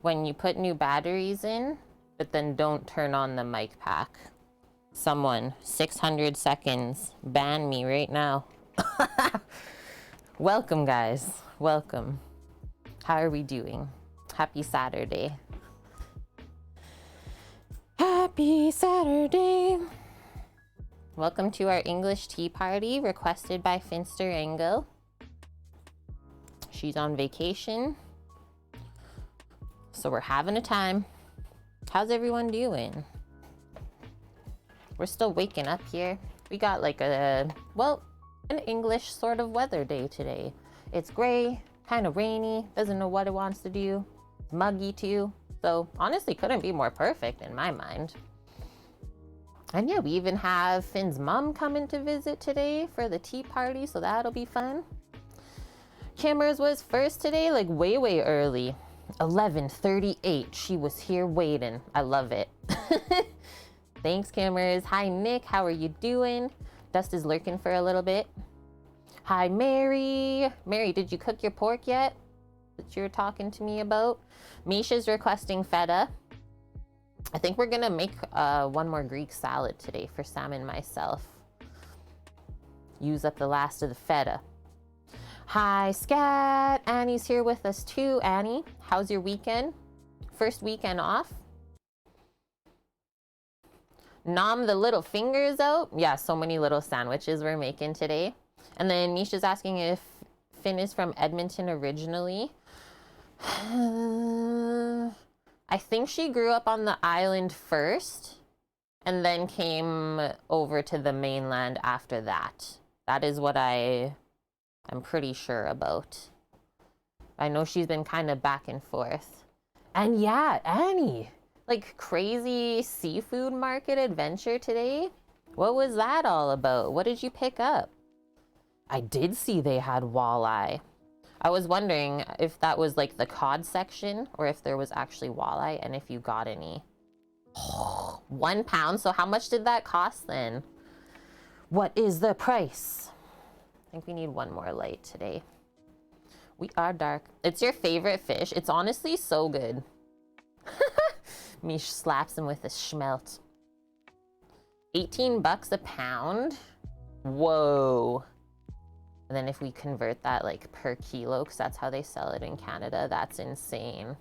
when you put new batteries in, but then don't turn on the mic pack. Someone, 600 seconds, ban me right now. Welcome, guys. Welcome. How are we doing? Happy Saturday. Happy Saturday. Welcome to our English tea party requested by Finster Engel. She's on vacation, so we're having a time. How's everyone doing? We're still waking up here. We got like an English sort of weather day today. It's gray, kind of rainy, doesn't know what it wants to do. It's muggy too. So honestly, couldn't be more perfect in my mind. And yeah, we even have Finn's mom coming to visit today for the tea party, so that'll be fun. Cameras was first today, like way early. 11:38, she was here waiting. I love it. Thanks, Cameras. Hi, Nick, how are you doing? Dust is lurking for a little bit. Hi, Mary. Mary, did you cook your pork yet that you were talking to me about? Misha's requesting feta. I think we're gonna make one more Greek salad today for Sam and myself. Use up the last of the feta. Hi, Scat. Annie's here with us too. Annie, how's your weekend? First weekend off? Nom the little fingers out. Yeah, so many little sandwiches we're making today. And then Nisha's asking if Finn is from Edmonton originally. I think she grew up on the island first and then came over to the mainland after that. That is what I'm pretty sure about. I know she's been kind of back and forth. And yeah, Annie, like crazy seafood market adventure today. What was that all about? What did you pick up? I did see they had walleye. I was wondering if that was like the cod section or if there was actually walleye and if you got any. Oh, £1. So how much did that cost then? What is the price? I think we need one more light today. We are dark. It's your favorite fish. It's honestly so good. Mish slaps him with a schmelt. 18 bucks a pound. Whoa. And then if we convert that like per kilo, because that's how they sell it in Canada, that's insane.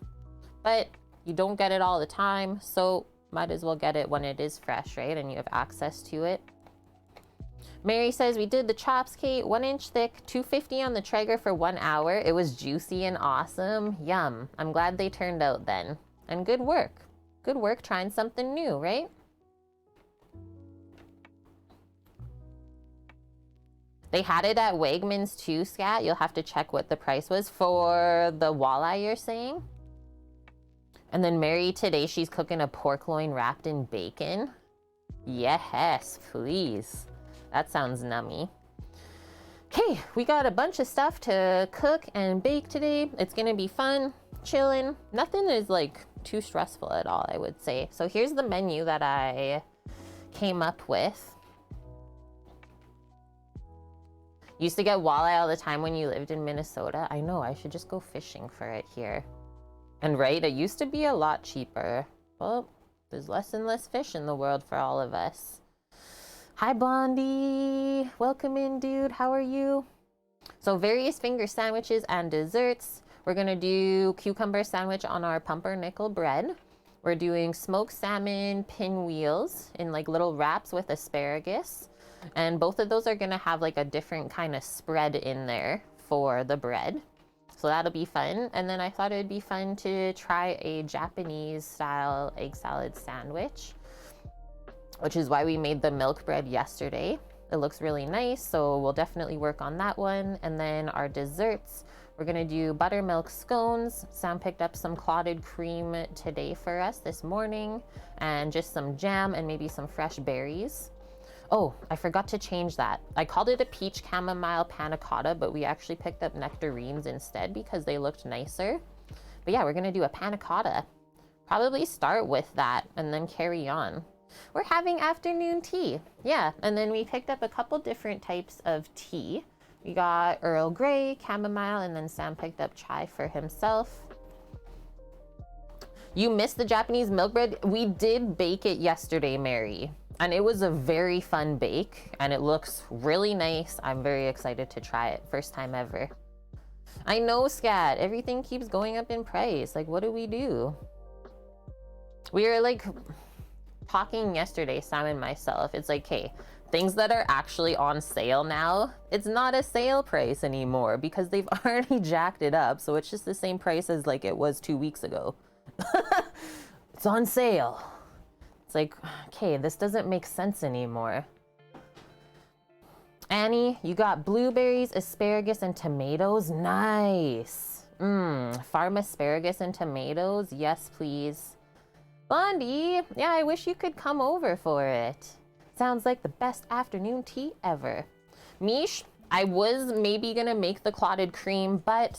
But you don't get it all the time, so might as well get it when it is fresh, right? And you have access to it. Mary says we did the chops, Kate, 1 inch thick, 250 on the Traeger for 1 hour. It was juicy and awesome. Yum. I'm glad they turned out then. And good work. Good work trying something new, right? They had it at Wegmans too, Scat. You'll have to check what the price was for the walleye you're saying. And then Mary, today she's cooking a pork loin wrapped in bacon. Yes, please. That sounds nummy. Okay, we got a bunch of stuff to cook and bake today. It's gonna be fun, chilling. Nothing is like too stressful at all, I would say. So here's the menu that I came up with. Used to get walleye all the time when you lived in Minnesota. I know, I should just go fishing for it here. And right, it used to be a lot cheaper. Well, there's less and less fish in the world for all of us. Hi, Blondie. Welcome in, dude. How are you? So various finger sandwiches and desserts. We're gonna do cucumber sandwich on our pumpernickel bread. We're doing smoked salmon pinwheels in like little wraps with asparagus. And both of those are gonna have like a different kind of spread in there for the bread. So that'll be fun. And then I thought it'd be fun to try a Japanese style egg salad sandwich, which is why we made the milk bread yesterday. It looks really nice, so we'll definitely work on that one. And then our desserts, we're gonna do buttermilk scones. Sam picked up some clotted cream today for us this morning, and just some jam and maybe some fresh berries. Oh, I forgot to change that. I called it a peach chamomile panna cotta, but we actually picked up nectarines instead because they looked nicer. But yeah, we're gonna do a panna cotta. Probably start with that and then carry on. We're having afternoon tea. Yeah, and then we picked up a couple different types of tea. We got Earl Grey, chamomile, and then Sam picked up chai for himself. You missed the Japanese milk bread? We did bake it yesterday, Mary. And it was a very fun bake and it looks really nice. I'm very excited to try it. First time ever. I know, Scat. Everything keeps going up in price. Like, what do we do? We were like talking yesterday, Sam and myself. It's like, hey, things that are actually on sale now, it's not a sale price anymore because they've already jacked it up. So it's just the same price as like it was 2 weeks ago. It's on sale. It's like, okay, this doesn't make sense anymore. Annie, you got blueberries, asparagus, and tomatoes. Nice. Farm asparagus and tomatoes. Yes, please. Blondie, yeah, I wish you could come over for it. Sounds like the best afternoon tea ever. Mish, I was maybe gonna make the clotted cream, but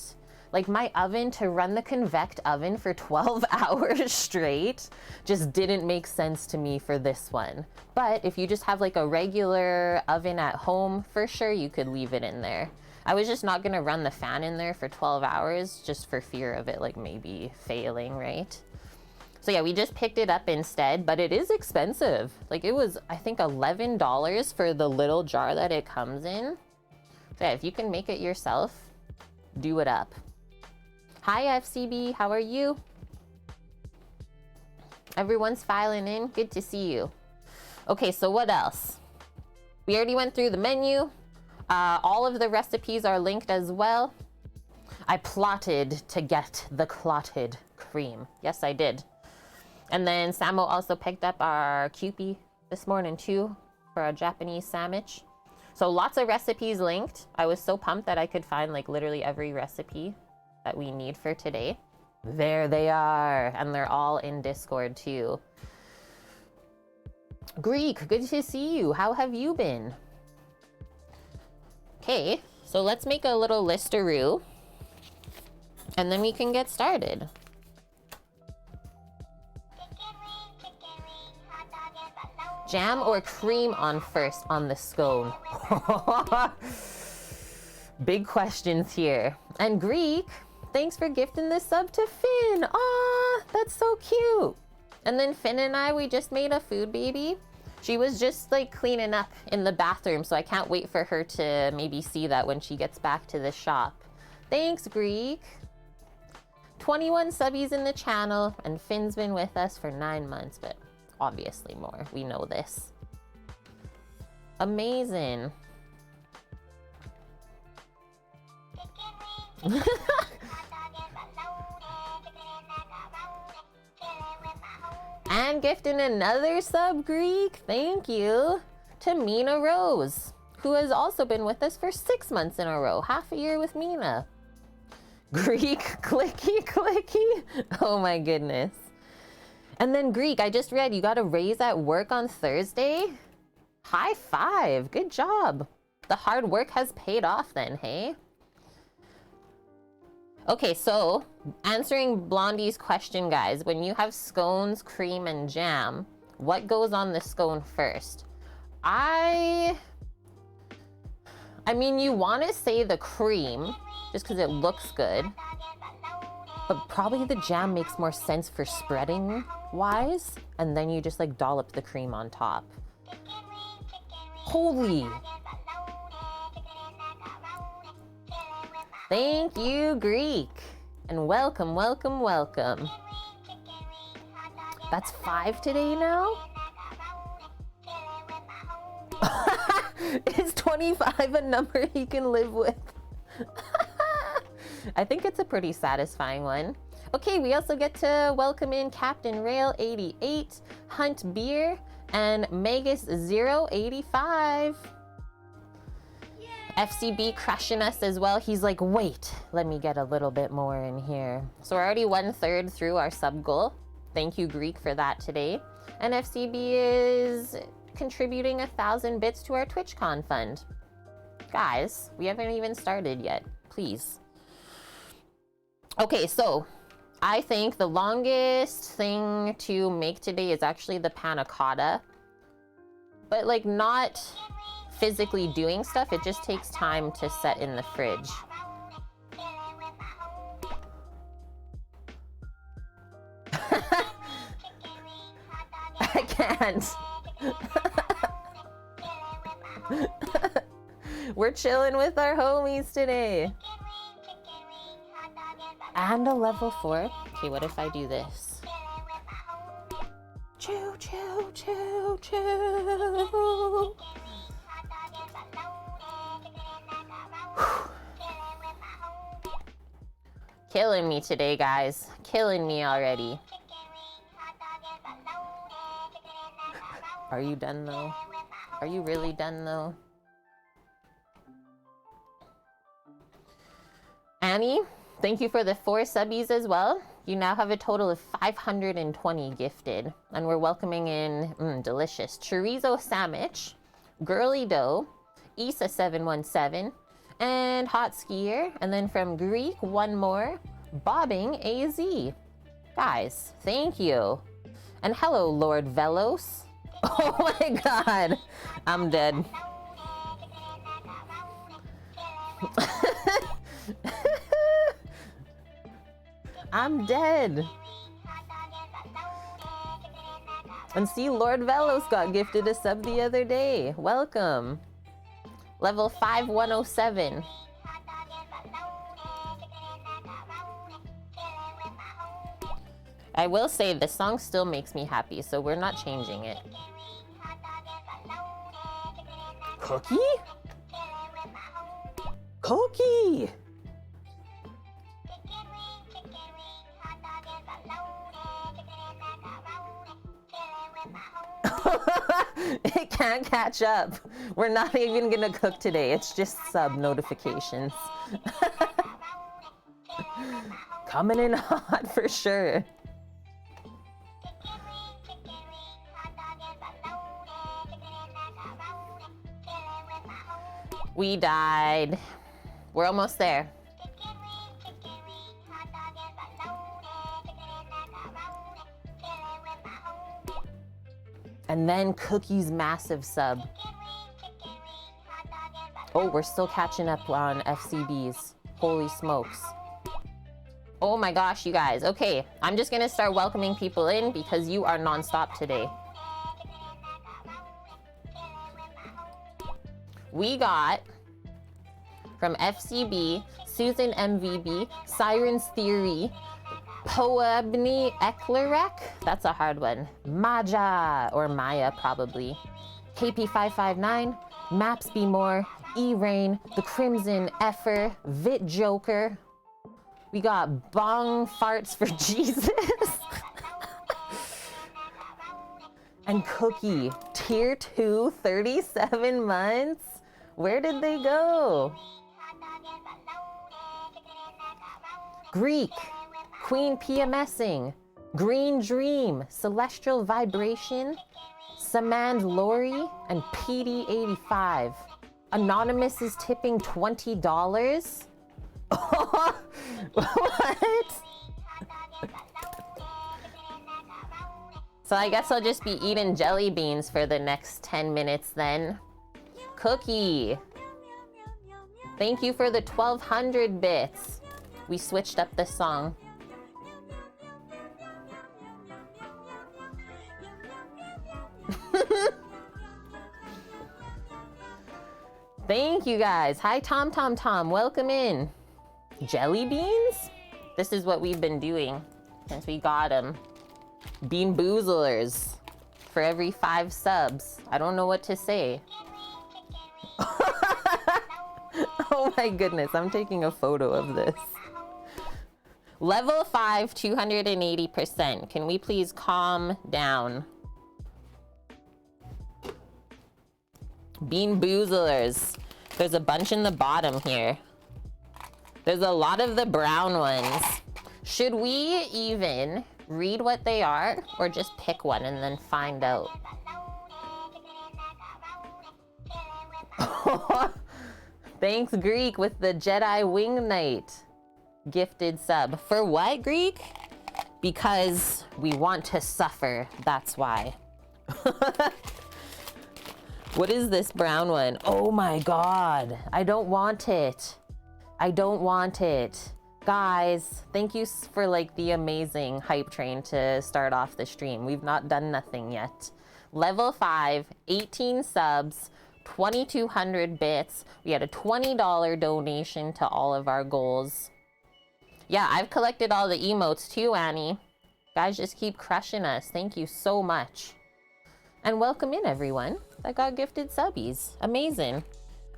like my oven to run the convect oven for 12 hours straight just didn't make sense to me for this one. But if you just have like a regular oven at home, for sure you could leave it in there. I was just not gonna run the fan in there for 12 hours just for fear of it like maybe failing, right? So yeah, we just picked it up instead, but it is expensive. Like it was, I think $11 for the little jar that it comes in. So yeah, if you can make it yourself, do it up. Hi FCB, how are you? Everyone's filing in, good to see you. Okay, so what else? We already went through the menu. All of the recipes are linked as well. I plotted to get the clotted cream. Yes, I did. And then Samo also picked up our Kewpie this morning too for a Japanese sandwich. So lots of recipes linked. I was so pumped that I could find like literally every recipe that we need for today. There they are, and they're all in Discord too. Greek, good to see you. How have you been? Okay, so let's make a little listeroo and then we can get started. Jam or cream on first on the scone? Big questions here. And Greek, thanks for gifting this sub to Finn. Aw, that's so cute. And then Finn and I, we just made a food baby. She was just like cleaning up in the bathroom, so I can't wait for her to maybe see that when she gets back to the shop. Thanks, Greek. 21 subbies in the channel, and Finn's been with us for 9 months, but obviously more. We know this. Amazing. And gifting another sub, Greek. Thank you to Mina Rose, who has also been with us for 6 months in a row. Half a year with Mina. Greek, clicky, clicky. Oh my goodness. And then Greek, I just read you got a raise at work on Thursday. High five. Good job. The hard work has paid off then, hey? Okay, so answering Blondie's question, guys, when you have scones, cream, and jam, what goes on the scone first? I mean, you want to say the cream just because it looks good, but probably the jam makes more sense for spreading wise, and then you just like dollop the cream on top. Holy! Thank you, Greek. And welcome, welcome, welcome. That's 5 today now? Is 25 a number he can live with? I think it's a pretty satisfying one. Okay, we also get to welcome in Captain Rail 88, Hunt Beer, and Magus 085. FCB crushing us as well. He's like, wait, let me get a little bit more in here. So we're already 1/3 through our sub goal. Thank you, Greek, for that today. And FCB is contributing 1,000 bits to our TwitchCon fund. Guys, we haven't even started yet. Please. Okay, so I think the longest thing to make today is actually the Panna Cotta. But like not physically doing stuff, it just takes time to set in the fridge. can't. We're chilling with our homies today. And a level 4. Okay, what if I do this? Choo, choo, choo, choo. Killing me today, guys. Killing me already. Are you done, though? Are you really done, though? Annie, thank you for the 4 subbies as well. You now have a total of 520 gifted. And we're welcoming in, delicious, chorizo sandwich, girly dough, Isa717, and hot skier. And then from Greek, one more, bobbing AZ. Guys, thank you. And hello, Lord Velos. Oh my God, I'm dead. I'm dead. And see, Lord Velos got gifted a sub the other day. Welcome. Level 5107. I will say the song still makes me happy, so we're not changing it. Cookie? Cookie! It can't catch up. We're not even gonna cook today. It's just sub notifications. Coming in hot for sure. We died. We're almost there. And then Cookie's massive sub. Oh, we're still catching up on FCBs. Holy smokes. Oh my gosh, you guys. Okay, I'm just gonna start welcoming people in because you are nonstop today. We got from FCB, Susan MVB, Siren's Theory, Poebni Eklerek, that's a hard one, Maja, or Maya probably, KP559, Maps Be More, E-Rain, The Crimson Effer, Vit Joker. We got Bong Farts for Jesus. And Cookie, Tier 2, 37 months. Where did they go? Greek, Queen PMSing, Green Dream, Celestial Vibration, Samand Lori, and PD85. Anonymous is tipping $20. What? So I guess I'll just be eating jelly beans for the next 10 minutes then. Cookie, thank you for the 1200 bits. We switched up the song. Thank you guys. Hi Tom Tom Tom, welcome in. Jelly beans? This is what we've been doing since we got them. Bean boozlers for every 5 subs. I don't know what to say. Oh my goodness, I'm taking a photo of this. Level 5, 280%. Can we please calm down? Bean boozlers. There's a bunch in the bottom here. There's a lot of the brown ones. Should we even read what they are or just pick one and then find out? Thanks, Greek, with the Jedi Wing Knight gifted sub. For what, Greek? Because we want to suffer, that's why. What is this brown one? Oh my god, I don't want it. I don't want it. Guys, thank you for like the amazing hype train to start off the stream. We've not done nothing yet. Level 5, 18 subs, 2,200 bits. We had a $20 donation to all of our goals. Yeah, I've collected all the emotes too, Annie. Guys, just keep crushing us. Thank you so much. And welcome in, everyone that got gifted subbies. Amazing.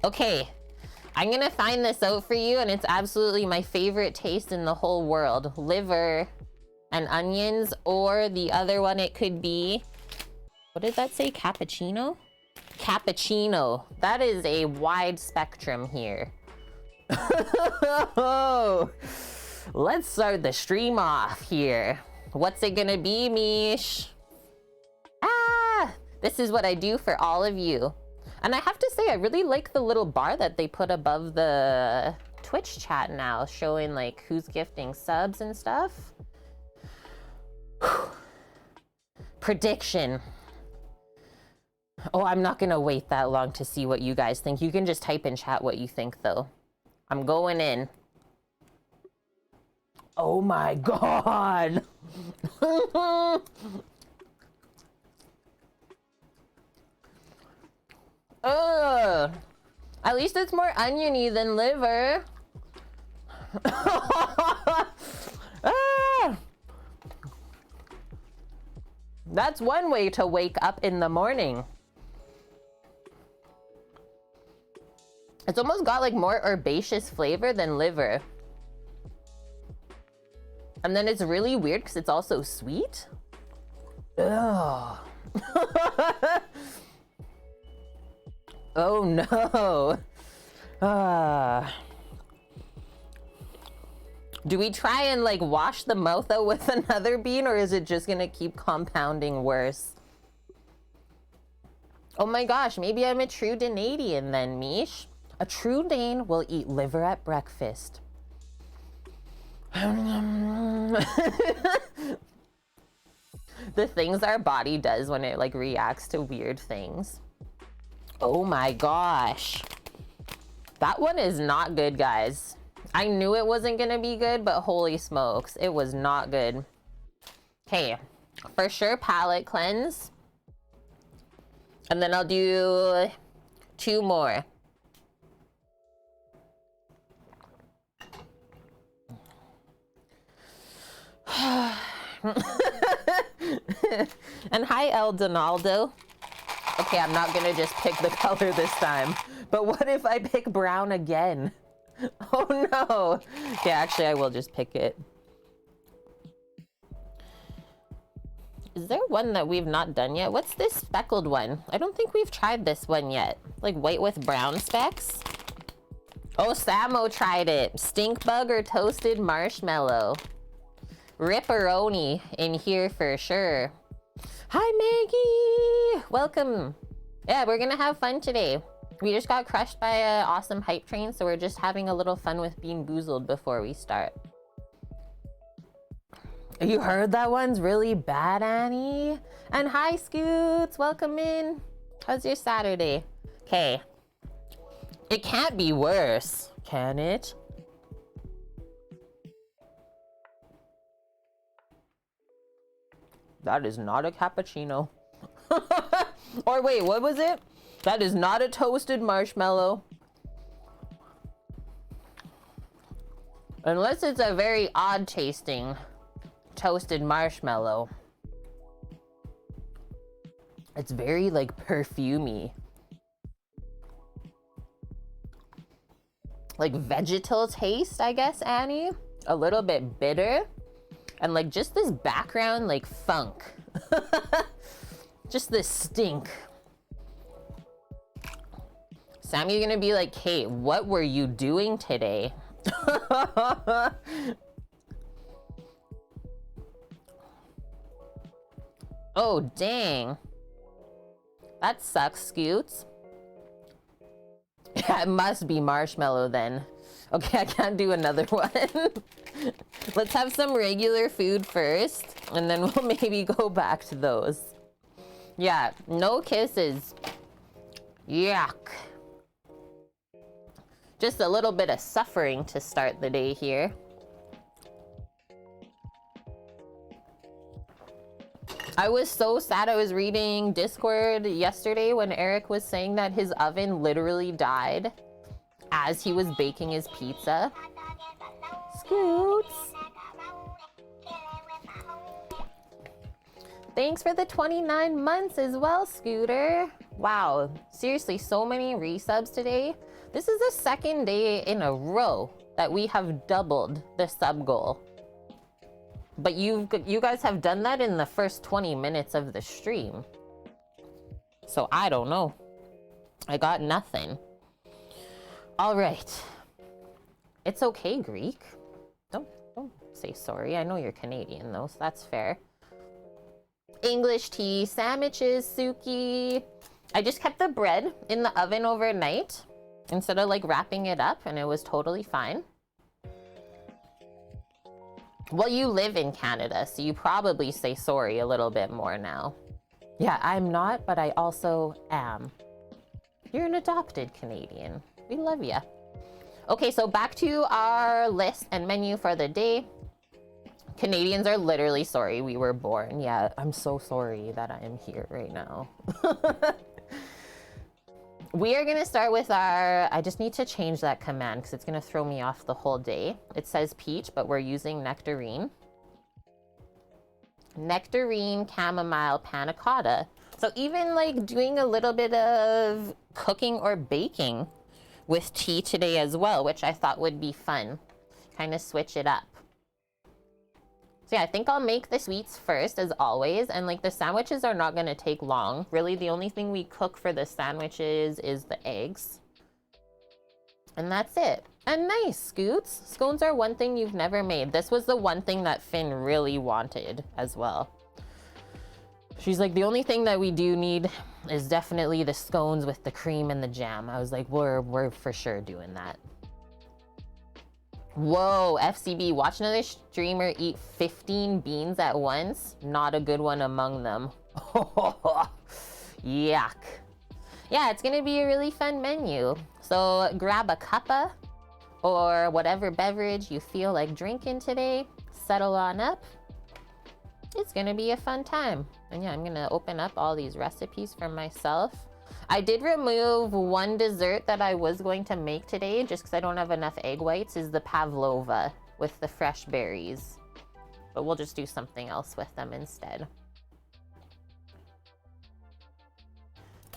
Okay, I'm gonna find this out for you, and it's absolutely my favorite taste in the whole world. Liver and onions, or the other one it could be, what did that say? Cappuccino? Cappuccino. That is a wide spectrum here. Let's start the stream off here. What's it gonna be, Mish? Ah, this is what I do for all of you. And I have to say, I really like the little bar that they put above the Twitch chat now, showing like who's gifting subs and stuff. Prediction. Oh, I'm not gonna wait that long to see what you guys think. You can just type in chat what you think though. I'm going in. Oh my God. At least it's more oniony than liver. That's one way to wake up in the morning. It's almost got like more herbaceous flavor than liver. And then it's really weird because it's also sweet. Ugh. Oh no. Do we try and like wash the mouth out with another bean, or is it just gonna keep compounding worse? Oh my gosh, maybe I'm a true Danadian then, Mish. A true Dane will eat liver at breakfast. The things our body does when it like reacts to weird things. Oh my gosh. That one is not good, guys. I knew it wasn't gonna be good, but holy smokes, it was not good. Okay, for sure palate cleanse. And then I'll do 2 more. And hi, El Donaldo. Okay, I'm not gonna just pick the color this time. But what if I pick brown again? Oh no. Okay, actually I will just pick it. Is there one that we've not done yet? What's this speckled one? I don't think we've tried this one yet. Like white with brown specks. Oh, Samo tried it. Stink bug or toasted marshmallow. Ripperoni in here for sure. Hi Maggie, welcome. Yeah, we're gonna have fun today. We just got crushed by an awesome hype train, so we're just having a little fun with Bean Boozled before we start. You heard that one's really bad, Annie? And hi, Scoots, welcome in. How's your Saturday? Okay. It can't be worse, can it? That is not a cappuccino. Or wait, what was it? That is not a toasted marshmallow. Unless it's a very odd tasting toasted marshmallow. It's very like perfumey. Like vegetal taste, I guess, Annie. A little bit bitter. And like just this background like funk. Just this stink. Sam, you're gonna be like, Kate, what were you doing today? Oh, dang. That sucks, Scoots. Yeah, it must be marshmallow then. Okay, I can't do another one. Let's have some regular food first, and then we'll maybe go back to those. Yeah, no kisses. Yuck. Just a little bit of suffering to start the day here. I was so sad. I was reading Discord yesterday when Eric was saying that his oven literally died as he was baking his pizza. Scoots. Thanks for the 29 months as well, Scooter. Wow, seriously, so many resubs today. This is the second day in a row that we have doubled the sub goal. But you guys have done that in the first 20 minutes of the stream. So I don't know. I got nothing. All right. It's okay, Greek. Don't say sorry. I know you're Canadian though, so that's fair. English tea, sandwiches, Suki. I just kept the bread in the oven overnight instead of like wrapping it up, and it was totally fine. Well, you live in Canada, so you probably say sorry a little bit more now. Yeah, I'm not, but I also am. You're an adopted Canadian. We love ya. Okay, so back to our list and menu for the day. Canadians are literally sorry we were born. Yeah, I'm so sorry that I am here right now. We are gonna start with our, I just need to change that command because it's gonna throw me off the whole day. It says peach, but we're using nectarine. Nectarine chamomile panna cotta. So even like doing a little bit of cooking or baking with tea today as well, which I thought would be fun. Kind of switch it up. So yeah, I think I'll make the sweets first as always, and like the sandwiches are not gonna take long. Really, the only thing we cook for the sandwiches is the eggs. And that's it. And nice, Scoots. Scones are one thing you've never made. This was the one thing that Finn really wanted as well. She's like, the only thing that we do need is definitely the scones with the cream and the jam. I was like, we're for sure doing that. Whoa, FCB, watch another streamer eat 15 beans at once. Not a good one among them. Yuck. Yeah, it's gonna be a really fun menu. So grab a cuppa or whatever beverage you feel like drinking today. Settle on up. It's gonna be a fun time. And yeah, I'm gonna open up all these recipes for myself. I did remove one dessert that I was going to make today just because I don't have enough egg whites, is the pavlova with the fresh berries. But we'll just do something else with them instead.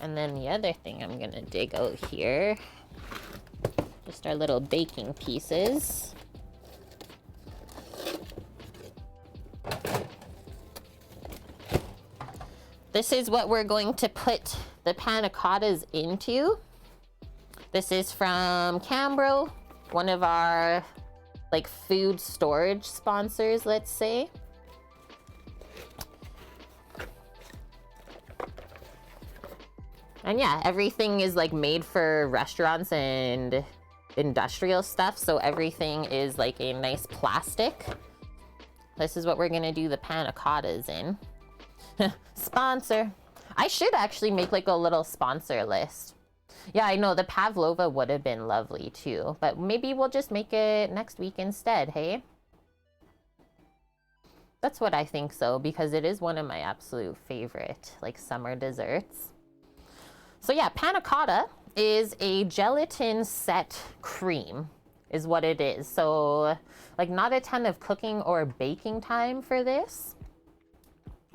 And then the other thing I'm gonna dig out here, just our little baking pieces. This is what we're going to put the panna cottas into. This is from Cambro, one of our like food storage sponsors, let's say. And yeah, everything is like made for restaurants and industrial stuff, so everything is like a nice plastic. This is what we're gonna do the panna cottas in. Sponsor. I should actually make like a little sponsor list. Yeah, I know the pavlova would have been lovely too, but maybe we'll just make it next week instead, hey? That's what I think so, because it is one of my absolute favorite like summer desserts. So yeah, panna cotta is a gelatin set cream is what it is. So like not a ton of cooking or baking time for this.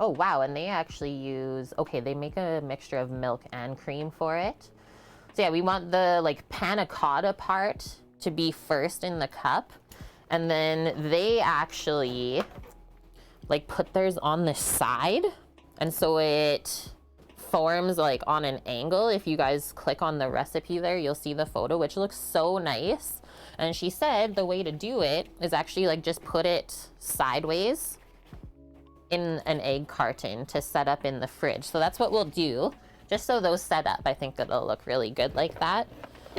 Oh wow, and they actually use, okay, they make a mixture of milk and cream for it. So yeah, we want the like panna cotta part to be first in the cup, and then they actually like put theirs on the side, and so it forms like on an angle. If you guys click on the recipe there, you'll see the photo, which looks so nice. And she said the way to do it is actually like just put it sideways in an egg carton to set up in the fridge. So that's what we'll do, just so those set up. I think it'll look really good like that.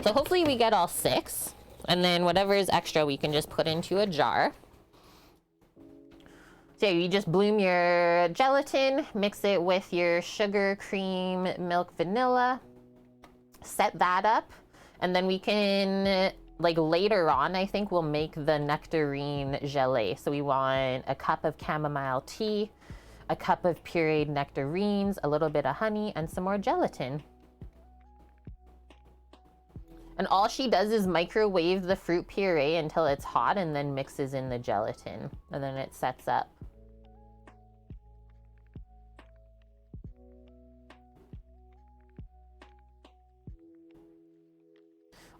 So hopefully we get all 6, and then whatever is extra we can just put into a jar. So you just bloom your gelatin, mix it with your sugar, cream, milk, vanilla, set that up, and then we can, like later on, I think we'll make the nectarine jelly. So we want a cup of chamomile tea, a cup of pureed nectarines, a little bit of honey, and some more gelatin. And all she does is microwave the fruit puree until it's hot and then mixes in the gelatin. And then it sets up.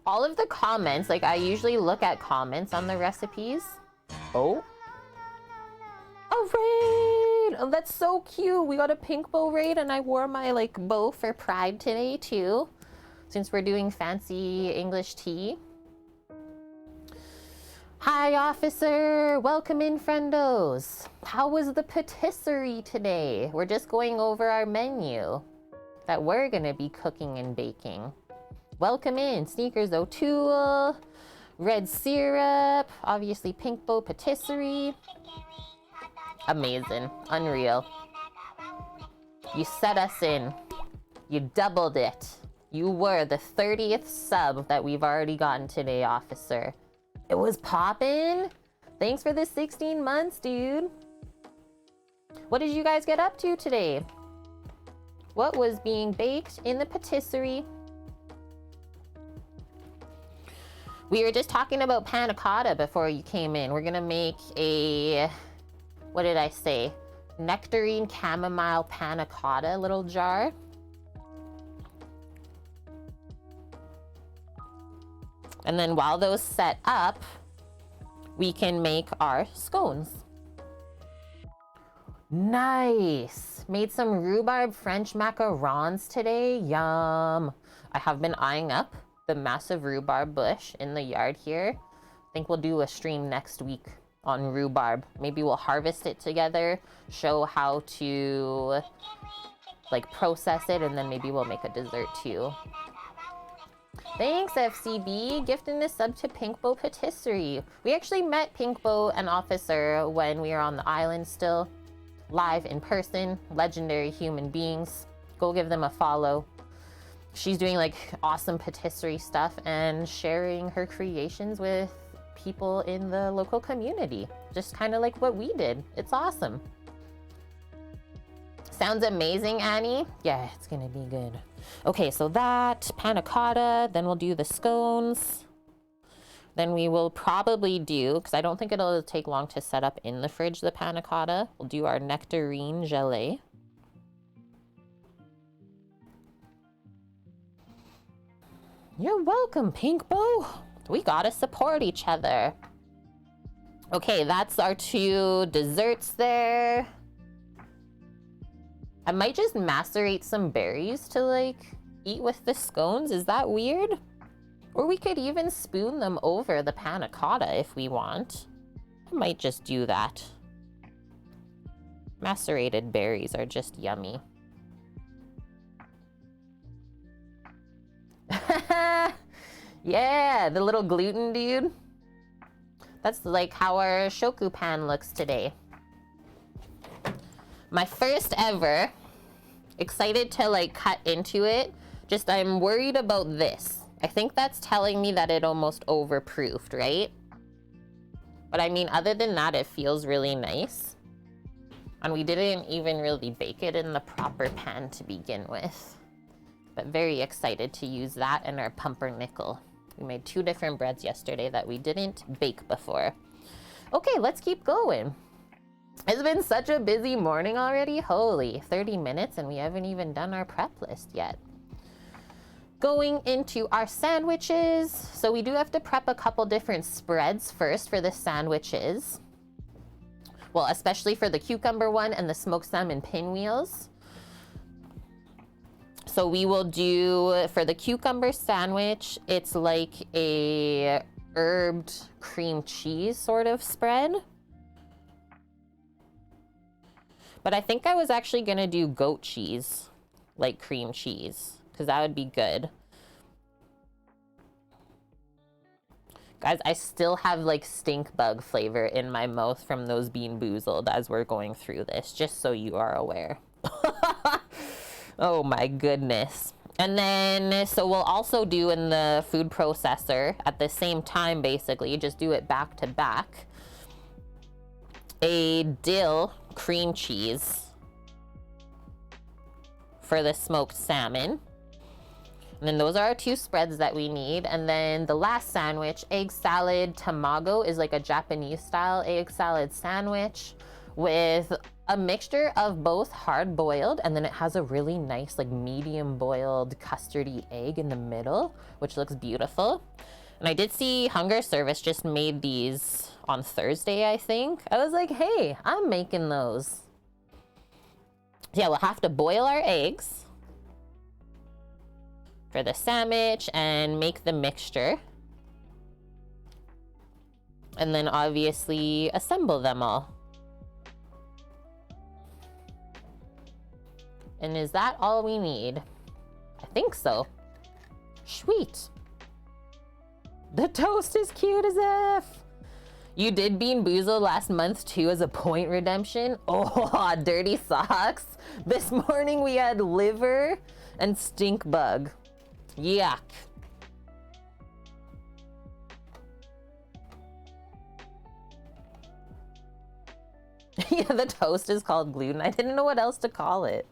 All of the comments, like I usually look at comments on the recipes. Oh. A raid! Oh, that's so cute. We got a pink bow raid and I wore my like bow for Pride today too. Since we're doing fancy English tea. Hi, officer. Welcome in, friendos. How was the patisserie today? We're just going over our menu that we're gonna be cooking and baking. Welcome in. Sneakers O'Toole, red syrup, obviously pink bow patisserie. Amazing. Unreal. You set us in. You doubled it. You were the 30th sub that we've already gotten today, officer. It was poppin'. Thanks for the 16 months, dude. What did you guys get up to today? What was being baked in the patisserie? We were just talking about Panna Cotta before you came in. We're gonna make a, what did I say? Nectarine Chamomile Panna Cotta little jar. And then while those set up, we can make our scones. Nice. Made some rhubarb French macarons today. Yum. I have been eyeing up the massive rhubarb bush in the yard here. I think we'll do a stream next week on rhubarb. Maybe we'll harvest it together, show how to like process it, and then maybe we'll make a dessert too. Thanks, FCB. Gifting a sub to Pinkbow Patisserie. We actually met Pinkbow and Officer when we were on the island still. Live in person. Legendary human beings. Go give them a follow. She's doing like awesome patisserie stuff and sharing her creations with people in the local community. Just kind of like what we did. It's awesome. Sounds amazing, Annie. Yeah, it's gonna be good. Okay, so that, Panna Cotta, then we'll do the scones. Then we will probably do, because I don't think it'll take long to set up in the fridge, the Panna Cotta. We'll do our Nectarine Jelly. You're welcome, Pinkbow. We gotta support each other. Okay, that's our two desserts there. I might just macerate some berries to like eat with the scones. Is that weird? Or we could even spoon them over the Panna Cotta if we want. I might just do that. Macerated berries are just yummy. Yeah, the little gluten dude. That's like how our shoku pan looks today. My first ever. Excited to like cut into it. Just I'm worried about this. I think that's telling me that it almost overproofed, right? But I mean, other than that, it feels really nice. And we didn't even really bake it in the proper pan to begin with. But very excited to use that and our pumpernickel. We made 2 different breads yesterday that we didn't bake before. Okay, let's keep going. It's been such a busy morning already. Holy, 30 minutes and we haven't even done our prep list yet. Going into our sandwiches. So we do have to prep a couple different spreads first for the sandwiches. Well, especially for the cucumber one and the smoked salmon pinwheels. So we will do, for the cucumber sandwich, it's like a herbed cream cheese sort of spread. But I think I was actually gonna do goat cheese, like cream cheese, because that would be good. Guys, I still have like stink bug flavor in my mouth from those Bean Boozled as we're going through this, just so you are aware. Oh my goodness. And then, so we'll also do in the food processor at the same time, basically, just do it back to back. A dill cream cheese for the smoked salmon. And then those are our 2 spreads that we need. And then the last sandwich, egg salad tamago, is like a Japanese style egg salad sandwich with a mixture of both hard boiled, and then it has a really nice like medium boiled custardy egg in the middle, which looks beautiful. And I did see Hunger Service just made these on Thursday, I think. I was like, hey, I'm making those. Yeah, we'll have to boil our eggs for the sandwich and make the mixture. And then obviously assemble them all. And is that all we need? I think so. Sweet. The toast is cute as F. You did Bean Boozled last month too as a point redemption? Oh, dirty socks. This morning we had liver and stink bug. Yuck. Yeah, the toast is called gluten. I didn't know what else to call it.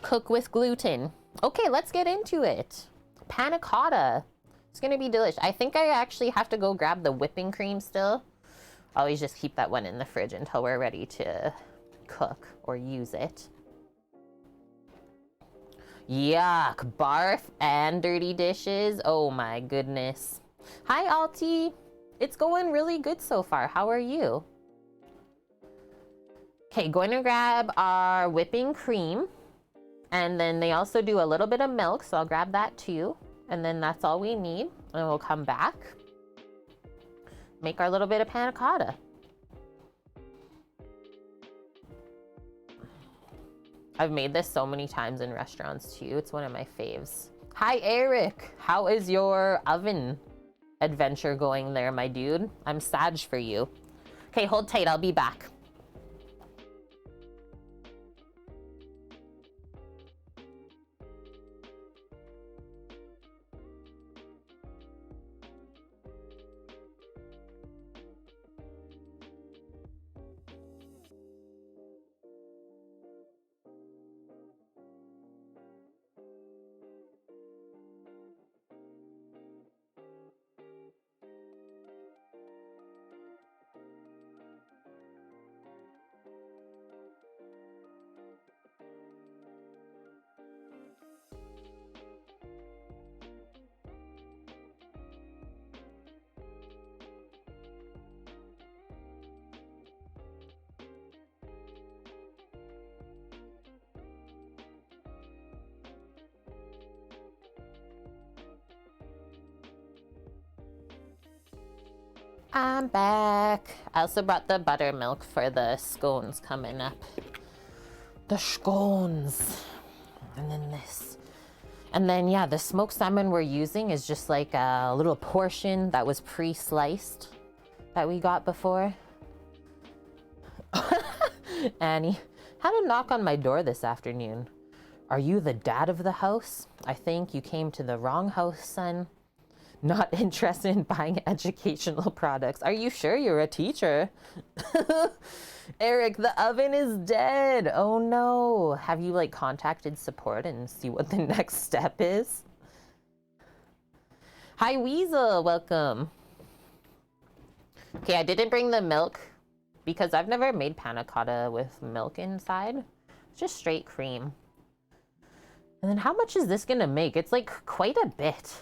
Cook with gluten. Okay, let's get into it. Panna cotta. It's gonna be delicious. I think I actually have to go grab the whipping cream still. Always just keep that one in the fridge until we're ready to cook or use it. Yuck, barf and dirty dishes. Oh my goodness. Hi, Alti. It's going really good so far. How are you? Okay, going to grab our whipping cream. And then they also do a little bit of milk, so I'll grab that too. And then that's all we need. And we'll come back, make our little bit of panna cotta. I've made this so many times in restaurants too. It's one of my faves. Hi, Eric. How is your oven adventure going there, my dude? I'm sad for you. Okay, hold tight. I'll be back. I'm back. I also brought the buttermilk for the scones coming up. The scones. And then this. And then, yeah, the smoked salmon we're using is just like a little portion that was pre-sliced that we got before. Annie had a knock on my door this afternoon. Are you the dad of the house? I think you came to the wrong house, son. Not interested in buying educational products. Are you sure you're a teacher? Eric, the oven is dead. Oh no. Have you like contacted support and see what the next step is? Hi, Weasel. Welcome. Okay, I didn't bring the milk because I've never made panna cotta with milk inside. It's just straight cream. And then how much is this gonna make? It's like quite a bit.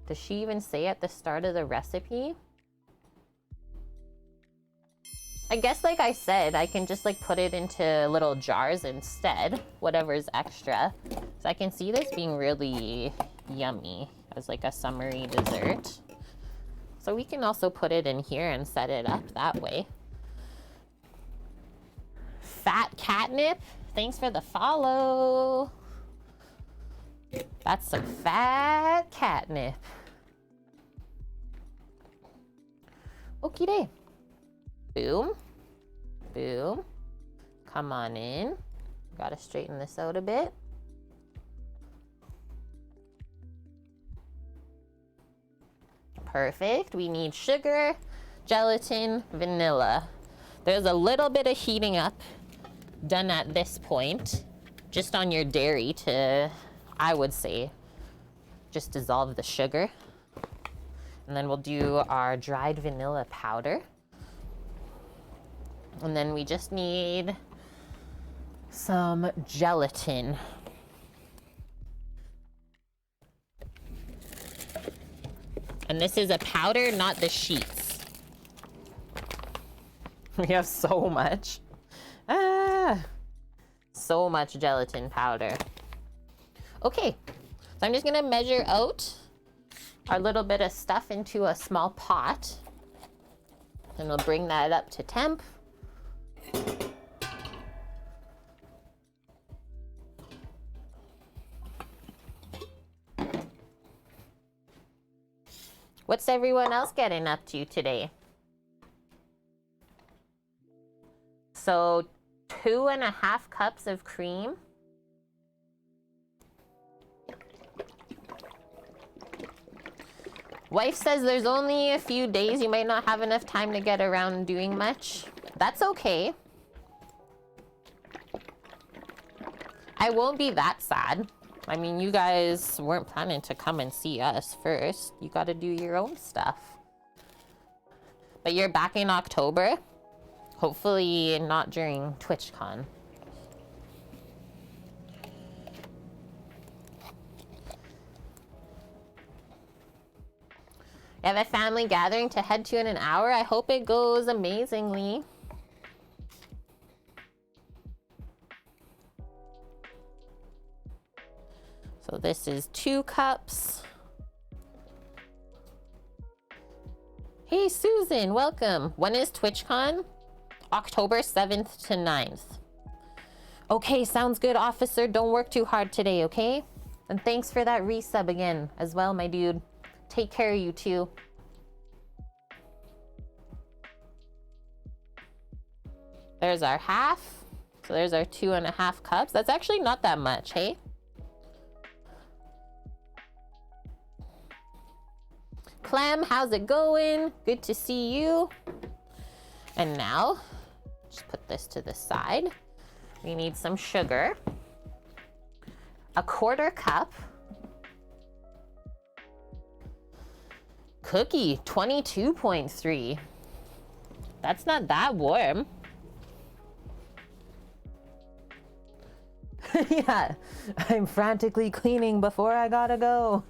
Does she even say at the start of the recipe? I guess like I said, I can just like put it into little jars instead, whatever's extra. So I can see this being really yummy as like a summery dessert. So we can also put it in here and set it up that way. Fat Catnip, thanks for the follow. That's some fat catnip. Okie day. Boom. Boom. Come on in. Gotta straighten this out a bit. Perfect. We need sugar, gelatin, vanilla. There's a little bit of heating up done at this point, just on your dairy to, I would say, just dissolve the sugar. And then we'll do our dried vanilla powder. And then we just need some gelatin. And this is a powder, not the sheets. We have so much. So much gelatin powder. Okay, so I'm just gonna measure out our little bit of stuff into a small pot. And we'll bring that up to temp. What's everyone else getting up to today? So 2.5 cups of cream. Wife says there's only a few days you might not have enough time to get around doing much. That's okay. I won't be that sad. I mean, you guys weren't planning to come and see us first. You gotta do your own stuff. But you're back in October. Hopefully not during TwitchCon. I have a family gathering to head to in an hour. I hope it goes amazingly. So this is 2 cups. Hey Susan, welcome. When is TwitchCon? October 7th to 9th. Okay, sounds good, officer. Don't work too hard today, okay? And thanks for that resub again as well, my dude. Take care of you too. There's our half. So there's our 2.5 cups. That's actually not that much, hey? Clem, how's it going? Good to see you. And now, just put this to the side. We need some sugar. 1/4 cup. Cookie, 22.3. That's not that warm. Yeah, I'm frantically cleaning before I gotta go.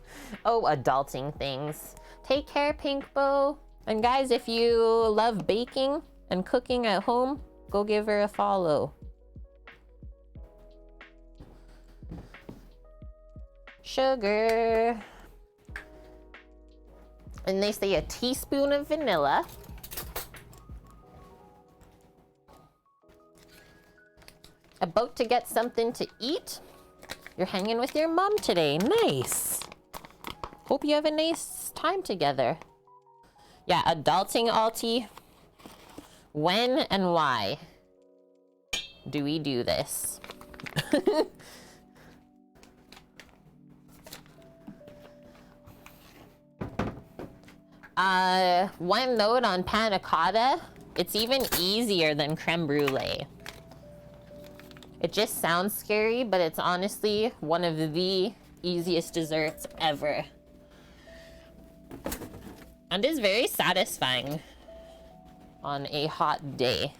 Oh, adulting things. Take care, Pink Bow. And guys, if you love baking and cooking at home, go give her a follow. Sugar. And they say a teaspoon of vanilla. About to get something to eat? You're hanging with your mom today. Nice. Hope you have a nice time together. Yeah, adulting, Alti. When and why do we do this? One note on Panna Cotta, it's even easier than creme brulee. It just sounds scary, but it's honestly one of the easiest desserts ever. And is very satisfying on a hot day.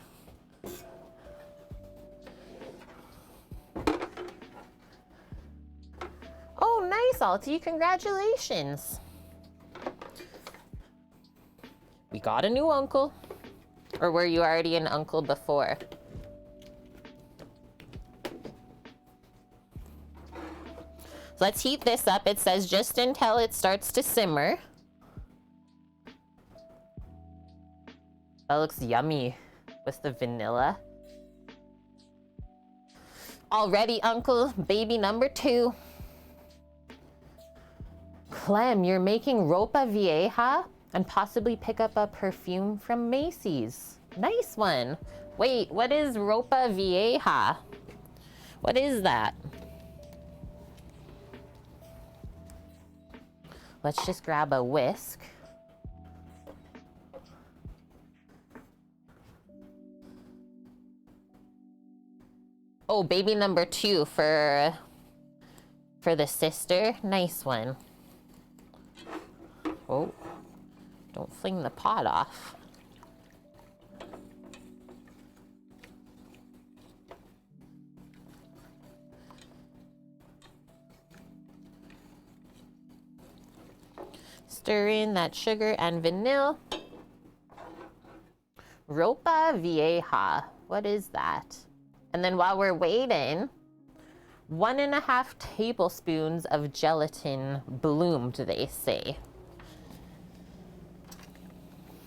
Oh, nice, Alti. Congratulations. We got a new uncle. Or were you already an uncle before? So let's heat this up. It says just until it starts to simmer. That looks yummy with the vanilla. Already, Uncle, baby number 2. Clem, you're making ropa vieja and possibly pick up a perfume from Macy's. Nice one. Wait, what is ropa vieja? What is that? Let's just grab a whisk. Oh, baby number 2 for the sister. Nice one. Oh, don't fling the pot off. Stir in that sugar and vanilla. Ropa Vieja. What is that? And then while we're waiting, 1.5 tablespoons of gelatin bloomed, they say.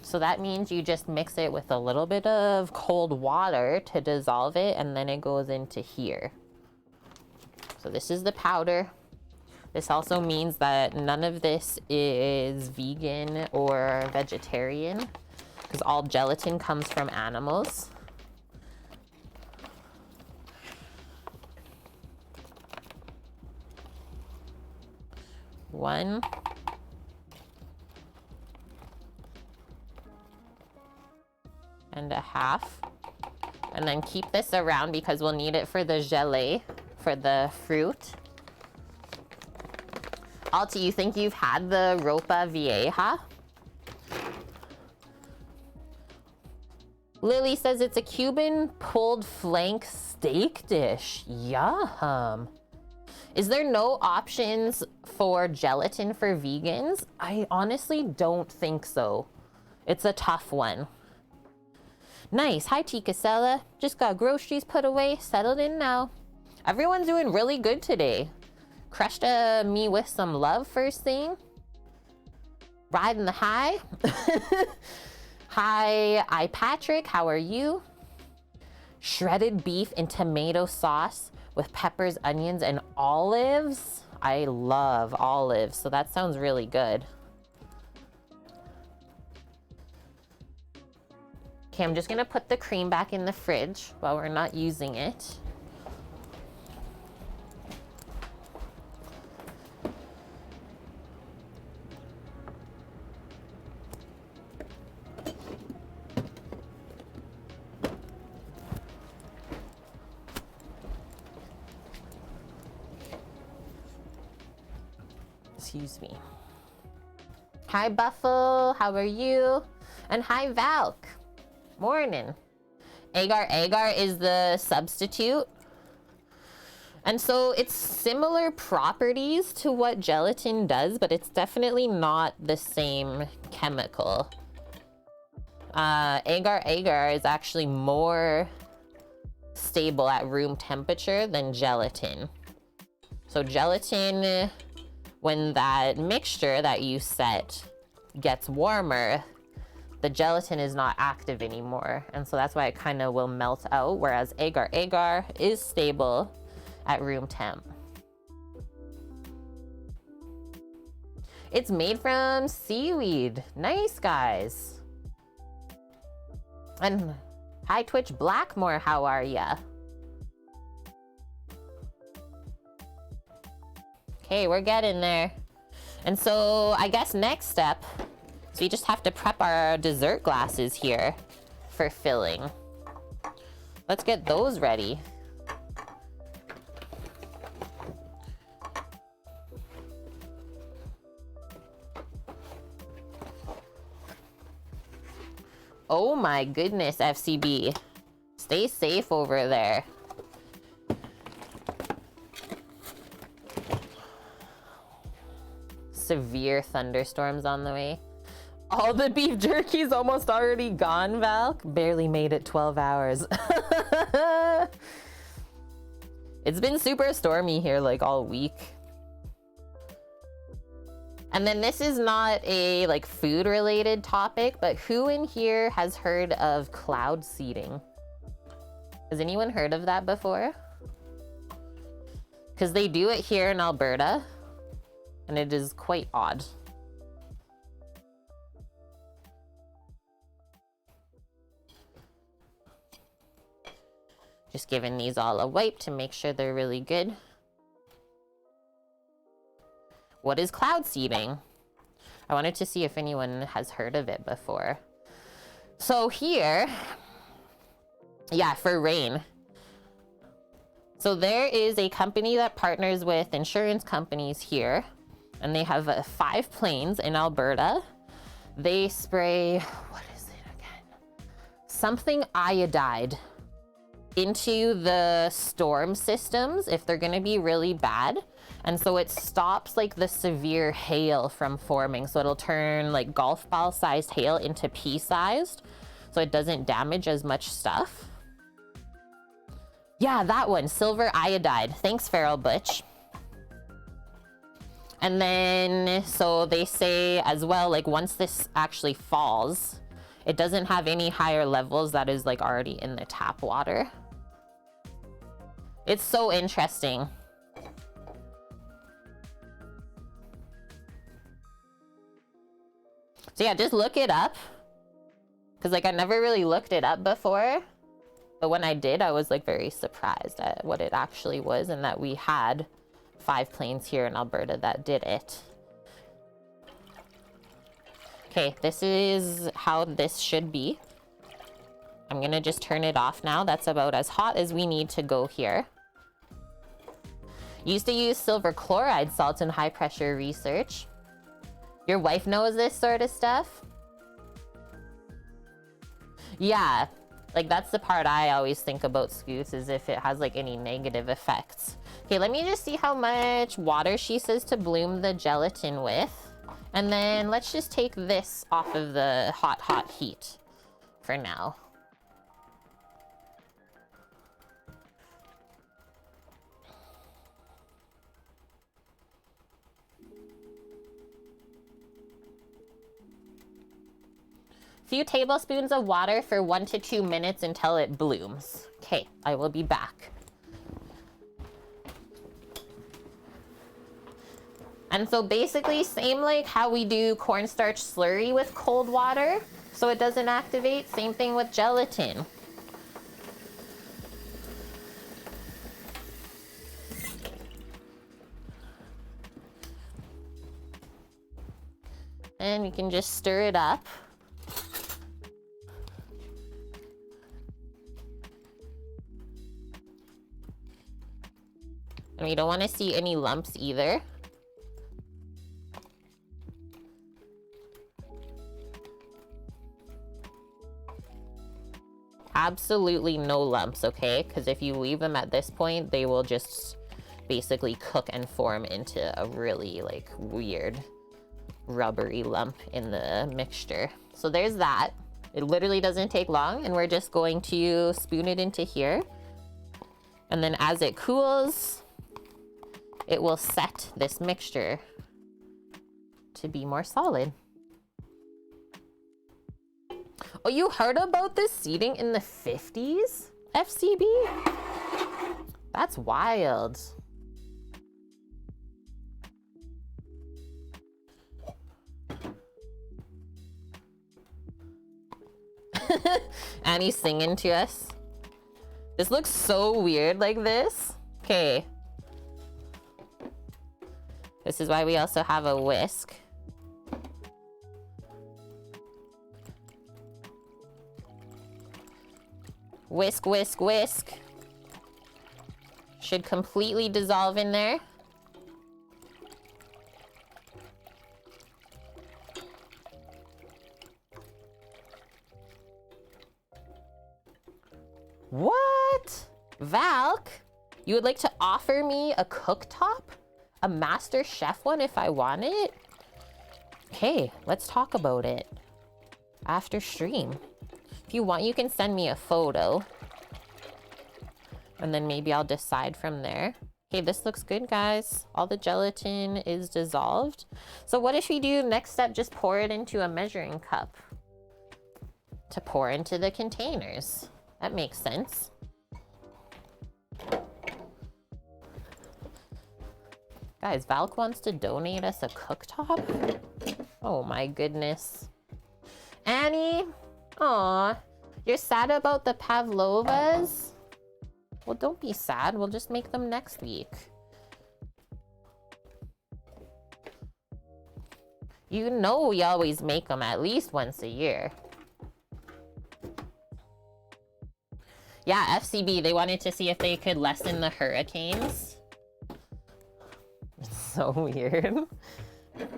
So that means you just mix it with a little bit of cold water to dissolve it, and then it goes into here. So this is the powder. This also means that none of this is vegan or vegetarian, because all gelatin comes from animals. One. And a half. And then keep this around because we'll need it for the gelée, for the fruit. Alti, you think you've had the ropa vieja? Lily says it's a Cuban pulled flank steak dish. Yum. Is there no options for gelatin for vegans? I honestly don't think so. It's a tough one. Nice. Hi, Tikasella. Just got groceries put away. Settled in now. Everyone's doing really good today. Crushed me with some love first thing. Riding the high. Hi, Patrick. How are you? Shredded beef and tomato sauce with peppers, onions, and olives. I love olives, so that sounds really good. Okay, I'm just gonna put the cream back in the fridge while we're not using it. Excuse me. Hi, Buffalo. How are you? And hi, Valk. Morning. Agar is the substitute. And so it's similar properties to what gelatin does, but it's definitely not the same chemical. Agar is actually more stable at room temperature than gelatin. So gelatin, when that mixture that you set gets warmer, the gelatin is not active anymore. And so that's why it kind of will melt out, whereas agar is stable at room temp. It's made from seaweed. Nice, guys. And hi, Twitch Blackmore, how are ya? Okay, we're getting there. And so I guess next step, so we just have to prep our dessert glasses here for filling. Let's get those ready. Oh my goodness, FCB. Stay safe over there. Severe thunderstorms on the way. All the beef jerky's almost already gone, Valk. Barely made it 12 hours. It's been super stormy here like all week. And then this is not a like food related topic, but who in here has heard of cloud seeding? Has anyone heard of that before? Because they do it here in Alberta, and it is quite odd. Just giving these all a wipe to make sure they're really good. What is cloud seeding? I wanted to see if anyone has heard of it before. So here, yeah, for rain. So there is a company that partners with insurance companies here, and they have 5 planes in Alberta. They spray, what is it again? Something iodide into the storm systems if they're gonna be really bad. And so it stops like the severe hail from forming. So it'll turn like golf ball sized hail into pea sized, so it doesn't damage as much stuff. Yeah, that one, silver iodide. Thanks, Feral Butch. And then, so they say as well, like once this actually falls, it doesn't have any higher levels that is like already in the tap water. It's so interesting. So yeah, just look it up. Cause like I never really looked it up before. But when I did, I was like very surprised at what it actually was and that we had 5 planes here in Alberta that did it. Okay, this is how this should be. I'm gonna just turn it off now. That's about as hot as we need to go here. Used to use silver chloride salts in high pressure research. Your wife knows this sort of stuff? Yeah. Like, that's the part I always think about scoots, is if it has, like, any negative effects. Okay, let me just see how much water she says to bloom the gelatin with. And then let's just take this off of the hot, hot heat for now. Few tablespoons of water for 1 to 2 minutes until it blooms. Okay, I will be back. And so basically, same like how we do cornstarch slurry with cold water, so it doesn't activate, same thing with gelatin. And we can just stir it up. And we don't want to see any lumps either. Absolutely no lumps, okay? Because if you leave them at this point, they will just basically cook and form into a really like weird rubbery lump in the mixture. So there's that. It literally doesn't take long, and we're just going to spoon it into here. And then as it cools, it will set this mixture to be more solid. Oh, you heard about this seeding in the 50s, FCB? That's wild. Annie's singing to us. This looks so weird like this. Okay. This is why we also have a whisk. Whisk, whisk, whisk. Should completely dissolve in there. What? Valk? You would like to offer me a cooktop? A master chef one if I want it? Okay, let's talk about it after stream. If you want, you can send me a photo. And then maybe I'll decide from there. Okay, this looks good, guys. All the gelatin is dissolved. So what if we do, next step, just pour it into a measuring cup to pour into the containers. That makes sense. Guys, Valk wants to donate us a cooktop? Oh my goodness. Annie? Aw, you're sad about the pavlovas? Well, don't be sad. We'll just make them next week. You know we always make them at least once a year. Yeah, FCB, they wanted to see if they could lessen the hurricanes. It's so weird.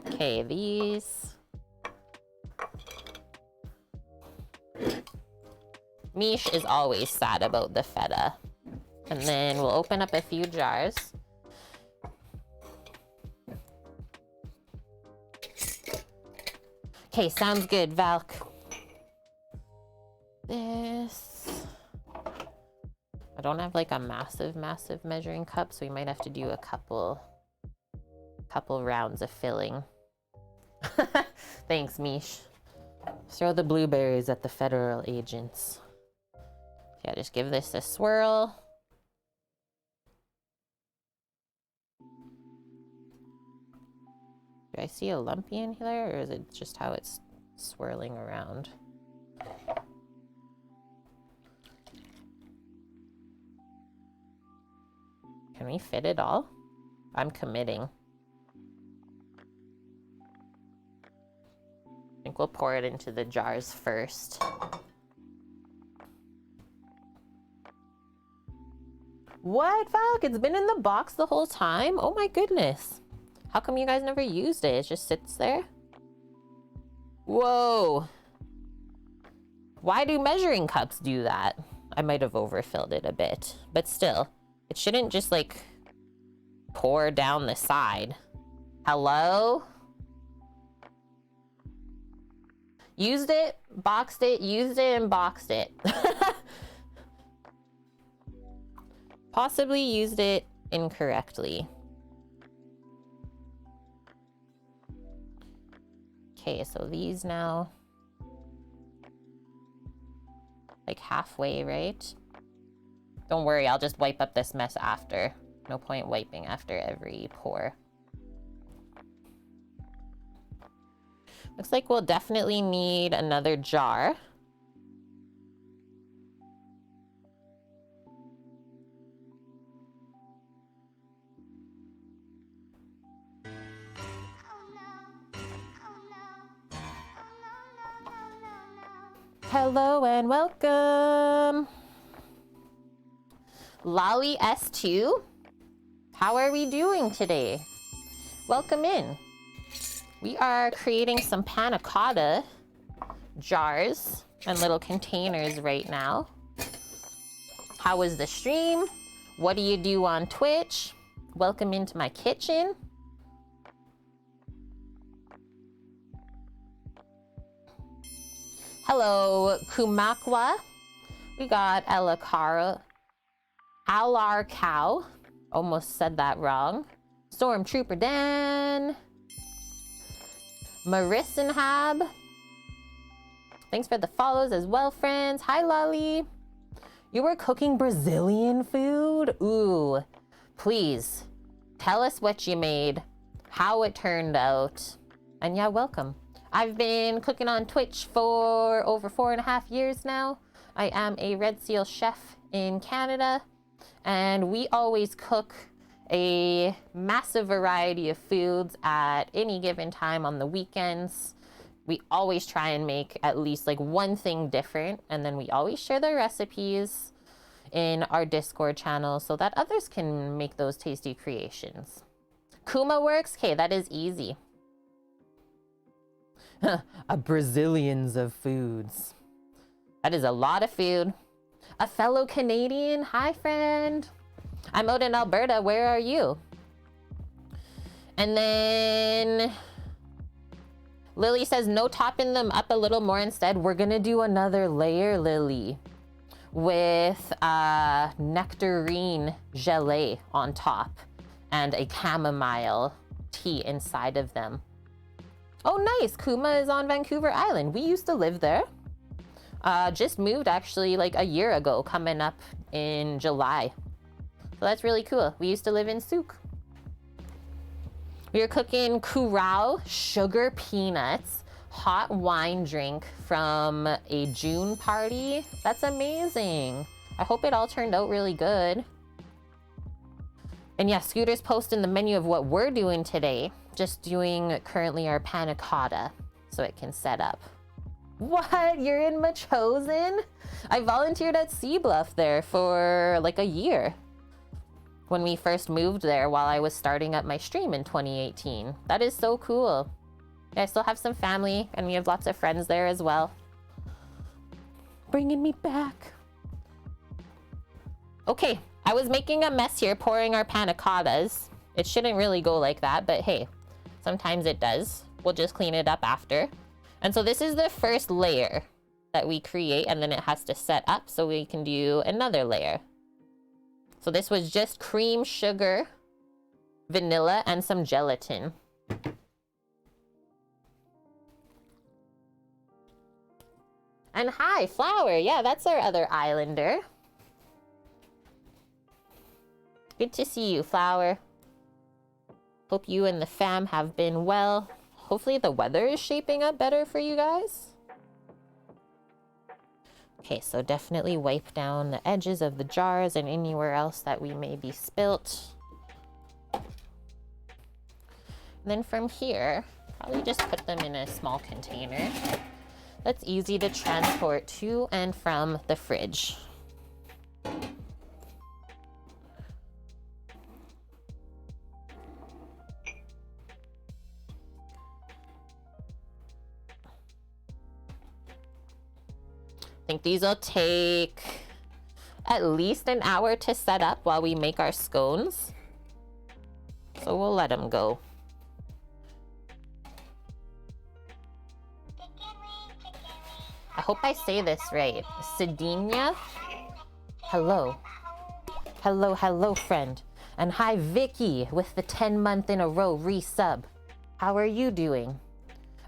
Okay, these. Mish is always sad about the feta. And then we'll open up a few jars. Okay, sounds good, Valk. This. I don't have like a massive measuring cup, so we might have to do a couple rounds of filling. Thanks, Mish. Throw the blueberries at the federal agents. Yeah, just give this a swirl. Do I see a lumpy in here, or is it just how it's swirling around? Can we fit it all? I'm committing. I think we'll pour it into the jars first. What, Valk? It's been in the box the whole time? Oh my goodness. How come you guys never used it? It just sits there? Whoa. Why do measuring cups do that? I might have overfilled it a bit, but still. It shouldn't just like pour down the side. Hello? Used it, boxed it, used it, and boxed it. Possibly used it incorrectly. Okay, so these now, like halfway, right? Don't worry, I'll just wipe up this mess after. No point wiping after every pour. Looks like we'll definitely need another jar. Hello and welcome. Lolly S2, how are we doing today? Welcome in. We are creating some Panna Cotta jars and little containers right now. How was the stream? What do you do on Twitch? Welcome into my kitchen. Hello, Kumakwa. We got Alar Cow. Almost said that wrong. Stormtrooper Dan. Marissenhab. Thanks for the follows as well, friends. Hi, Lolly. You were cooking Brazilian food? Ooh, please tell us what you made, how it turned out. And yeah, welcome. I've been cooking on Twitch for over 4.5 years now. I am a Red Seal chef in Canada, and we always cook a massive variety of foods at any given time on the weekends. We always try and make at least like one thing different, and then we always share the recipes in our Discord channel so that others can make those tasty creations. Kuma works? Okay, that is easy. A Brazilians of foods. That is a lot of food. A fellow Canadian? Hi, friend. I'm out in Alberta. Where are you? And then Lily says, no, topping them up a little more instead. We're going to do another layer, Lily, with Nectarine Jelly on top and a chamomile tea inside of them. Oh, nice. Kuma is on Vancouver Island. We used to live there. Just moved actually like a year ago, coming up in July. So that's really cool. We used to live in Souk. We are cooking curao sugar peanuts, hot wine drink from a June party. That's amazing. I hope it all turned out really good. And yeah, Scooter's posting the menu of what we're doing today. Just doing currently our Panna Cotta so it can set up. What? You're in Machosen? I volunteered at Sea Bluff there for like a year when we first moved there while I was starting up my stream in 2018. That is so cool. Yeah, I still have some family and we have lots of friends there as well. Bringing me back. Okay, I was making a mess here pouring our panna cottas. It shouldn't really go like that, but hey, sometimes it does. We'll just clean it up after. And so this is the first layer that we create, and then it has to set up so we can do another layer. So this was just cream, sugar, vanilla, and some gelatin. And hi, Flower. Yeah, that's our other islander. Good to see you, Flower. Hope you and the fam have been well. Hopefully the weather is shaping up better for you guys. Okay, so definitely wipe down the edges of the jars and anywhere else that we may be spilt. And then from here, probably just put them in a small container. That's easy to transport to and from the fridge. I think these will take at least an hour to set up while we make our scones. So we'll let them go. I hope I say this right. Sidinia? Hello. Hello, hello, friend. And hi, Vicky, with the 10-month in a row resub. How are you doing?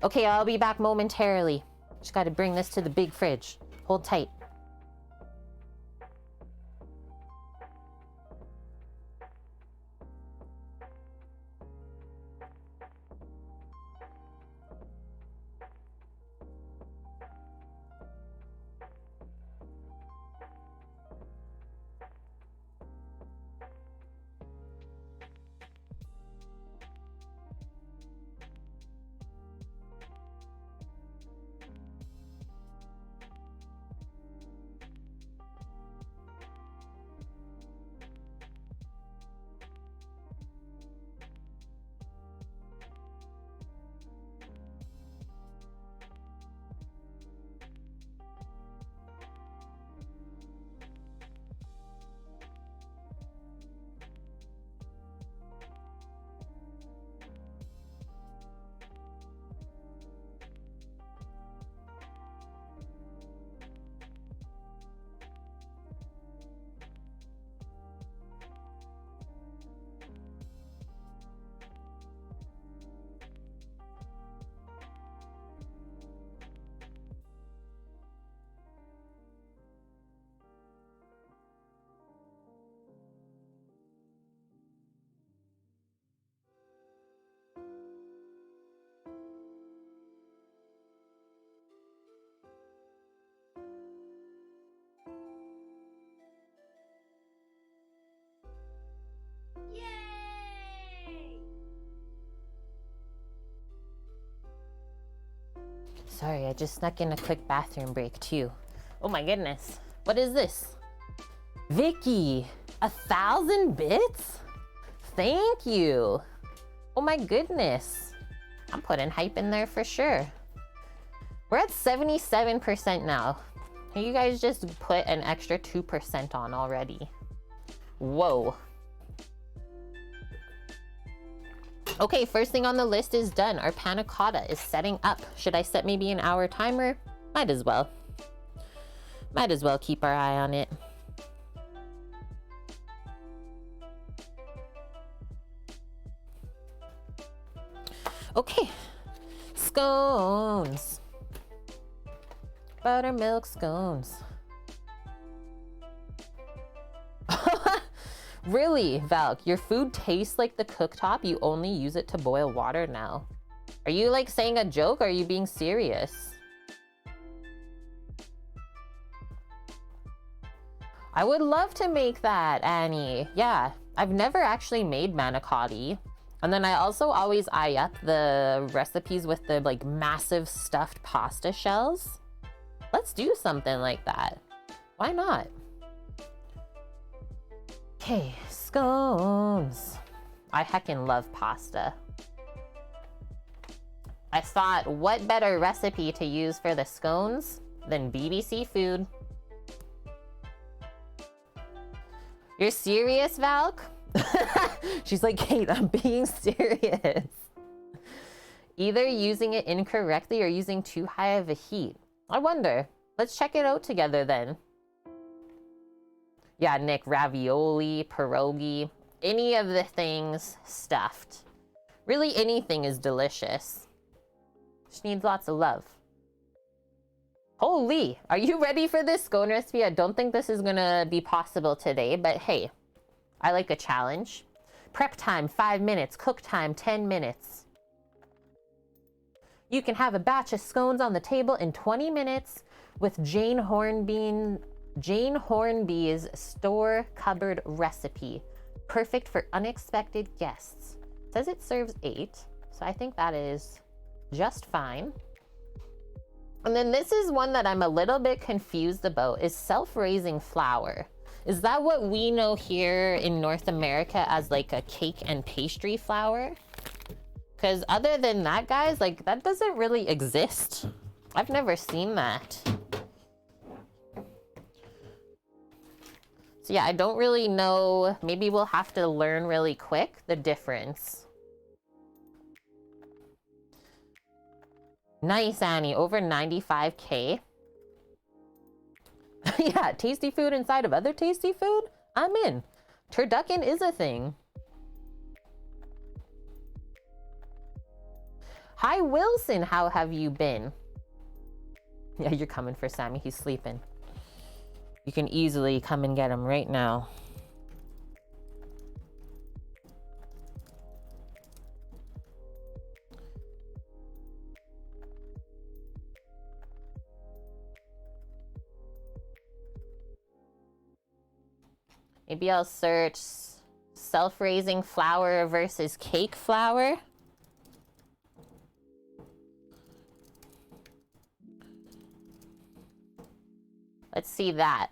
Okay, I'll be back momentarily. Just gotta bring this to the big fridge. Hold tight. Sorry, I just snuck in a quick bathroom break too. Oh my goodness. What is this? Vicky, 1,000 bits? Thank you. Oh my goodness. I'm putting hype in there for sure. We're at 77% now. You guys just put an extra 2% on already. Whoa. Okay, first thing on the list is done. Our panna cotta is setting up. Should I set maybe an hour timer? Might as well. Might as well keep our eye on it. Okay, scones. Buttermilk scones. Really, Valk, your food tastes like the cooktop. You only use it to boil water now. Are you like saying a joke or are you being serious? I would love to make that, Annie. Yeah, I've never actually made manicotti. And then I also always eye up the recipes with the like massive stuffed pasta shells. let's do something like that. Why not? Okay, scones. I heckin' love pasta. I thought, what better recipe to use for the scones than BBC food? You're serious, Valk? She's like, Kate, I'm being serious. Either using it incorrectly or using too high of a heat. I wonder. Let's check it out together then. Yeah, Nick, ravioli, pierogi, any of the things stuffed. Really, anything is delicious. Just needs lots of love. Holy, are you ready for this scone recipe? I don't think this is gonna be possible today, but hey, I like a challenge. Prep time, 5 minutes. Cook time, 10 minutes. You can have a batch of scones on the table in 20 minutes with Jane Hornby's store cupboard recipe. Perfect for unexpected guests. It says it serves 8, so I think that is just fine. And then this is one that I'm a little bit confused about, is self-raising flour. Is that what we know here in North America as like a cake and pastry flour? Because other than that, guys, like that doesn't really exist. I've never seen that. So yeah, I don't really know. Maybe we'll have to learn really quick the difference. Nice, Annie. Over 95K. Yeah, tasty food inside of other tasty food? I'm in. Turducken is a thing. Hi, Wilson. How have you been? Yeah, you're coming for Sammy. He's sleeping. You can easily come and get him right now. Maybe I'll search self-raising flour versus cake flour. Let's see that.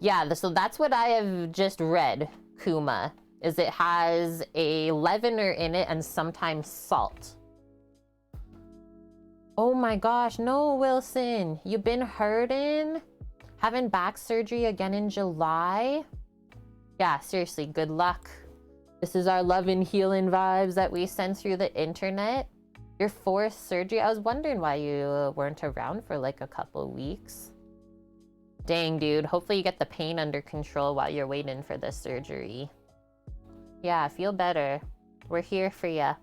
Yeah, so that's what I have just read, Kuma, is it has a leavener in it and sometimes salt. Oh my gosh, no, Wilson. You've been hurting? Having back surgery again in July? Yeah, seriously, good luck. This is our love and healing vibes that we send through the internet. Your 4th surgery. I was wondering why you weren't around for like a couple weeks. Dang, dude. Hopefully you get the pain under control while you're waiting for the surgery. Yeah, feel better. We're here for ya.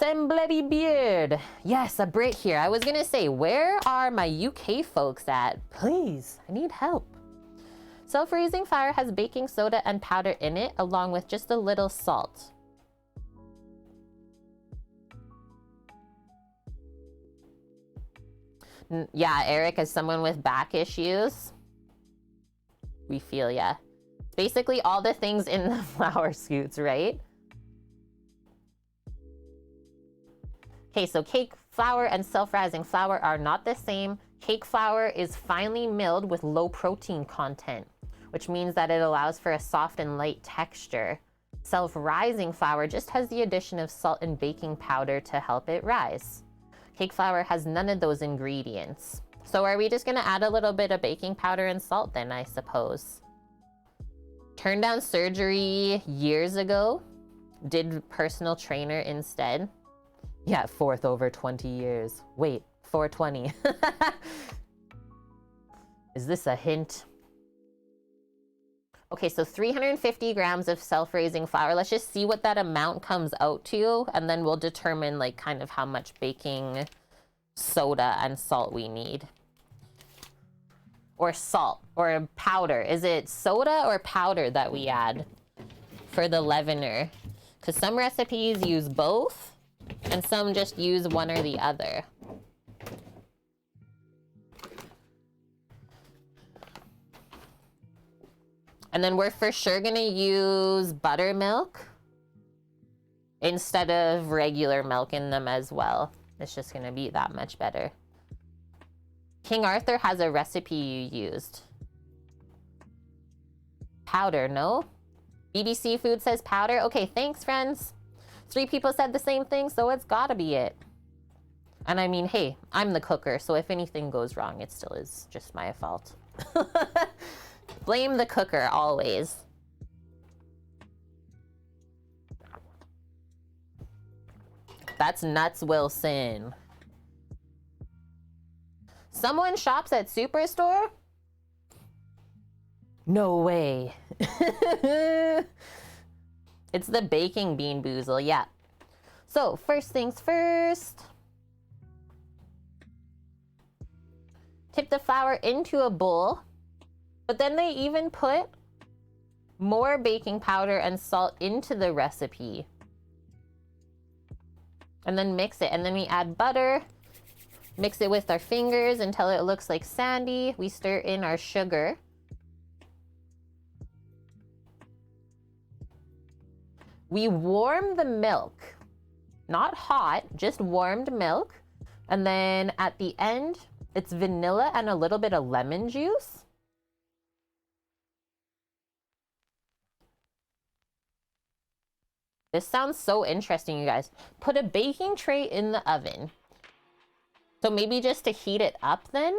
Bloody beard. Yes, a Brit here. I was gonna say, where are my UK folks at? Please, I need help. Self-raising flour has baking soda and powder in it, along with just a little salt. Yeah, Eric, as someone with back issues, we feel ya. Basically all the things in the flour scoots, right? Okay, so cake flour and self-raising flour are not the same. Cake flour is finely milled with low protein content, which means that it allows for a soft and light texture. Self-rising flour just has the addition of salt and baking powder to help it rise. Cake flour has none of those ingredients. So are we just gonna add a little bit of baking powder and salt then, I suppose? Turned down surgery years ago. Did personal trainer instead. Yeah, 4th over 20 years. Wait, 420. Is this a hint? Okay, so 350 grams of self-raising flour. Let's just see what that amount comes out to, and then we'll determine like kind of how much baking soda and salt we need. Or salt, or powder. Is it soda or powder that we add for the leavener? Because some recipes use both, and some just use one or the other. And then we're for sure gonna use buttermilk instead of regular milk in them as well. It's just gonna be that much better. King Arthur has a recipe you used. Powder, no? BBC Food says powder. Okay, thanks, friends. 3 people said the same thing, so it's gotta be it. And I mean, hey, I'm the cooker, so if anything goes wrong, it still is just my fault. Blame the cooker, always. That's nuts, Wilson. Someone shops at Superstore? No way. It's the baking bean boozle, yeah. So, first things first. Tip the flour into a bowl. But then they even put more baking powder and salt into the recipe. And then mix it. And then we add butter. Mix it with our fingers until it looks like sandy. We stir in our sugar. We warm the milk, not hot, just warmed milk. And then at the end, it's vanilla and a little bit of lemon juice. This sounds so interesting, you guys. Put a baking tray in the oven. So maybe just to heat it up then.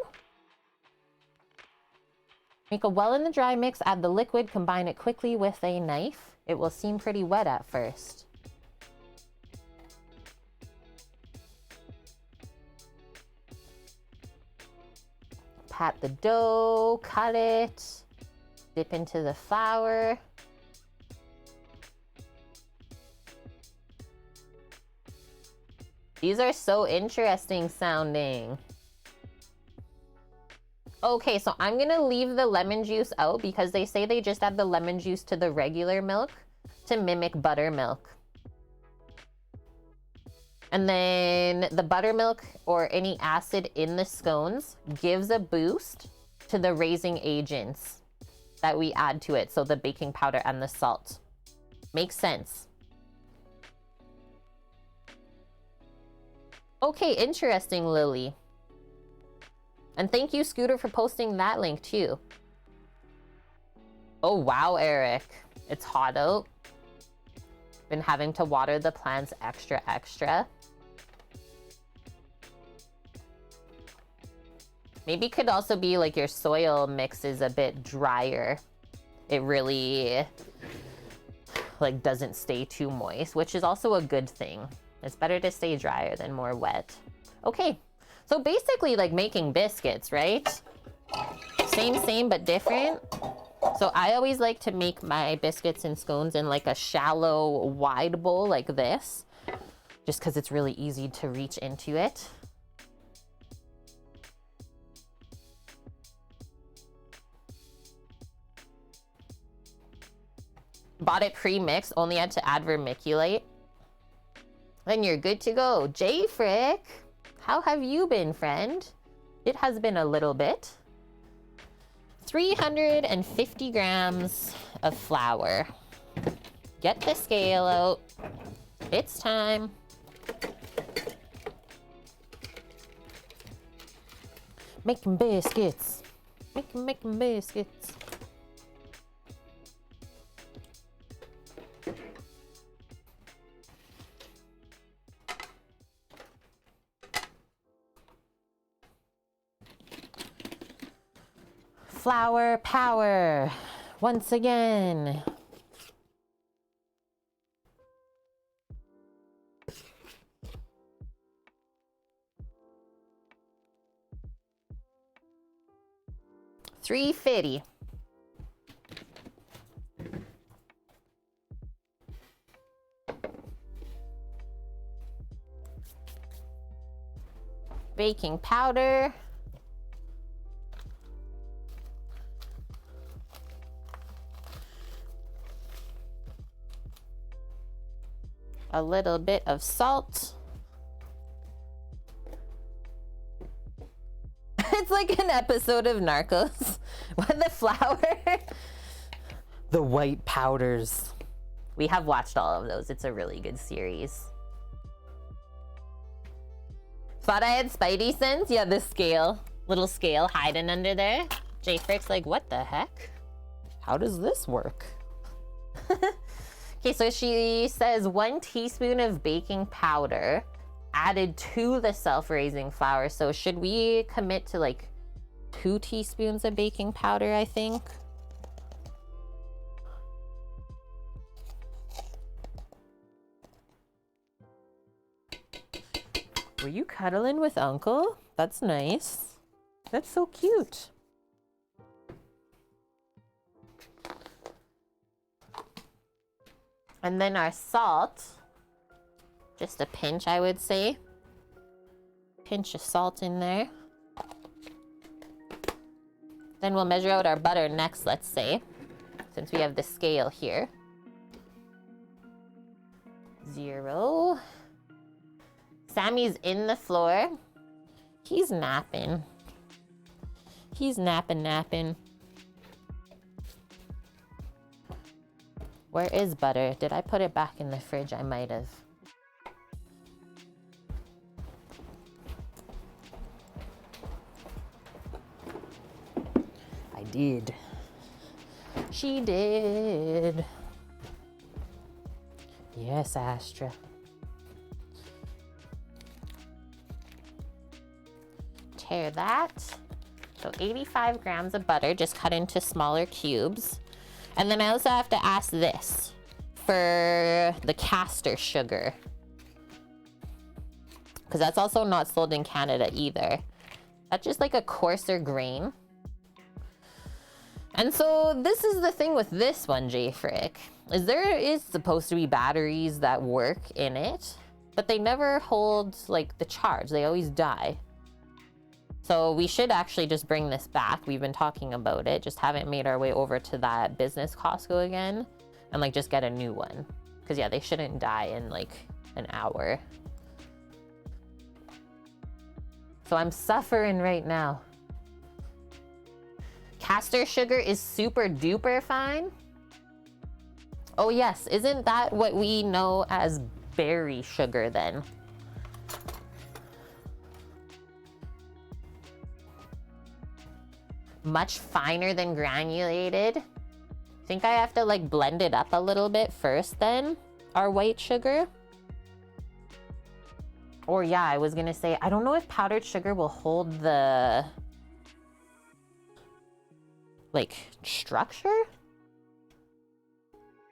Make a well in the dry mix, add the liquid, combine it quickly with a knife. It will seem pretty wet at first. Pat the dough, cut it, dip into the flour. These are so interesting sounding. Okay, so I'm gonna leave the lemon juice out because they say they just add the lemon juice to the regular milk to mimic buttermilk. And then the buttermilk or any acid in the scones gives a boost to the raising agents that we add to it. So the baking powder and the salt. Makes sense. Okay, interesting, Lily. And thank you, Scooter, for posting that link too. Oh, wow, Eric. It's hot out. Been having to water the plants extra. Maybe it could also be like your soil mix is a bit drier. It really like doesn't stay too moist, which is also a good thing. It's better to stay drier than more wet. Okay. So basically like making biscuits, right? Same, but different. So I always like to make my biscuits and scones in like a shallow, wide bowl like this, just because it's really easy to reach into it. Bought it pre-mixed, only had to add vermiculite. Then you're good to go. Jay Frick. How have you been, friend? It has been a little bit. 350 grams of flour. Get the scale out. It's time. Making biscuits. Making biscuits. Flour power, once again. $3.50. Baking powder. A little bit of salt. It's like an episode of Narcos with the flour. The white powders. We have watched all of those. It's a really good series. Thought I had Spidey sense? Yeah, the scale. Little scale hiding under there. Jay Frick's like, what the heck? How does this work? Okay, so she says 1 teaspoon of baking powder added to the self-raising flour. So should we commit to like 2 teaspoons of baking powder, I think? Were you cuddling with Uncle? That's nice. That's so cute. And then our salt, just a pinch, I would say. Pinch of salt in there. Then we'll measure out our butter next, let's say, since we have the scale here. 0. Sammy's in the floor. He's napping. He's napping. Where is butter? Did I put it back in the fridge? I might have. I did. She did. Yes, Astra. Tear that. So 85 grams of butter, just cut into smaller cubes. And then I also have to ask this for the caster sugar, because that's also not sold in Canada either. That's just like a coarser grain. And so this is the thing with this one, J Frick, is there is supposed to be batteries that work in it, but they never hold like the charge. They always die. So we should actually just bring this back. We've been talking about it, just haven't made our way over to that business Costco again and like just get a new one. Because yeah, they shouldn't die in like an hour. So I'm suffering right now. Caster sugar is super duper fine. Oh yes, isn't that what we know as berry sugar then? Much finer than granulated. I think I have to like blend it up a little bit first then, our white sugar. Or yeah, I was gonna say, I don't know if powdered sugar will hold the like structure.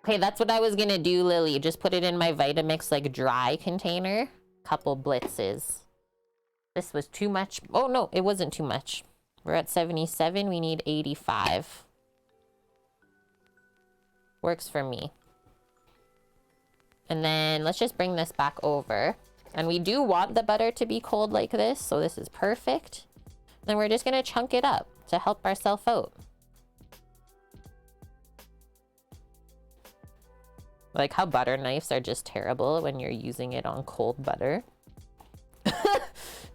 Okay, that's what I was gonna do, Lily. Just put it in my Vitamix like dry container. Couple blitzes. This was too much. Oh no, it wasn't too much. We're at 77, we need 85. Works for me. And then let's just bring this back over. And we do want the butter to be cold like this, so this is perfect. Then we're just gonna chunk it up to help ourselves out. Like how butter knives are just terrible when you're using it on cold butter.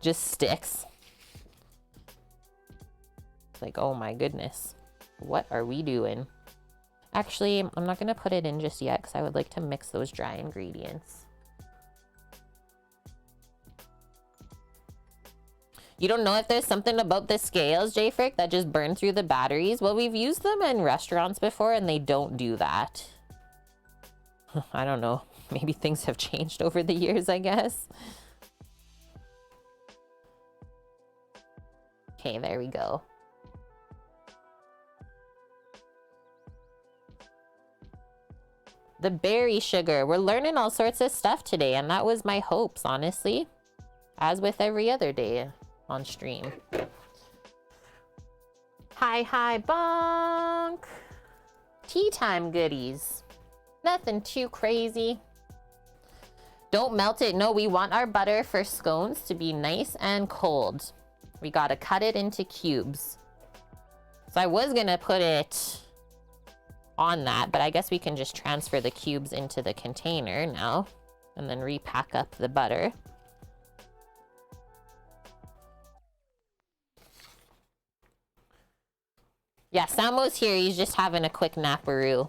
Just sticks. Like, oh my goodness, what are we doing? Actually, I'm not gonna put it in just yet because I would like to mix those dry ingredients. You don't know if there's something about the scales, J Frick, that just burn through the batteries? Well, we've used them in restaurants before and they don't do that. I don't know, maybe things have changed over the years, I guess. Okay, there we go. The berry sugar. We're learning all sorts of stuff today, and that was my hopes, honestly. As with every other day on stream. Hi, bonk. Tea time goodies. Nothing too crazy. Don't melt it. No, we want our butter for scones to be nice and cold. We gotta cut it into cubes. So I was gonna put it on that, but I guess we can just transfer the cubes into the container now and then repack up the butter. Yeah, Samo's here. He's just having a quick naparoo.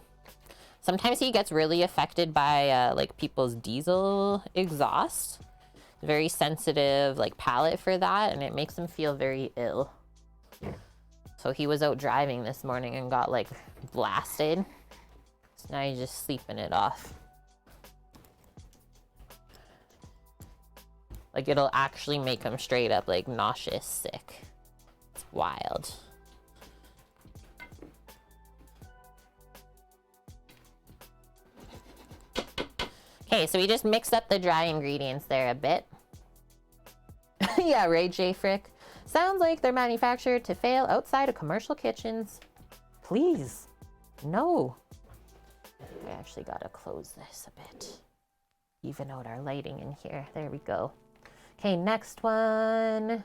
Sometimes he gets really affected by like people's diesel exhaust. Very sensitive like palate for that, and it makes him feel very ill. So he was out driving this morning and got like blasted. So now he's just sleeping it off. Like it'll actually make him straight up like nauseous sick. It's wild. Okay, so we just mixed up the dry ingredients there a bit. Yeah, right, J Frick. Sounds like they're manufactured to fail outside of commercial kitchens. Please, no. I actually gotta close this a bit. Even out our lighting in here. There we go. Okay, next one.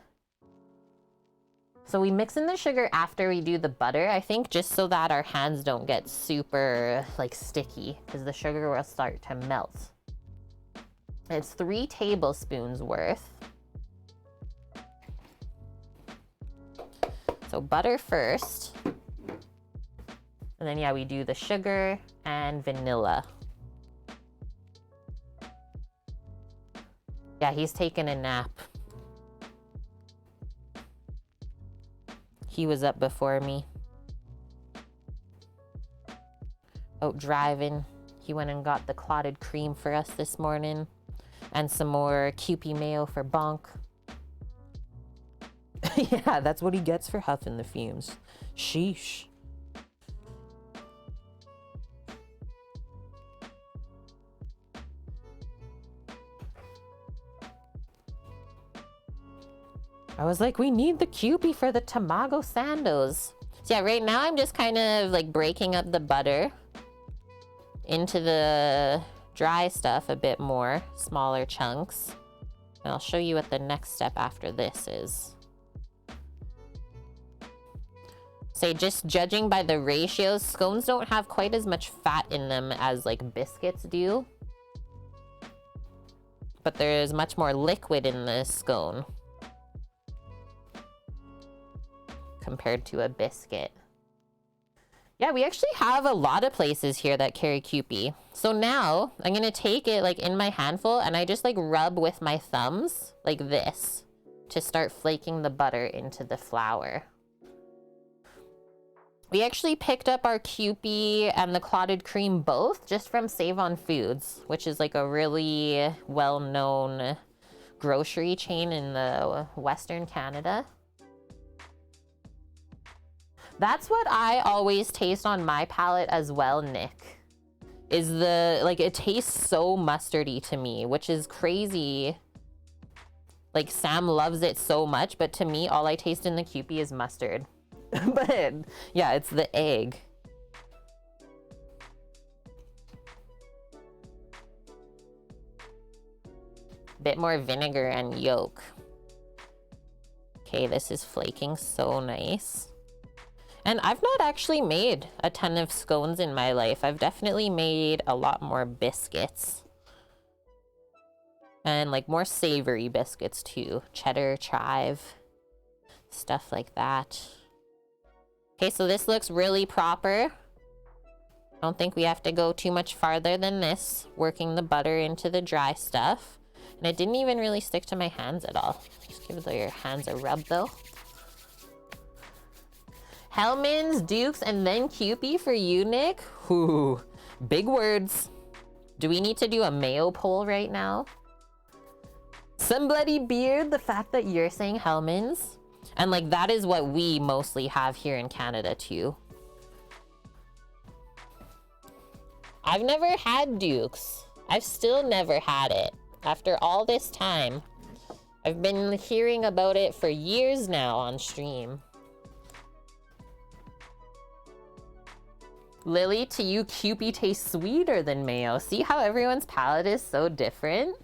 So we mix in the sugar after we do the butter, I think, just so that our hands don't get super like sticky, because the sugar will start to melt. It's 3 tablespoons worth. So butter first. And then yeah, we do the sugar and vanilla. Yeah, he's taking a nap. He was up before me. Out driving. He went and got the clotted cream for us this morning. And some more Kewpie mayo for Bonk. Yeah, that's what he gets for huffing the fumes. Sheesh. I was like, we need the Kewpie for the Tamago sandos. So yeah, right now I'm just kind of like breaking up the butter into the dry stuff a bit more, smaller chunks. And I'll show you what the next step after this is. Say, just judging by the ratios, scones don't have quite as much fat in them as like biscuits do. But there's much more liquid in the scone compared to a biscuit. Yeah, we actually have a lot of places here that carry Kewpie. So now I'm gonna take it like in my handful and I just like rub with my thumbs like this to start flaking the butter into the flour. We actually picked up our Kewpie and the clotted cream both just from Save On Foods, which is like a really well-known grocery chain in the Western Canada. That's what I always taste on my palate as well, Nick. Is the, like, it tastes so mustardy to me, which is crazy. Like, Sam loves it so much, but to me, all I taste in the Kewpie is mustard. But, yeah, it's the egg. Bit more vinegar and yolk. Okay, this is flaking so nice. And I've not actually made a ton of scones in my life. I've definitely made a lot more biscuits. And like more savory biscuits too. Cheddar, chive, stuff like that. Okay, so this looks really proper. I don't think we have to go too much farther than this, working the butter into the dry stuff. And it didn't even really stick to my hands at all. Just give your hands a rub though. Hellmann's, Duke's, and then Kewpie for you, Nick? Ooh, big words. Do we need to do a mayo poll right now? Some bloody beard, the fact that you're saying Hellmann's. And like, that is what we mostly have here in Canada too. I've never had Duke's. I've still never had it. After all this time. I've been hearing about it for years now on stream. Lily, to you, Kewpie tastes sweeter than mayo. See how everyone's palate is so different?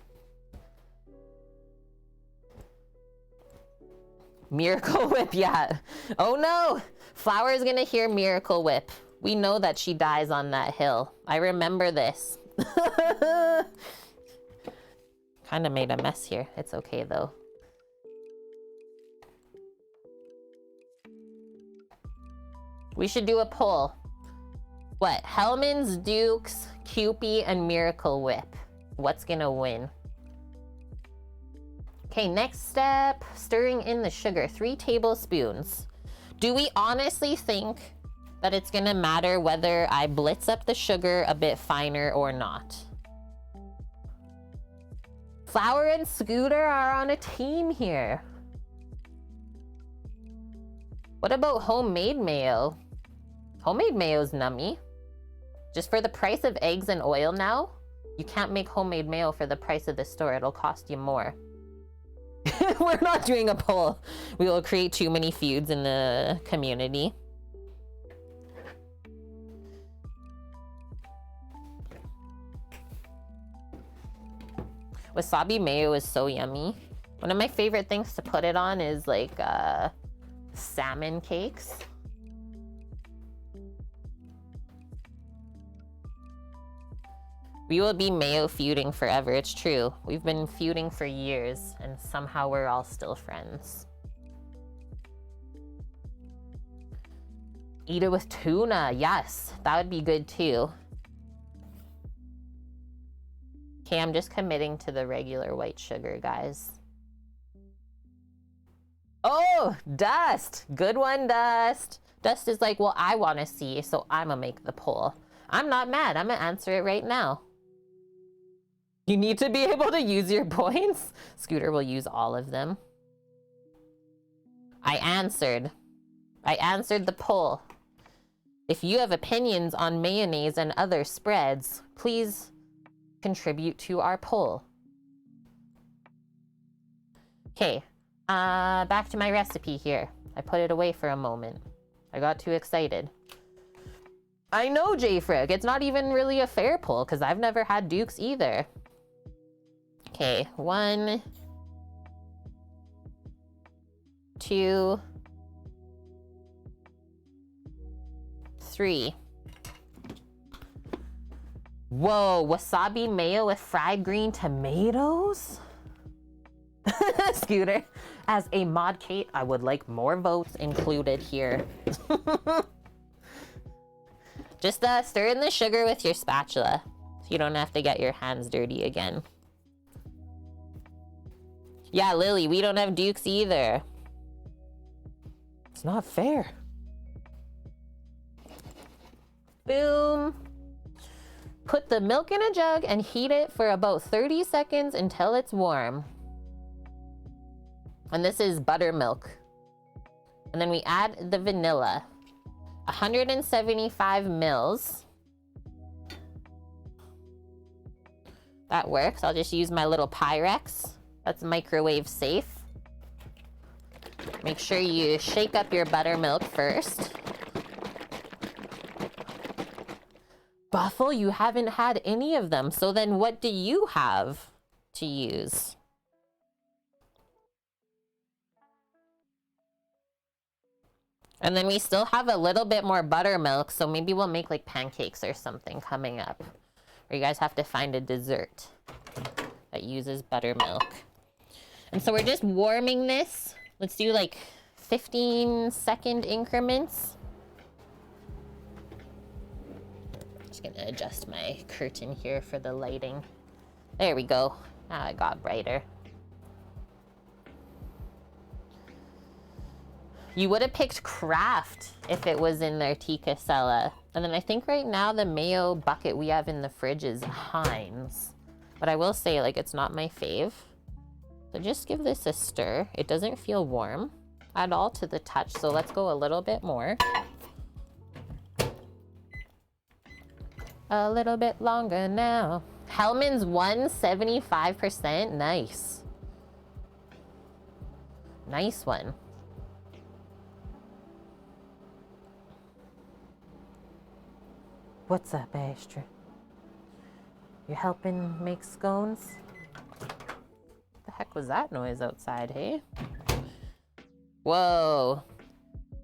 Miracle Whip, yeah. Oh no! Flower is gonna hear Miracle Whip. We know that she dies on that hill. I remember this. Kind of made a mess here. It's okay though. We should do a poll. What? Hellmann's, Duke's, Kewpie, and Miracle Whip. What's gonna win? Okay, next step, stirring in the sugar, 3 tablespoons. Do we honestly think that it's gonna matter whether I blitz up the sugar a bit finer or not? Flour and Scooter are on a team here. What about homemade mayo? Homemade mayo's nummy. Just for the price of eggs and oil now, you can't make homemade mayo for the price of the store. It'll cost you more. We're not doing a poll. We will create too many feuds in the community. Wasabi mayo is so yummy. One of my favorite things to put it on is like salmon cakes. We will be mayo feuding forever. It's true. We've been feuding for years and somehow we're all still friends. Eat it with tuna. Yes, that would be good too. Okay, I'm just committing to the regular white sugar, guys. Oh, Dust. Good one, Dust. Dust is like, well, I want to see, so I'm gonna make the poll. I'm not mad. I'm gonna answer it right now. You need to be able to use your points. Scooter will use all of them. I answered the poll. If you have opinions on mayonnaise and other spreads, please contribute to our poll. Okay, back to my recipe here. I put it away for a moment. I got too excited. I know, J-Frick, it's not even really a fair poll because I've never had Dukes either. Okay, 1, 2, 3. Whoa, wasabi mayo with fried green tomatoes? Scooter, as a mod Kate, I would like more votes included here. Just stir in the sugar with your spatula so you don't have to get your hands dirty again. Yeah, Lily, we don't have Dukes either. It's not fair. Boom. Put the milk in a jug and heat it for about 30 seconds until it's warm. And this is buttermilk. And then we add the vanilla. 175 mils. That works. I'll just use my little Pyrex. That's microwave safe. Make sure you shake up your buttermilk first. Buffle, you haven't had any of them, so then what do you have to use? And then we still have a little bit more buttermilk, so maybe we'll make like pancakes or something coming up. Or you guys have to find a dessert that uses buttermilk. And so we're just warming this. Let's do like 15-second increments. Just gonna adjust my curtain here for the lighting. There we go. Now it got brighter. You would have picked Kraft if it was in their tikka sella. And then I think right now the mayo bucket we have in the fridge is Heinz. But I will say, like, it's not my fave. So just give this a stir. It doesn't feel warm at all to the touch, so let's go a little bit more. A little bit longer now. Hellman's won 75%. Nice. Nice one. What's up, Astra? You helping make scones? The heck was that noise outside, hey? Whoa.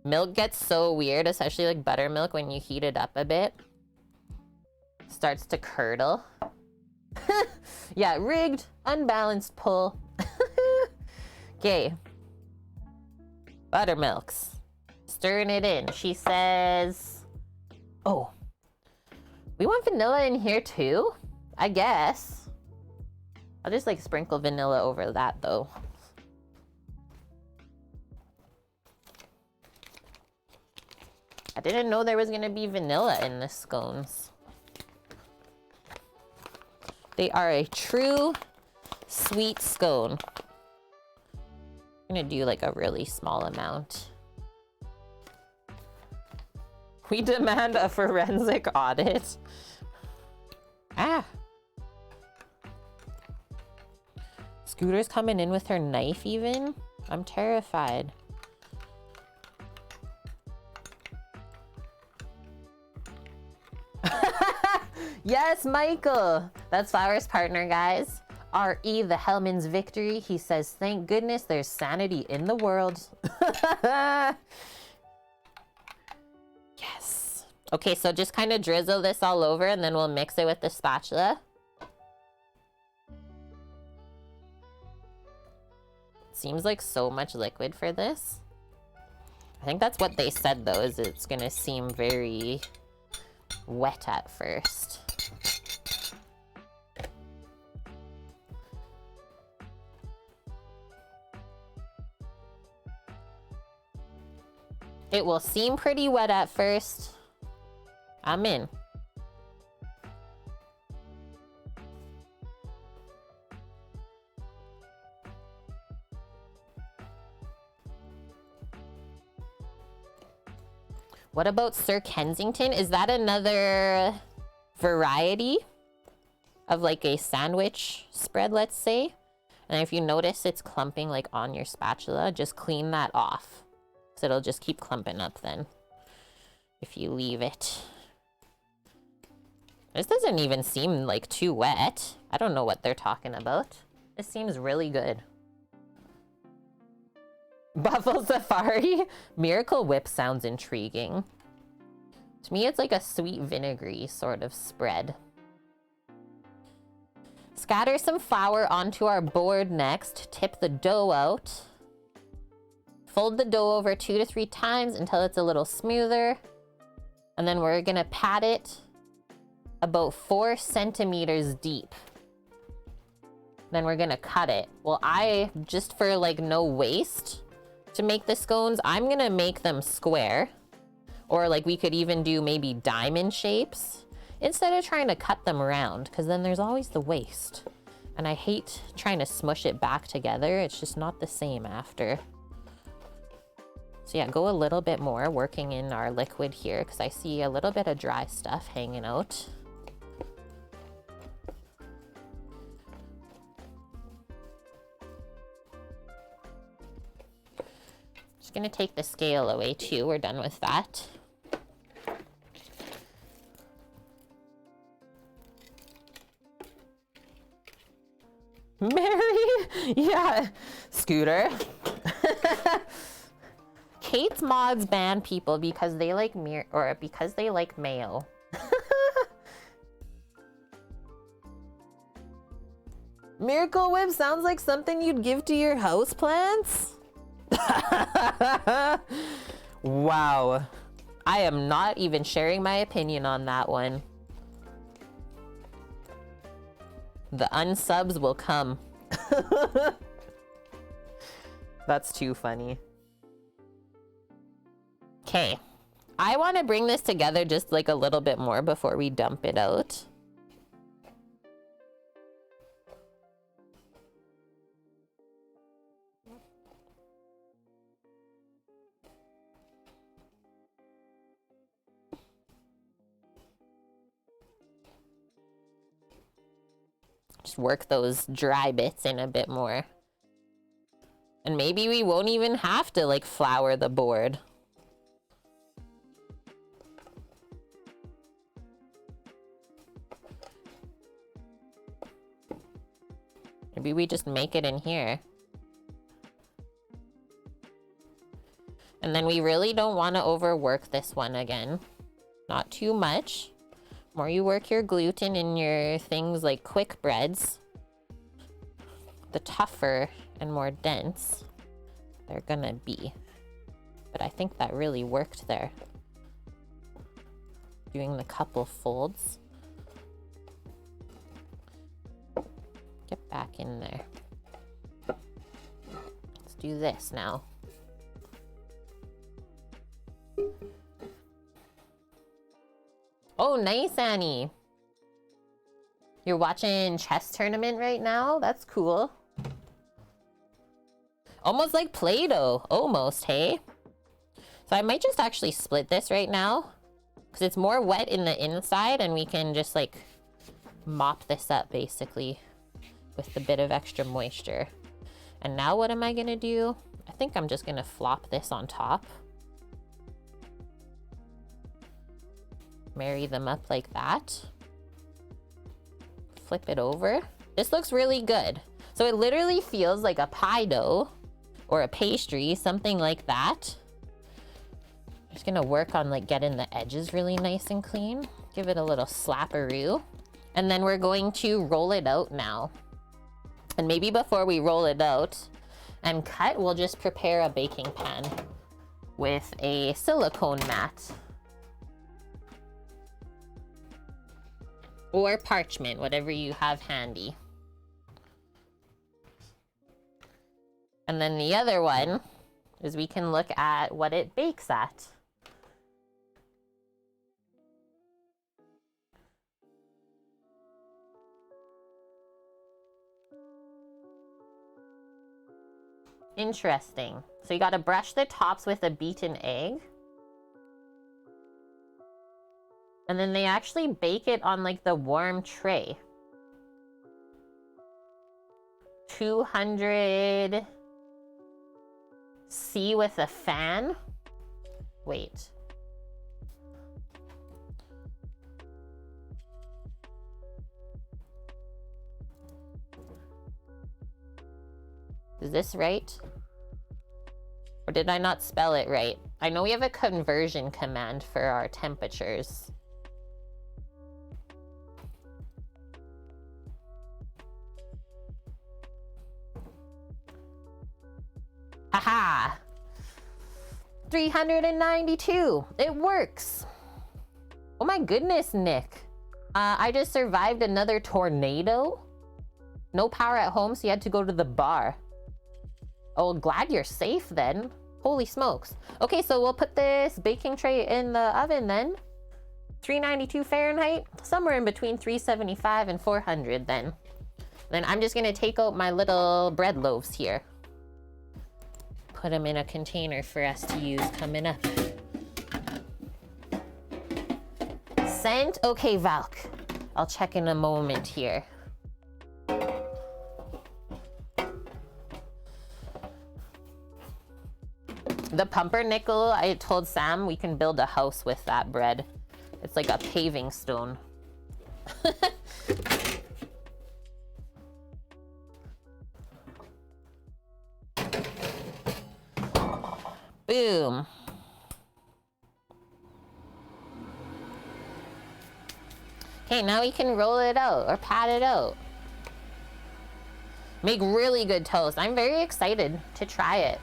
Milk gets so weird, especially like buttermilk when you heat it up a bit. Starts to curdle. Yeah, rigged, unbalanced pull. Okay. Buttermilks. Stirring it in. She says, oh, we want vanilla in here too? I guess. I'll just like sprinkle vanilla over that though. I didn't know there was gonna be vanilla in the scones. They are a true sweet scone. I'm gonna do like a really small amount. We demand a forensic audit. Ah. Scooter's coming in with her knife even? I'm terrified. Yes, Michael! That's Flower's partner, guys. R.E. the Hellman's victory. He says, thank goodness there's sanity in the world. Yes. Okay, so just kind of drizzle this all over and then we'll mix it with the spatula. Seems like so much liquid for this. I think that's what they said though, is it's gonna seem very wet at first. It will seem pretty wet at first. I'm in. What about Sir Kensington? Is that another variety of like a sandwich spread, let's say? And if you notice it's clumping like on your spatula, just clean that off. So it'll just keep clumping up then if you leave it. This doesn't even seem like too wet. I don't know what they're talking about. This seems really good. Buffalo Safari? Miracle Whip sounds intriguing. To me, it's like a sweet vinegary sort of spread. Scatter some flour onto our board next. Tip the dough out. Fold the dough over 2 to 3 times until it's a little smoother. And then we're gonna pat it about 4 centimeters deep. Then we're gonna cut it. Well, just for like no waste to make the scones, I'm gonna make them square. Or like we could even do maybe diamond shapes instead of trying to cut them round, because then there's always the waste. And I hate trying to smush it back together. It's just not the same after. So yeah, go a little bit more working in our liquid here because I see a little bit of dry stuff hanging out. Just gonna take the scale away too. We're done with that. Mary? Yeah, Scooter. Kate's mods ban people because they like because they like mayo. Miracle Whip sounds like something you'd give to your houseplants? Wow. I am not even sharing my opinion on that one. The unsubs will come. That's too funny. Okay. I want to bring this together just like a little bit more before we dump it out. Just work those dry bits in a bit more. And maybe we won't even have to like flour the board. Maybe we just make it in here. And then we really don't want to overwork this one again. Not too much. The more you work your gluten in your things like quick breads, the tougher and more dense they're gonna be. But I think that really worked there. Doing the couple folds. Get back in there. Let's do this now. Oh, nice, Annie. You're watching chess tournament right now? That's cool. Almost like Play-Doh. Almost, hey? So I might just actually split this right now, because it's more wet in the inside, and we can just like mop this up basically with the bit of extra moisture. And now what am I gonna do? I think I'm just gonna flop this on top. Marry them up like that. Flip it over. This looks really good. So it literally feels like a pie dough or a pastry, something like that. Just gonna work on like getting the edges really nice and clean. Give it a little slapperoo. And then we're going to roll it out now. And maybe before we roll it out and cut, we'll just prepare a baking pan with a silicone mat. Or parchment, whatever you have handy. And then the other one is we can look at what it bakes at. Interesting. So you gotta brush the tops with a beaten egg. And then they actually bake it on like the warm tray. 200 C with a fan. Wait. Is this right? Or did I not spell it right? I know we have a conversion command for our temperatures. Haha! 392! It works! Oh my goodness, Nick. I just survived another tornado. No power at home, so you had to go to the bar. Oh, glad you're safe then. Holy smokes. Okay, so we'll put this baking tray in the oven then. 392 Fahrenheit, somewhere in between 375 and 400 then. Then I'm just gonna take out my little bread loaves here. Put them in a container for us to use coming up. Sent? Okay, Valk. I'll check in a moment here. The pumpernickel, I told Sam we can build a house with that bread. It's like a paving stone. Boom. Okay, now we can roll it out or pat it out. Make really good toast. I'm very excited to try it.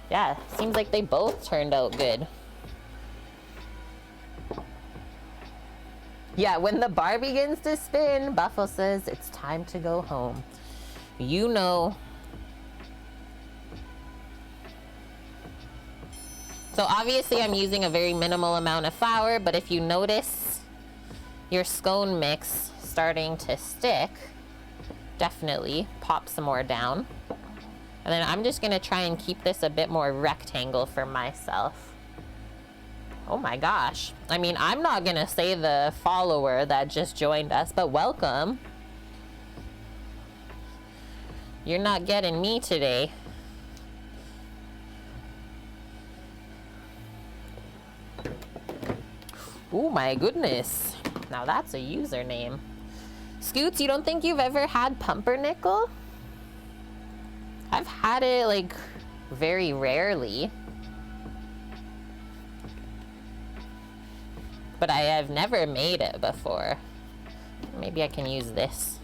Yeah, seems like they both turned out good. Yeah, when the bar begins to spin, Buffalo says it's time to go home. You know. So obviously I'm using a very minimal amount of flour, but if you notice your scone mix starting to stick, definitely pop some more down. And then I'm just gonna try and keep this a bit more rectangle for myself. Oh my gosh. I mean, I'm not gonna say the follower that just joined us, but welcome. You're not getting me today. Oh my goodness. Now that's a username. Scoots, you don't think you've ever had pumpernickel? I've had it like very rarely. But I have never made it before. Maybe I can use this.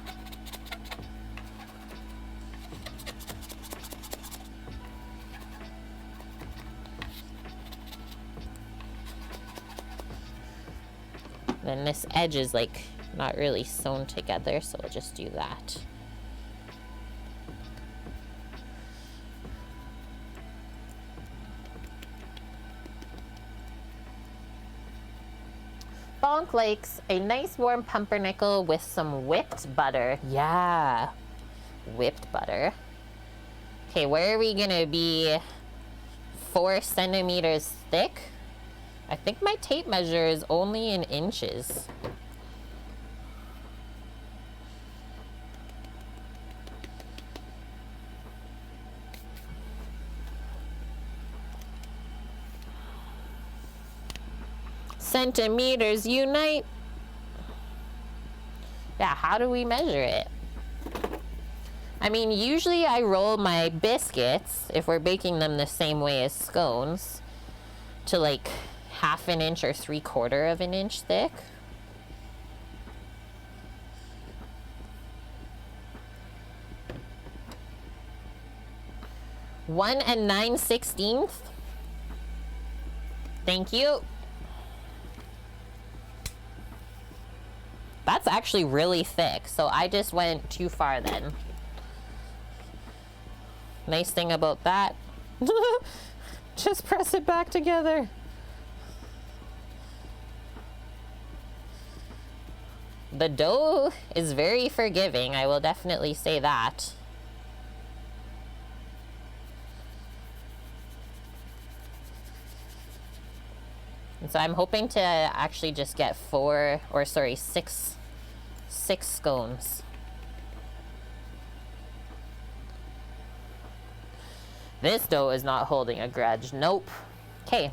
Then this edge is like not really sewn together, so we'll just do that. Bonk likes a nice warm pumpernickel with some whipped butter. Yeah, whipped butter. Okay, where are we gonna be? 4 centimeters thick? I think my tape measure is only in inches. Centimeters unite. Yeah, how do we measure it? I mean, usually I roll my biscuits, if we're baking them the same way as scones, to like 1/2 inch or 3/4 of an inch thick. One and 9/16. Thank you. That's actually really thick, so I just went too far then. Nice thing about that, just press it back together. The dough is very forgiving, I will definitely say that. And so I'm hoping to actually just get 6 scones. This dough is not holding a grudge. Nope. Okay.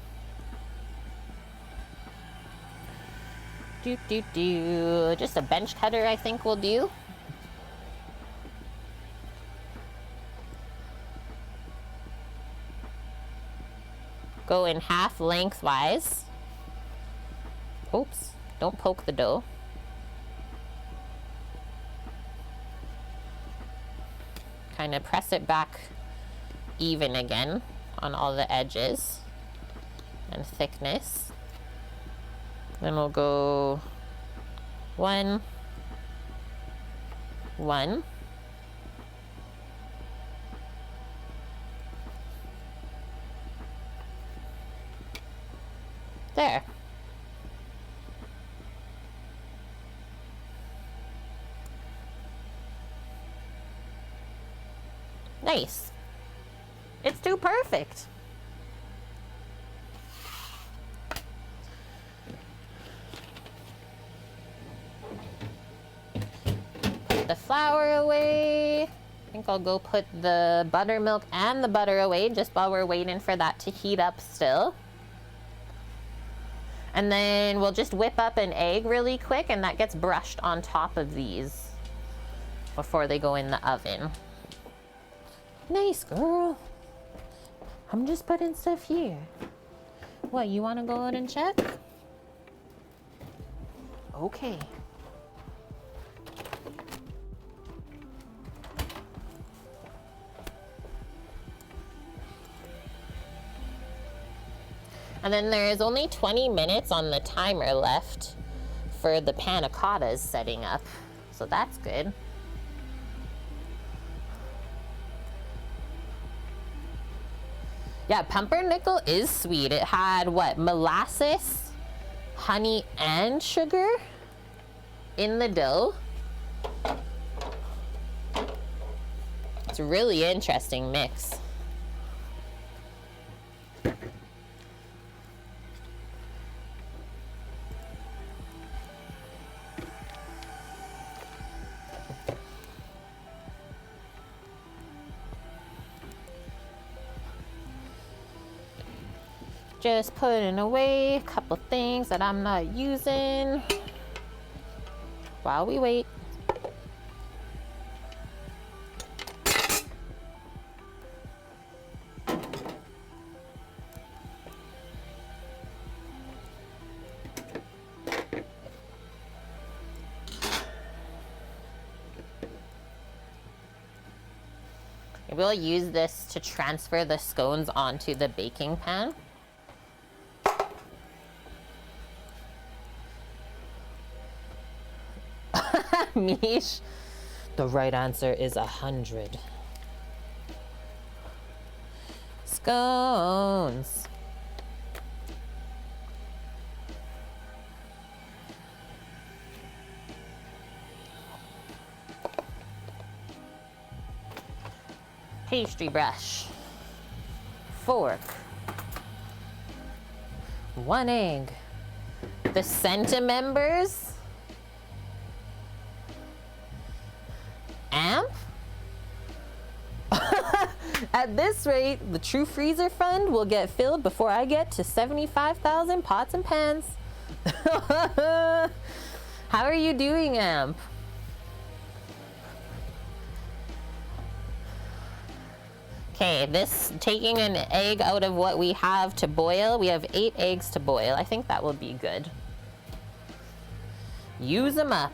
Just a bench cutter, I think will do. Go in half lengthwise. Oops, don't poke the dough. Kind of press it back even again on all the edges and thickness. Then we'll go 1, 1. There. Nice. It's too perfect. Put the flour away. I think I'll go put the buttermilk and the butter away just while we're waiting for that to heat up still. And then we'll just whip up an egg really quick, and that gets brushed on top of these before they go in the oven. Nice, girl. I'm just putting stuff here. What, you want to go out and check? Okay. And then there is only 20 minutes on the timer left for the Panna Cottas setting up. So that's good. Yeah, pumpernickel is sweet. It had what? Molasses, honey, and sugar in the dough. It's a really interesting mix. Just putting away a couple things that I'm not using while we wait. We'll use this to transfer the scones onto the baking pan. Mish. The right answer is 100. Scones. pastry brush, fork, 1 egg, the centimembers, amp. At this rate, the True Freezer Fund will get filled before I get to 75,000 pots and pans. How are you doing, Amp? Okay, this taking an egg out of what we have to boil. We have 8 eggs to boil. I think that will be good. Use them up.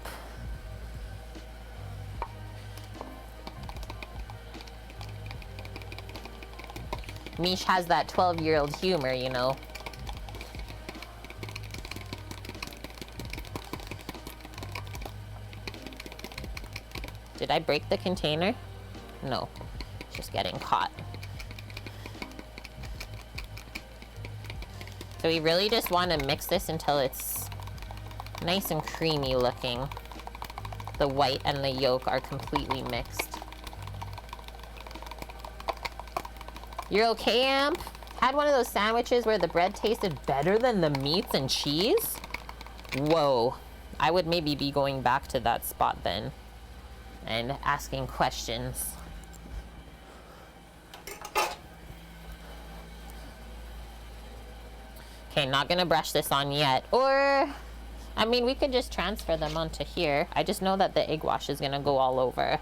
Mish has that 12-year-old humor, you know. Did I break the container? No, it's just getting caught. So we really just want to mix this until it's nice and creamy looking. The white and the yolk are completely mixed. You're okay, Amp? Had one of those sandwiches where the bread tasted better than the meats and cheese? Whoa. I would maybe be going back to that spot then and asking questions. Okay, not gonna brush this on yet. Or, I mean, we could just transfer them onto here. I just know that the egg wash is gonna go all over.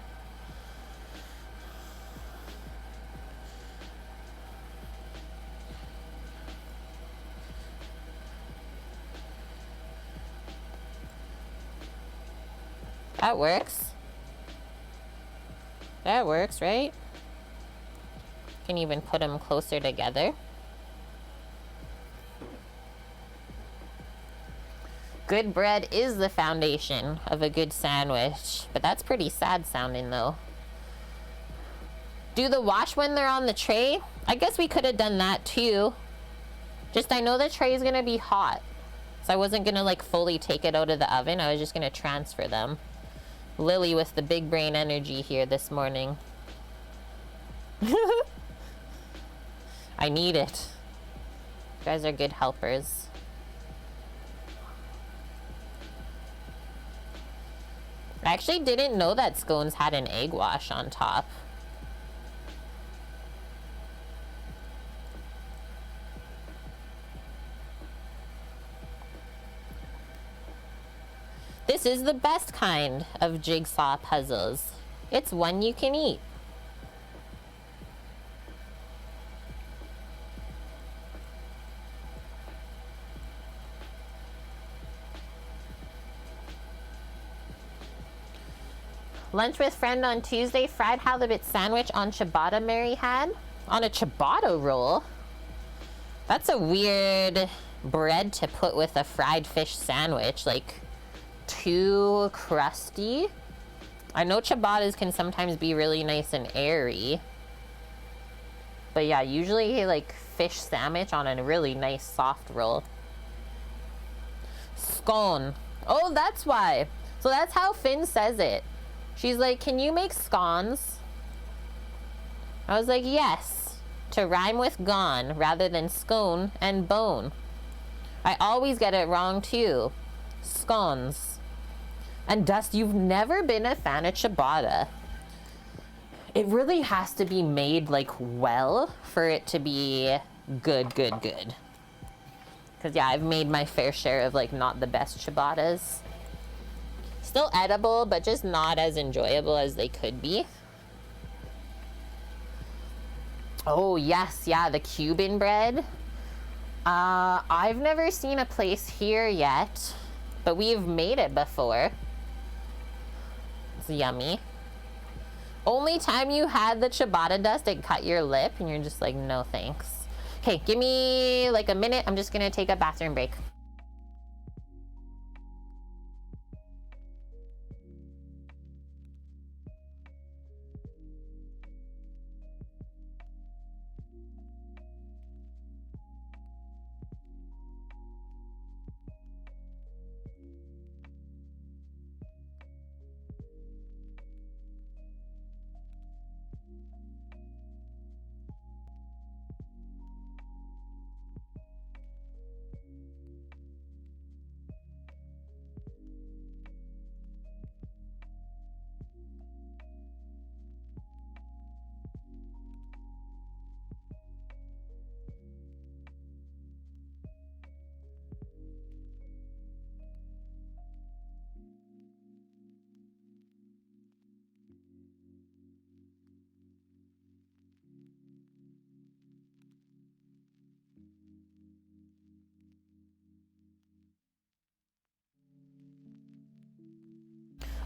That works. That works, right? Can even put them closer together. Good bread is the foundation of a good sandwich, but that's pretty sad sounding though. Do the wash when they're on the tray? I guess we could have done that too. Just I know the tray is gonna be hot, so I wasn't gonna like fully take it out of the oven. I was just gonna transfer them. Lily with the big brain energy here this morning. I need it. You guys are good helpers. I actually didn't know that scones had an egg wash on top. This is the best kind of jigsaw puzzles. It's one you can eat. Lunch with friend on Tuesday, fried halibut sandwich on ciabatta Mary had. On a ciabatta roll? That's a weird bread to put with a fried fish sandwich. Like, too crusty. I know ciabattas can sometimes be really nice and airy. But yeah, usually like fish sandwich on a really nice soft roll. Scone. Oh, that's why. So that's how Finn says it. She's like, can you make scones? I was like, yes. To rhyme with gone rather than scone and bone. I always get it wrong too. Scones. And Dust, you've never been a fan of ciabatta. It really has to be made like well for it to be good. Because yeah, I've made my fair share of like not the best ciabattas. Still edible, but just not as enjoyable as they could be. Oh yes, yeah, the Cuban bread. I've never seen a place here yet, but we've made it before. It's yummy. Only time you had the ciabatta, Dust, it cut your lip and you're just like, no thanks. Okay, give me like a minute. I'm just gonna take a bathroom break.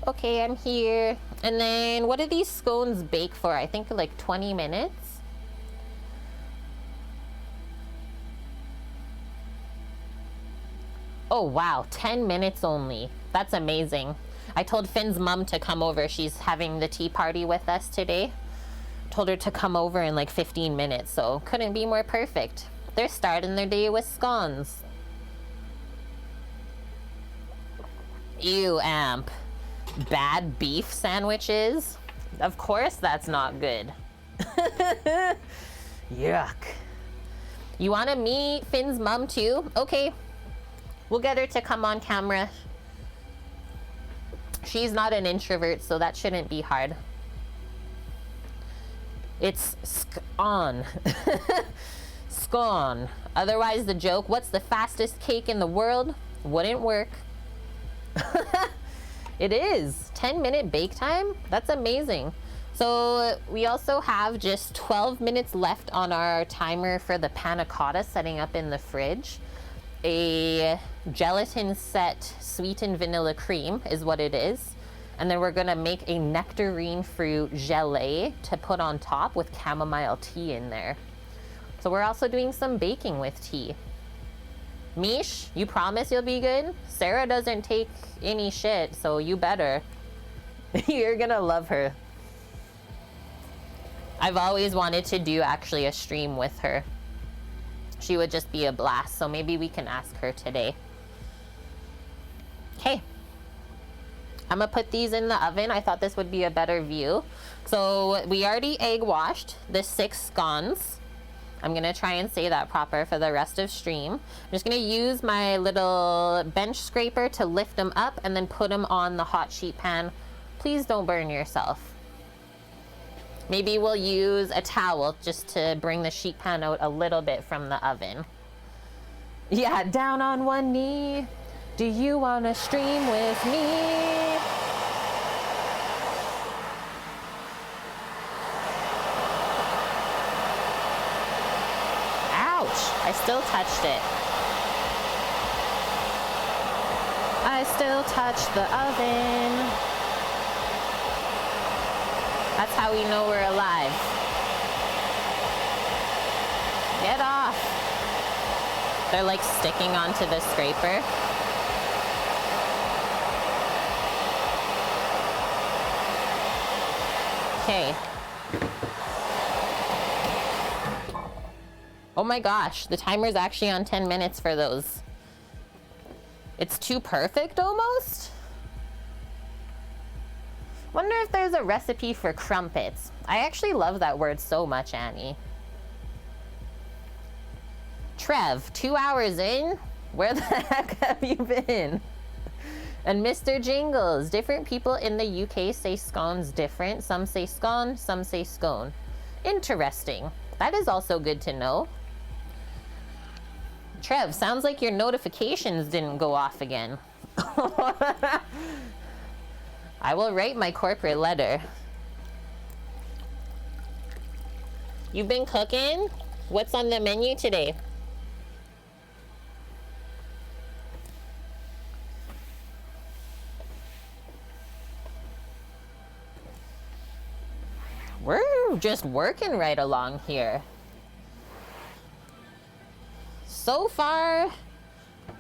Okay, I'm here. And then what do these scones bake for? I think like 20 minutes. Oh wow, 10 minutes only. That's amazing. I told Finn's mom to come over. She's having the tea party with us today. Told her to come over in like 15 minutes, so couldn't be more perfect. They're starting their day with scones. Ew, Amp. Bad beef sandwiches? Of course that's not good. Yuck. You want to meet Finn's mom too? Okay. We'll get her to come on camera. She's not an introvert, so that shouldn't be hard. It's scone. Scone. Otherwise the joke, what's the fastest cake in the world? Wouldn't work. It is 10-minute bake time. That's amazing. So we also have just 12 minutes left on our timer for the Panna Cotta setting up in the fridge. A gelatin set sweetened vanilla cream is what it is. And then we're gonna make a nectarine fruit gelée to put on top with chamomile tea in there. So we're also doing some baking with tea. Mish, you promise you'll be good? Sarah doesn't take any shit, so you better. You're gonna love her. I've always wanted to do actually a stream with her. She would just be a blast, so maybe we can ask her today. Okay. I'm gonna put these in the oven. I thought this would be a better view. So we already egg washed the 6 scones. I'm gonna try and say that proper for the rest of stream. I'm just gonna use my little bench scraper to lift them up and then put them on the hot sheet pan. Please don't burn yourself. Maybe we'll use a towel just to bring the sheet pan out a little bit from the oven. Yeah, down on one knee. Do you wanna stream with me? I still touched it. I still touched the oven. That's how we know we're alive. Get off. They're like sticking onto the scraper. Okay. Oh my gosh, the timer's actually on 10 minutes for those. It's too perfect almost? Wonder if there's a recipe for crumpets. I actually love that word so much, Annie. Trev, 2 hours in? Where the heck have you been? And Mr. Jingles, different people in the UK say scones different. Some say scone, some say scone. Interesting. That is also good to know. Trev, sounds like your notifications didn't go off again. I will write my corporate letter. You've been cooking? What's on the menu today? We're just working right along here. So far,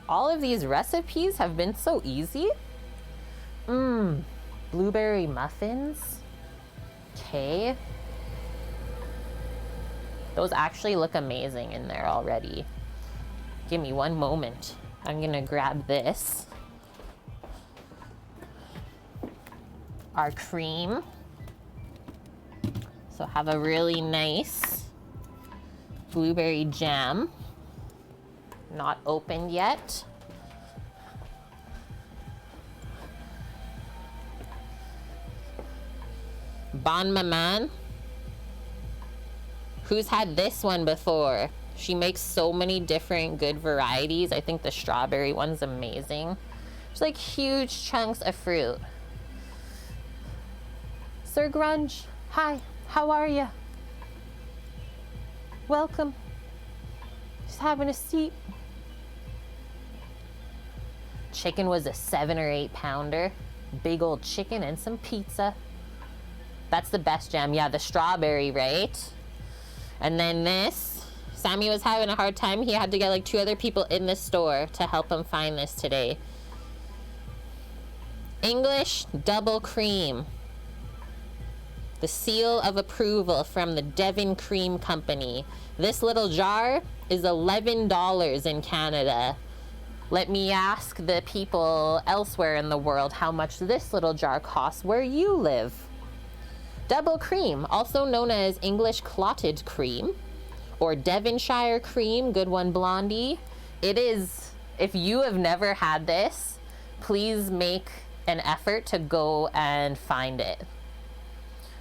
all of these recipes have been so easy. Blueberry muffins. Okay. Those actually look amazing in there already. Give me one moment. I'm gonna grab this. Our cream. So have a really nice blueberry jam. Not opened yet. Bon Maman. Who's had this one before? She makes so many different good varieties. I think the strawberry one's amazing. It's like huge chunks of fruit. Sir Grunge, hi, how are you? Welcome. Just having a seat. Chicken was a 7 or 8 pounder. big old chicken and some pizza. That's the best jam. Yeah, the strawberry, right? And then this, Sammy was having a hard time. He had to get like 2 other people in the store to help him find this today. English double cream. The seal of approval from the Devon Cream Company. This little jar is $11 in Canada. Let me ask the people elsewhere in the world how much this little jar costs where you live. Double cream, also known as English clotted cream or Devonshire cream, good one, Blondie. It is, if you have never had this, please make an effort to go and find it.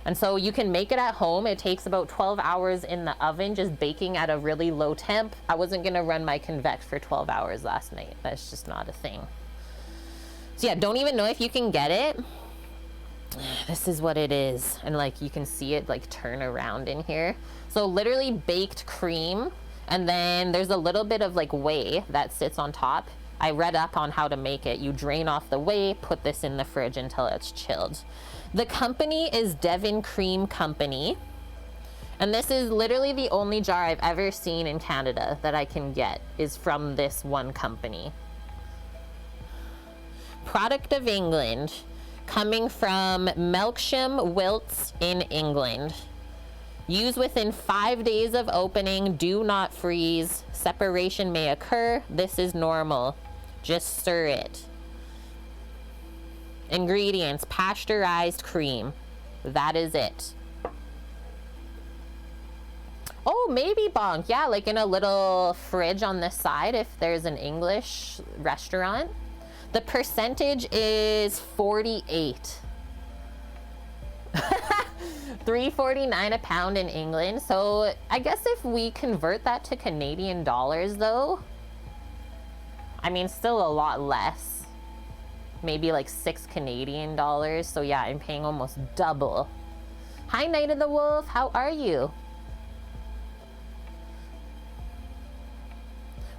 And so you can make it at home. It takes about 12 hours in the oven, just baking at a really low temp. I wasn't gonna run my convex for 12 hours last night. That's just not a thing. So yeah, don't even know if you can get it. This is what it is. And like, you can see it like turn around in here. So literally baked cream. And then there's a little bit of like whey that sits on top. I read up on how to make it. You drain off the whey, put this in the fridge until it's chilled. The company is Devon Cream Company. And this is literally the only jar I've ever seen in Canada that I can get is from this one company. Product of England, coming from Melksham, Wilts in England. Use within 5 days of opening, do not freeze. Separation may occur, this is normal. Just stir it. Ingredients, pasteurized cream. That is it. Oh, maybe bonk. Yeah, like in a little fridge on this side if there's an English restaurant. The percentage is 48. $3.49 a pound in England. So I guess if we convert that to Canadian dollars though, I mean, still a lot less. Maybe like 6 Canadian dollars. So yeah, I'm paying almost double. Hi, Night of the Wolf. How are you?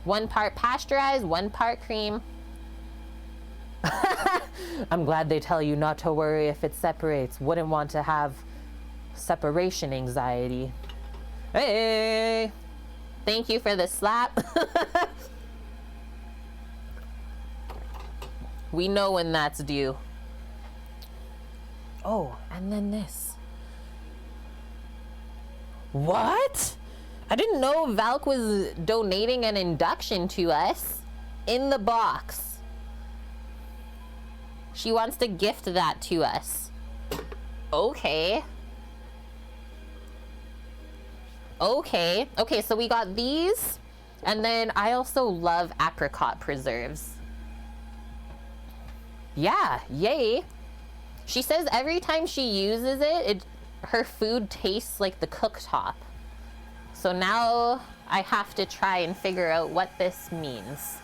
1 part pasteurized, 1 part cream. I'm glad they tell you not to worry if it separates. Wouldn't want to have separation anxiety. Hey! Thank you for the slap. We know when that's due. Oh, and then this. What? I didn't know Valk was donating an induction to us in the box. She wants to gift that to us. Okay. Okay. Okay, so we got these. And then I also love apricot preserves. Yeah, yay. She says every time she uses it, her food tastes like the cooktop. So now I have to try and figure out what this means.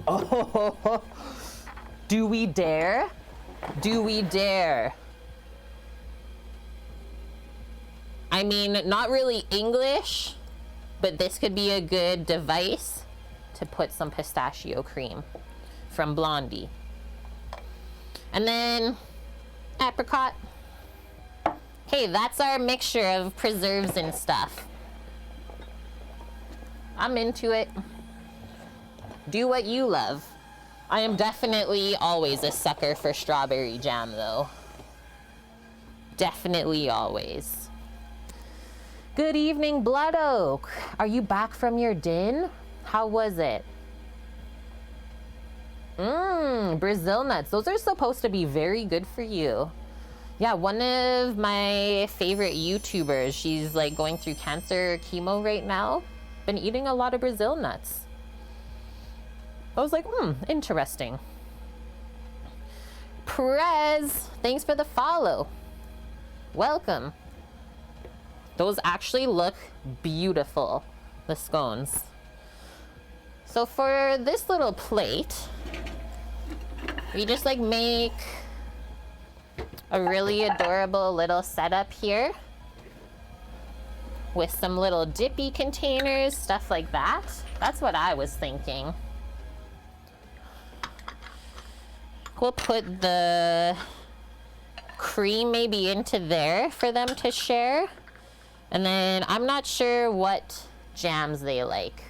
Oh, do we dare? Do we dare? I mean, not really English, but this could be a good device to put some pistachio cream from Blondie. And then apricot. Hey, that's our mixture of preserves and stuff. I'm into it. Do what you love. I am definitely always a sucker for strawberry jam though. Definitely always. Good evening, Blood Oak. Are you back from your din? How was it? Brazil nuts. Those are supposed to be very good for you. Yeah, one of my favorite YouTubers, she's like going through cancer chemo right now. Been eating a lot of Brazil nuts. I was like, interesting. Perez, thanks for the follow. Welcome. Those actually look beautiful, the scones. So for this little plate, we just like make a really adorable little setup here with some little dippy containers, stuff like that. That's what I was thinking. we'll put the cream maybe into there for them to share. And then I'm not sure what jams they like.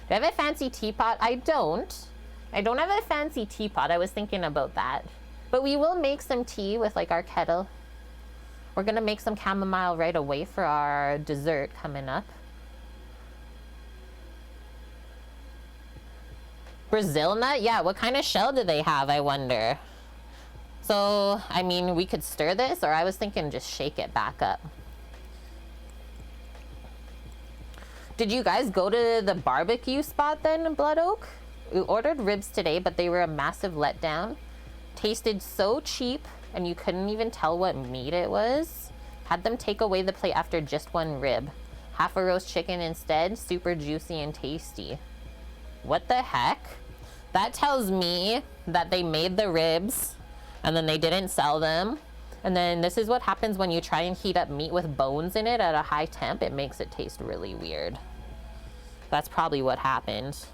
Do I have a fancy teapot? I don't. I don't have a fancy teapot. I was thinking about that. But we will make some tea with like our kettle. We're gonna make some chamomile right away for our dessert coming up. Brazil nut? Yeah, what kind of shell do they have, I wonder? So, I mean, we could stir this, or I was thinking just shake it back up. Did you guys go to the barbecue spot then, Blood Oak? We ordered ribs today, but they were a massive letdown. Tasted so cheap, and you couldn't even tell what meat it was. Had them take away the plate after just one rib. Half a roast chicken instead, super juicy and tasty. What the heck? That tells me that they made the ribs, and then they didn't sell them. And then this is what happens when you try and heat up meat with bones in it at a high temp. It makes it taste really weird. That's probably what happened.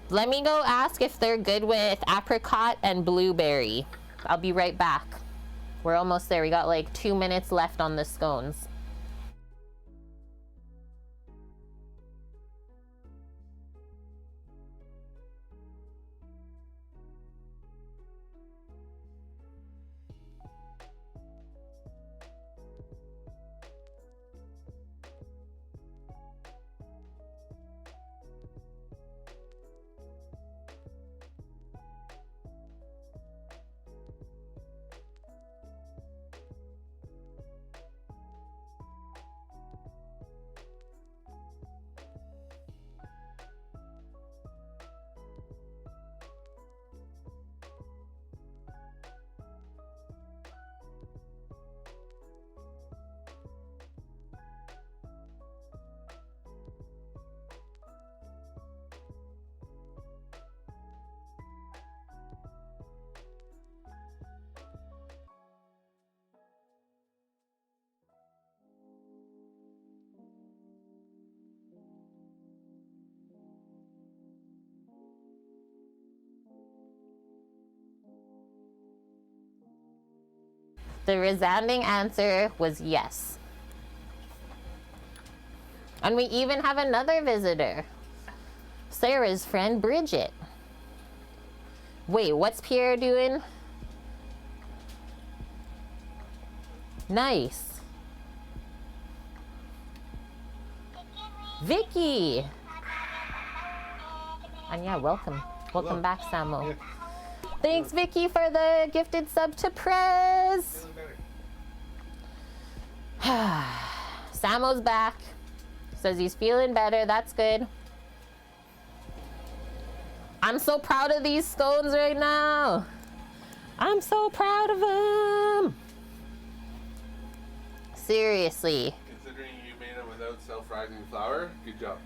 Let me go ask if they're good with apricot and blueberry. I'll be right back. We're almost there. We got like 2 minutes left on the scones. The resounding answer was yes. And we even have another visitor. Sarah's friend, Bridget. Wait, what's Pierre doing? Nice. Vicky. And yeah, welcome. Welcome back, Samo. Thanks, Vicky, for the gifted sub to Prez. Samo's back. Says he's feeling better. That's good. I'm so proud of these scones right now. I'm so proud of them. Seriously. Considering you made them without self-rising flour, good job.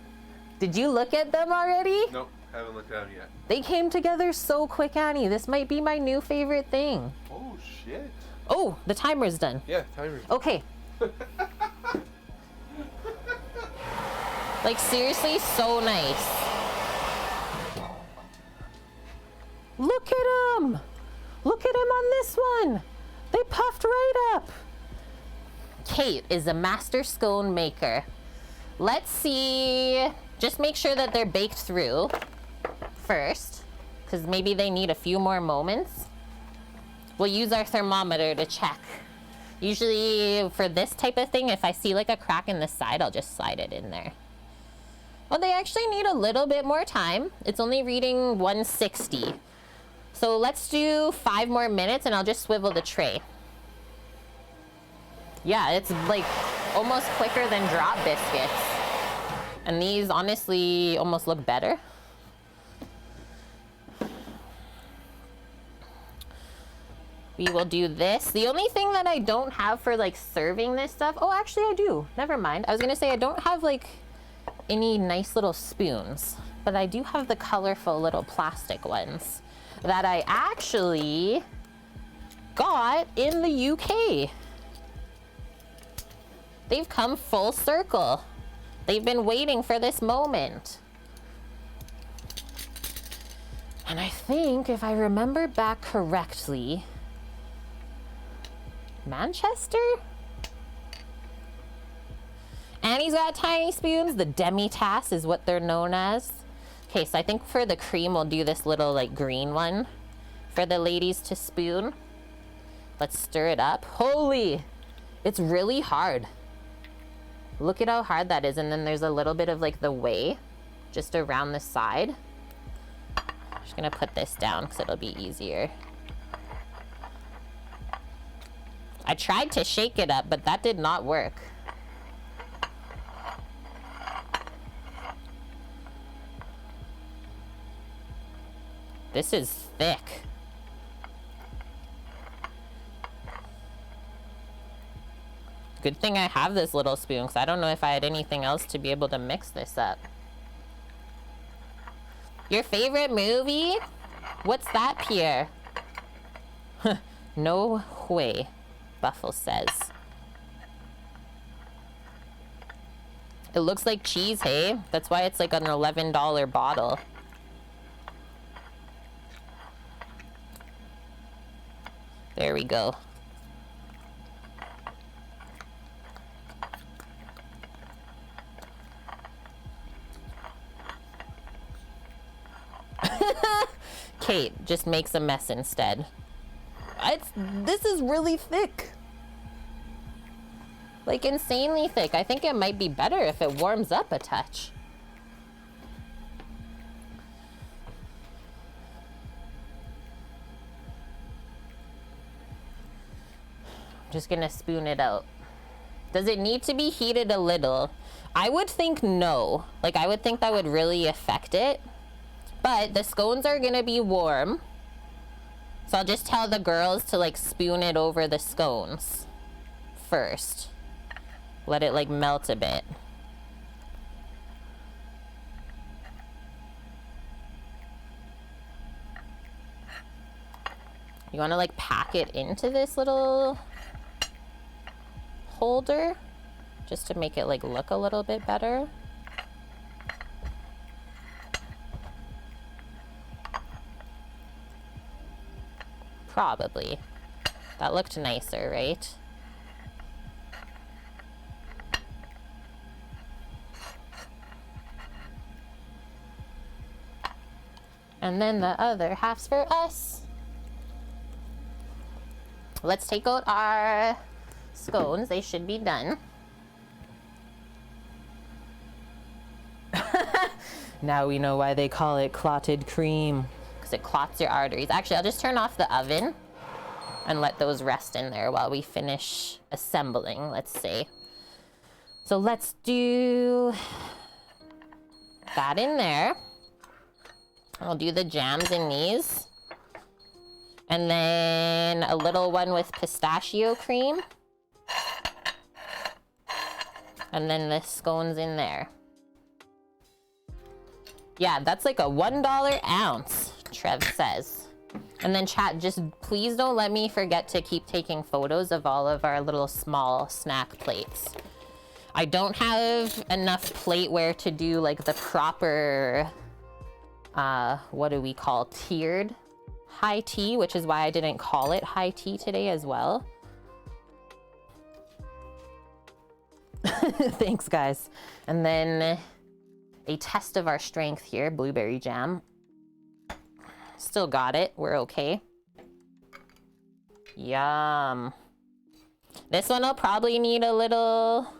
Did you look at them already? Nope, haven't looked at them yet. They came together so quick, Annie. This might be my new favorite thing. Oh, shit. Oh, the timer's done. Yeah, timer's done. Okay. Like, seriously, so nice. Look at them. Look at him on this one. They puffed right up. Kate is a master scone maker. Let's see. Just make sure that they're baked through first, because maybe they need a few more moments. We'll use our thermometer to check. Usually for this type of thing, if I see like a crack in the side, I'll just slide it in there. Well, they actually need a little bit more time. It's only reading 160. So let's do 5 more minutes and I'll just swivel the tray. Yeah, it's like almost quicker than drop biscuits. And these honestly almost look better. We will do this. The only thing that I don't have for like serving this stuff, oh, actually I do. Never mind. I was gonna say I don't have like any nice little spoons, but I do have the colorful little plastic ones that I actually got in the UK. They've come full circle. They've been waiting for this moment. And I think, if I remember back correctly, Manchester? Annie's got tiny spoons. The demi-tasse is what they're known as. Okay, so I think for the cream, we'll do this little, like, green one for the ladies to spoon. Let's stir it up. Holy! It's really hard. Look at how hard that is. And then there's a little bit of, like, the whey just around the side. I'm just gonna put this down because it'll be easier. I tried to shake it up, but that did not work. This is thick. Good thing I have this little spoon, because I don't know if I had anything else to be able to mix this up. Your favorite movie? What's that, Pierre? No way, Buffle says. It looks like cheese, hey? That's why it's like an $11 bottle. There we go. Kate just makes a mess instead. This is really thick. Like, insanely thick. I think it might be better if it warms up a touch. I'm just gonna spoon it out. Does it need to be heated a little? I would think no. Like, I would think that would really affect it. But the scones are gonna be warm. So I'll just tell the girls to, like, spoon it over the scones first. Let it, like, melt a bit. You want to, like, pack it into this little holder just to make it, like, look a little bit better. Probably. That looked nicer, right? And then the other half's for us. Let's take out our scones. They should be done. Now we know why they call it clotted cream. Because it clots your arteries. Actually, I'll just turn off the oven and let those rest in there while we finish assembling, let's say. So let's do that in there. I'll do the jams in these. And then a little one with pistachio cream. And then the scones in there. Yeah, that's like a $1 ounce, Trev says. And then chat, just please don't let me forget to keep taking photos of all of our little small snack plates. I don't have enough plateware to do like the proper, what do we call, tiered high tea, which is why I didn't call it high tea today as well. Thanks, guys. And then a test of our strength here, blueberry jam. Still got it, we're okay. Yum. This one will probably need a little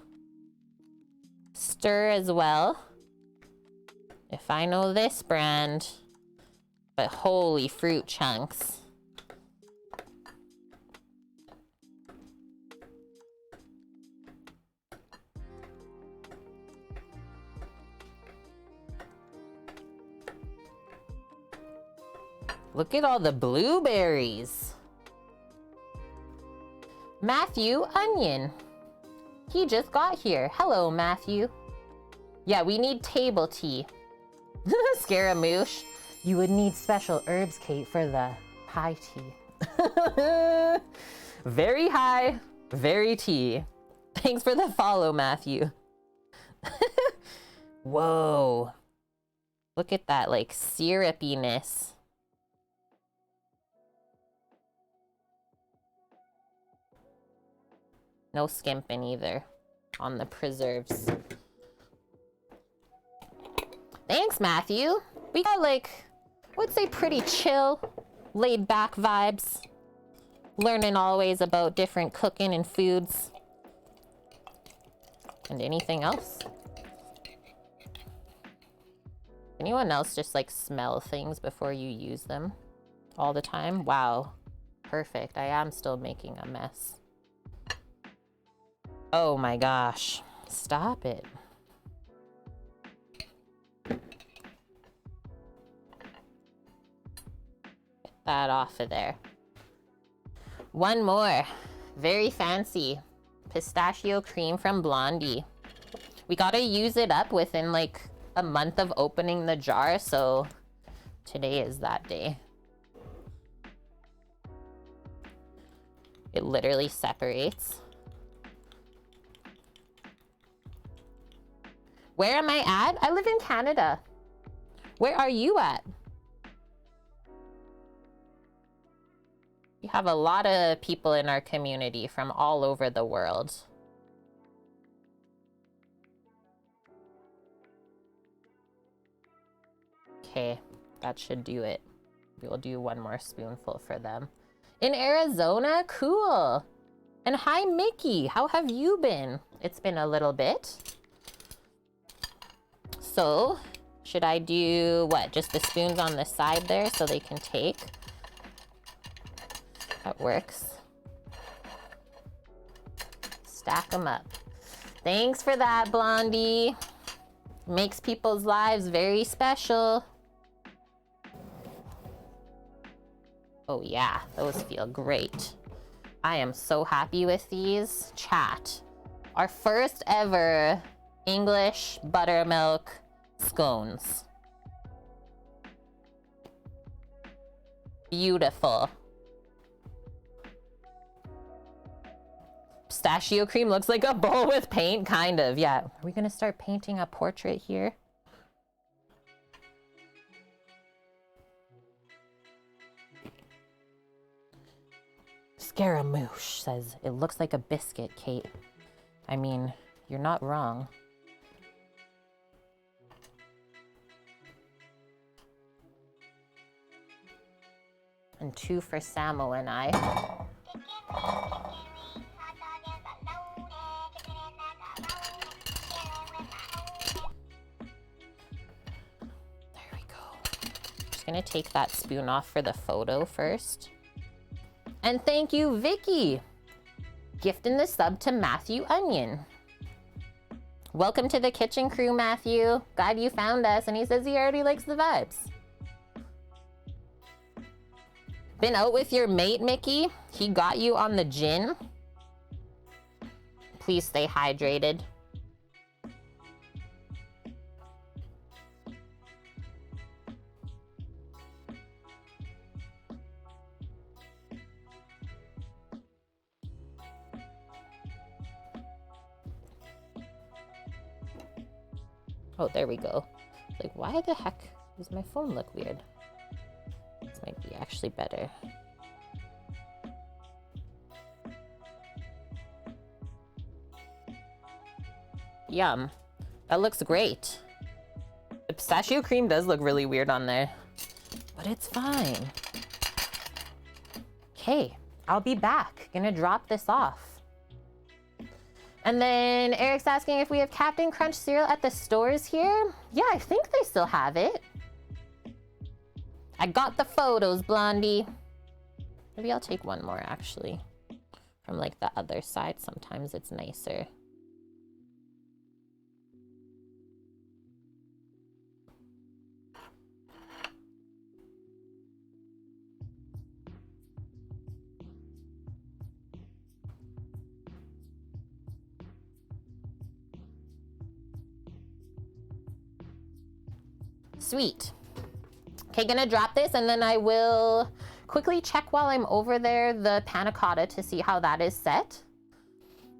stir as well. If I know this brand. But holy fruit chunks. Look at all the blueberries. Matthew Onion. He just got here. Hello, Matthew. Yeah, we need table tea. Scaramouche. You would need special herbs, Kate, for the high tea. Very high, very tea. Thanks for the follow, Matthew. Whoa. Look at that, like, syrupiness. No skimping either on the preserves. Thanks, Matthew. We got like, I would say pretty chill, laid back vibes. Learning always about different cooking and foods. And anything else? Anyone else just like smell things before you use them all the time? Wow. Perfect. I am still making a mess. Oh my gosh. Stop it. Get that off of there. One more. Very fancy. Pistachio cream from Blondie. We gotta use it up within like a month of opening the jar, so today is that day. It literally separates. Where am I at? I live in Canada. Where are you at? We have a lot of people in our community from all over the world. Okay, that should do it. We'll do one more spoonful for them. In Arizona? Cool. And hi, Mickey. How have you been? It's been a little bit. So, should I do what? Just the spoons on the side there so they can take? That works. Stack them up. Thanks for that, Blondie. Makes people's lives very special. Oh yeah, those feel great. I am so happy with these. Chat. Our first ever English buttermilk scones. Beautiful. Pistachio cream looks like a bowl with paint, kind of. Yeah. Are we gonna start painting a portrait here? Scaramouche says, it looks like a biscuit, Kate. I mean, you're not wrong. And 2 for Samo and I. There we go. Just gonna take that spoon off for the photo first. And thank you, Vicky. Gifting the sub to Matthew Onion. Welcome to the kitchen crew, Matthew. Glad you found us. And he says he already likes the vibes. Been out with your mate, Mickey? He got you on the gin? Please stay hydrated. Oh, there we go. Like, why the heck does my phone look weird? This might be actually better. Yum. That looks great. The pistachio cream does look really weird on there, but it's fine. Okay, I'll be back. Gonna drop this off. And then Eric's asking if we have Captain Crunch cereal at the stores here. Yeah, I think they still have it. I got the photos, Blondie. Maybe I'll take one more, actually. From, like, the other side. Sometimes it's nicer. Sweet. Okay, gonna drop this and then I will quickly check while I'm over there the Panna Cotta to see how that is set.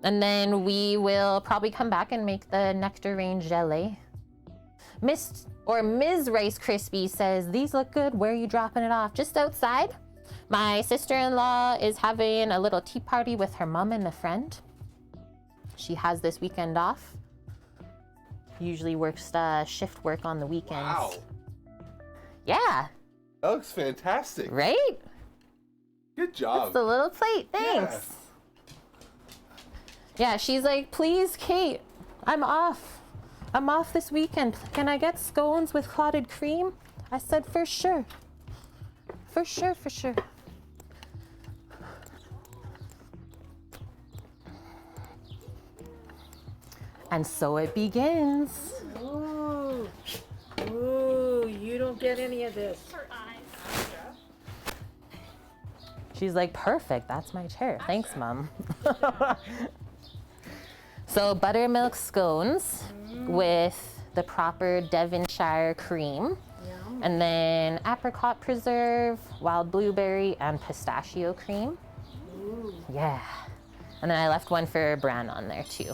And then we will probably come back and make the Nectarine Jelly. Ms. Rice Krispie says, these look good. Where are you dropping it off? Just outside. My sister-in-law is having a little tea party with her mom and a friend. She has this weekend off. Usually works shift work on the weekends. Wow. Yeah. That looks fantastic. Right? Good job. That's the little plate. Thanks. Yeah, she's like, please, Kate, I'm off. I'm off this weekend. Can I get scones with clotted cream? I said, for sure. For sure, for sure. And so it begins. Ooh. Ooh, you don't get any of this. Her eyes. She's like, perfect, that's my chair. Thanks, Mom. So buttermilk scones with the proper Devonshire cream. Yum. And then apricot preserve, wild blueberry, and pistachio cream. Ooh. Yeah. And then I left one for Bran on there too.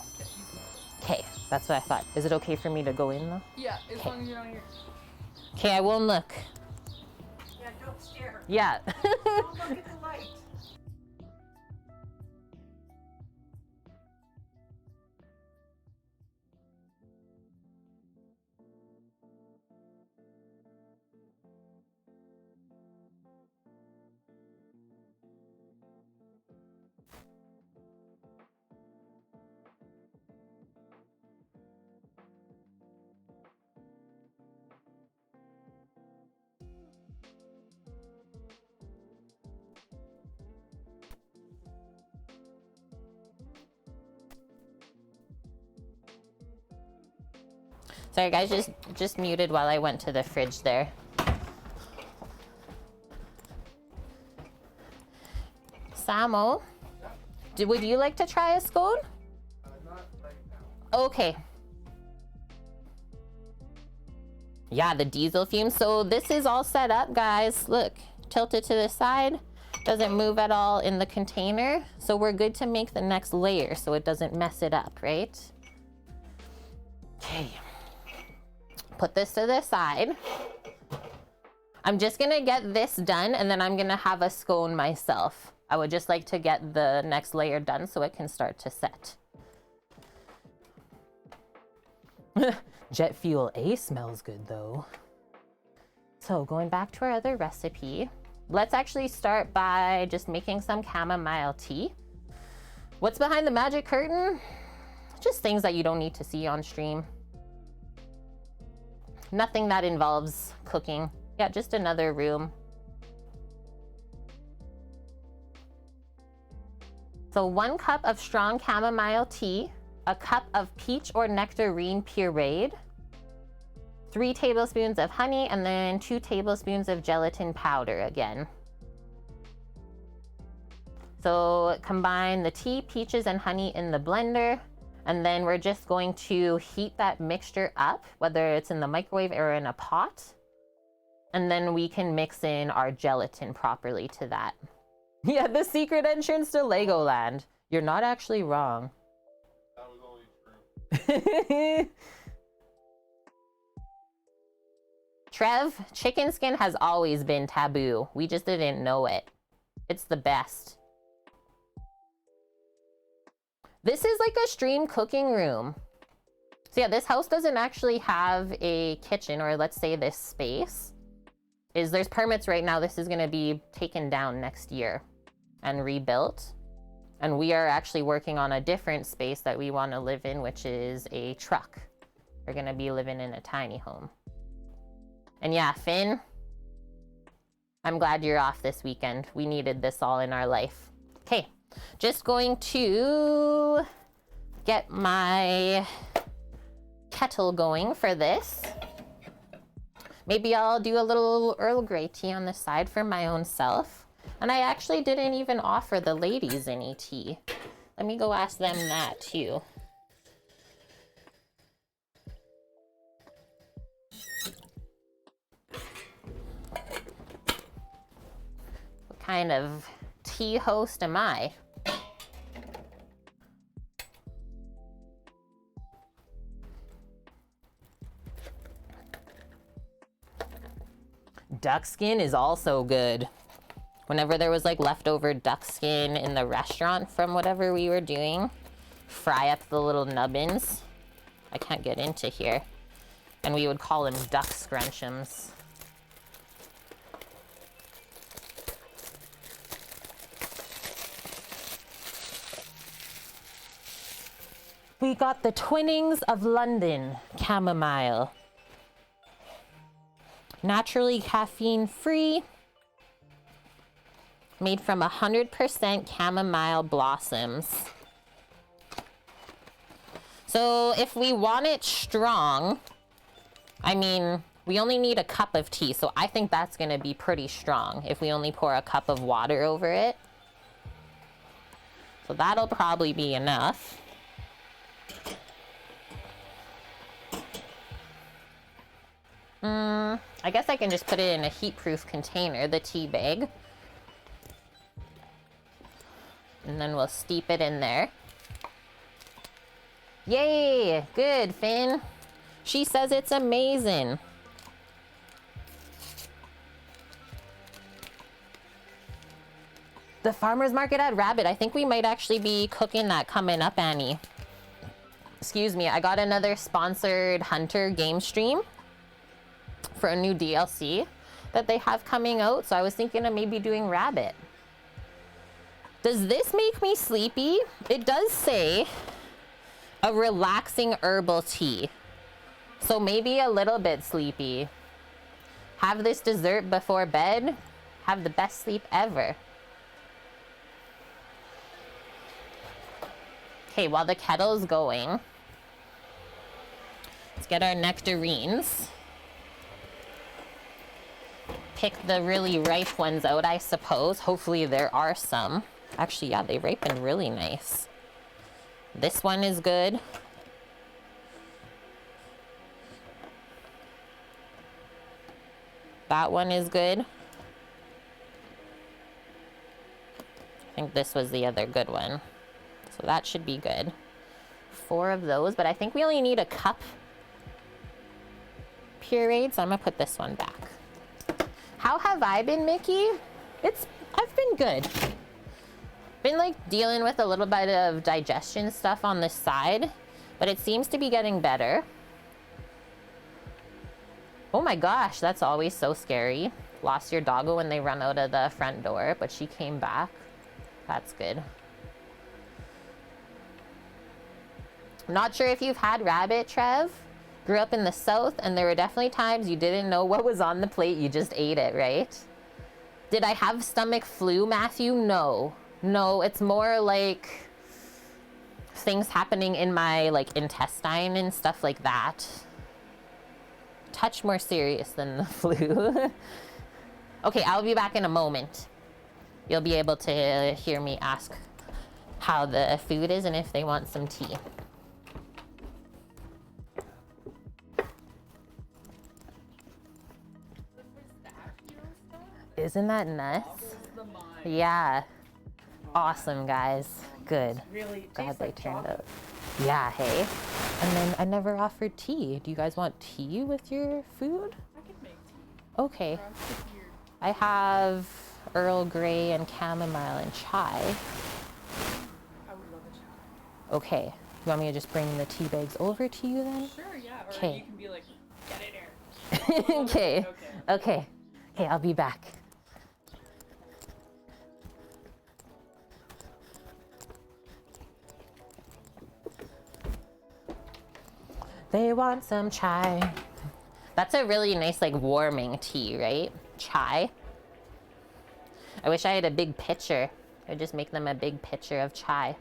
Okay, that's what I thought. Is it okay for me to go in though? Yeah, as long as you don't hear. Okay, I will look. Yeah, don't stare. Yeah. Don't look at the light. Sorry guys, just muted while I went to the fridge there. Samo, would you like to try a scone? Not right now. Okay. Yeah, the diesel fumes. So this is all set up, guys. Look, tilt it to the side. Doesn't move at all in the container. So we're good to make the next layer so it doesn't mess it up, right? Okay. Put this to the side. I'm just gonna get this done and then I'm gonna have a scone myself. I would just like to get the next layer done so it can start to set. Jet fuel A smells good though. So going back to our other recipe, let's actually start by just making some chamomile tea. What's behind the magic curtain? Just things that you don't need to see on stream. Nothing that involves cooking. Yeah, just another room. So 1 cup of strong chamomile tea, a cup of peach or nectarine pureed, 3 tablespoons of honey, and then 2 tablespoons of gelatin powder again. So combine the tea, peaches, and honey in the blender. And then we're just going to heat that mixture up, whether it's in the microwave or in a pot. And then we can mix in our gelatin properly to that. Yeah, the secret entrance to Legoland. You're not actually wrong. That was only true. Trev, chicken skin has always been taboo. We just didn't know it. It's the best. This is like a stream cooking room. So yeah, this house doesn't actually have a kitchen, or let's say this space. There's permits right now. This is gonna be taken down next year and rebuilt. And we are actually working on a different space that we wanna live in, which is a truck. We're gonna be living in a tiny home. And yeah, Finn, I'm glad you're off this weekend. We needed this all in our life. Okay. Just going to get my kettle going for this. Maybe I'll do a little Earl Grey tea on the side for my own self. And I actually didn't even offer the ladies any tea. Let me go ask them that too. What kind of tea host am I? Duck skin is also good. Whenever there was like leftover duck skin in the restaurant from whatever we were doing, fry up the little nubbins. I can't get into here. And we would call them duck scruncheons. We got the Twinnings of London Chamomile. Naturally caffeine free. Made from 100% chamomile blossoms. So if we want it strong, I mean, we only need a cup of tea, so I think that's gonna be pretty strong if we only pour a cup of water over it. So that'll probably be enough. I guess I can just put it in a heat-proof container, the tea bag. And then we'll steep it in there. Yay! Good, Finn. She says it's amazing. The farmer's market at Rabbit. I think we might actually be cooking that coming up, Annie. Excuse me, I got another sponsored Hunter game stream for a new DLC that they have coming out, so I was thinking of maybe doing Rabbit. Does this make me sleepy? It does say a relaxing herbal tea, so maybe a little bit sleepy. Have this dessert before bed, have the best sleep ever. Okay, while the kettle's going, let's get our nectarines. Pick the really ripe ones out, I suppose. Hopefully there are some. Actually, yeah, they ripen really nice. This one is good. That one is good. I think this was the other good one. So that should be good. 4 of those, but I think we only need a cup pureed, so I'm gonna put this one back. How have I been, Mickey? I've been good. Been like dealing with a little bit of digestion stuff on this side, but it seems to be getting better. Oh my gosh, that's always so scary. Lost your doggo when they run out of the front door, but she came back. That's good. Not sure if you've had Rabbit, Trev. Grew up in the South, and there were definitely times you didn't know what was on the plate, you just ate it, right? Did I have stomach flu, Matthew? No. No, it's more like things happening in my intestine and stuff like that. Touch more serious than the flu. Okay, I'll be back in a moment. You'll be able to hear me ask how the food is and if they want some tea. Isn't that nuts? Yeah. Awesome, guys. Good. Really Glad they turned chocolate. out. Yeah, hey. And then I never offered tea. Do you guys want tea with your food? I can make tea. Okay. Or else it's weird. I have Earl Grey and chamomile and chai. I would love a chai. Okay. You want me to just bring the tea bags over to you then? Sure, yeah. Or Okay. you can be like, get in here. Okay. Okay. Okay. Okay, I'll be back. They want some chai. That's a really nice, warming tea, right? Chai. I wish I had a big pitcher. I'd just make them a big pitcher of chai.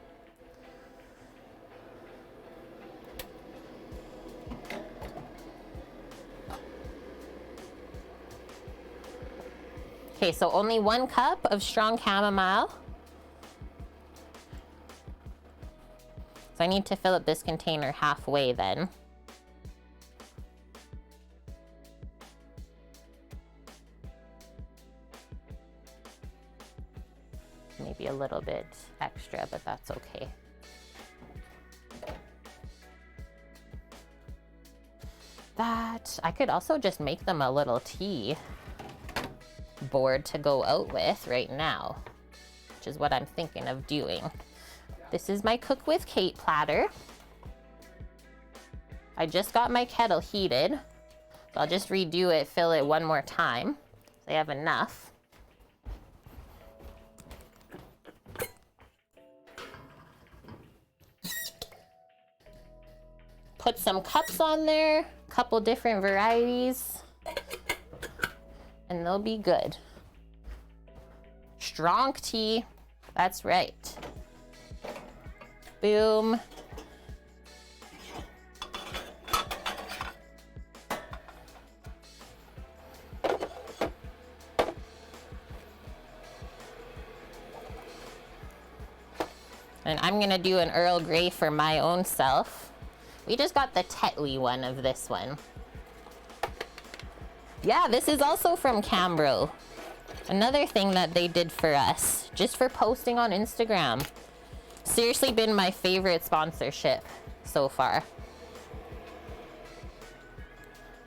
Okay, so only 1 cup of strong chamomile. So I need to fill up this container halfway then. Maybe a little bit extra, but that's okay. That, I could also just make them a little tea board to go out with right now, which is what I'm thinking of doing. This is my Cook with Kate platter. I just got my kettle heated. So I'll just redo it, fill it one more time. So I have enough. Put some cups on there, a couple different varieties, and they'll be good. Strong tea, that's right. Boom. And I'm gonna do an Earl Grey for my own self. We just got the Tetley one of this one. Yeah, this is also from Cambro. Another thing that they did for us, just for posting on Instagram. Seriously been my favorite sponsorship so far.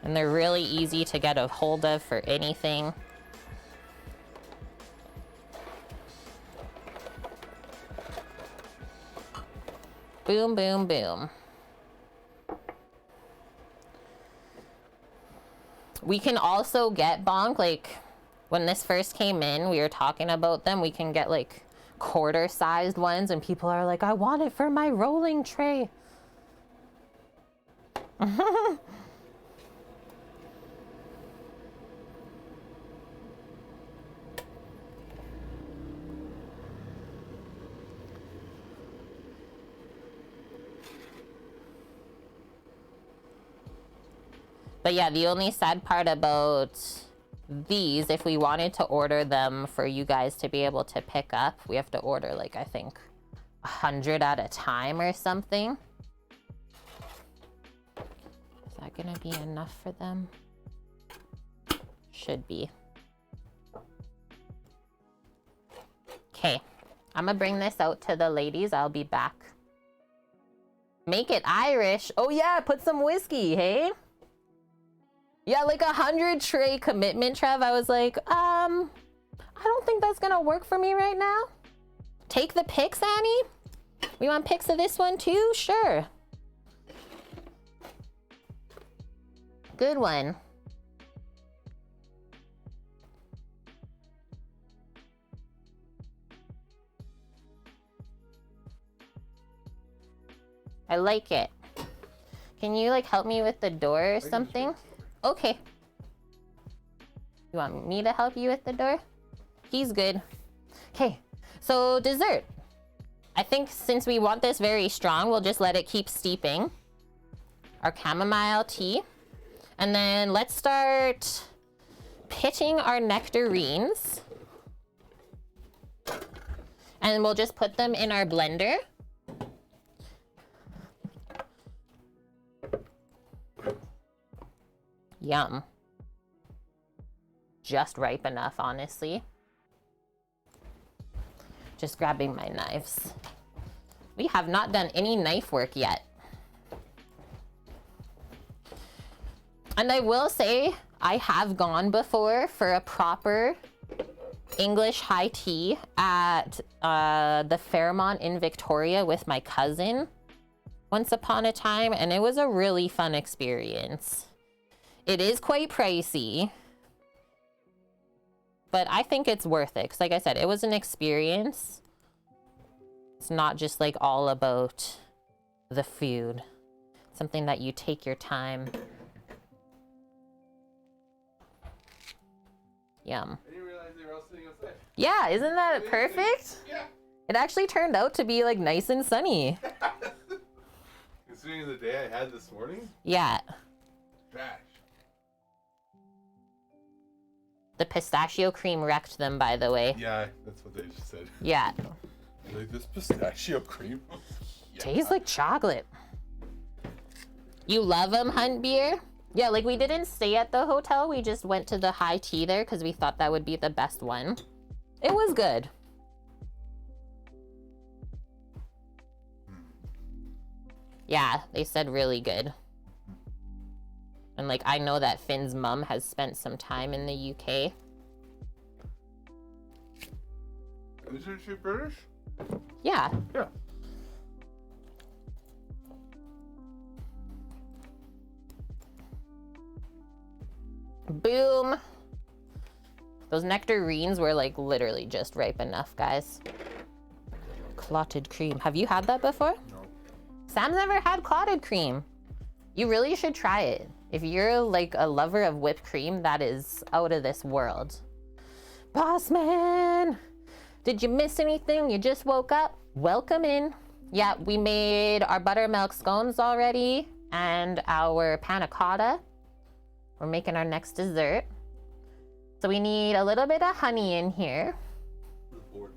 And they're really easy to get a hold of for anything. Boom, boom, boom. We can also get bonk, like when this first came in, we were talking about them. We can get like quarter-sized ones and people are like, I want it for my rolling tray. But yeah, the only sad part about these, if we wanted to order them for you guys to be able to pick up, we have to order like, I think 100 at a time or something. Is that gonna be enough for them? Should be. Okay, I'm gonna bring this out to the ladies. I'll be back. Make it Irish. Oh yeah, put some whiskey, hey? Yeah, like 100 tray commitment, Trev. I was like, I don't think that's gonna work for me right now. Take the pics, Annie? We want pics of this one too? Sure. Good one. I like it. Can you like help me with the door or something? Okay. You want me to help you with the door? He's good. Okay, so dessert. I think since we want this very strong, we'll just let it keep steeping. Our chamomile tea. And then let's start pitching our nectarines. And we'll just put them in our blender. Yum. Just ripe enough, honestly. Just grabbing my knives. We have not done any knife work yet. And I will say, I have gone before for a proper English high tea at the Fairmont in Victoria with my cousin once upon a time, and it was a really fun experience. It is quite pricey, but I think it's worth it. Because like I said, it was an experience. It's not just like all about the food. Something that you take your time. Yum. I didn't realize they were all sitting outside. Yeah, isn't that perfect? Yeah. It actually turned out to be like nice and sunny. Considering the day I had this morning, Yeah. trash. The pistachio cream wrecked them, by the way. Yeah, that's what they just said. Yeah. Like this pistachio cream. Yeah. Tastes like chocolate. You love them, Hunt Beer? Yeah, like we didn't stay at the hotel. We just went to the high tea there because we thought that would be the best one. It was good. Yeah, they said really good. And like, I know that Finn's mom has spent some time in the UK. Isn't she British? Yeah. Yeah. Boom. Those nectarines were like literally just ripe enough, guys. Clotted cream. Have you had that before? No. Sam's never had clotted cream. You really should try it. If you're like a lover of whipped cream, that is out of this world. Boss man, did you miss anything? You just woke up? Welcome in. Yeah, we made our buttermilk scones already and our panna cotta. We're making our next dessert. So we need a little bit of honey in here. The board.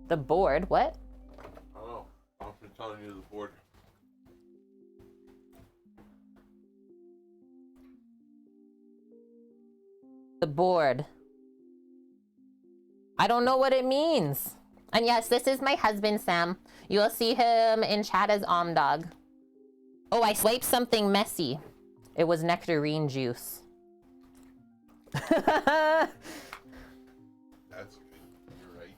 The board, what? I don't know. I'm just telling you the board. The board. I don't know what it means. And yes, this is my husband, Sam. You will see him in chat as Omdog. Oh, I swiped something messy. It was nectarine juice. That's good. You're right.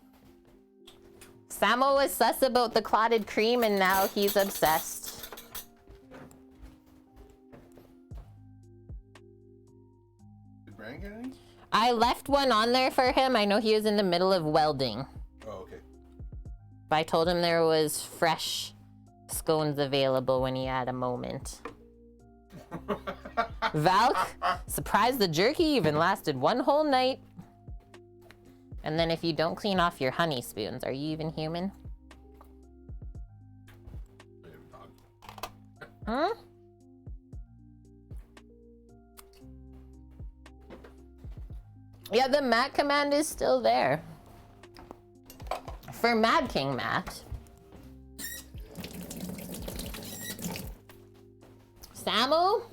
Samo was sus about the clotted cream and now he's obsessed. Did Brandon get any? I left one on there for him. I know he was in the middle of welding. Oh, okay. But I told him there was fresh scones available when he had a moment. Valk, surprised the jerky even lasted one whole night. And then if you don't clean off your honey spoons, are you even human? Huh? Yeah, the Matt command is still there. For Mad King Matt. Samu?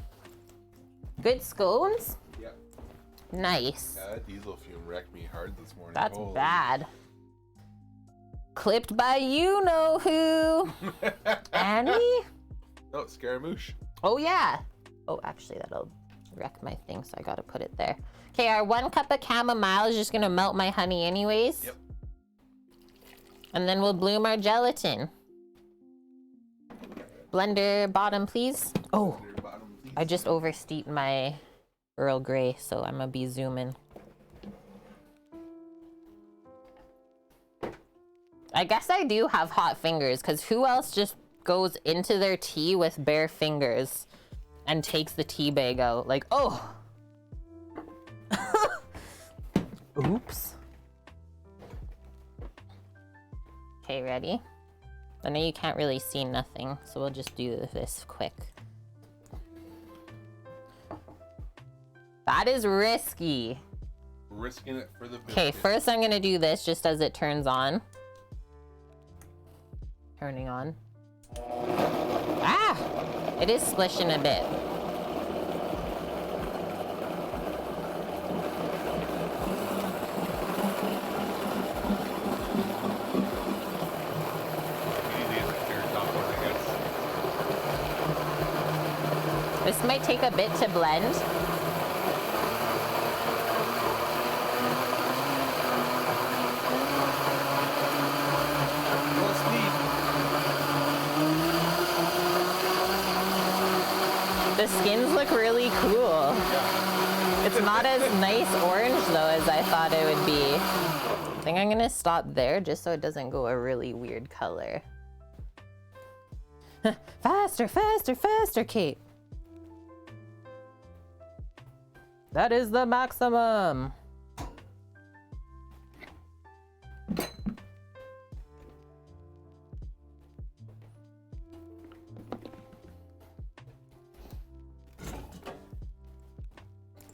Good scones? Yep. Nice. Yeah, that diesel fume wrecked me hard this morning. That's Holy. bad. Clipped by you know who. Annie? No, Scaramouche. Oh, yeah. Oh, actually, that'll wreck my thing, so I gotta put it there. Okay, our 1 cup of chamomile is just gonna melt my honey anyways. Yep. And then we'll bloom our gelatin. Blender bottom, please. Oh, I just oversteeped my Earl Grey, so I'm gonna be zooming. I guess I do have hot fingers, because who else just goes into their tea with bare fingers and takes the tea bag out? Like, oh. Oops. Okay, ready? I know you can't really see nothing, so we'll just do this quick. That is risky. Risking it for the biscuit. Okay, first I'm gonna do this just as it turns on. Turning on. Ah! It is splishing a bit. This might take a bit to blend. The skins look really cool. It's not as nice orange though as I thought it would be. I think I'm gonna stop there just so it doesn't go a really weird color. Faster, faster, faster, Kate. That is the maximum.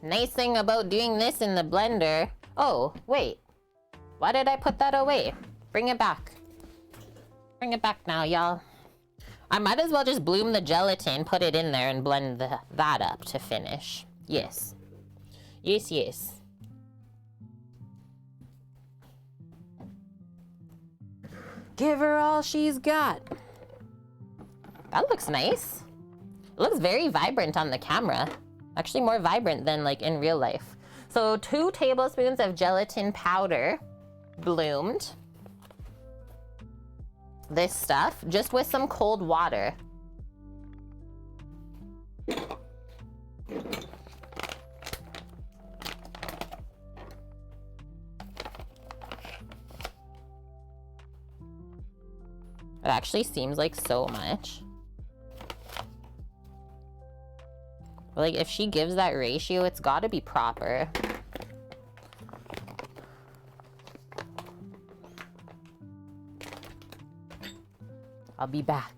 Nice thing about doing this in the blender. Oh, wait. Why did I put that away? Bring it back. Bring it back now, y'all. I might as well just bloom the gelatin, put it in there, and blend that up to finish. Yes. Yes, yes. Give her all she's got. That looks nice. It looks very vibrant on the camera. Actually more vibrant than like in real life. So 2 tablespoons of gelatin powder, bloomed. This stuff, just with some cold water. It actually seems like so much. Like, if she gives that ratio, it's gotta be proper. I'll be back.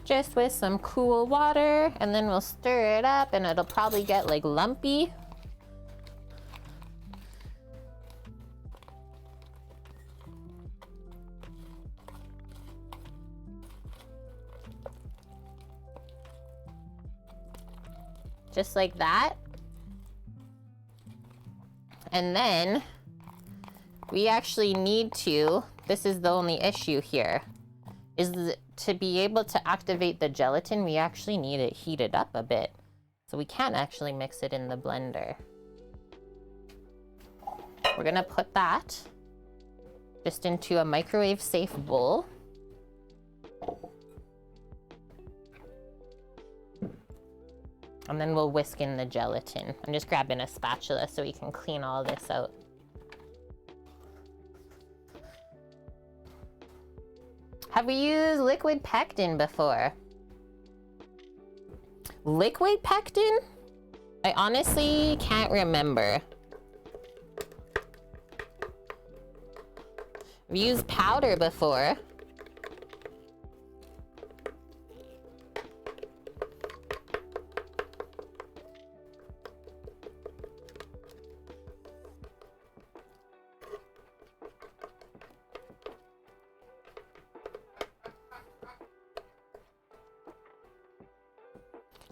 Just with some cool water, and then we'll stir it up, and it'll probably get like lumpy. Just like that. And then we actually need to, this is the only issue here, is to be able to activate the gelatin, we actually need it heated up a bit. So we can't actually mix it in the blender. We're gonna put that just into a microwave safe bowl. And then we'll whisk in the gelatin. I'm just grabbing a spatula so we can clean all this out. Have we used liquid pectin before? Liquid pectin? I honestly can't remember. We've used powder before.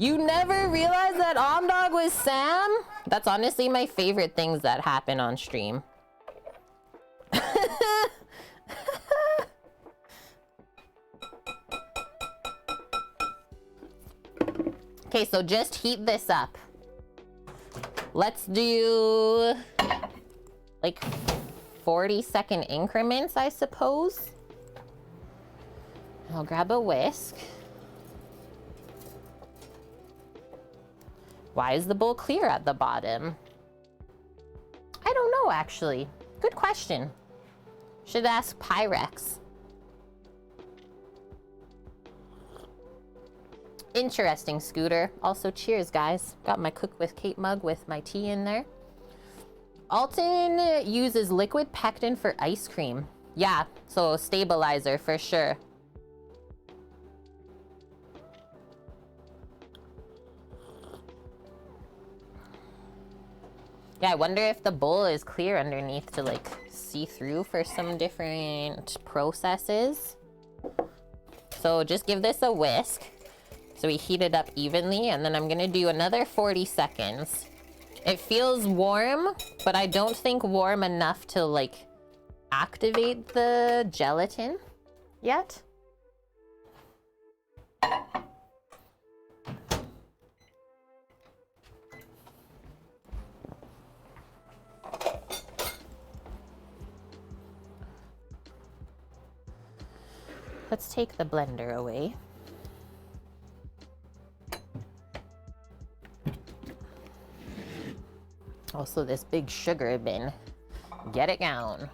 You never realized that Omdog was Sam? That's honestly my favorite things that happen on stream. Okay, so just heat this up. Let's do like 40-second increments, I suppose. I'll grab a whisk. Why is the bowl clear at the bottom? I don't know, actually. Good question. Should ask Pyrex. Interesting, Scooter. Also, cheers, guys. Got my Cook with Kate mug with my tea in there. Alton uses liquid pectin for ice cream. Yeah, so stabilizer for sure. Yeah, I wonder if the bowl is clear underneath to like see through for some different processes. So just give this a whisk so we heat it up evenly, and then I'm gonna do another 40 seconds. It feels warm, but I don't think warm enough to like activate the gelatin yet. Let's take the blender away. Also, this big sugar bin. Get it down.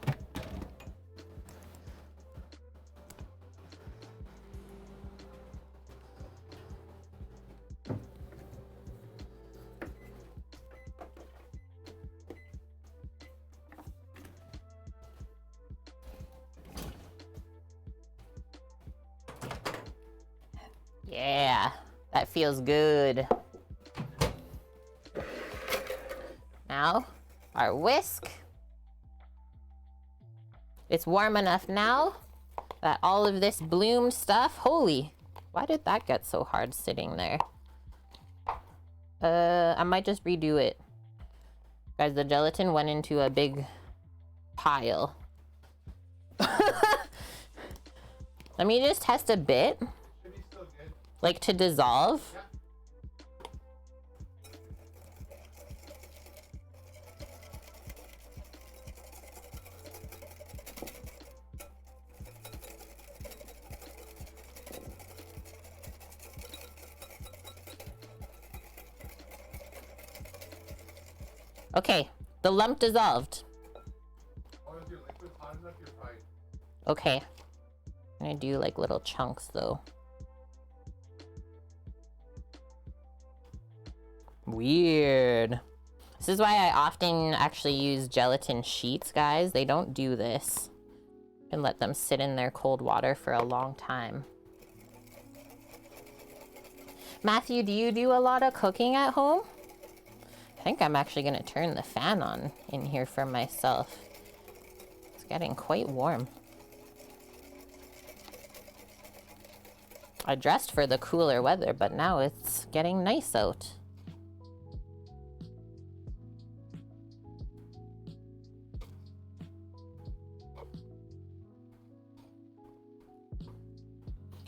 Yeah, that feels good. Now, our whisk. It's warm enough now that all of this bloomed stuff, holy, why did that get so hard sitting there? I might just redo it. Guys, the gelatin went into a big pile. Let me just test a bit. Like to dissolve. Yeah. Okay, the lump dissolved. Oh, if your liquid's hot enough, you're fine. Okay. I'm gonna do like little chunks though. Weird. This is why I often actually use gelatin sheets, guys. They don't do this. And let them sit in their cold water for a long time. Matthew, do you do a lot of cooking at home? I think I'm actually gonna turn the fan on in here for myself. It's getting quite warm. I dressed for the cooler weather, but now it's getting nice out.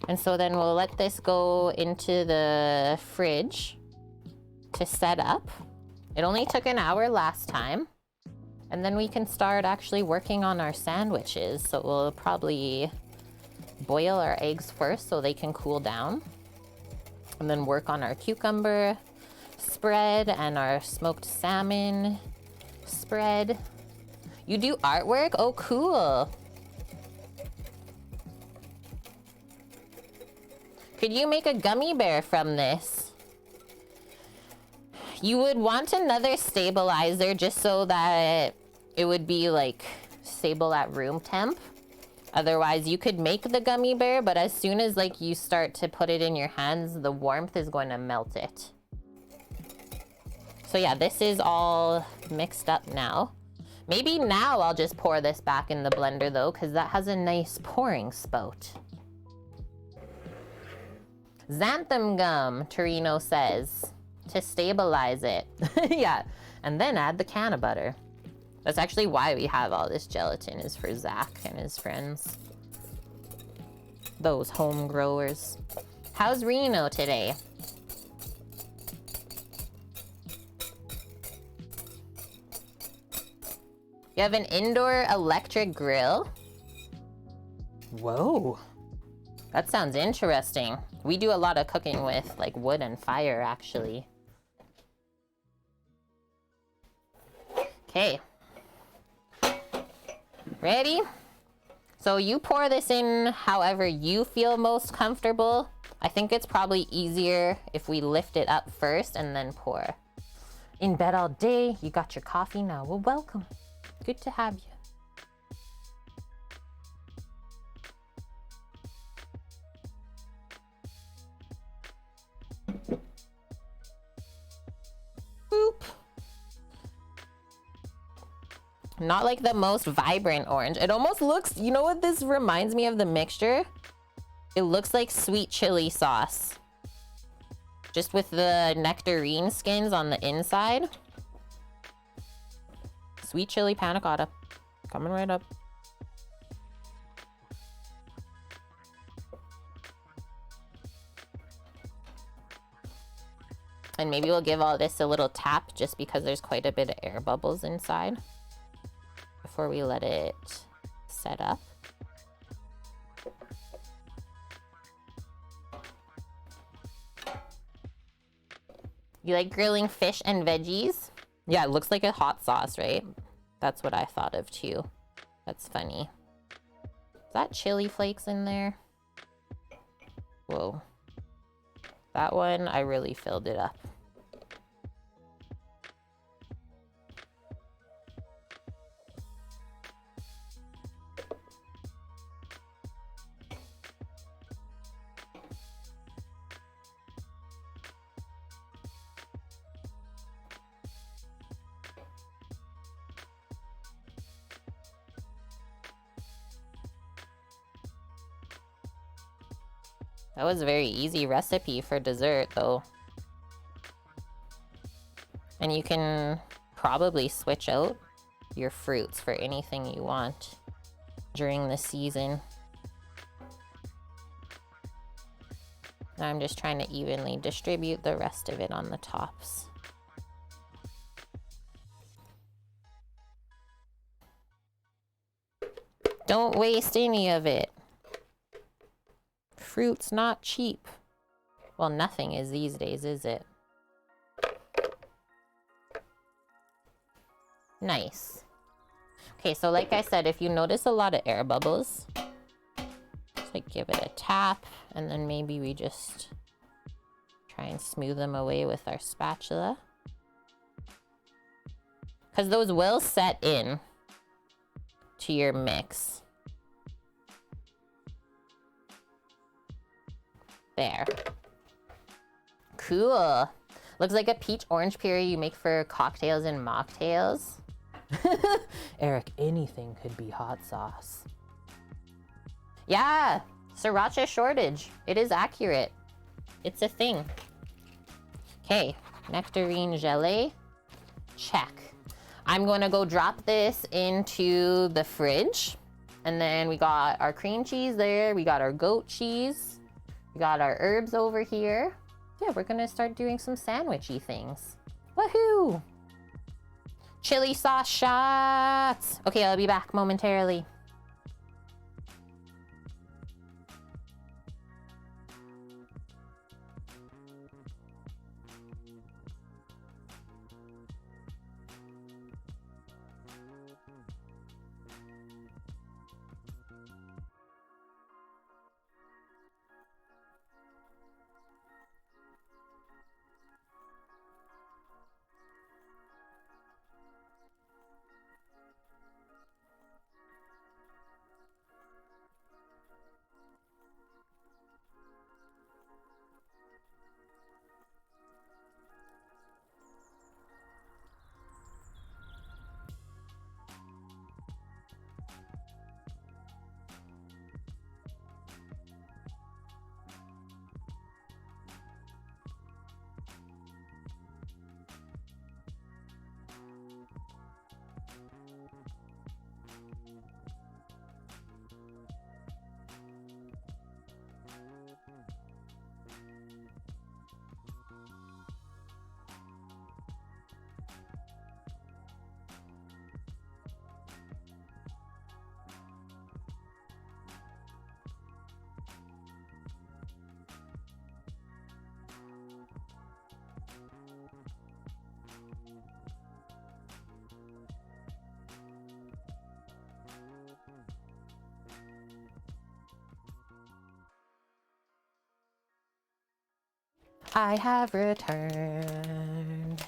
And so then we'll let this go into the fridge to set up. It only took an hour last time. And then we can start actually working on our sandwiches. So we'll probably boil our eggs first so they can cool down. And then work on our cucumber spread and our smoked salmon spread. You do artwork? Oh, cool. Could you make a gummy bear from this? You would want another stabilizer just so that it would be like stable at room temp. Otherwise you could make the gummy bear, but as soon as like you start to put it in your hands, the warmth is going to melt it. So yeah, this is all mixed up now. Maybe now I'll just pour this back in the blender though, because that has a nice pouring spout. Xanthan gum, Torino says, to stabilize it. Yeah, and then add the can of butter. That's actually why we have all this gelatin, is for Zach and his friends. Those home growers. How's Reno today? You have an indoor electric grill? Whoa. That sounds interesting. We do a lot of cooking with like wood and fire, actually. Okay. Ready? So you pour this in however you feel most comfortable. I think it's probably easier if we lift it up first and then pour. In bed all day, you got your coffee now. Well, welcome. Good to have you. Boop. Not like the most vibrant orange. It almost looks, you know what this reminds me of, the mixture? It looks like sweet chili sauce. Just with the nectarine skins on the inside. Sweet chili panna cotta. Coming right up. And maybe we'll give all this a little tap just because there's quite a bit of air bubbles inside before we let it set up. You like grilling fish and veggies? Yeah, it looks like a hot sauce, right? That's what I thought of too. That's funny. Is that chili flakes in there? Whoa. That one, I really filled it up. That was a very easy recipe for dessert, though. And you can probably switch out your fruits for anything you want during the season. Now I'm just trying to evenly distribute the rest of it on the tops. Don't waste any of it. Fruit's not cheap. Well, nothing is these days, is it? Nice. Okay, so like I said, if you notice a lot of air bubbles, just like give it a tap, and then maybe we just try and smooth them away with our spatula. Because those will set in to your mix. There. Cool. Looks like a peach orange puree you make for cocktails and mocktails. Eric, anything could be hot sauce. Yeah, sriracha shortage. It is accurate. It's a thing. Okay, Nectarine Jelly. Check. I'm going to go drop this into the fridge. And then we got our cream cheese there. We got our goat cheese. We got our herbs over here. Yeah, we're going to start doing some sandwichy things. Woohoo! Chili sauce shots. Okay, I'll be back momentarily. I have returned.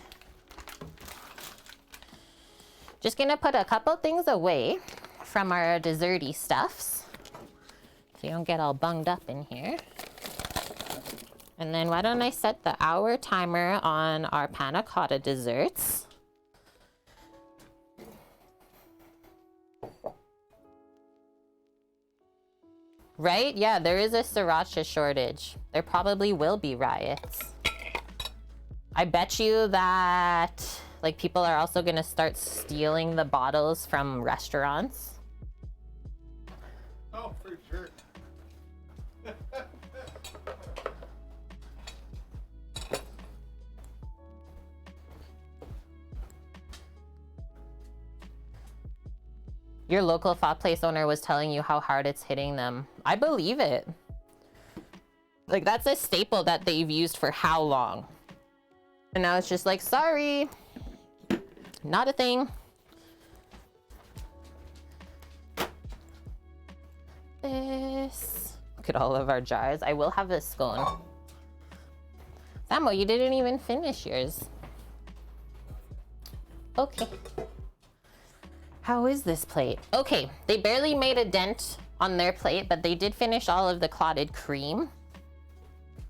Just gonna put a couple things away from our desserty stuffs so you don't get all bunged up in here. And then why don't I set the hour timer on our Panna Cotta desserts. Right? Yeah, there is a sriracha shortage. There probably will be riots. I bet you that like people are also gonna start stealing the bottles from restaurants. Oh, for sure. Your local pho place owner was telling you how hard it's hitting them. I believe it. Like, that's a staple that they've used for how long? And now it's just like, sorry, not a thing. This. Look at all of our jars. I will have a scone. Samo, you didn't even finish yours. Okay. How is this plate? Okay, they barely made a dent on their plate, but they did finish all of the clotted cream.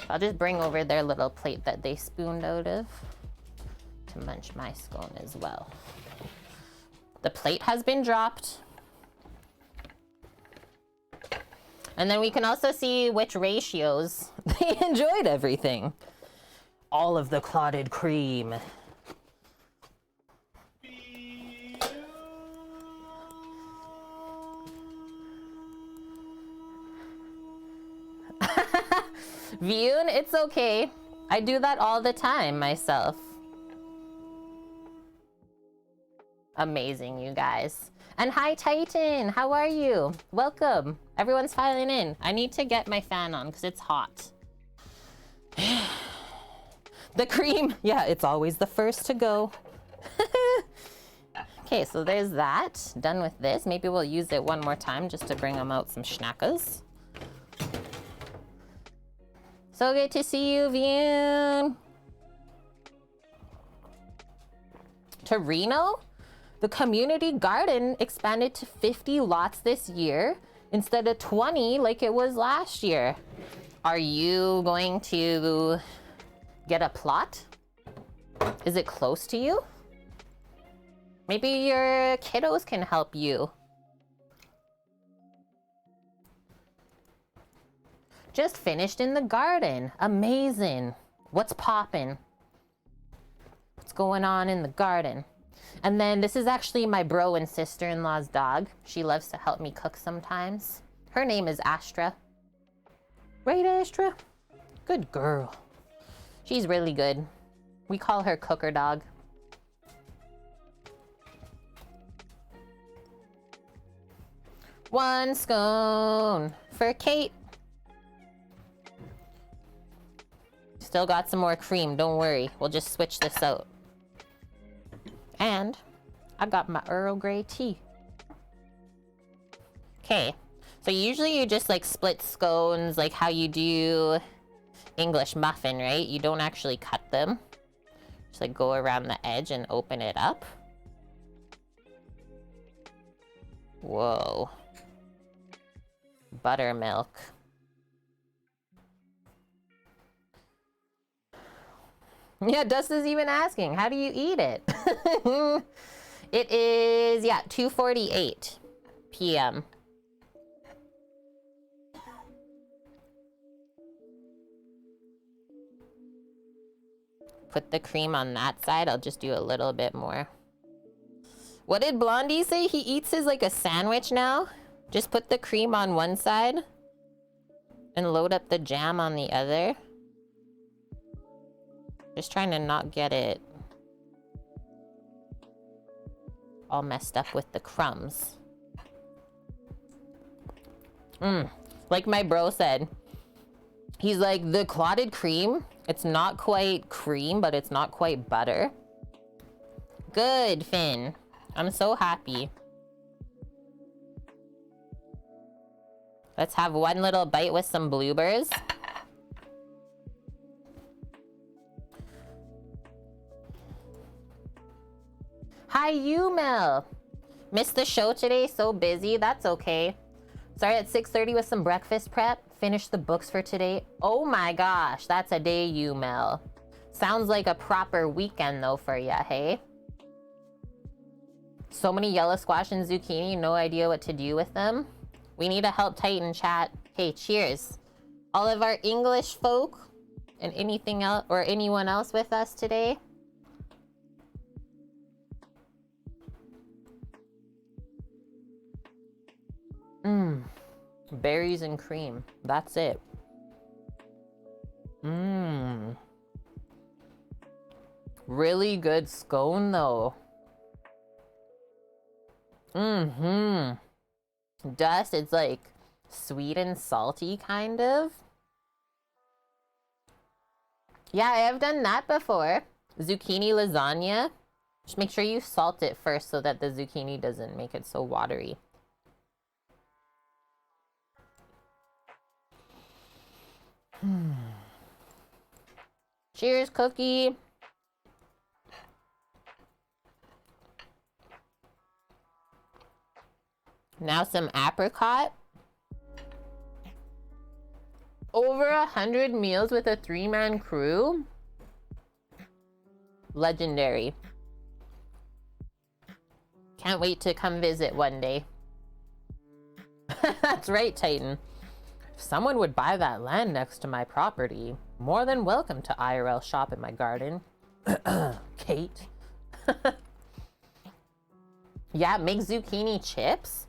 I'll just bring over their little plate that they spooned out of to munch my scone as well. The plate has been dropped. And then we can also see which ratios they enjoyed everything. All of the clotted cream. Viewn, it's okay. I do that all the time myself. Amazing, you guys. And hi, Titan. How are you? Welcome. Everyone's filing in. I need to get my fan on because it's hot. The cream. Yeah, it's always the first to go. Okay, so there's that. Done with this. Maybe we'll use it one more time just to bring them out some schnackers. So good to see you, Vian. Torino? The community garden expanded to 50 lots this year instead of 20 like it was last year. Are you going to get a plot? Is it close to you? Maybe your kiddos can help you. Just finished in the garden. Amazing. What's poppin'? What's going on in the garden? And then this is actually my bro and sister-in-law's dog. She loves to help me cook sometimes. Her name is Astra. Right, Astra? Good girl. She's really good. We call her Cooker Dog. One scone for Kate. Still got some more cream, don't worry. We'll just switch this out. And I got my Earl Grey tea. Okay, so usually you just like split scones like how you do English muffin, right? You don't actually cut them. Just like go around the edge and open it up. Whoa. Buttermilk. Yeah, Dust is even asking, how do you eat it? It is, yeah, 2:48 p.m. Put the cream on that side. I'll just do a little bit more. What did Blondie say? He eats his like a sandwich now? Just put the cream on one side and load up the jam on the other. Just trying to not get it all messed up with the crumbs. Like my bro said, he's like, the clotted cream, it's not quite cream, but it's not quite butter. Good, Finn. I'm so happy. Let's have one little bite with some bloopers. Hi, you, Mel. Missed the show today, so busy. That's okay. Started at 6:30 with some breakfast prep. Finished the books for today. Oh my gosh, that's a day, you, Mel. Sounds like a proper weekend though for ya, hey? So many yellow squash and zucchini, no idea what to do with them. We need a help Titan chat. Hey, cheers. All of our English folk and anything else or anyone else with us today. Berries and cream. That's it. Really good scone though. Dust, it's like sweet and salty kind of. Yeah, I have done that before. Zucchini lasagna. Just make sure you salt it first so that the zucchini doesn't make it so watery. Cheers, Cookie. Now some apricot. Over 100 meals with a 3-man crew. Legendary. Can't wait to come visit one day. That's right, Titan. If someone would buy that land next to my property, more than welcome to IRL shop in my garden. Kate. Yeah, make zucchini chips.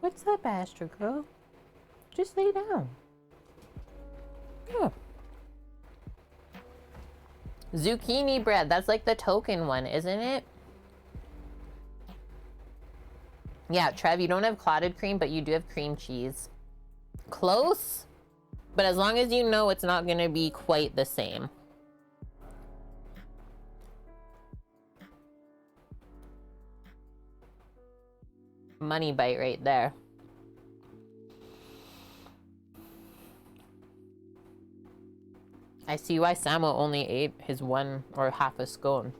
What's up, Astro Girl? Just lay down. Yeah. Zucchini bread. That's like the token one, isn't it? Yeah, Trev, you don't have clotted cream, but you do have cream cheese. Close, but as long as you know it's not gonna be quite the same. Money bite right there. I see why Samo only ate his one or half a scone.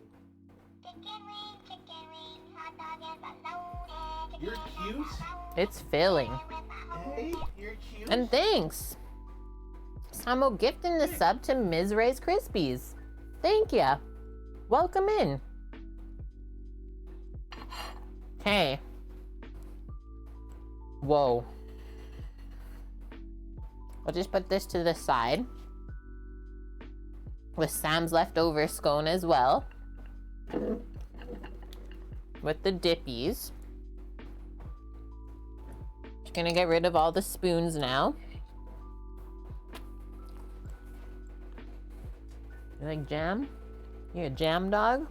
You're cute. It's filling. Hey, you're cute. And thanks. Samo gifting the sub to Ms. Ray's Krispies. Thank ya. Welcome in. Okay. Whoa. I'll just put this to the side. With Sam's leftover scone as well. With the dippies. Just gonna get rid of all the spoons now. You like jam? You a jam dog?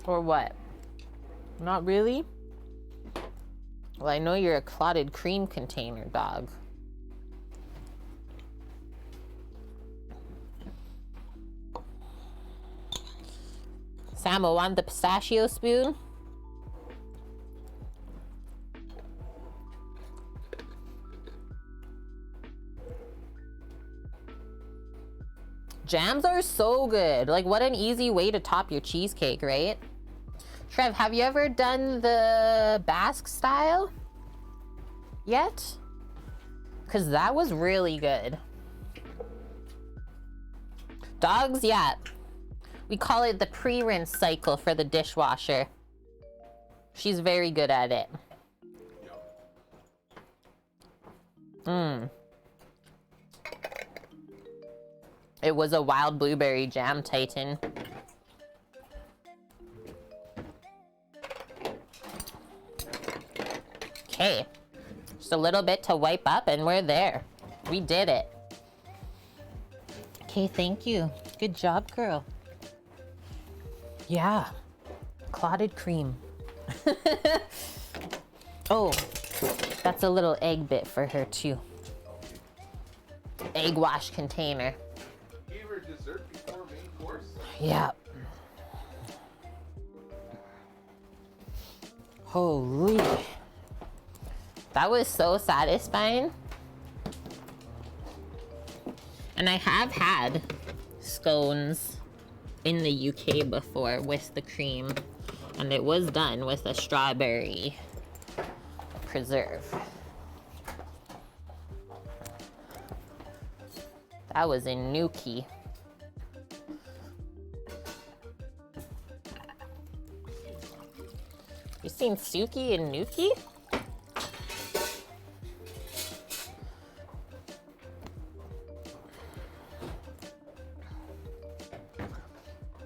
Or what? Not really? Well, I know you're a clotted cream container dog. Samo, want the pistachio spoon? Jams are so good. Like, what an easy way to top your cheesecake, right? Trev, have you ever done the Basque style yet? Because that was really good. Dogs, yeah. We call it the pre-rinse cycle for the dishwasher. She's very good at it. It was a wild blueberry jam, Titan. Okay, just a little bit to wipe up and we're there. We did it. Okay, thank you. Good job, girl. Yeah, clotted cream. Oh, that's a little egg bit for her too. Egg wash container. Gave her dessert before main course. Yeah. Holy. That was so satisfying. And I have had scones in the UK before with the cream, and it was done with a strawberry preserve. That was in Nuki. You seen Suki and Nuki?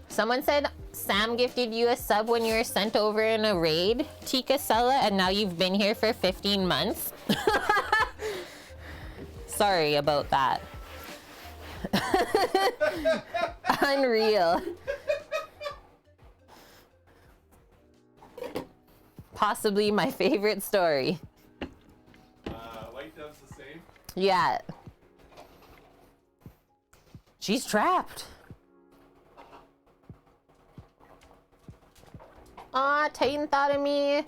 Someone said Sam gifted you a sub when you were sent over in a raid, Tika Sella, and now you've been here for 15 months. Sorry about that. Unreal. Possibly my favorite story. White Dove's the same. Yeah. She's trapped. Aw, Titan thought of me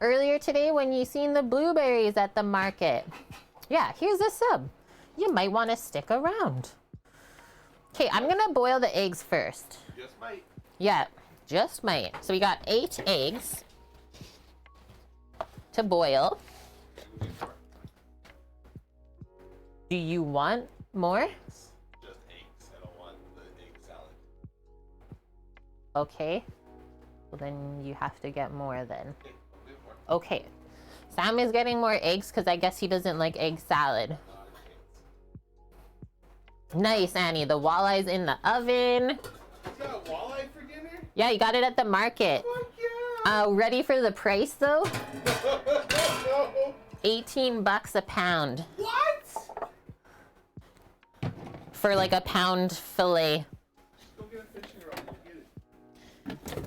earlier today when you seen the blueberries at the market. Yeah, here's a sub. You might want to stick around. Okay, I'm gonna boil the eggs first. Just might. Yeah, just might. So we got 8 eggs to boil. Do you want more? Just eggs. I don't want the egg salad. Okay. Well, then you have to get more then. Okay, I'll get more. Okay. Sam is getting more eggs because I guess he doesn't like egg salad. Nice, Annie. The walleye's in the oven. You got a walleye for dinner? Yeah, you got it at the market. Fuck yeah! Ready for the price though? No. 18 bucks a pound What? for like a pound fillet. Go get a fishing rod and get it.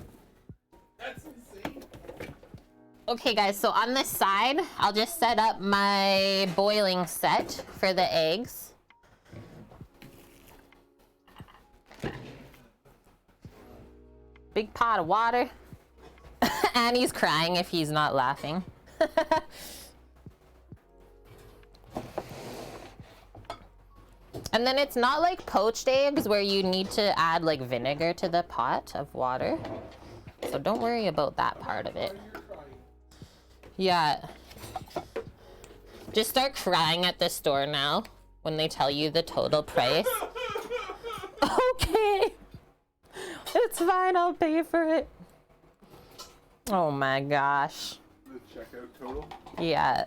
That's insane. Okay guys, so on this side, I'll just set up my boiling set for the eggs. Big pot of water. Annie's crying if he's not laughing. And then it's not like poached eggs where you need to add like vinegar to the pot of water. So don't worry about that part of it. Yeah. Just start crying at the store now when they tell you the total price. Okay. It's fine, I'll pay for it. Oh my gosh. The checkout total? Yeah.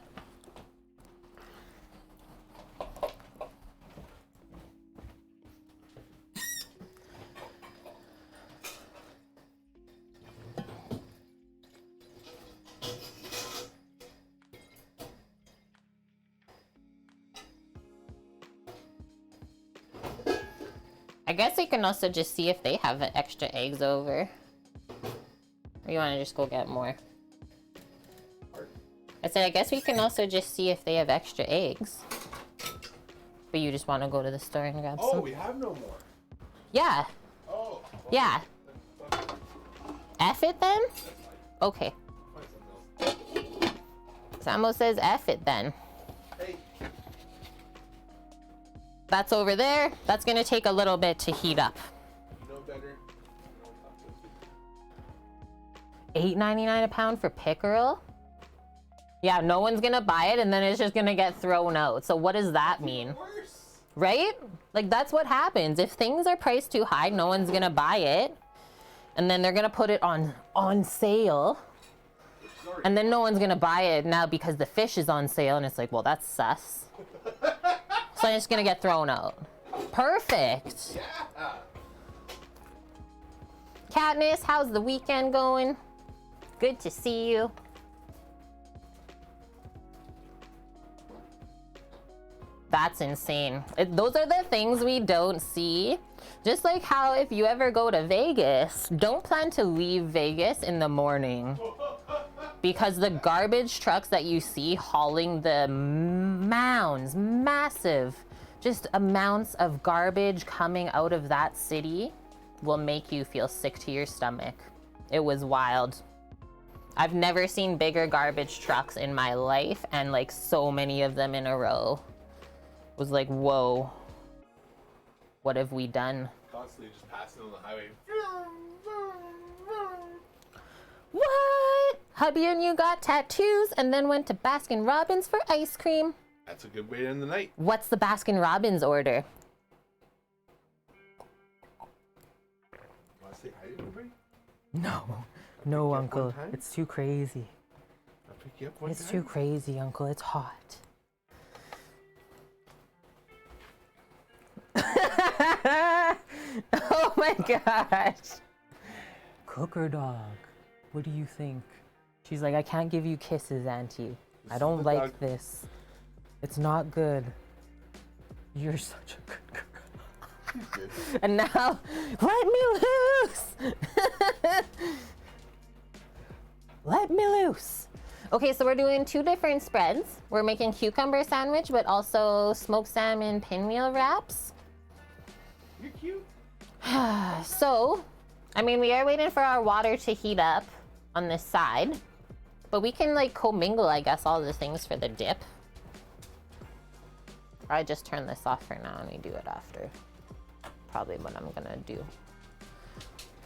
I guess we can also just see if they have extra eggs over. Or you want to just go get more? I said, I guess we can also just see if they have extra eggs. But you just want to go to the store and grab some? Oh, we have no more. Yeah. Oh. Yeah. F it then? Okay. Samo says F it then. Hey. That's over there. That's gonna take a little bit to heat up. You know better. $8.99 a pound for pickerel? Yeah, no one's gonna buy it and then it's just gonna get thrown out. So what does that mean? Worse. Right? Like that's what happens. If things are priced too high, no one's gonna buy it. And then they're gonna put it on sale. And then no one's gonna buy it now because the fish is on sale and it's like, well, that's sus. So it's gonna get thrown out. Perfect. Yeah. Katniss, how's the weekend going? Good to see you. That's insane. Those are the things we don't see. Just like how if you ever go to Vegas, don't plan to leave Vegas in the morning. Because the garbage trucks that you see hauling the mounds, massive, just amounts of garbage coming out of that city will make you feel sick to your stomach. It was wild. I've never seen bigger garbage trucks in my life and like so many of them in a row. It was like, whoa, what have we done? Constantly just passing on the highway. What? Hubby and you got tattoos and then went to Baskin Robbins for ice cream. That's a good way to end the night. What's the Baskin Robbins order? Want to say hi to everybody? No, up Uncle. one time? It's too crazy. I'll pick you up one It's time. too crazy, Uncle. It's hot. Oh my gosh. Cooker dog. What do you think? She's like, I can't give you kisses, Auntie. I don't like dog. this. It's not good. You're such a good girl. Good. And now, let me loose! Let me loose! Okay, so we're doing two different spreads. We're making cucumber sandwich, but also smoked salmon pinwheel wraps. You're cute. So, I mean, we are waiting for our water to heat up on this side, but we can like commingle, I guess, all the things for the dip. Or I just turn this off for now and we do it after. Probably what I'm gonna do.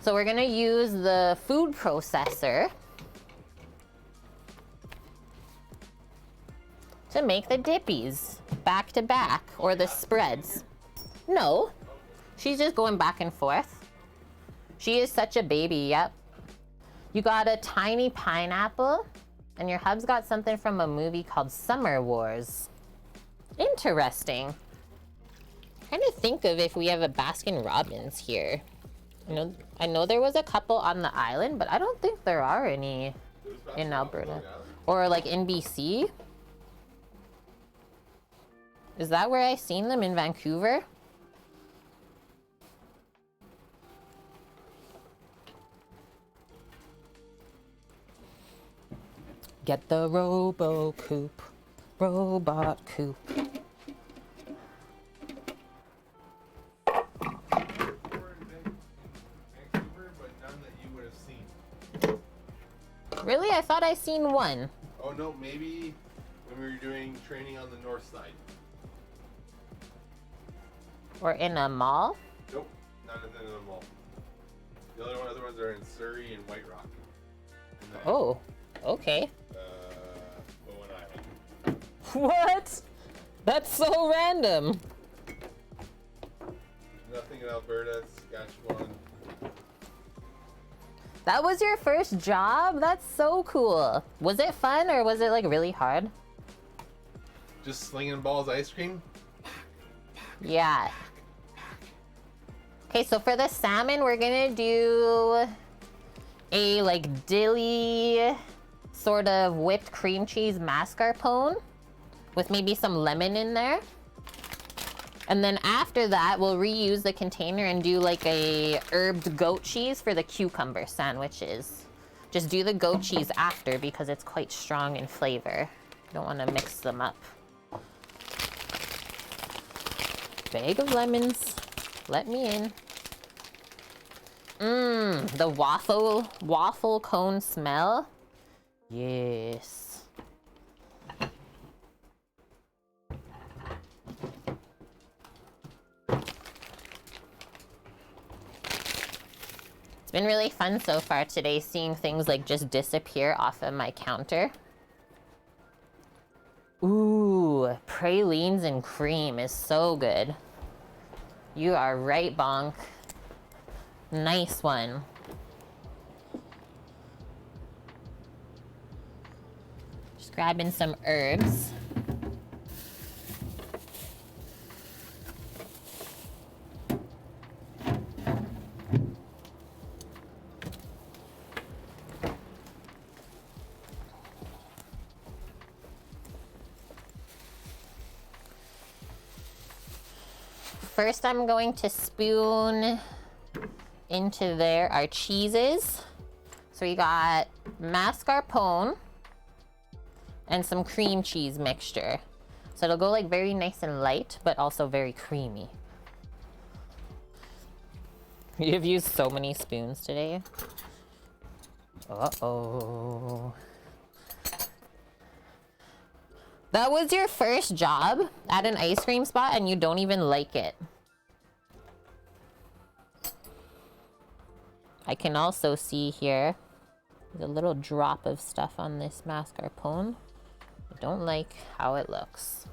So we're gonna use the food processor to make the dippies back to back, or the spreads. No, she's just going back and forth. She is such a baby, yep. You got a tiny pineapple, and your hub's got something from a movie called Summer Wars. Interesting. Trying to think of if we have a Baskin Robbins here. I know there was a couple on the island, but I don't think there are any in Alberta. Or like in BC. Is that where I seen them, in Vancouver? get the robo-coop. Robot coop. Really? I thought I seen one. Oh no, maybe when we were doing training on the north side. Or in a mall? Nope, not in the mall. The other ones are in Surrey and White Rock. And then, Oh, okay. Bowen Island. What? That's so random. Nothing in Alberta, Saskatchewan. That was your first job? That's so cool. Was it fun or was it like really hard? Just slinging balls ice cream? Yeah. Okay, so for the salmon, we're gonna do a like dilly sort of whipped cream cheese mascarpone with maybe some lemon in there. And then after that, we'll reuse the container and do like a herbed goat cheese for the cucumber sandwiches. Just do the goat cheese after because it's quite strong in flavor. Don't want to mix them up. Bag of lemons. Let me in. Mmm, the waffle cone smell. Yes. It's been really fun so far today, seeing things like just disappear off of my counter. Ooh, pralines and cream is so good. You are right, Bonk. Nice one. Just grabbing some herbs. First, I'm going to spoon into there our cheeses. So we got mascarpone and some cream cheese mixture. So it'll go like very nice and light, but also very creamy. You've used so many spoons today. Uh-oh. That was your first job at an ice cream spot and you don't even like it. I can also see here, there's a little drop of stuff on this mascarpone. I don't like how it looks.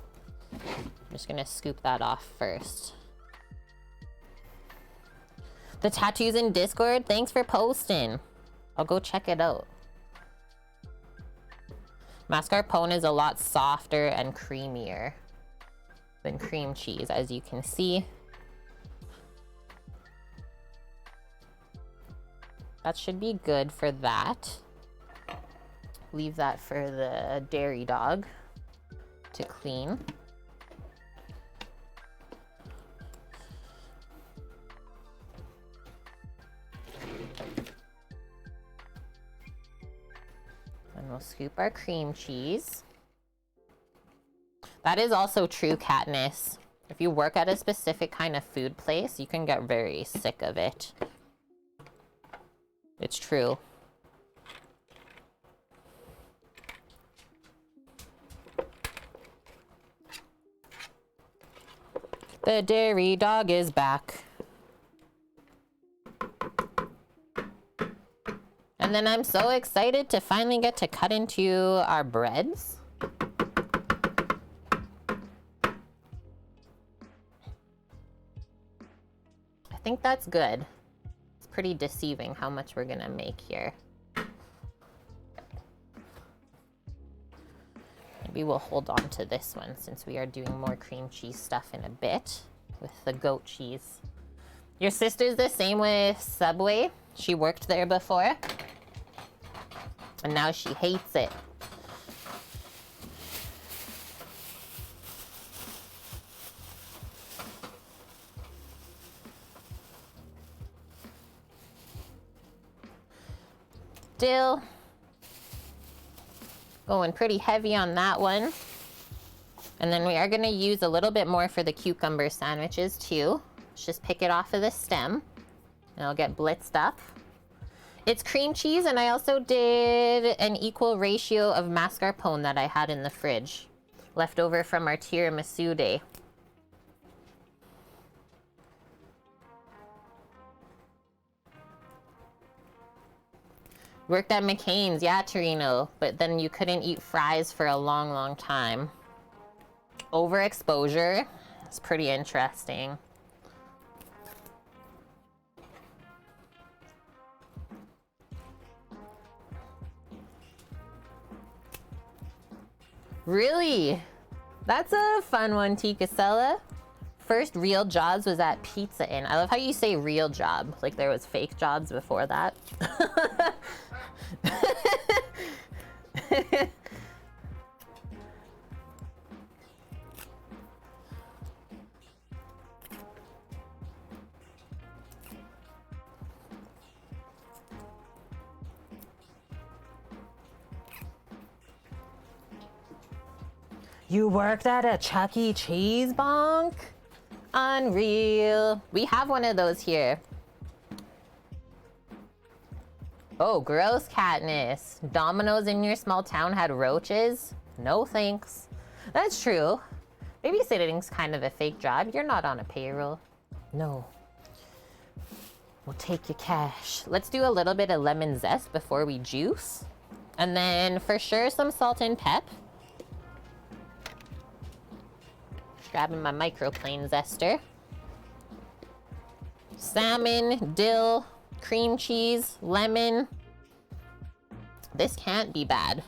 I'm just gonna scoop that off first. The tattoos in Discord, thanks for posting. I'll go check it out. Mascarpone is a lot softer and creamier than cream cheese, as you can see. That should be good for that. Leave that for the dairy dog to clean. And we'll scoop our cream cheese. That is also true, Katniss. If you work at a specific kind of food place, you can get very sick of it. It's true. The dairy dog is back. And then I'm so excited to finally get to cut into our breads. I think that's good. It's pretty deceiving how much we're gonna make here. Maybe we'll hold on to this one since we are doing more cream cheese stuff in a bit with the goat cheese. Your sister's the same with Subway. She worked there before. And now she hates it. Dill. Going pretty heavy on that one. And then we are gonna use a little bit more for the cucumber sandwiches too. Let's just pick it off of the stem and it'll get blitzed up. It's cream cheese, and I also did an equal ratio of mascarpone that I had in the fridge, left over from our tiramisu day. Worked at McCain's, yeah, Torino, but then you couldn't eat fries for a long, long time. Overexposure, it's pretty interesting. Really? That's a fun one, Tea Casella. First real jobs was at Pizza Inn. I love how you say real job, like there was fake jobs before that. You worked at a Chuck E. Cheese bonk? Unreal. We have one of those here. Oh, gross, Katniss. Domino's in your small town had roaches? No thanks. That's true. Babysitting's kind of a fake job. You're not on a payroll. No. We'll take your cash. Let's do a little bit of lemon zest before we juice. And then for sure some salt and pep. Grabbing my microplane zester. Salmon, dill, cream cheese, lemon. This can't be bad.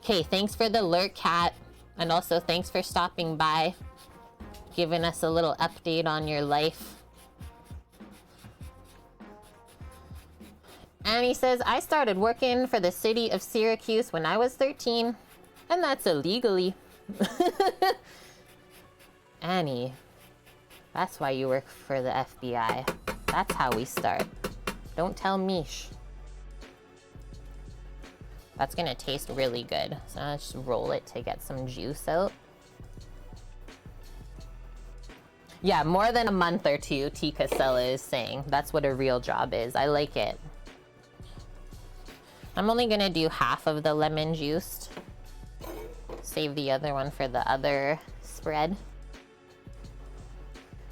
Okay, thanks for the lurk, Cat. And also thanks for stopping by, giving us a little update on your life. Annie says, I started working for the city of Syracuse when I was 13, and that's illegally. Annie, that's why you work for the FBI. That's how we start. Don't tell Mish. That's gonna taste really good. So I'll just roll it to get some juice out. Yeah, more than a month or two, Tea Casella is saying. That's what a real job is. I like it. I'm only gonna do half of the lemon juiced. Save the other one for the other spread.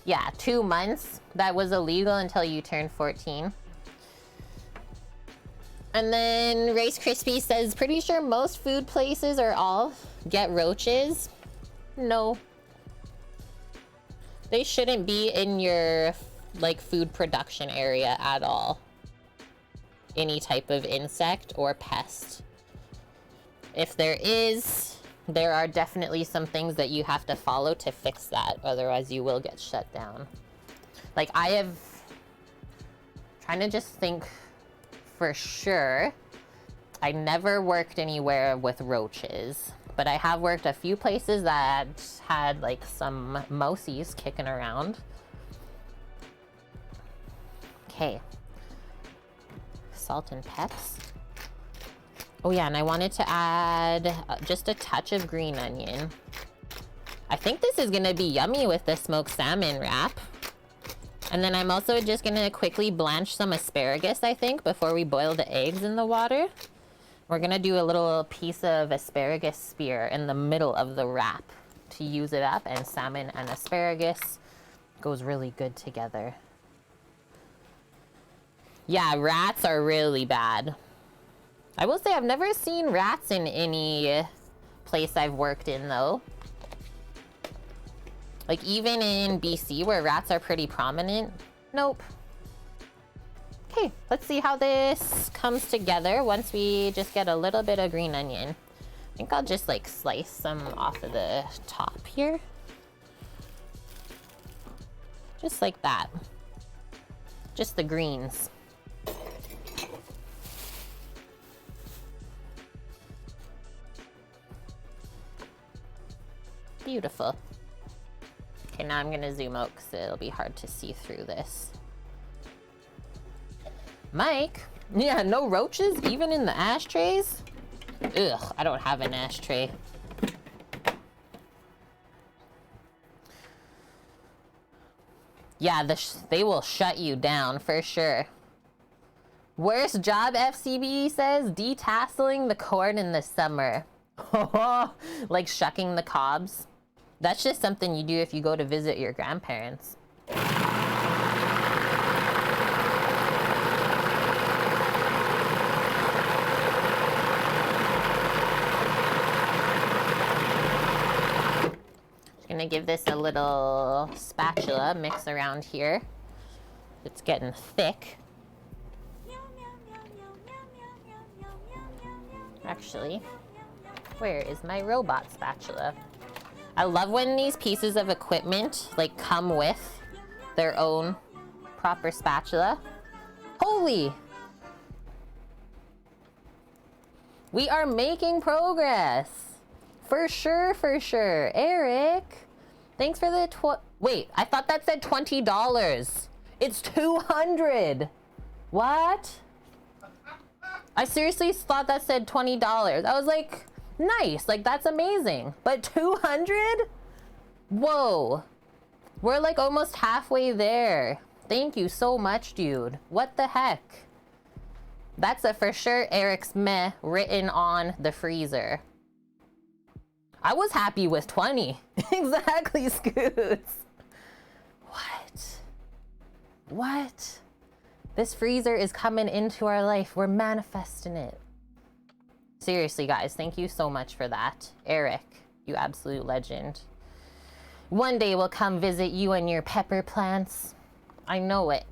Yeah, 2 months. That was illegal until you turned 14. And then Rice Krispie says, pretty sure most food places or all get roaches. No. They shouldn't be in your like food production area at all. Any type of insect or pest. If there is, there are definitely some things that you have to follow to fix that, otherwise you will get shut down. Like I have, trying to just think for sure, I never worked anywhere with roaches, but I have worked a few places that had like some mousies kicking around. Okay. Salt and peps. Oh yeah, and I wanted to add just a touch of green onion. I think this is gonna be yummy with the smoked salmon wrap. And then I'm also just gonna quickly blanch some asparagus, I think, before we boil the eggs in the water. We're gonna do a little piece of asparagus spear in the middle of the wrap to use it up, and salmon and asparagus goes really good together. Yeah, rats are really bad. I will say I've never seen rats in any place I've worked in though. Like even in BC where rats are pretty prominent, nope. Okay, let's see how this comes together once we just get a little bit of green onion. I think I'll just like slice some off of the top here. Just like that. Just the greens. Beautiful. Okay, now I'm gonna zoom out because it'll be hard to see through this. Mike, Yeah, no roaches even in the ashtrays? Ugh, I don't have an ashtray. Yeah, they will shut you down for sure. Worst job, FCB says, detasseling the corn in the summer. Like shucking the cobs. That's just something you do if you go to visit your grandparents. Gonna give this a little spatula mix around here. It's getting thick. Actually, where is my robot spatula? I love when these pieces of equipment like come with their own proper spatula. Holy! We are making progress. For sure, for sure. Eric, thanks for the wait, I thought that said $20. It's $200. What? I seriously thought that said $20. I was like, nice, like that's amazing. But 200? Whoa. We're like almost halfway there. Thank you so much, dude. What the heck? That's a for sure Eric's meh written on the freezer. I was happy with 20. Exactly, Scoots. What? What? This freezer is coming into our life. We're manifesting it. Seriously, guys, thank you so much for that. Eric, you absolute legend. One day we'll come visit you and your pepper plants. I know it.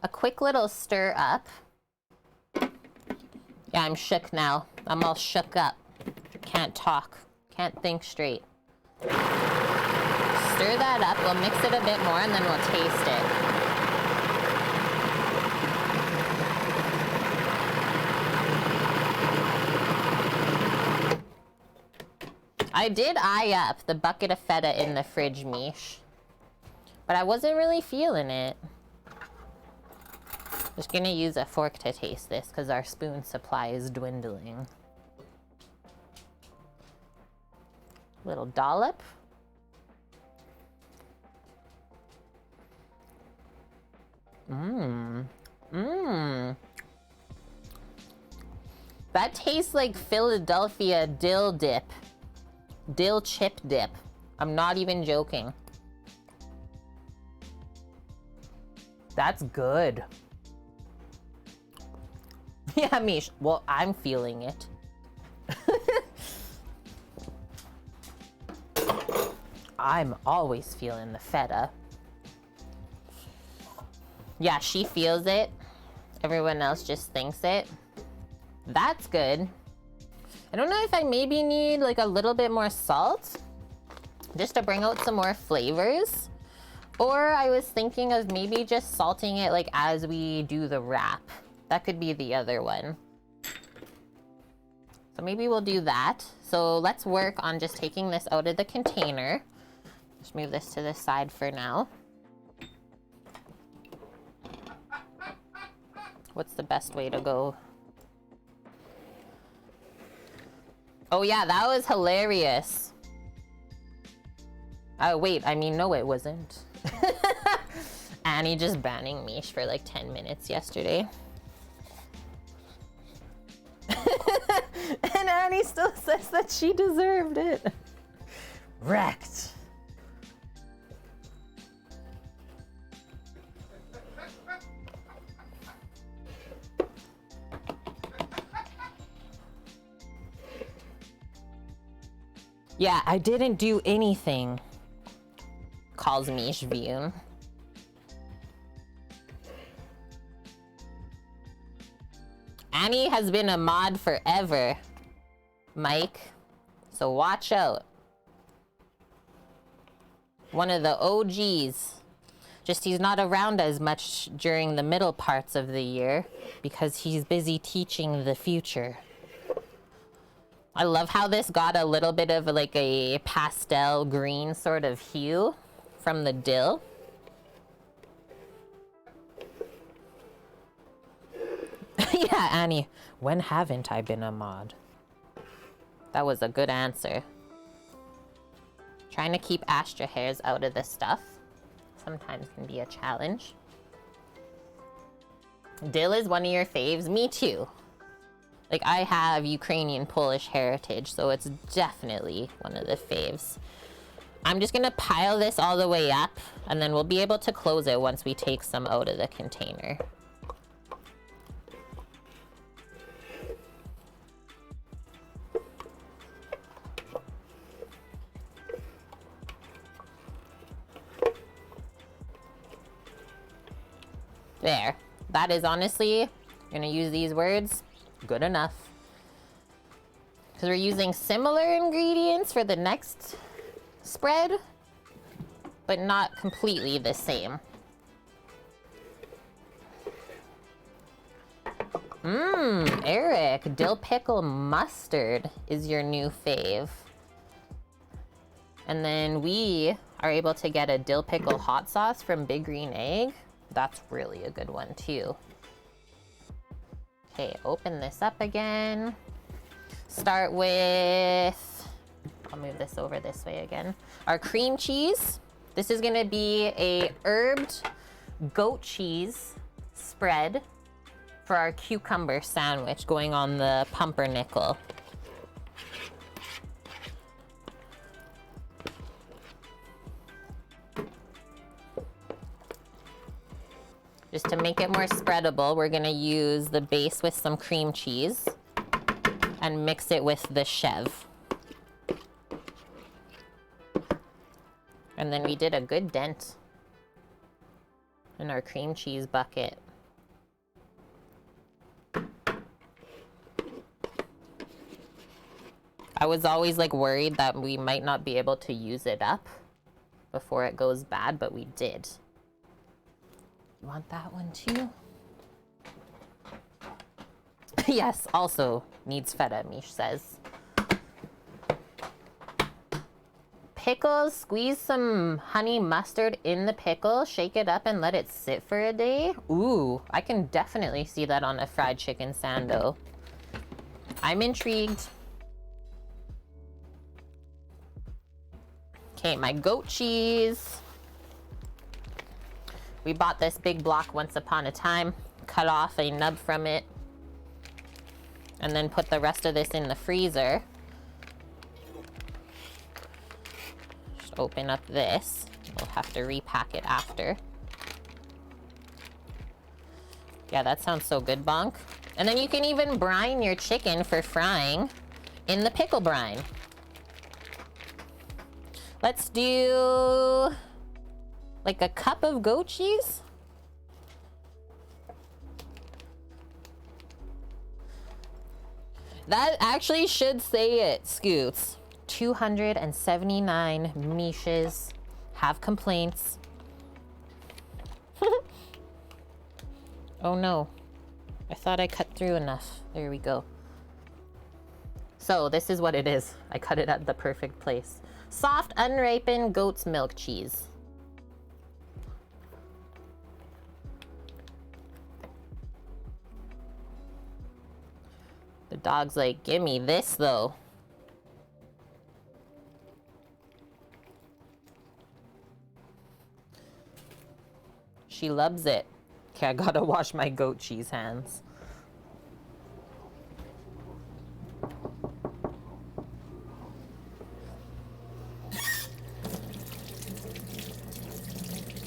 A quick little stir up. Yeah, I'm shook now. I'm all shook up. Can't talk. Can't think straight. Stir that up. We'll mix it a bit more and then we'll taste it. I did eye up the bucket of feta in the fridge, Mish. But I wasn't really feeling it. Just gonna use a fork to taste this because our spoon supply is dwindling. Little dollop. Mmm. Mmm. That tastes like Philadelphia dill dip. Dill chip dip. I'm not even joking. That's good. Yeah, Mish. Well, I'm feeling it. I'm always feeling the feta. Yeah, she feels it. Everyone else just thinks it. That's good. I don't know if I maybe need like a little bit more salt just to bring out some more flavors. Or I was thinking of maybe just salting it like as we do the wrap. That could be the other one. So maybe we'll do that. So let's work on just taking this out of the container. Just move this to the side for now. What's the best way to go? Oh yeah, that was hilarious. Oh wait, I mean, no it wasn't. Annie just banning me for like 10 minutes yesterday. And Annie still says that she deserved it. Wrecked. Yeah, I didn't do anything, calls me Shviun. Annie has been a mod forever, Mike, so watch out. One of the OGs. Just he's not around as much during the middle parts of the year because he's busy teaching the future. I love how this got a little bit of like a pastel green sort of hue from the dill. Yeah, Annie, when haven't I been a mod? That was a good answer. Trying to keep Astra hairs out of this stuff sometimes can be a challenge. Dill is one of your faves? Me too. Like, I have Ukrainian Polish heritage, so it's definitely one of the faves. I'm just gonna pile this all the way up, and then we'll be able to close it once we take some out of the container. There. That is honestly, I'm gonna use these words, good enough. Because we're using similar ingredients for the next spread, but not completely the same. Eric, dill pickle mustard is your new fave. And then we are able to get a dill pickle hot sauce from Big Green Egg. That's really a good one too. Okay, open this up again. Start with, I'll move this over this way again. Our cream cheese. This is gonna be a herbed goat cheese spread for our cucumber sandwich going on the pumpernickel. Just to make it more spreadable, we're gonna use the base with some cream cheese and mix it with the chev. And then we did a good dent in our cream cheese bucket. I was always like worried that we might not be able to use it up before it goes bad, but we did. You want that one too? Yes, also needs feta, Mish says. Pickles, squeeze some honey mustard in the pickle, shake it up and let it sit for a day. Ooh, I can definitely see that on a fried chicken sando. I'm intrigued. Okay, my goat cheese. We bought this big block once upon a time, cut off a nub from it, and then put the rest of this in the freezer. Just open up this. We'll have to repack it after. Yeah, that sounds so good, Bonk. And then you can even brine your chicken for frying in the pickle brine. Let's do like a cup of goat cheese. That actually should say it, Scoots. 279 Mishes have complaints. Oh no. I thought I cut through enough. There we go. So this is what it is. I cut it at the perfect place. Soft, unripened goat's milk cheese. The dog's like, give me this though. She loves it. Okay, I gotta wash my goat cheese hands.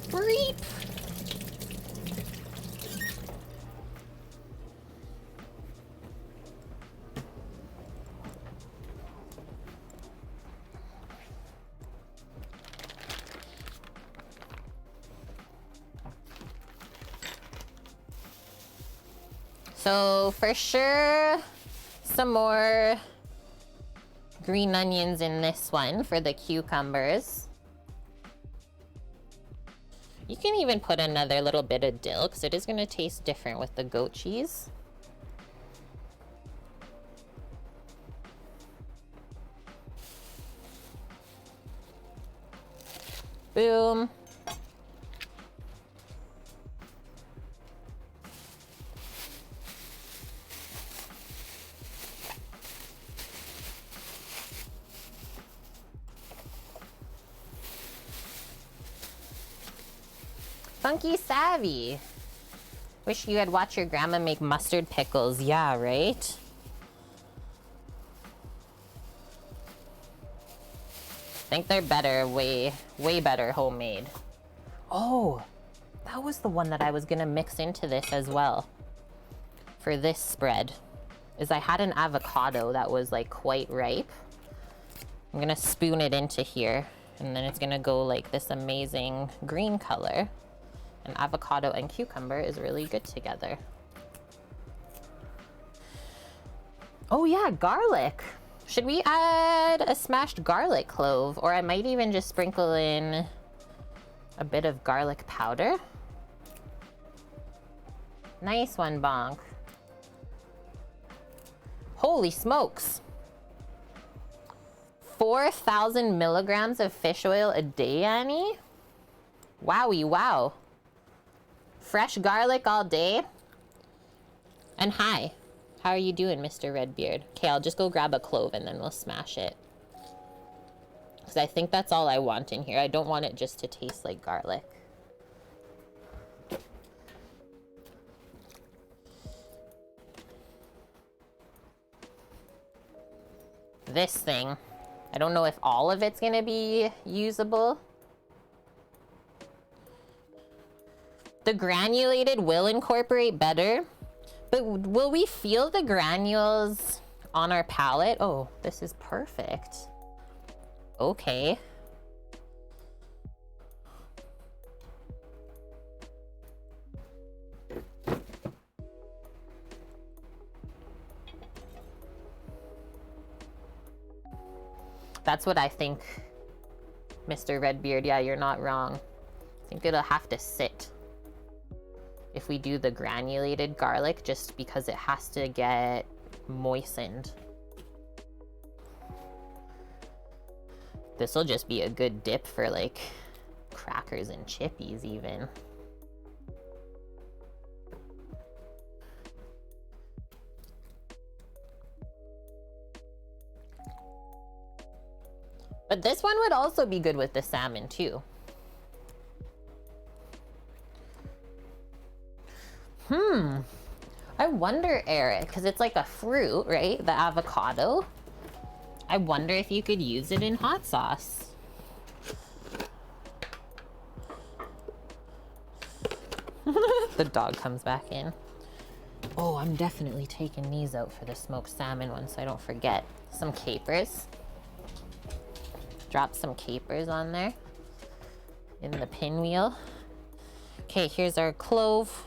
Breep. So for sure, some more green onions in this one for the cucumbers. can even put another little bit of dill because it is going to taste different with the goat cheese. Boom. Funky savvy. Wish you had watched your grandma make mustard pickles. Yeah, right? Think they're better, way better homemade. Oh, that was the one that I was gonna mix into this as well. For this spread, is I had an avocado that was like quite ripe. I'm gonna spoon it into here, and then it's gonna go like this amazing green color. And avocado and cucumber is really good together. Oh yeah, garlic. Should we add a smashed garlic clove? Or I might even just sprinkle in a bit of garlic powder. Nice one, Bonk. Holy smokes. 4,000 milligrams of fish oil a day, Annie? Wowie, wow. Fresh garlic all day. And hi, how are you doing, Mr. Redbeard? Okay, I'll just go grab a clove and then we'll smash it. Because I think that's all I want in here. I don't want it just to taste like garlic. This thing, I don't know if all of it's gonna be usable. The granulated will incorporate better, but will we feel the granules on our palate? Oh, this is perfect. Okay. That's what I think, Mr. Redbeard. Yeah, you're not wrong. I think it'll have to sit if we do the granulated garlic, just because it has to get moistened. This will just be a good dip for like crackers and chippies even. But this one would also be good with the salmon too. I wonder, Eric, because it's like a fruit, right? The avocado. I wonder if you could use it in hot sauce. The dog comes back in. Oh, I'm definitely taking these out for the smoked salmon one so I don't forget. Some capers. Drop some capers on there in the pinwheel. Okay, here's our clove.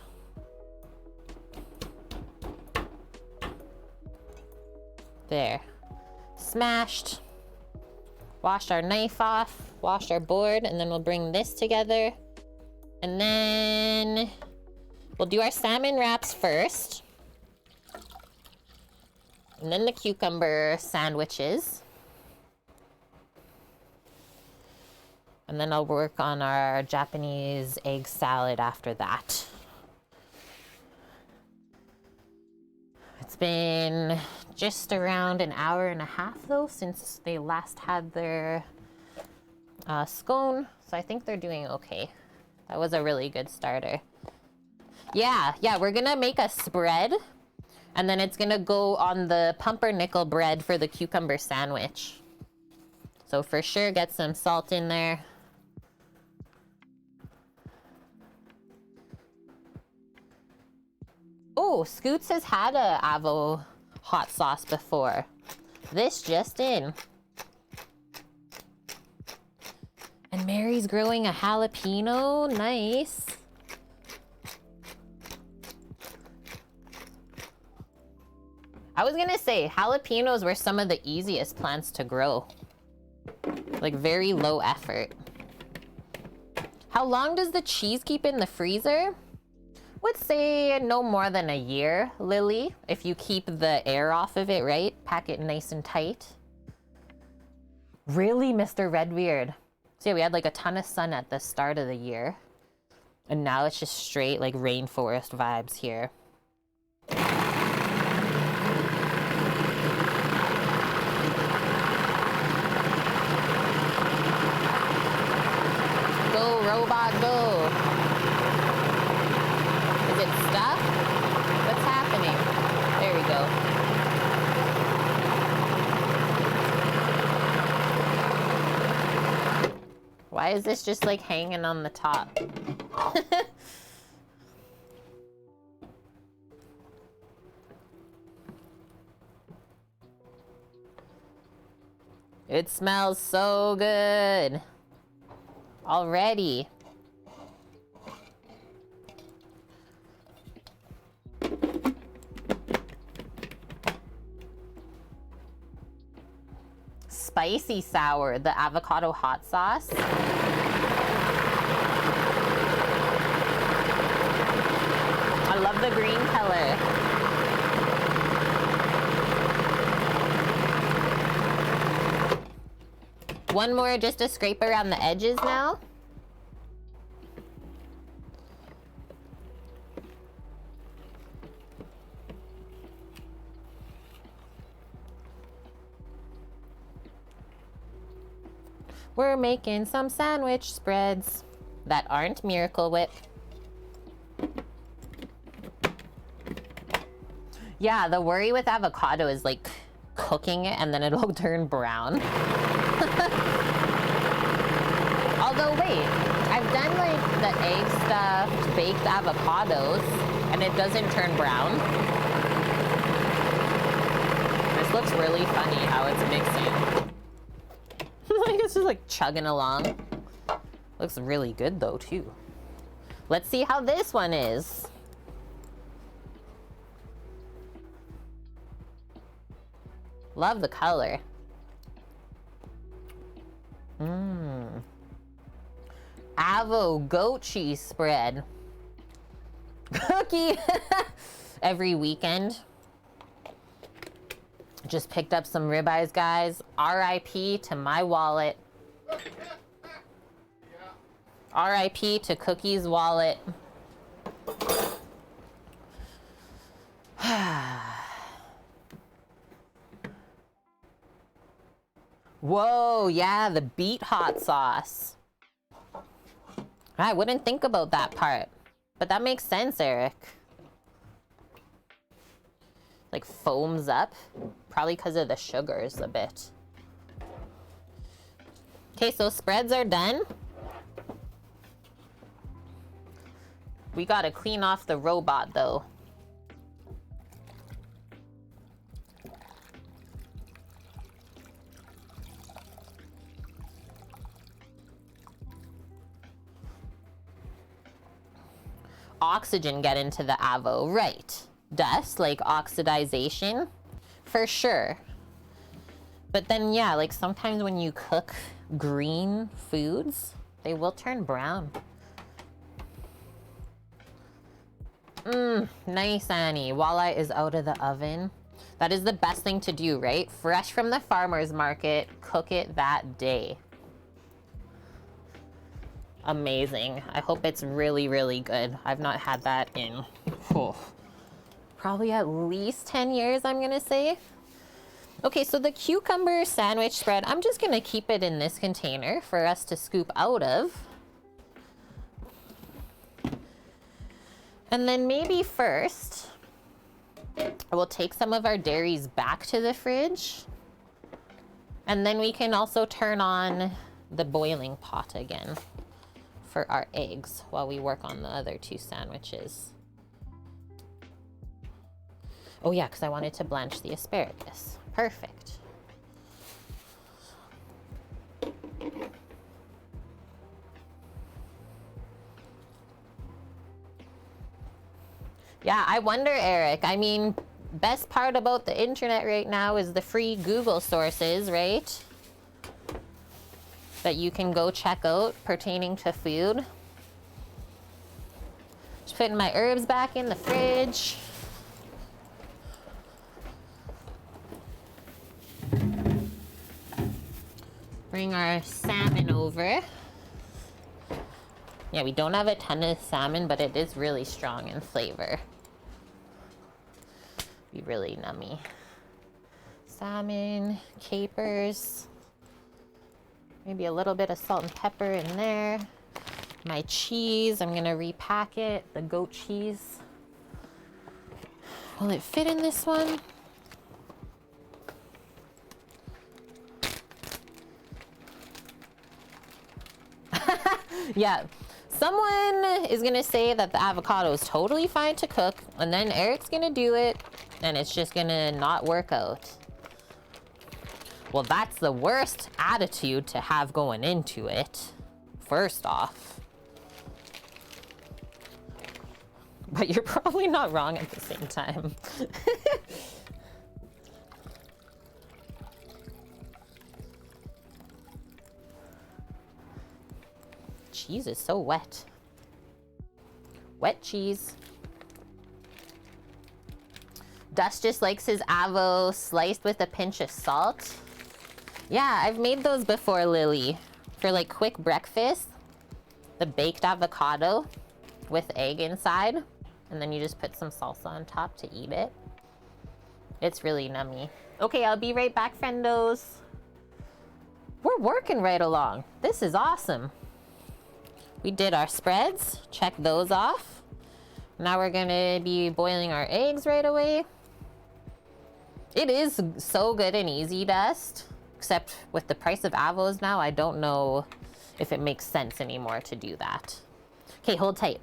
There. Smashed. Washed our knife off. Washed our board. And then we'll bring this together. And then we'll do our salmon wraps first. And then the cucumber sandwiches. And then I'll work on our Japanese egg salad after that. It's been just around an hour and a half though since they last had their scone, so I think they're doing okay. That was a really good starter. Yeah, we're gonna make a spread and then it's gonna go on the pumpernickel bread for the cucumber sandwich. So for sure get some salt in there. Oh, Scoots has had a avo hot sauce before. This just in. And Mary's growing a jalapeno. Nice. I was gonna say, jalapenos were some of the easiest plants to grow. Like very low effort. How long does the cheese keep in the freezer? Would say no more than a year, Lily, if you keep the air off of it, right? Pack it nice and tight. Really, Mr. Redbeard? So yeah, we had like a ton of sun at the start of the year. And now it's just straight like rainforest vibes here. Go, robot, go. Is it stuck? What's happening? There we go. Why is this just like hanging on the top? It smells so good already. Spicy sour, the avocado hot sauce. I love the green color. One more just to scrape around the edges now. We're making some sandwich spreads that aren't Miracle Whip. Yeah, the worry with avocado is like cooking it and then it'll turn brown. Although wait, I've done like the egg stuffed baked avocados and it doesn't turn brown. This looks really funny how it's mixing. Like it's just like chugging along. Looks really good though too. Let's see how this one is. Love the color. Avo goat cheese spread. Cookie. Every weekend. Just picked up some ribeyes, guys. RIP to my wallet. RIP to Cookie's wallet. Whoa, yeah, the beet hot sauce. I wouldn't think about that part, but that makes sense, Eric. Like foams up, probably because of the sugars a bit. Okay, so spreads are done. We gotta clean off the robot though. Oxygen get into the avo, right? Dust, like oxidization, for sure. But then yeah, like sometimes when you cook green foods, they will turn brown. Nice, Annie. Walleye is out of the oven. That is the best thing to do, right? Fresh from the farmer's market, cook it that day. Amazing. I hope it's really, really good. I've not had that in probably at least 10 years, I'm gonna say. Okay, so the cucumber sandwich spread, I'm just gonna keep it in this container for us to scoop out of. And then maybe first, we'll take some of our dairies back to the fridge. And then we can also turn on the boiling pot again for our eggs while we work on the other two sandwiches. Oh yeah, because I wanted to blanch the asparagus. Perfect. Yeah, I wonder, Eric. I mean, best part about the internet right now is the free Google sources, right? That you can go check out pertaining to food. putting my herbs back in the fridge. Bring our salmon over. Yeah, we don't have a ton of salmon, but it is really strong in flavor. Be really nummy. Salmon, capers, maybe a little bit of salt and pepper in there. My cheese, I'm gonna repack it, the goat cheese. Will it fit in this one? Yeah, someone is gonna say that the avocado is totally fine to cook, and then Eric's gonna do it, and it's just gonna not work out. Well, that's the worst attitude to have going into it, first off. But you're probably not wrong at the same time. Cheese is so wet. Wet cheese. Dust just likes his avo sliced with a pinch of salt. Yeah, I've made those before, Lily. For like quick breakfast. The baked avocado with egg inside. And then you just put some salsa on top to eat it. It's really nummy. Okay, I'll be right back, friendos. We're working right along. This is awesome. We did our spreads, check those off. Now we're gonna be boiling our eggs right away. It is so good and easy, Dust. Except with the price of avos now, I don't know if it makes sense anymore to do that. Okay, hold tight.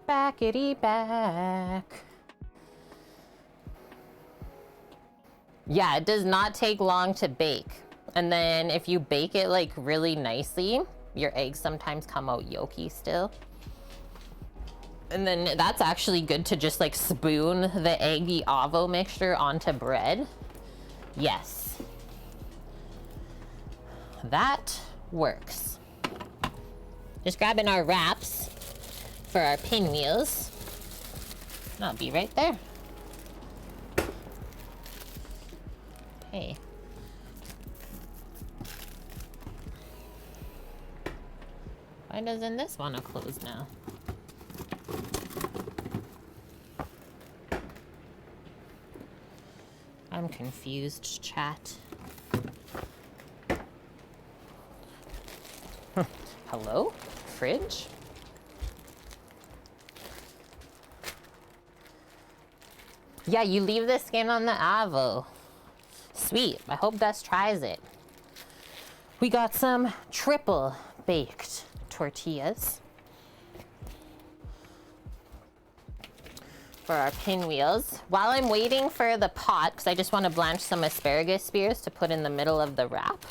Backity back. Yeah, it does not take long to bake. And then if you bake it like really nicely, your eggs sometimes come out yolky still. And then that's actually good to just like spoon the eggy avo mixture onto bread. Yes. That works. Just grabbing our wraps for our pinwheels. I'll be right there. Hey. Why doesn't this want to close now? I'm confused, chat. Hello? Fridge? Yeah, you leave the skin on the avo. Sweet. I hope Dust tries it. We got some triple baked tortillas for our pinwheels. While I'm waiting for the pot, because I just want to blanch some asparagus spears to put in the middle of the wrap,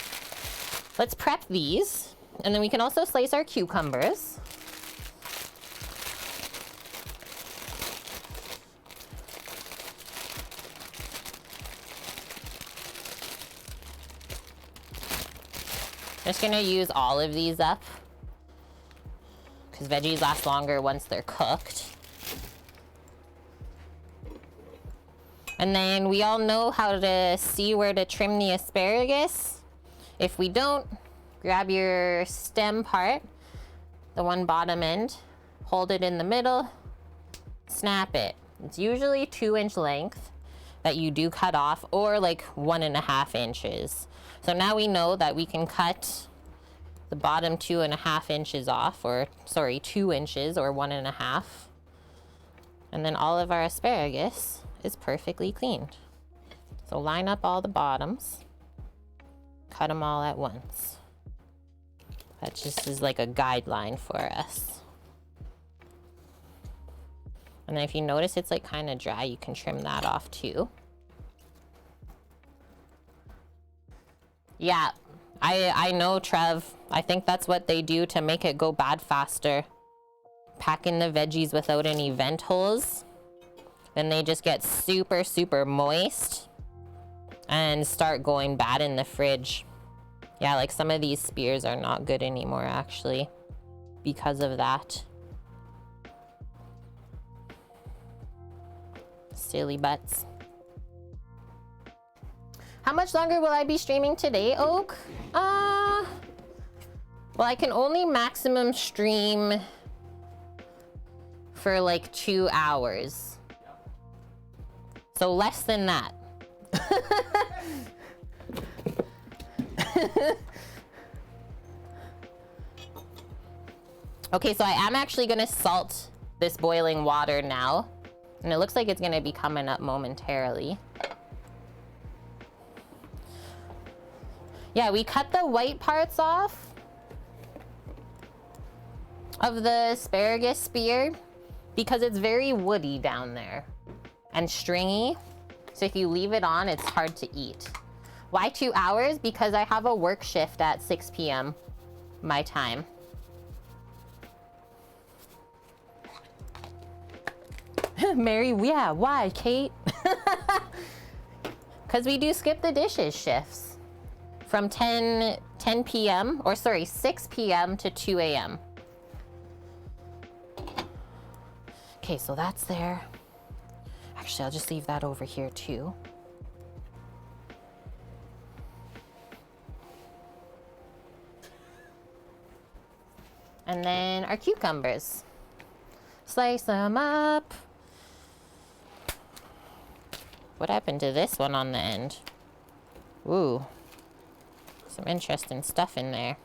let's prep these. And then we can also slice our cucumbers. Just gonna use all of these up because veggies last longer once they're cooked. And then we all know how to see where to trim the asparagus. If we don't, grab your stem part, the one bottom end, hold it in the middle, snap it. It's usually 2-inch length that you do cut off, or like 1.5 inches. So now we know that we can cut the bottom 2.5 inches off, or sorry, 2 inches or 1.5. And then all of our asparagus is perfectly cleaned. So line up all the bottoms, cut them all at once. That just is like a guideline for us. And then if you notice it's like kind of dry, you can trim that off too. Yeah, I know, Trev. I think that's what they do to make it go bad faster. Pack in the veggies without any vent holes. Then they just get super, super moist and start going bad in the fridge. Yeah, like some of these spears are not good anymore, actually, because of that. Silly butts. How much longer will I be streaming today, Oak? Well, I can only maximum stream for like 2 hours. So less than that. Okay, so I am actually gonna salt this boiling water now. And it looks like it's gonna be coming up momentarily. Yeah, we cut the white parts off of the asparagus spear because it's very woody down there and stringy. So if you leave it on, it's hard to eat. Why 2 hours? Because I have a work shift at 6 p.m. my time. Mary, yeah, why, Kate? Because we do skip the dishes shifts from 10 p.m. or sorry, 6 p.m. to 2 a.m. Okay, so that's there. Actually, I'll just leave that over here too. And then our cucumbers. Slice them up. What happened to this one on the end? Ooh, some interesting stuff in there.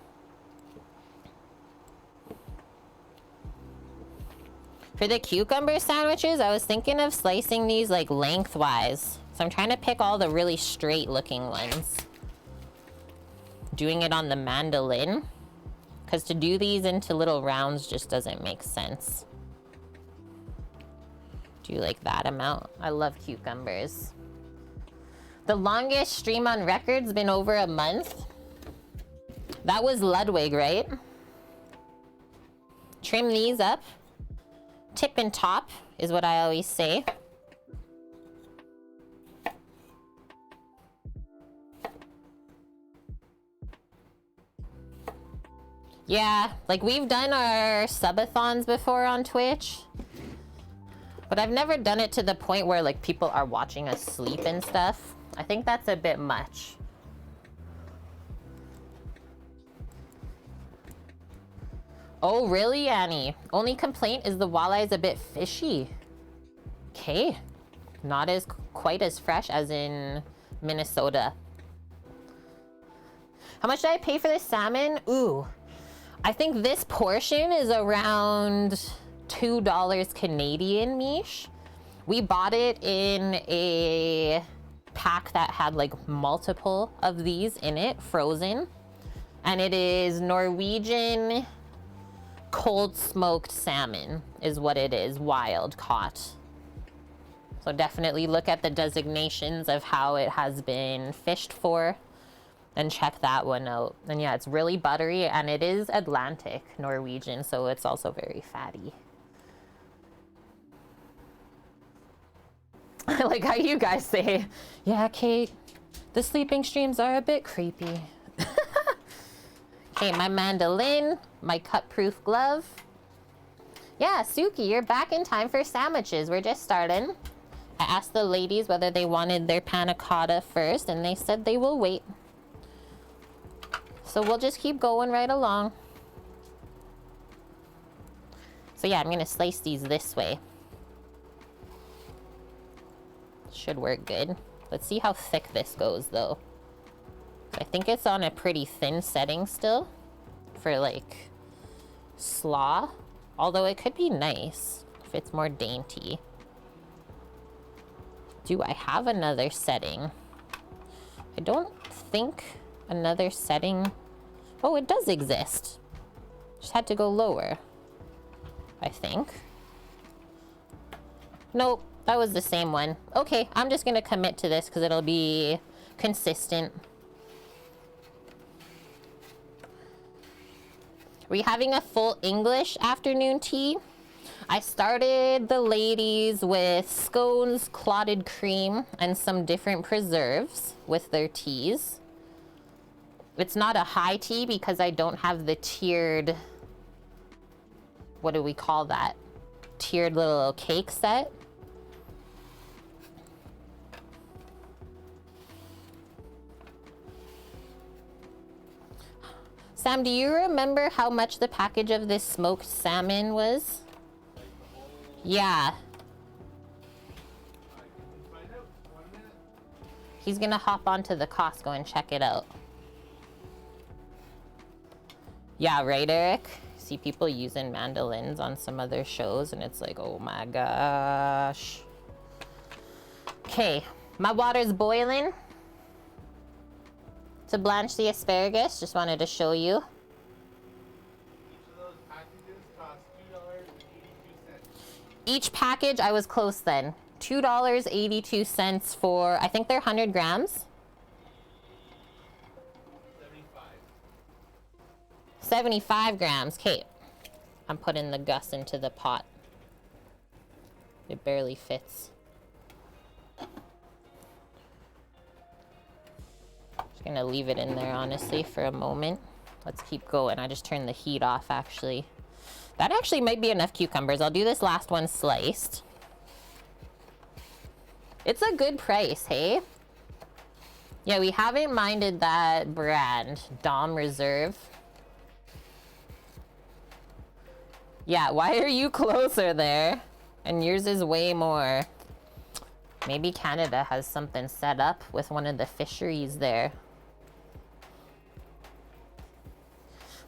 For the cucumber sandwiches, I was thinking of slicing these like lengthwise. So I'm trying to pick all the really straight looking ones. Doing it on the mandolin, because to do these into little rounds just doesn't make sense. Do like that amount. I love cucumbers. The longest stream on record's been over a month. That was Ludwig, right? Trim these up. Tip and top is what I always say. Yeah, like we've done our subathons before on Twitch. But I've never done it to the point where like people are watching us sleep and stuff. I think that's a bit much. Oh, really, Annie? Only complaint is the walleye's a bit fishy. Okay. Not as quite as fresh as in Minnesota. How much did I pay for this salmon? Ooh. I think this portion is around $2 Canadian, Mish. We bought it in a pack that had like multiple of these in it, frozen. And it is Norwegian cold smoked salmon is what it is, wild caught. So definitely look at the designations of how it has been fished for and check that one out. And yeah, it's really buttery and it is Atlantic Norwegian, so it's also very fatty. I like how you guys say, yeah, Kate, the sleeping streams are a bit creepy. Okay, my mandolin, my cut-proof glove. Yeah, Suki, you're back in time for sandwiches. We're just starting. I asked the ladies whether they wanted their panna cotta first, and they said they will wait. So we'll just keep going right along. So yeah, I'm gonna slice these this way. Should work good. Let's see how thick this goes though. I think it's on a pretty thin setting still for like slaw. Although it could be nice if it's more dainty. Do I have another setting? I don't think another setting... Oh, it does exist. Just had to go lower, I think. Nope, that was the same one. Okay, I'm just gonna commit to this because it'll be consistent. Are we having a full English afternoon tea? I started the ladies with scones, clotted cream, and some different preserves with their teas. It's not a high tea because I don't have the tiered, what do we call that? Tiered little cake set. Sam, do you remember how much the package of this smoked salmon was? Yeah. He's gonna hop onto the Costco and check it out. Yeah, right, Eric? See people using mandolins on some other shows and it's like, oh my gosh. Okay, my water's boiling. To blanch the asparagus, just wanted to show you. Each of those packages cost $2.82. Each package, I was close then. $2.82 for, I think they're 100 grams. 75 grams. Okay, I'm putting the Gus into the pot. It barely fits. Just gonna leave it in there, honestly, for a moment. Let's keep going. I just turned the heat off, actually. That actually might be enough cucumbers. I'll do this last one sliced. It's a good price, hey? Yeah, we haven't minded that brand, Dom Reserve. Yeah, why are you closer there? And yours is way more. Maybe Canada has something set up with one of the fisheries there.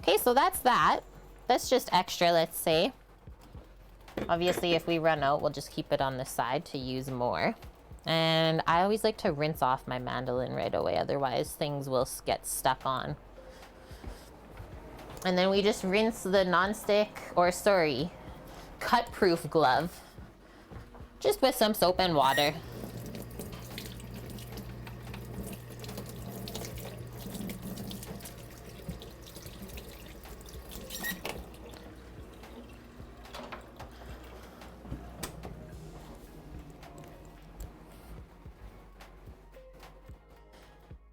Okay, so that's that. That's just extra, let's say. Obviously, if we run out, we'll just keep it on the side to use more. And I always like to rinse off my mandolin right away, otherwise things will get stuck on. And then we just rinse the nonstick, or sorry, cut-proof glove, just with some soap and water.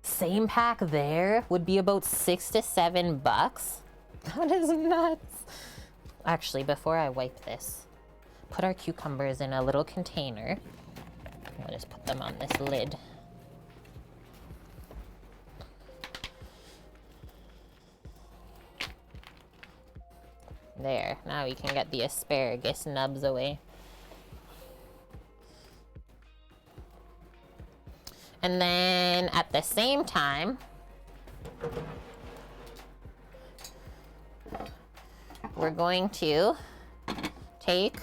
Same pack there would be about $6 to $7. That is nuts. Actually, before I wipe this, put our cucumbers in a little container. I'll just put them on this lid. There, now we can get the asparagus nubs away. And then at the same time, we're going to take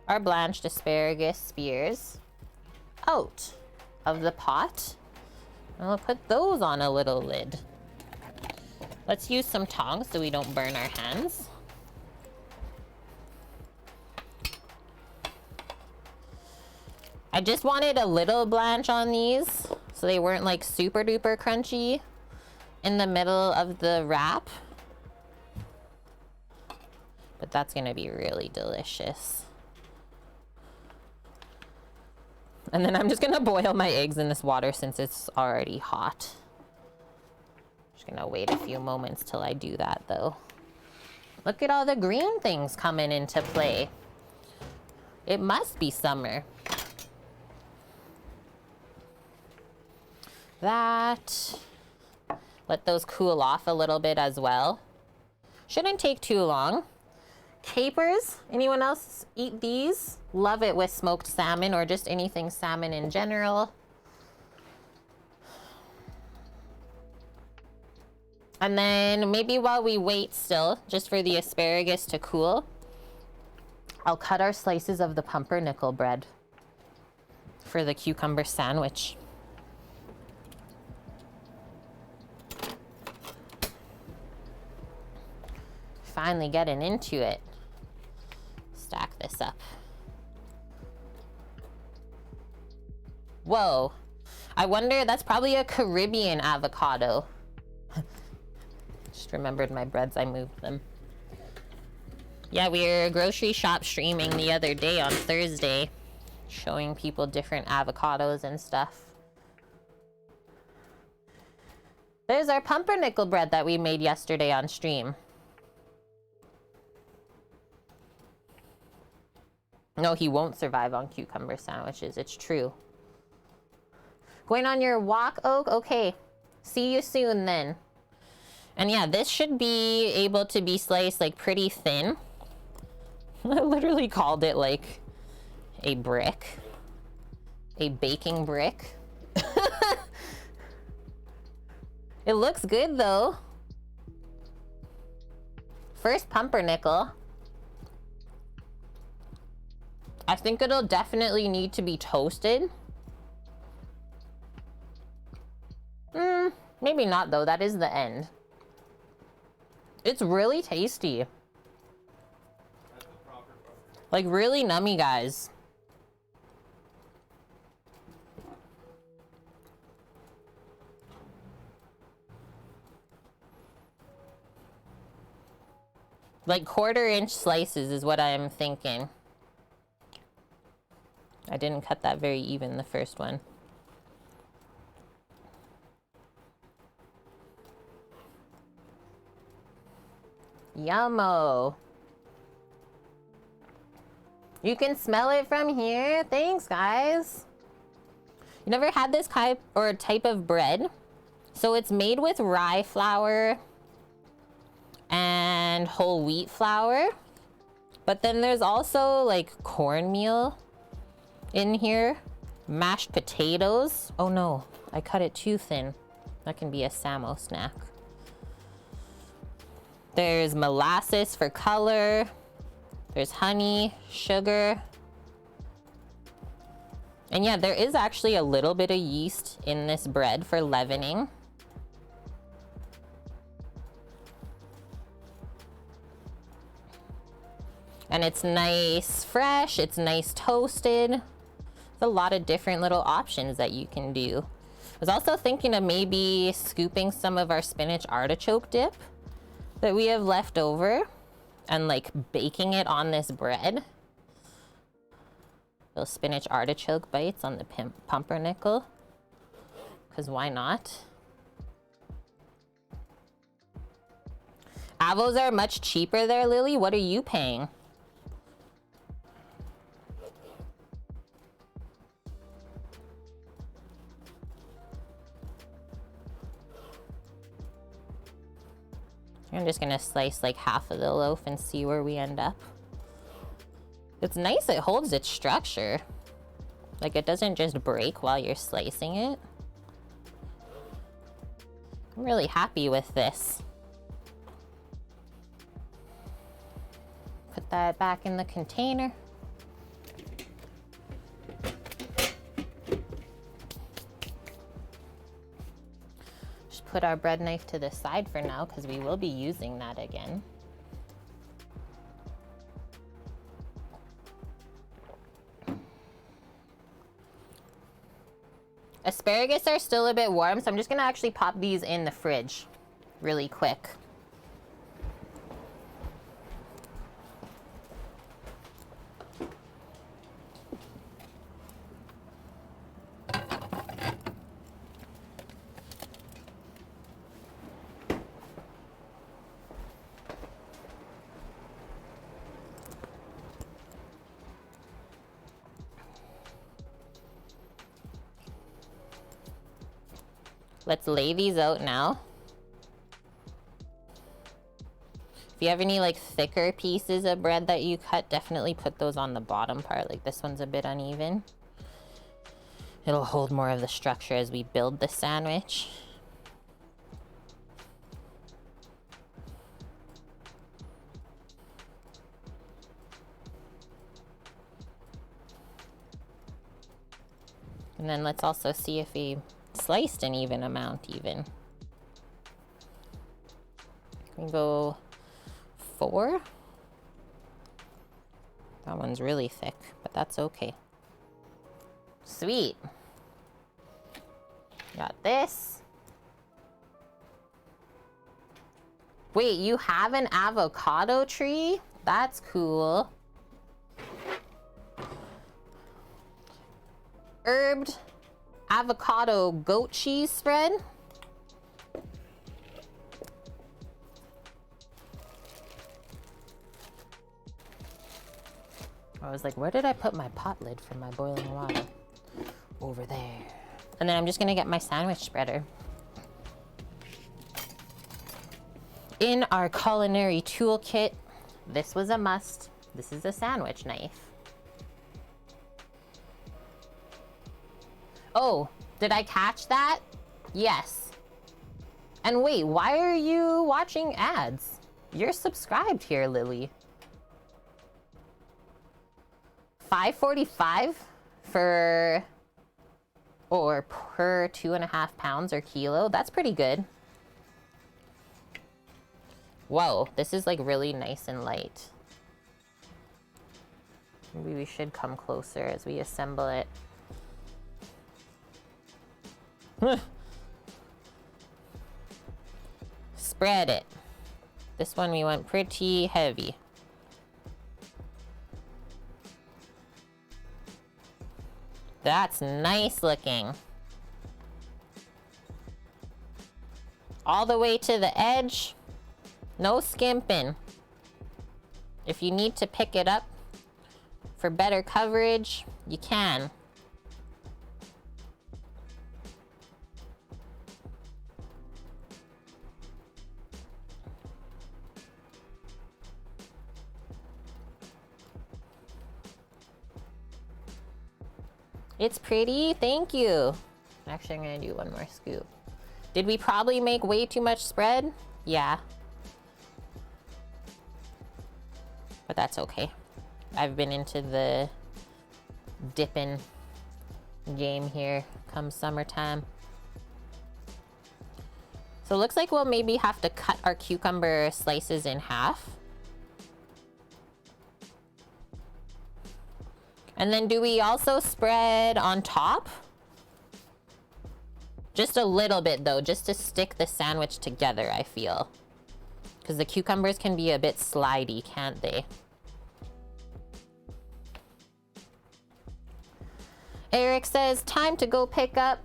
our blanched asparagus spears out of the pot. And we'll put those on a little lid. Let's use some tongs so we don't burn our hands. I just wanted a little blanch on these so they weren't like super duper crunchy in the middle of the wrap. But that's gonna be really delicious. And then I'm just gonna boil my eggs in this water since it's already hot. Just gonna wait a few moments till I do that though. Look at all the green things coming into play. It must be summer. That. Let those cool off a little bit as well. Shouldn't take too long. Capers, anyone else eat these? Love it with smoked salmon or just anything salmon in general. And then maybe while we wait still, just for the asparagus to cool, I'll cut our slices of the pumpernickel bread for the cucumber sandwich. Finally getting into it. Stack this up. Whoa. I wonder, that's probably a Caribbean avocado. Just remembered my breads, I moved them. Yeah, we were grocery shop streaming the other day on Thursday, showing people different avocados and stuff. There's our pumpernickel bread that we made yesterday on stream. No, he won't survive on cucumber sandwiches. It's true. Going on your walk, Oak? Okay. See you soon then. And yeah, this should be able to be sliced like pretty thin. I literally called it like a brick. A baking brick. It looks good though. First pumpernickel. I think it'll definitely need to be toasted. Maybe not though, that is the end. It's really tasty. Like really nummy, guys. Like 1/4-inch slices is what I'm thinking. I didn't cut that very even the first one. Yummo. You can smell it from here. Thanks, guys. You never had this type of bread? So it's made with rye flour and whole wheat flour. But then there's also like cornmeal in here, mashed potatoes. Oh no, I cut it too thin. That can be a Samo snack. There's molasses for color. There's honey, sugar. And yeah, there is actually a little bit of yeast in this bread for leavening. And it's nice fresh, it's nice toasted. There's a lot of different little options that you can do. I was also thinking of maybe scooping some of our spinach artichoke dip that we have left over and like baking it on this bread. Those spinach artichoke bites on the pumpernickel, because why not? Avos are much cheaper there, Lily. What are you paying? I'm just gonna slice like half of the loaf and see where we end up. It's nice, it holds its structure. Like it doesn't just break while you're slicing it. I'm really happy with this. Put that back in the container. Put our bread knife to the side for now because we will be using that again. Asparagus are still a bit warm, so I'm just gonna actually pop these in the fridge really quick. Let's lay these out now. If you have any like thicker pieces of bread that you cut, definitely put those on the bottom part. Like this one's a bit uneven. It'll hold more of the structure as we build the sandwich. And then let's also see if we sliced an even amount even. We go 4. That one's really thick, but that's okay. Sweet. Got this. Wait, you have an avocado tree? That's cool. Herbed avocado goat cheese spread. I was like, where did I put my pot lid for my boiling water? Over there. And then I'm just gonna get my sandwich spreader. In our culinary toolkit, this was a must. This is a sandwich knife. Oh, did I catch that? Yes. And wait, why are you watching ads? You're subscribed here, Lily. $5.45 for, or per 2.5 pounds or kilo. That's pretty good. Whoa, this is like really nice and light. Maybe we should come closer as we assemble it. Spread it. This one we went pretty heavy. That's nice looking. All the way to the edge. No skimping. If you need to pick it up for better coverage, you can. It's pretty, thank you. Actually, I'm gonna do one more scoop. Did we probably make way too much spread? Yeah. But that's okay. I've been into the dipping game here come summertime. So it looks like we'll maybe have to cut our cucumber slices in half. And then do we also spread on top? Just a little bit though, just to stick the sandwich together, I feel. Because the cucumbers can be a bit slidey, can't they? Eric says, time to go pick up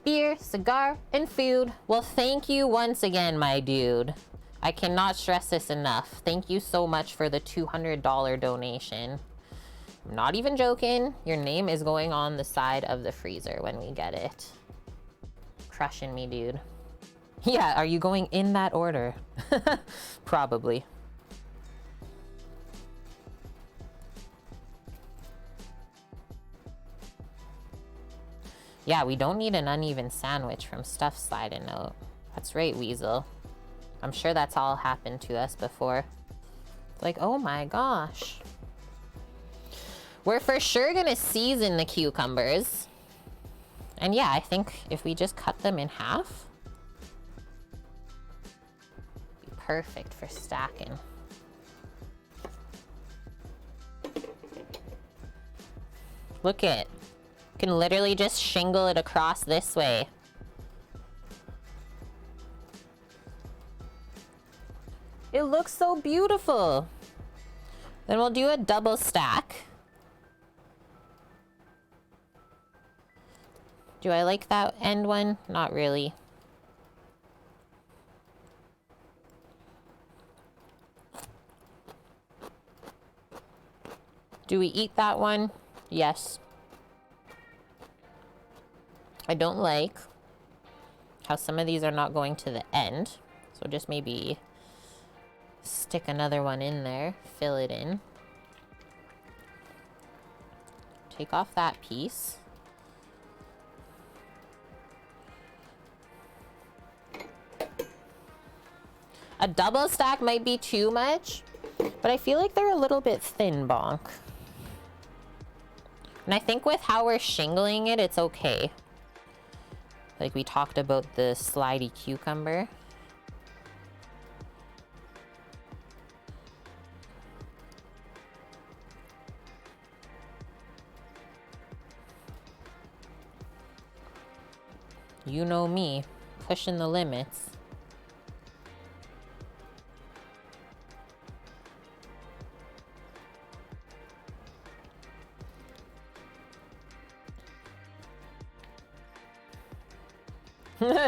beer, cigar, and food. Well, thank you once again, my dude. I cannot stress this enough. Thank you so much for the $200 donation. I'm not even joking. Your name is going on the side of the freezer when we get it. Crushing me, dude. Yeah, are you going in that order? Probably. Yeah, we don't need an uneven sandwich from stuff sliding out. That's right, Weasel. I'm sure that's all happened to us before. Like, oh my gosh. We're for sure gonna season the cucumbers. And yeah, I think if we just cut them in half, be perfect for stacking. Look it. You can literally just shingle it across this way. It looks so beautiful. Then we'll do a double stack. Do I like that end one? Not really. Do we eat that one? Yes. I don't like how some of these are not going to the end. So just maybe stick another one in there, fill it in. Take off that piece. A double stack might be too much, but I feel like they're a little bit thin, Bonk. And I think with how we're shingling it, it's okay. Like we talked about the slidey cucumber. You know me, pushing the limits.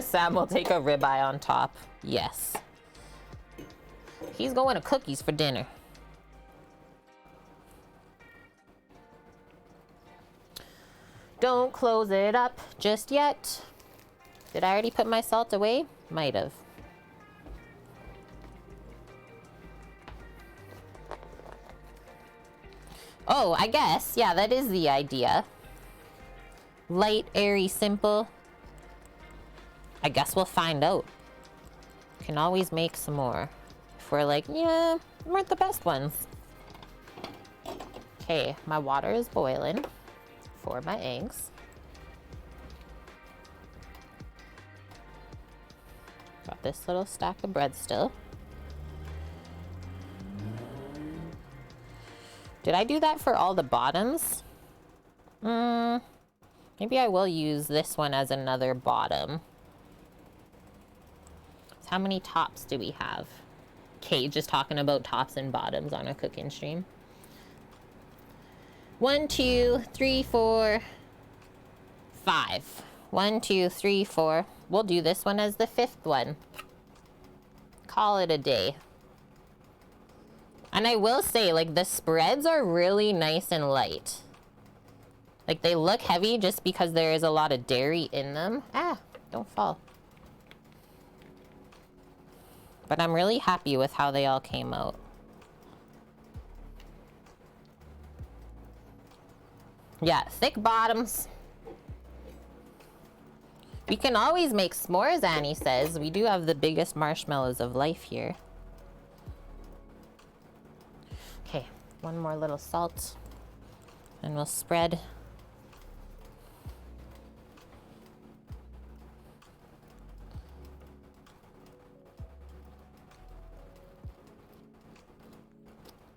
Sam will take a ribeye on top. Yes. He's going to cookies for dinner. Don't close it up just yet. Did I already put my salt away? Might have. Oh, I guess. Yeah, that is the idea. Light, airy, simple. I guess we'll find out. Can always make some more. If we're like, yeah, weren't the best ones. Okay, my water is boiling for my eggs. Got this little stack of bread still. Did I do that for all the bottoms? Maybe I will use this one as another bottom. So how many tops do we have? Okay, just talking about tops and bottoms on a cooking stream. 1, 2, 3, 4, 5. 1, 2, 3, 4. We'll do this one as the 5th one. Call it a day. And I will say, like, the spreads are really nice and light. Like, they look heavy just because there is a lot of dairy in them. Ah, don't fall. But I'm really happy with how they all came out. Yeah, thick bottoms. We can always make s'mores, Annie says. We do have the biggest marshmallows of life here. Okay, one more little salt. And we'll spread.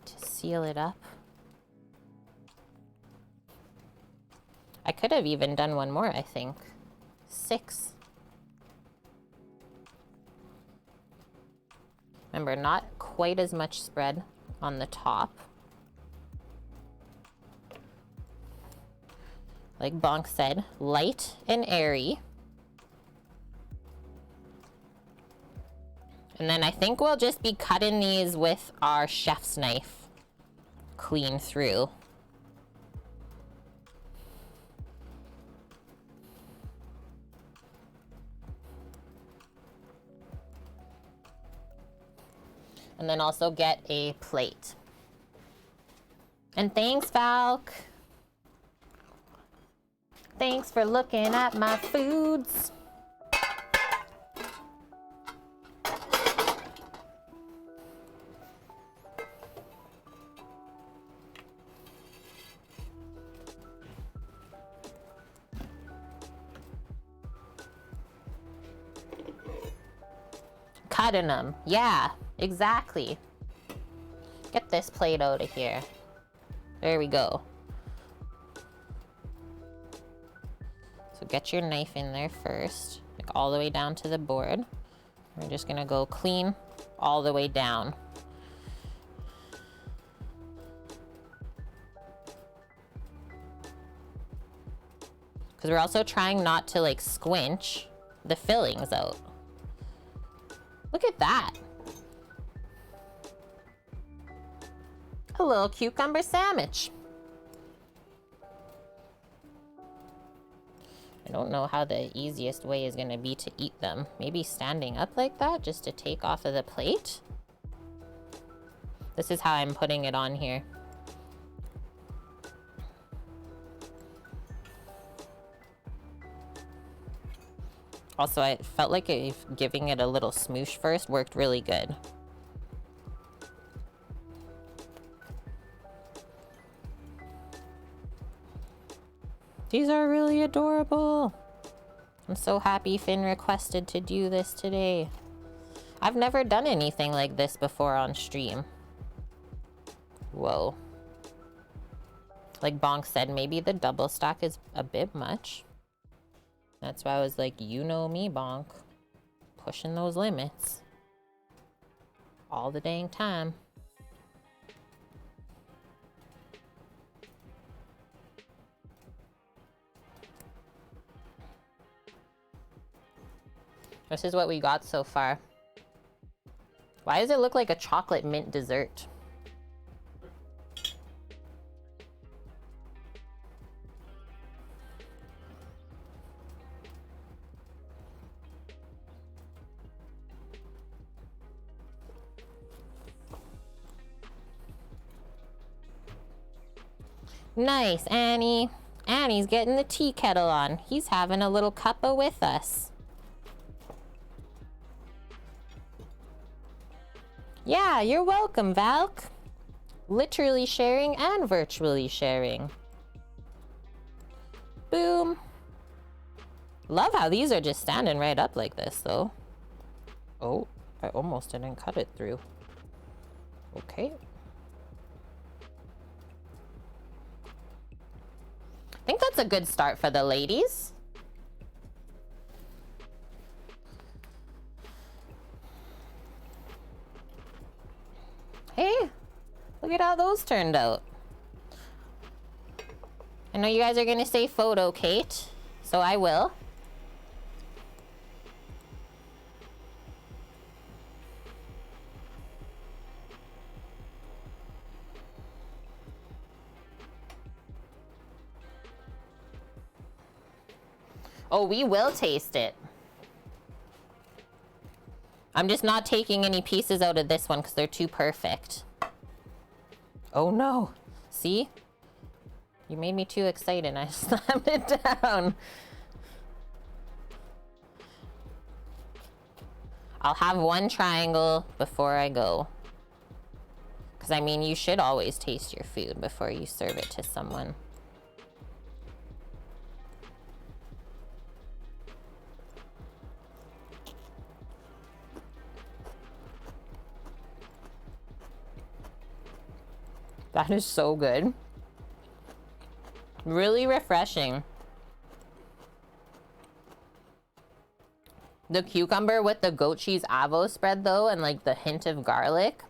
To seal it up. I could have even done one more, I think. 6. Remember, not quite as much spread on the top. Like Bonk said, light and airy. And then I think we'll just be cutting these with our chef's knife clean through. And then also get a plate. And thanks, Falk. Thanks for looking at my foods. Cutting them. Yeah. Exactly. Get this plate out of here. There we go. So get your knife in there first, like all the way down to the board. We're just gonna go clean all the way down. Because we're also trying not to like squinch the fillings out. Look at that. A little cucumber sandwich. I don't know how the easiest way is gonna be to eat them. Maybe standing up like that just to take off of the plate. This is how I'm putting it on here. Also, I felt like giving it a little smoosh first worked really good. These are really adorable. I'm so happy Finn requested to do this today. I've never done anything like this before on stream. Whoa. Like Bonk said, maybe the double stack is a bit much. That's why I was like, you know me, Bonk. Pushing those limits. All the dang time. This is what we got so far. Why does it look like a chocolate mint dessert? Nice, Annie. Annie's getting the tea kettle on. He's having a little cuppa with us. Yeah, you're welcome, Valk. Literally sharing and virtually sharing. Boom. Love how these are just standing right up like this, though. Oh, I almost didn't cut it through. Okay. I think that's a good start for the ladies. Hey, look at how those turned out. I know you guys are gonna say photo, Kate, so I will. Oh, we will taste it. I'm just not taking any pieces out of this one because they're too perfect. Oh no. See? You made me too excited. I slammed it down. I'll have one triangle before I go. Because I mean, you should always taste your food before you serve it to someone. That is so good. Really refreshing. The cucumber with the goat cheese avo spread though, and like the hint of garlic.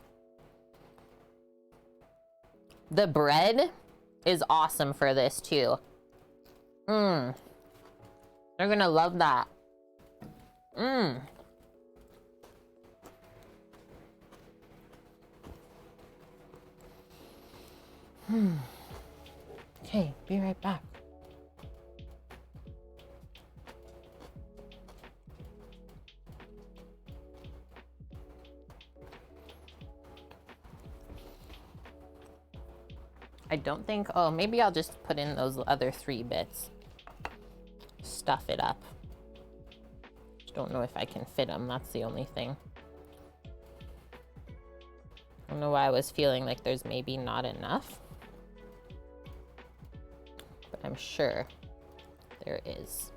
The bread is awesome for this too. They're gonna love that. Okay, be right back. I don't think, oh, maybe I'll just put in those other 3 bits. Stuff it up. Just don't know if I can fit them, that's the only thing. I don't know why I was feeling like there's maybe not enough. But I'm sure there is.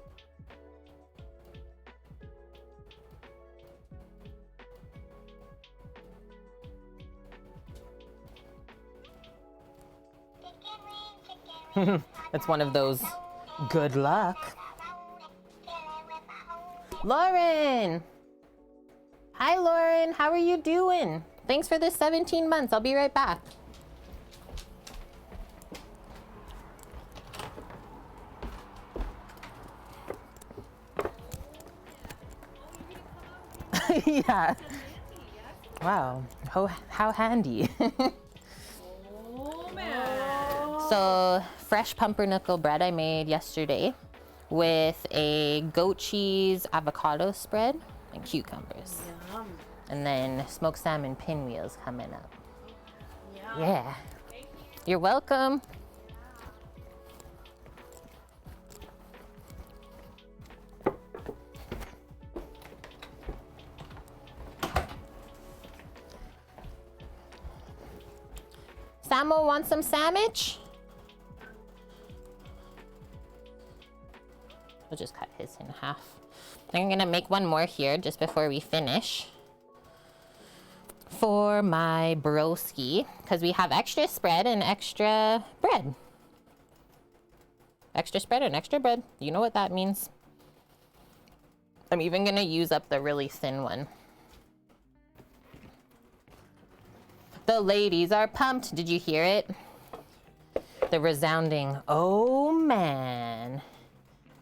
It's one of those good luck. Lauren! Hi, Lauren. How are you doing? Thanks for the 17 months. I'll be right back. Yeah. Wow. How handy. Oh, man. So, fresh pumpernickel bread I made yesterday. with a goat cheese avocado spread and cucumbers. Yum. And then smoked salmon pinwheels coming up. Yum. Yeah. You're welcome. Samo, want some sandwich? We'll just cut his in half. I'm gonna make one more here just before we finish. For my broski, because we have extra spread and extra bread. Extra spread and extra bread. You know what that means. I'm even gonna use up the really thin one. The ladies are pumped. Did you hear it? The resounding, oh man.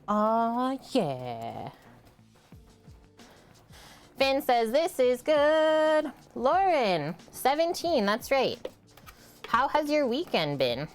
Oh yeah. Finn says, this is good. Lauren, 17, that's right. How has your weekend been?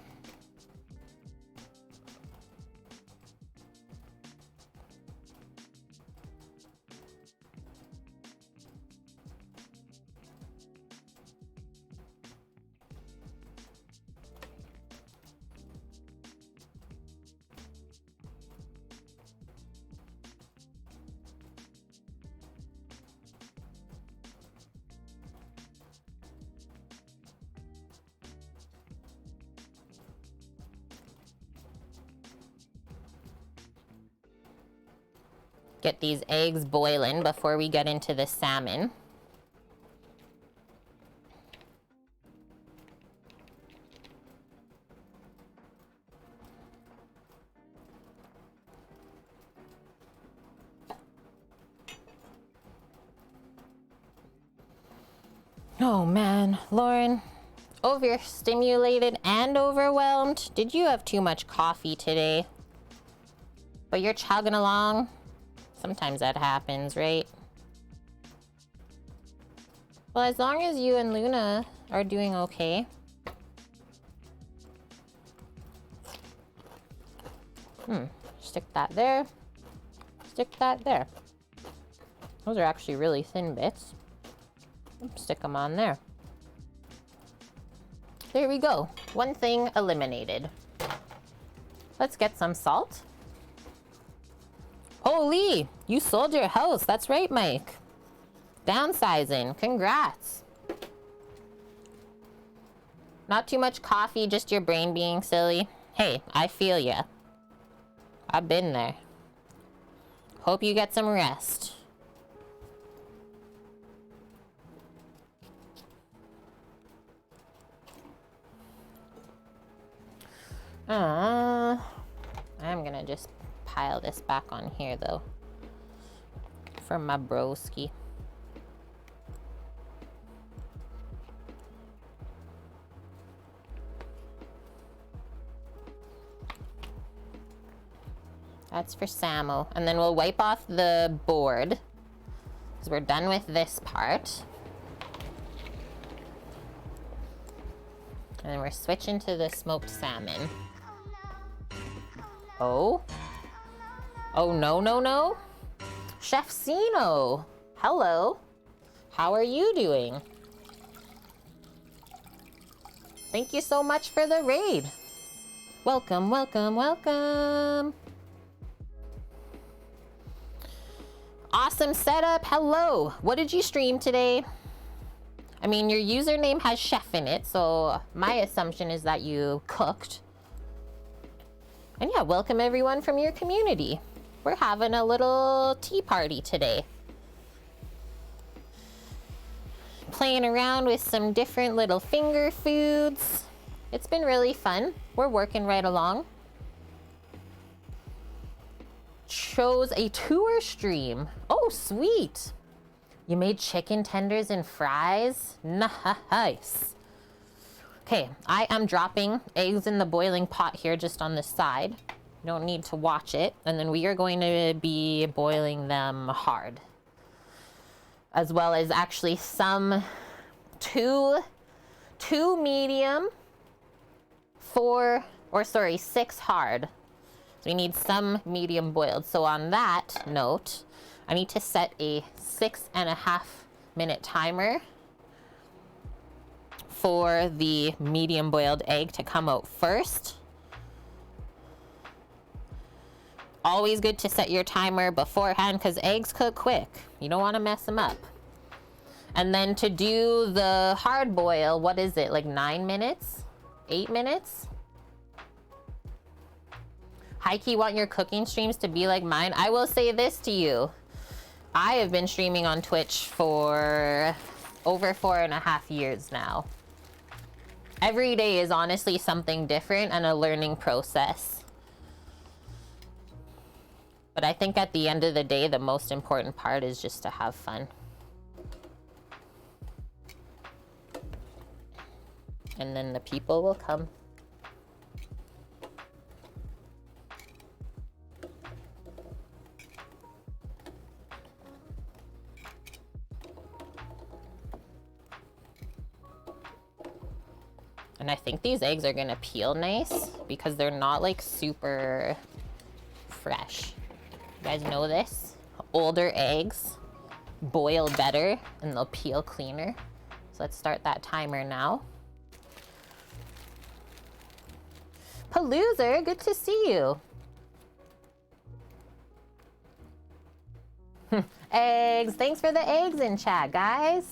Get these eggs boiling before we get into the salmon. Oh man, Lauren, overstimulated and overwhelmed. Did you have too much coffee today? But you're chugging along. Sometimes that happens, right? Well, as long as you and Luna are doing okay. Stick that there. Stick that there. Those are actually really thin bits. Stick them on there. There we go. One thing eliminated. Let's get some salt. Holy, you sold your house. That's right, Mike. Downsizing. Congrats. Not too much coffee, just your brain being silly. Hey, I feel ya. I've been there. Hope you get some rest. I'm gonna just pile this back on here though for my broski. That's for Samo, and then we'll wipe off the board because we're done with this part. And then we're switching to the smoked salmon. Oh? Oh, no. Chef Sino, hello. How are you doing? Thank you so much for the raid. Welcome, welcome, welcome. Awesome setup, hello. What did you stream today? I mean, your username has chef in it, so my assumption is that you cooked. And yeah, welcome everyone from your community. We're having a little tea party today. Playing around with some different little finger foods. It's been really fun. We're working right along. Chose a tour stream. Oh, sweet. You made chicken tenders and fries? Nice. Okay, I am dropping eggs in the boiling pot here just on the side. You don't need to watch it. And then we are going to be boiling them hard. As well as actually some two medium, 6 hard. So we need some medium boiled. So on that note, I need to set a 6.5 minute timer for the medium boiled egg to come out first. Always good to set your timer beforehand because eggs cook quick. You don't want to mess them up. And then to do the hard boil, what is it, like 9 minutes? 8 minutes? High-key want your cooking streams to be like mine? I will say this to you. I have been streaming on Twitch for over 4.5 years now. Every day is honestly something different and a learning process. But I think at the end of the day, the most important part is just to have fun. And then the people will come. And I think these eggs are gonna peel nice because they're not like super fresh. You guys know this? Older eggs boil better and they'll peel cleaner. So let's start that timer now. Paloozer, good to see you. Eggs, thanks for the eggs in chat, guys.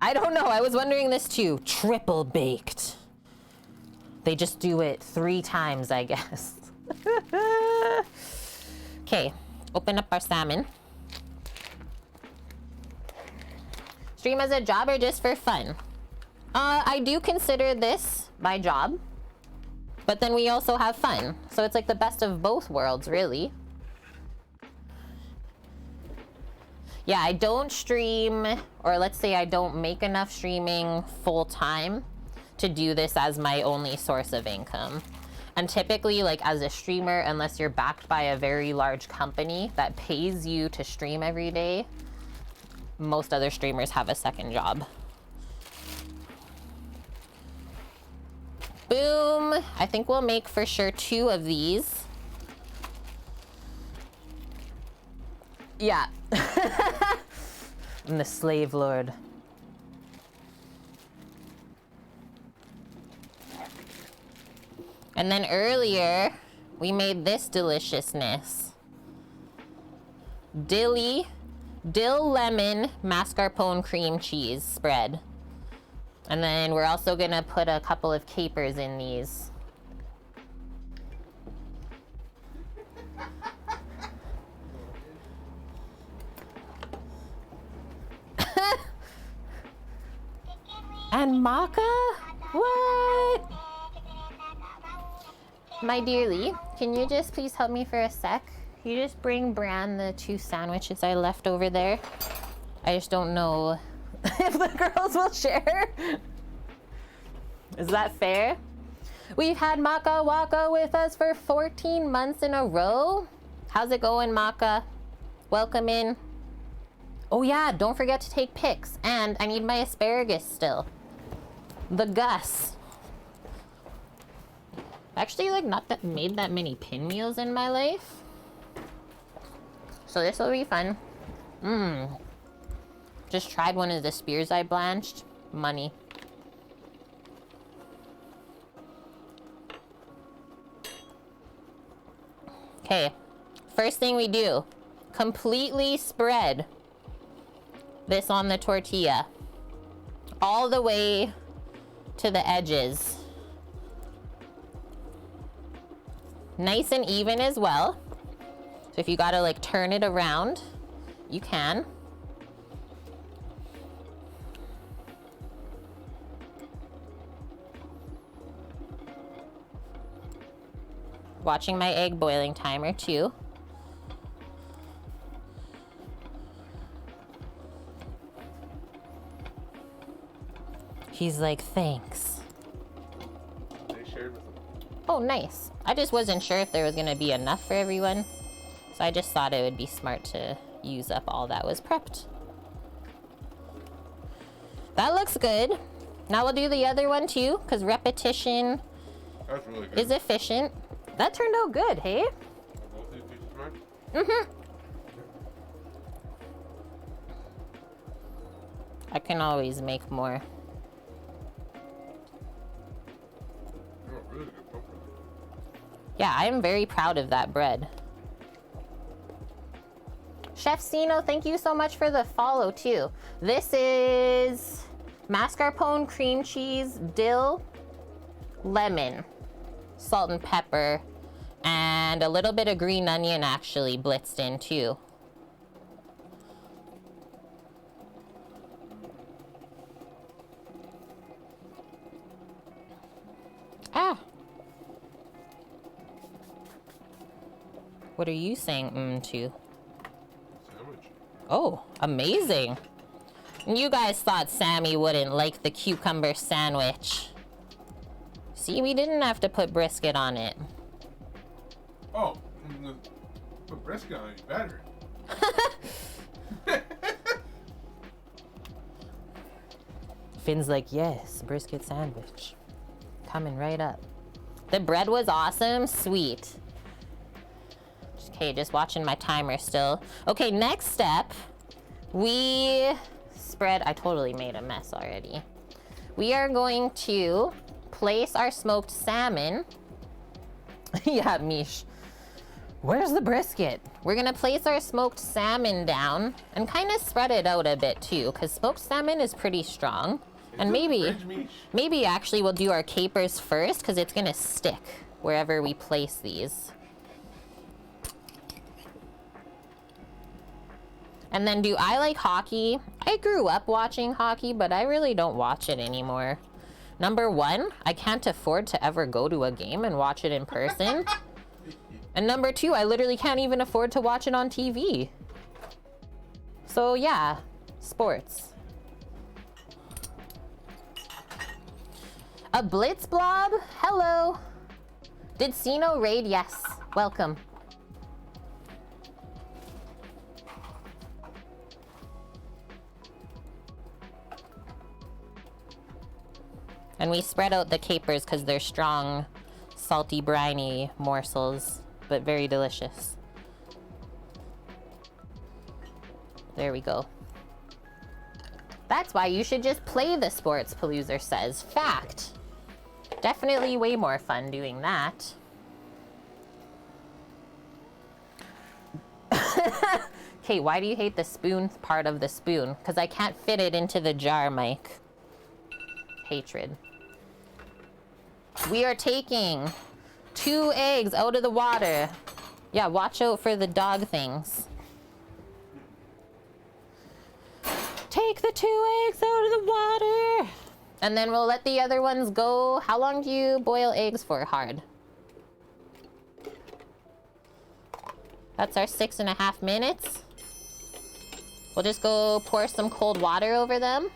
I don't know, I was wondering this too. Triple baked. They just do it 3 times, I guess. Okay, open up our salmon. Stream as a job or just for fun? I do consider this my job, but then we also have fun. So it's like the best of both worlds, really. Yeah, I don't stream, or let's say I don't make enough streaming full time to do this as my only source of income. And typically, like as a streamer, unless you're backed by a very large company that pays you to stream every day, most other streamers have a second job. Boom. I think we'll make for sure 2 of these. Yeah. I'm the slave lord. And then earlier, we made this deliciousness. Dill lemon mascarpone cream cheese spread. And then we're also gonna put a couple of capers in these. And maca? What? My dearly, can you just please help me for a sec? Can you just bring Bran the 2 sandwiches I left over there? I just don't know if the girls will share. Is that fair? We've had Maka Waka with us for 14 months in a row. How's it going, Maka? Welcome in. Oh yeah, don't forget to take pics. And I need my asparagus still. The Gus. Actually, like, not that made that many pinwheels in my life. So this will be fun. Just tried one of the spears I blanched. Money. Okay. First thing we do. Completely spread this on the tortilla. All the way to the edges. Nice and even as well. So if you gotta like turn it around, you can. Watching my egg boiling timer too. He's like, thanks. They shared with them. Oh, nice. I just wasn't sure if there was gonna be enough for everyone. So I just thought it would be smart to use up all that was prepped. That looks good. Now we'll do the other one too, because repetition That's really good. is efficient. That turned out good, hey? Both these pieces of mine? Mm-hmm. I can always make more. Oh, really good pumpkin. Yeah, I am very proud of that bread. Chef Sino, thank you so much for the follow too. This is mascarpone, cream cheese, dill, lemon, salt and pepper, and a little bit of green onion actually blitzed in too. Ah. What are you saying to? Sandwich. Oh, amazing. You guys thought Sammy wouldn't like the cucumber sandwich. See, we didn't have to put brisket on it. Oh, put brisket on it better. Finn's like, yes, brisket sandwich. Coming right up. The bread was awesome, sweet. Okay, just watching my timer still. Okay, next step, we spread, I totally made a mess already. We are going to place our smoked salmon. Yeah, Mish. Where's the brisket? We're gonna place our smoked salmon down and kind of spread it out a bit too, because smoked salmon is pretty strong. And maybe actually we'll do our capers first, because it's gonna stick wherever we place these. And then, do I like hockey? I grew up watching hockey, but I really don't watch it anymore. Number one, I can't afford to ever go to a game and watch it in person. And number two, I literally can't even afford to watch it on TV. So yeah, sports. A Blitz Blob? Hello. Did Sino raid? Yes. Welcome. And we spread out the capers because they're strong, salty, briny morsels, but very delicious. There we go. That's why you should just play the sports, Paloozer says. Fact. Definitely way more fun doing that. Okay, why do you hate the spoon part of the spoon? Because I can't fit it into the jar, Mike. Hatred. We are taking 2 eggs out of the water. Yeah, watch out for the dog things. Take the 2 eggs out of the water. And then we'll let the other ones go. How long do you boil eggs for? Hard. That's our 6.5 minutes. We'll just go pour some cold water over them.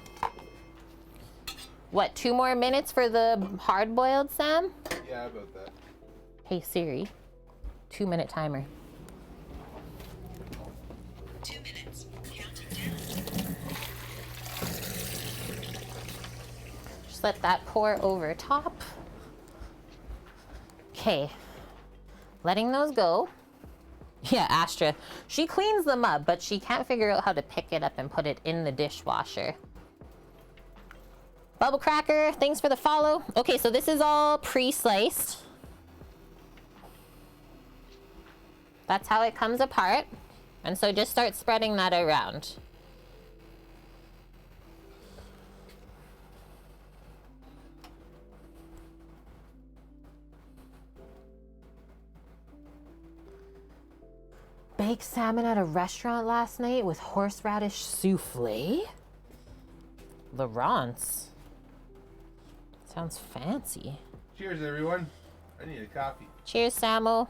What, 2 more minutes for the hard-boiled, Sam? Yeah, about that. Hey Siri, 2-minute timer. 2 minutes. Counting down. Just let that pour over top. Okay, letting those go. Yeah, Astra, she cleans them up, but she can't figure out how to pick it up and put it in the dishwasher. Bubble Cracker, thanks for the follow. Okay, so this is all pre-sliced. That's how it comes apart. And so just start spreading that around. Baked salmon at a restaurant last night with horseradish souffle? Laurence. Sounds fancy. Cheers, everyone. I need a coffee. Cheers, Samo.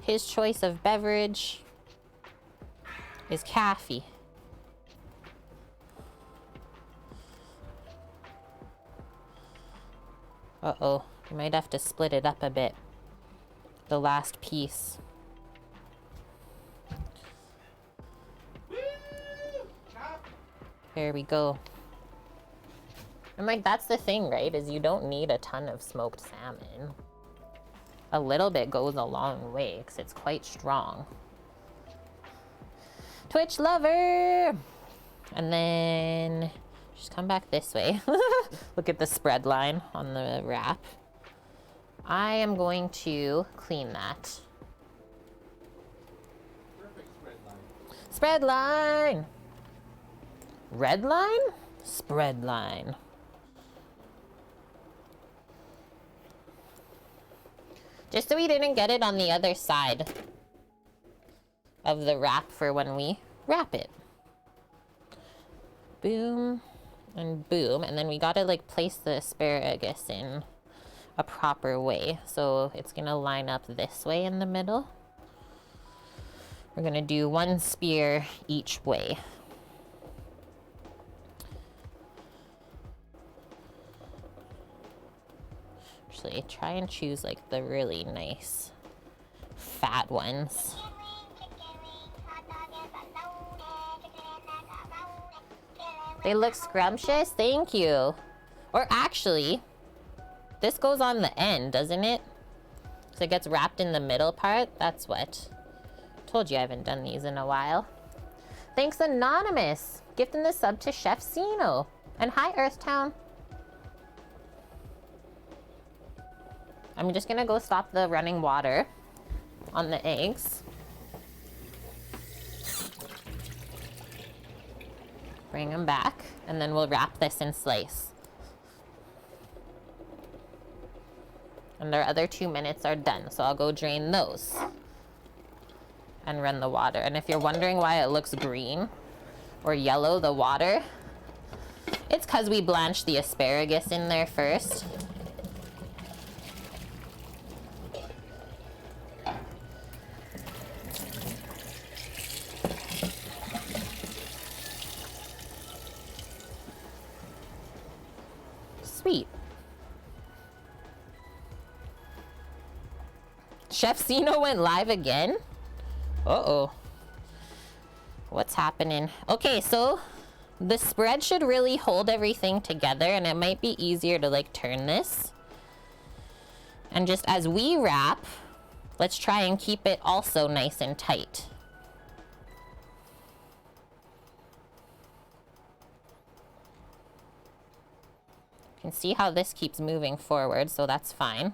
His choice of beverage is coffee. Uh-oh. You might have to split it up a bit. The last piece. There we go. And like, that's the thing, right? Is you don't need a ton of smoked salmon. A little bit goes a long way because it's quite strong. Twitch lover! And then just come back this way. Look at the spread line on the wrap. I am going to clean that. Perfect spread line. Spread line! Red line? Spread line. Just so we didn't get it on the other side of the wrap for when we wrap it. Boom and boom. And then we gotta like place the asparagus in a proper way. So it's gonna line up this way in the middle. We're gonna do one spear each way. Actually, try and choose like the really nice fat ones. They look scrumptious, thank you. Or actually, this goes on the end, doesn't it? So it gets wrapped in the middle part. That's what. Told you I haven't done these in a while. Thanks, Anonymous. Gifting the sub to Chef Zeno. And hi, Earthtown. I'm just gonna go stop the running water on the eggs. Bring them back, and then we'll wrap this in slice. And our other 2 minutes are done, so I'll go drain those and run the water. And if you're wondering why it looks green or yellow, the water, it's because we blanched the asparagus in there first. Sweet. Chef Zeno went live again? Uh-oh. What's happening? Okay, so the spread should really hold everything together, and it might be easier to like turn this. And just as we wrap, let's try and keep it also nice and tight. You can see how this keeps moving forward, so that's fine.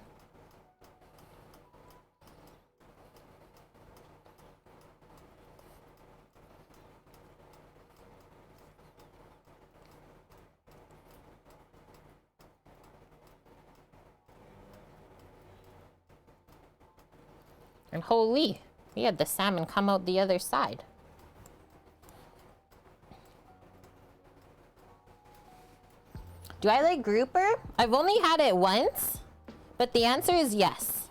And holy, we had the salmon come out the other side. Do I like grouper? I've only had it once, but the answer is yes.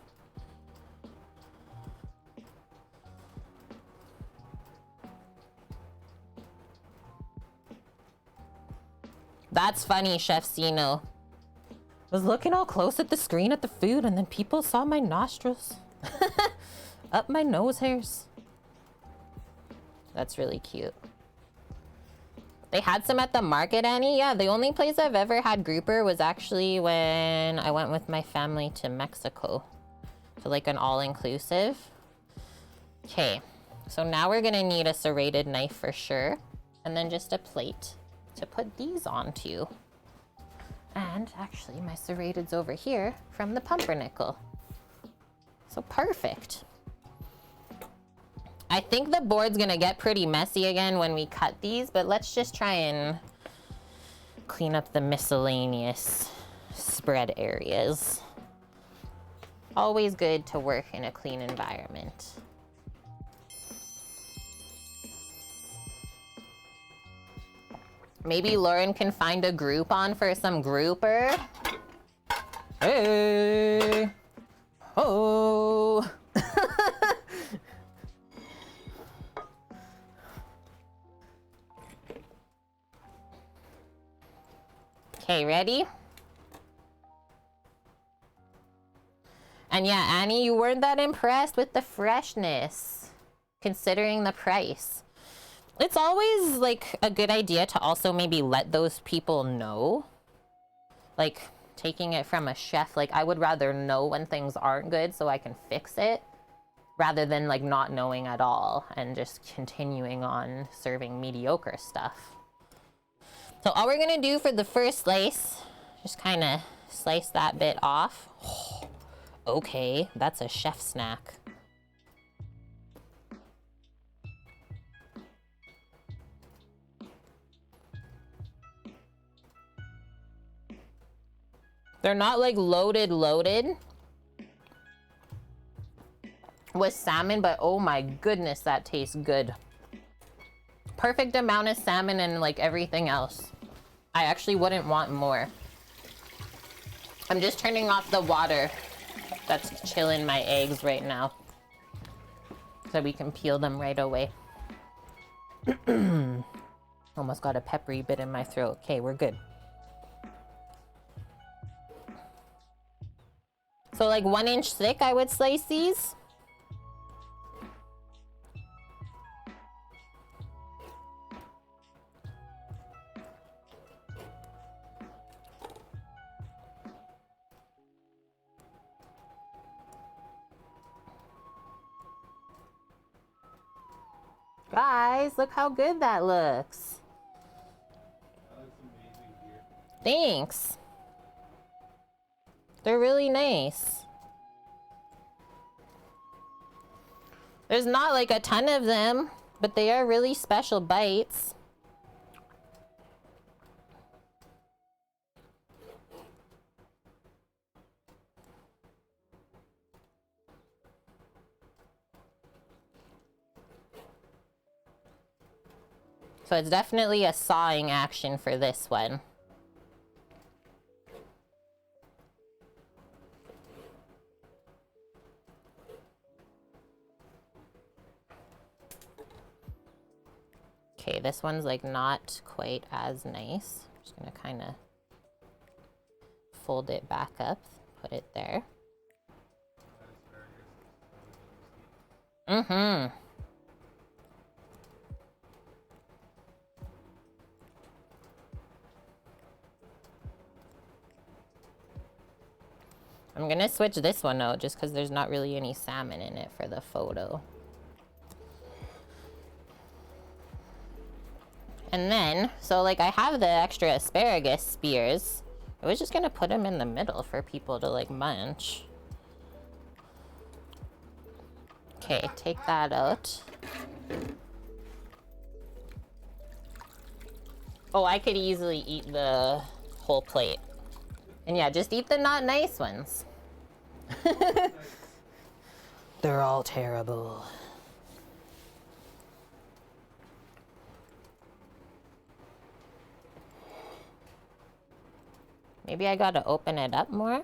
That's funny, Chef Zeno. I was looking all close at the screen at the food, and then people saw my nostrils. Up my nose hairs. That's really cute. They had some at the market, Annie? Yeah, the only place I've ever had grouper was actually when I went with my family to Mexico. So like an all-inclusive. Okay, so now we're gonna need a serrated knife for sure. And then just a plate to put these onto. And actually my serrated's over here from the pumpernickel. So perfect. I think the board's gonna get pretty messy again when we cut these, but let's just try and clean up the miscellaneous spread areas. Always good to work in a clean environment. Maybe Lauren can find a Groupon for some grouper. Hey! Oh! Okay, ready? And yeah, Annie, you weren't that impressed with the freshness, considering the price. It's always like a good idea to also maybe let those people know. Like, taking it from a chef. Like, I would rather know when things aren't good so I can fix it, rather than like not knowing at all and just continuing on serving mediocre stuff. So all we're gonna do for the first slice, just kind of slice that bit off. Okay, that's a chef snack. They're not like loaded with salmon, but oh my goodness, that tastes good. Perfect amount of salmon and like everything else. I actually wouldn't want more. I'm just turning off the water that's chilling my eggs right now, so we can peel them right away. Almost got a peppery bit in my throat. Okay, we're good. So like 1 inch thick, I would slice these. Guys, look how good that looks. That looks amazing here. Thanks. They're really nice. There's not like a ton of them, but they are really special bites. So it's definitely a sawing action for this one. Okay, this one's like not quite as nice. I'm just gonna kind of fold it back up, put it there. Mm-hmm. I'm gonna switch this one out just because there's not really any salmon in it for the photo. And then, so like I have the extra asparagus spears. I was just gonna put them in the middle for people to like munch. Okay, take that out. Oh, I could easily eat the whole plate. And yeah, just eat the not nice ones. They're all terrible. Maybe I gotta open it up more.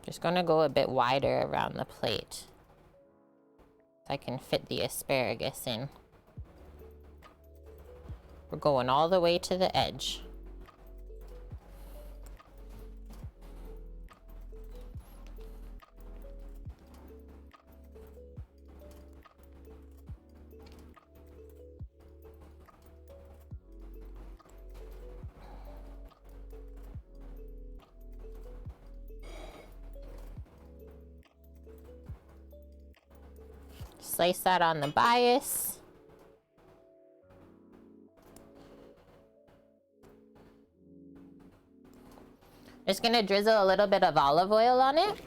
Just gonna go a bit wider around the plate, so I can fit the asparagus in. We're going all the way to the edge. Slice that on the bias. Just gonna drizzle a little bit of olive oil on it.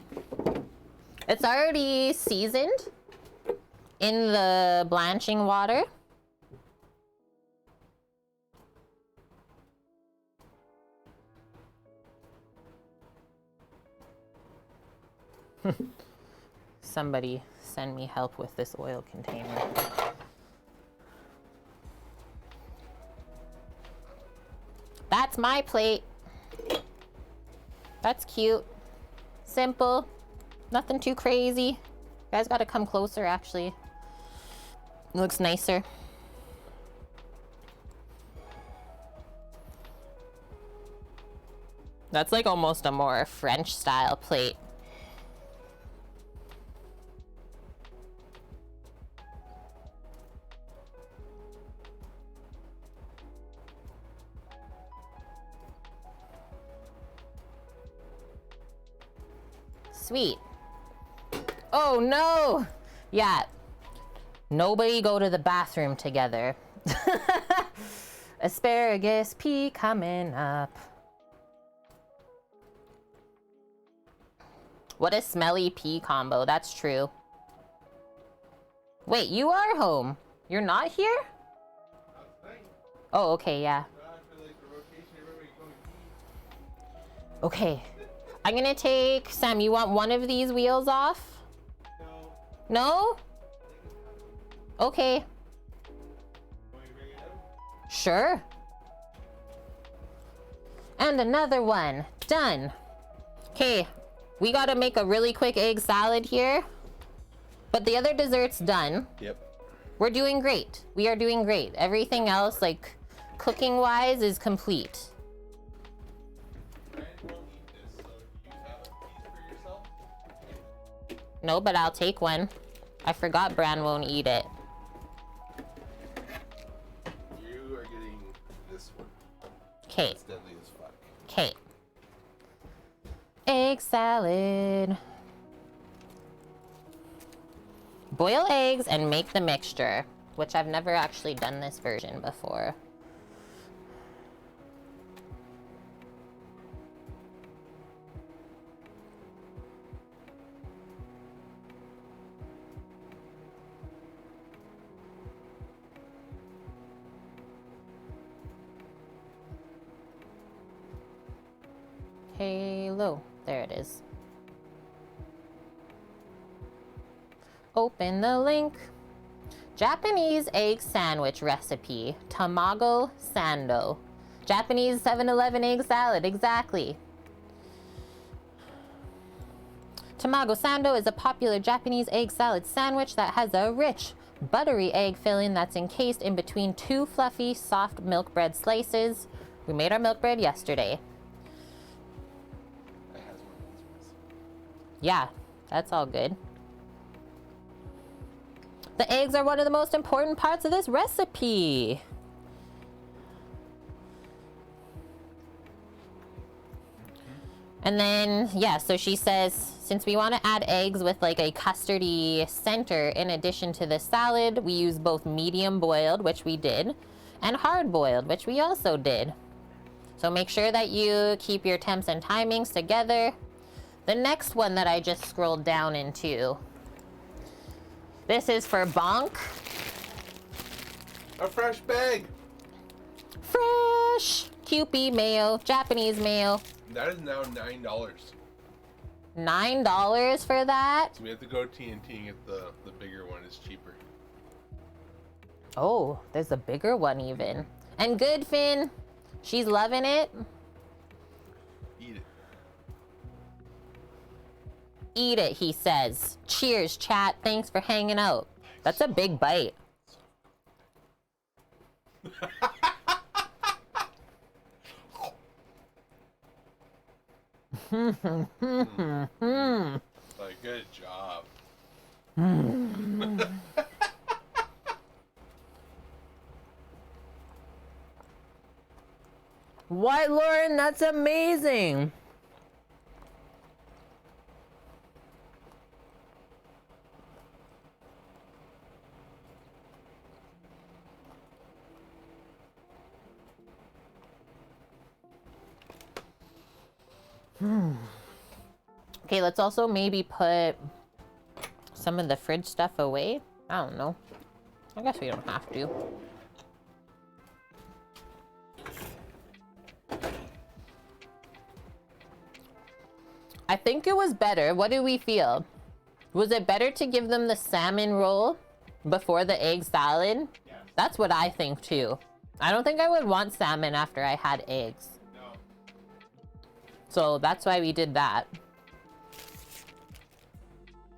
It's already seasoned in the blanching water. Somebody send me help with this oil container. That's my plate. That's cute. Simple. Nothing too crazy. You guys gotta come closer, actually. It looks nicer. That's like almost a more French style plate. Sweet. Oh no! Yeah. Nobody go to the bathroom together. Asparagus pea coming up. What a smelly pea combo. That's true. Wait, you are home. You're not here? Oh, okay, yeah. Okay. I'm gonna take... Sam, you want one of these wheels off? No? Okay. Sure. And another one. Done. Okay. We gotta make a really quick egg salad here. But the other dessert's done. Yep. We're doing great. We are doing great. Everything else, like, cooking-wise, is complete. Brand won't eat this, so do you have a piece for yourself? No, but I'll take one. I forgot Bran won't eat it. You are getting this one. Okay. It's deadly as fuck. Okay. Egg salad. Boil eggs and make the mixture, which I've never actually done this version before. Hello. There it is. Open the link. Japanese egg sandwich recipe. Tamago sando. Japanese 7-Eleven egg salad. Exactly. Tamago sando is a popular Japanese egg salad sandwich that has a rich, buttery egg filling that's encased in between two fluffy, soft milk bread slices. We made our milk bread yesterday. That has one of these ones. Yeah, that's all good. The eggs are one of the most important parts of this recipe. And then, yeah, so she says, since we want to add eggs with like a custardy center in addition to the salad, we use both medium boiled, which we did, and hard boiled, which we also did. So make sure that you keep your temps and timings together. The next one that I just scrolled down into, this is for Bonk. A fresh bag. Fresh Kewpie mayo, Japanese mayo. That is now $9. $9 for that? So we have to go TNT and get the bigger one. It's cheaper. Oh, there's a bigger one even. And good, Finn. She's loving it. Eat it. Eat it, he says. Cheers, chat. Thanks for hanging out. That's a big bite. Like, good job. What, Lauren? That's amazing. Okay, let's also maybe put some of the fridge stuff away. I don't know. I guess we don't have to. I think it was better. What do we feel? Was it better to give them the salmon roll before the egg salad? Yeah. That's what I think too. I don't think I would want salmon after I had eggs. No. So that's why we did that.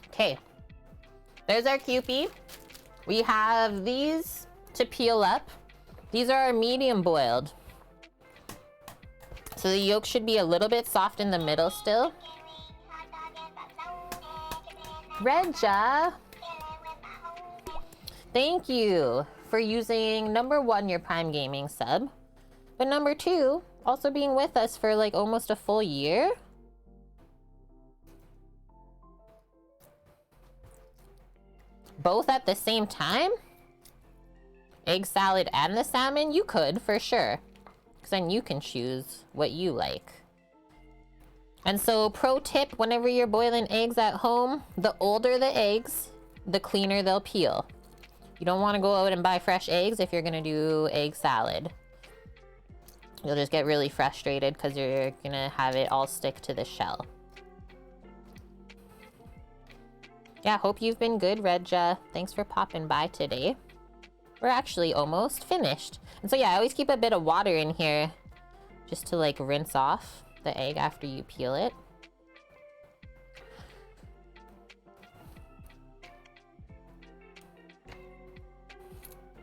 Okay. There's our Kewpie. We have these to peel up. These are our medium boiled. So the yolk should be a little bit soft in the middle still. Regia, thank you for using number 1, your Prime Gaming sub, but number 2, also being with us for like almost a full year. both at the same time? Egg salad and the salmon? You could, for sure. Because then you can choose what you like. And so, pro tip, whenever you're boiling eggs at home, the older the eggs, the cleaner they'll peel. You don't want to go out and buy fresh eggs if you're going to do egg salad. You'll just get really frustrated because you're going to have it all stick to the shell. Yeah, hope you've been good, Regja. Thanks for popping by today. We're actually almost finished. And so yeah, I always keep a bit of water in here just to like rinse off the egg after you peel it.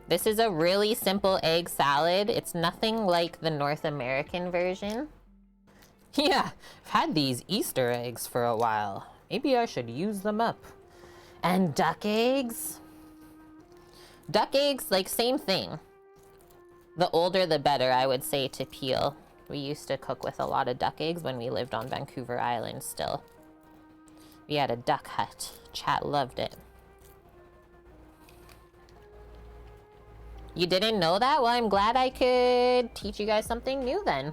This is a really simple egg salad. It's nothing like the North American version. Yeah, I've had these Easter eggs for a while. Maybe I should use them up. And duck eggs. Duck eggs, like, same thing. The older the better, I would say, to peel. We used to cook with a lot of duck eggs when we lived on Vancouver Island still. We had a duck hut. Chat loved it. You didn't know that? Well, I'm glad I could teach you guys something new then.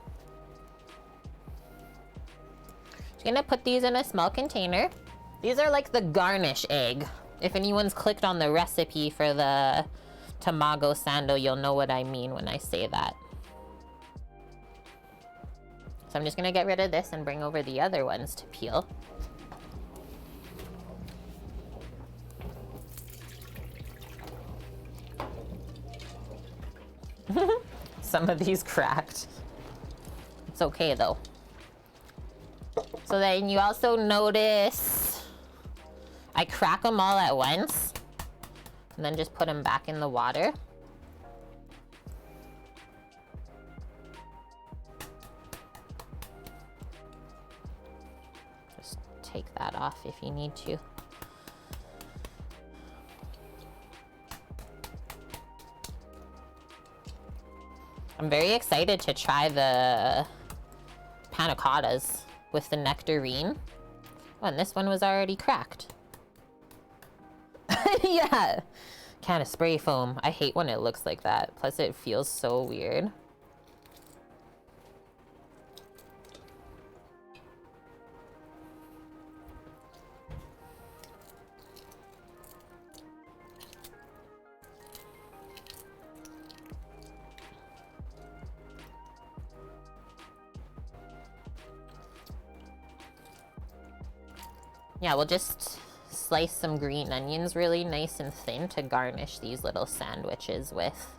Just gonna put these in a small container. These are like the garnish egg. If anyone's clicked on the recipe for the Tamago sando, you'll know what I mean when I say that. So I'm just gonna get rid of this and bring over the other ones to peel. Some of these cracked. It's okay though. So then you also notice I crack them all at once and then just put them back in the water. Just take that off if you need to. I'm very excited to try the Panna Cottas with the nectarine. Oh, and this one was already cracked. Yeah, can of spray foam. I hate when it looks like that. Plus it feels so weird. Yeah, we'll just slice some green onions really nice and thin to garnish these little sandwiches with.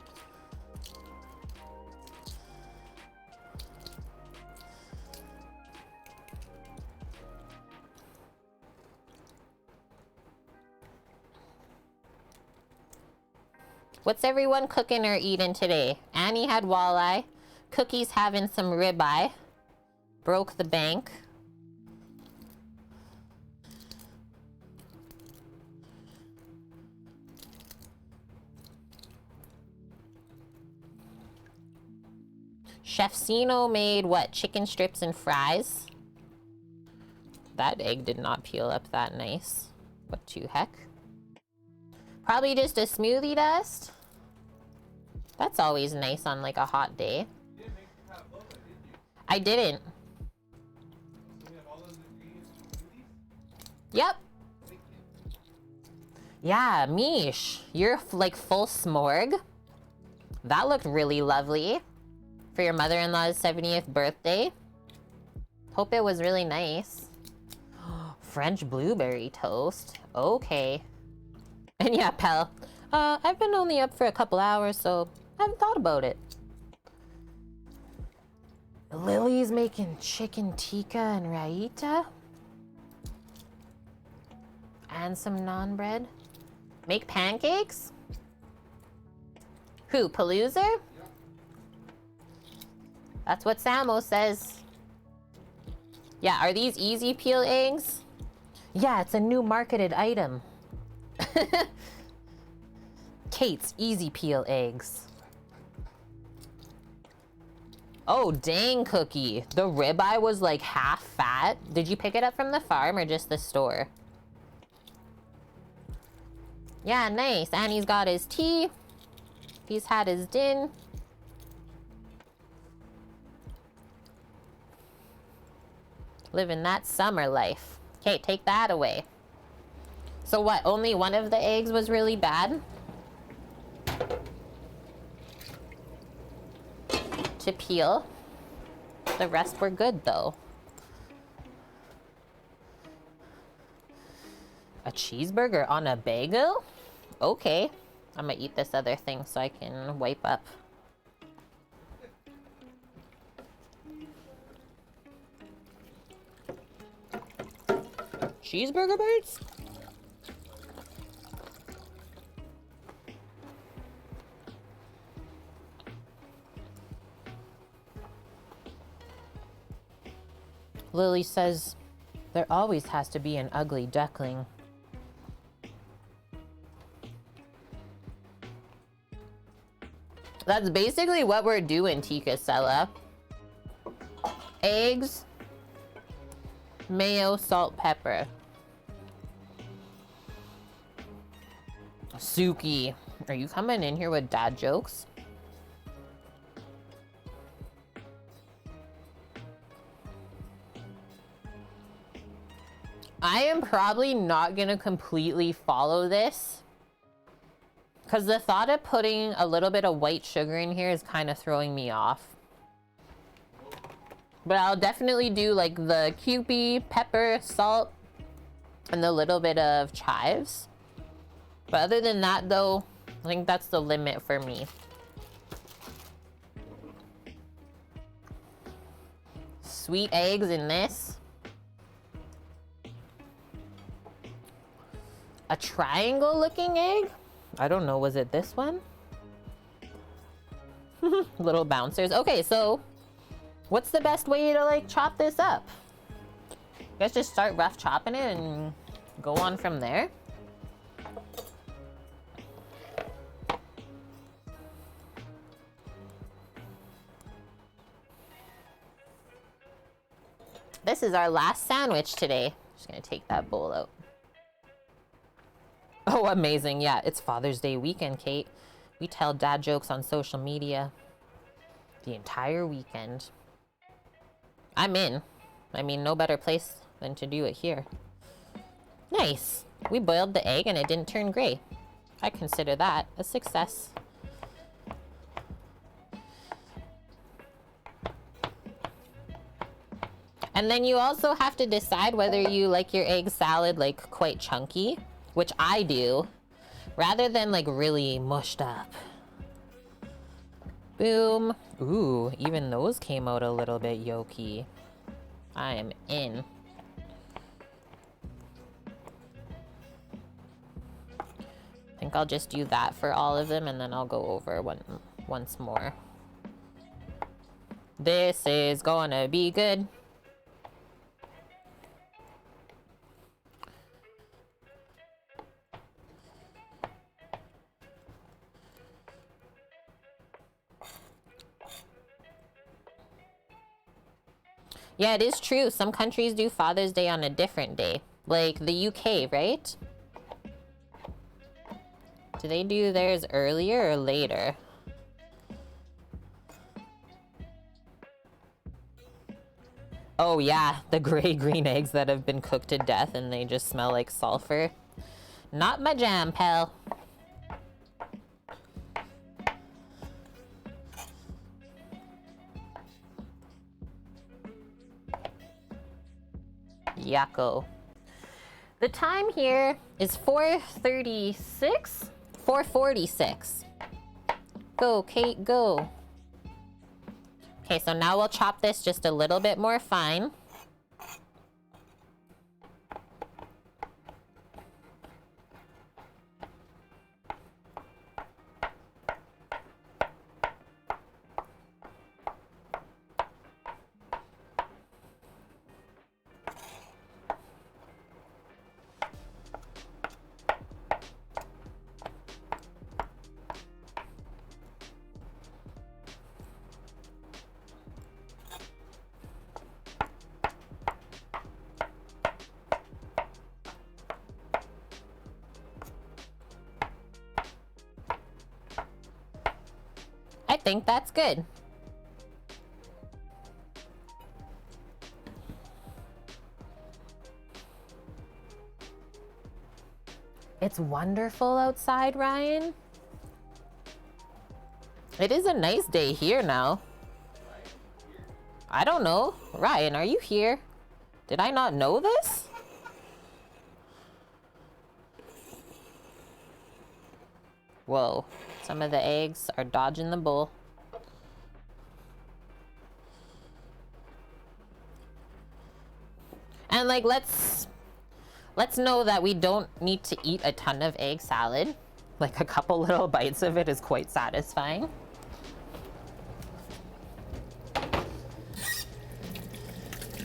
What's everyone cooking or eating today? Annie had walleye. Cookie's having some ribeye. Broke the bank. Chef Sino made what? Chicken strips and fries? That egg did not peel up that nice. What to heck? Probably just a smoothie dust. That's always nice on like a hot day. You didn't make the pavlova, did you? I didn't. So we have all those ingredients for smoothies? Yep. Thank you. Yeah, Mish. You're like full smorg. That looked really lovely. For your mother-in-law's 70th birthday. Hope it was really nice. French blueberry toast. Okay. And yeah, pal. I've been only up for a couple hours, so I haven't thought about it. Lily's making chicken tikka and raita. And some naan bread. Make pancakes? Who, Palooza? That's what Samo says. Yeah, are these easy peel eggs? Yeah, it's a new marketed item. Kate's easy peel eggs. Oh, dang, Cookie. The ribeye was like half fat. Did you pick it up from the farm or just the store? Yeah, nice. Annie's got his tea. He's had his din. Living that summer life. Okay, take that away. So what, only one of the eggs was really bad? To peel. The rest were good though. A cheeseburger on a bagel? Okay. I'm gonna eat this other thing so I can wipe up. Cheeseburger bites? Lily says, there always has to be an ugly duckling. That's basically what we're doing, Tikasella. Eggs, mayo, salt, pepper. Suki, are you coming in here with dad jokes? I am probably not gonna completely follow this, because the thought of putting a little bit of white sugar in here is kind of throwing me off. But I'll definitely do like the Kewpie, pepper, salt, and a little bit of chives. But other than that though, I think that's the limit for me. Sweet eggs in this. A triangle looking egg? I don't know, was it this one? Little bouncers. Okay, so what's the best way to like chop this up? You guys just start rough chopping it and go on from there? This is our last sandwich today. Just gonna take that bowl out. Oh, amazing. Yeah, it's Father's Day weekend, Kate. We tell dad jokes on social media the entire weekend. I'm in. I mean, no better place than to do it here. Nice. We boiled the egg and it didn't turn gray. I consider that a success. And then you also have to decide whether you like your egg salad like quite chunky, which I do, rather than like really mushed up. Boom. Ooh, even those came out a little bit yolky. I am in. I think I'll just do that for all of them and then I'll go over once more. This is gonna be good. Yeah, it is true. Some countries do Father's Day on a different day. Like the UK, right? Do they do theirs earlier or later? Oh yeah, the gray-green eggs that have been cooked to death and they just smell like sulfur. Not my jam, pal. Yucko. The time here is 4:36? 4:46. Go, Kate, go. Okay, so now we'll chop this just a little bit more fine. think that's good. It's wonderful outside, Ryan. It is a nice day here now. I don't know. Ryan, are you here? Did I not know this? Whoa. Some of the eggs are dodging the bowl. And like, let's know that we don't need to eat a ton of egg salad. Like a couple little bites of it is quite satisfying.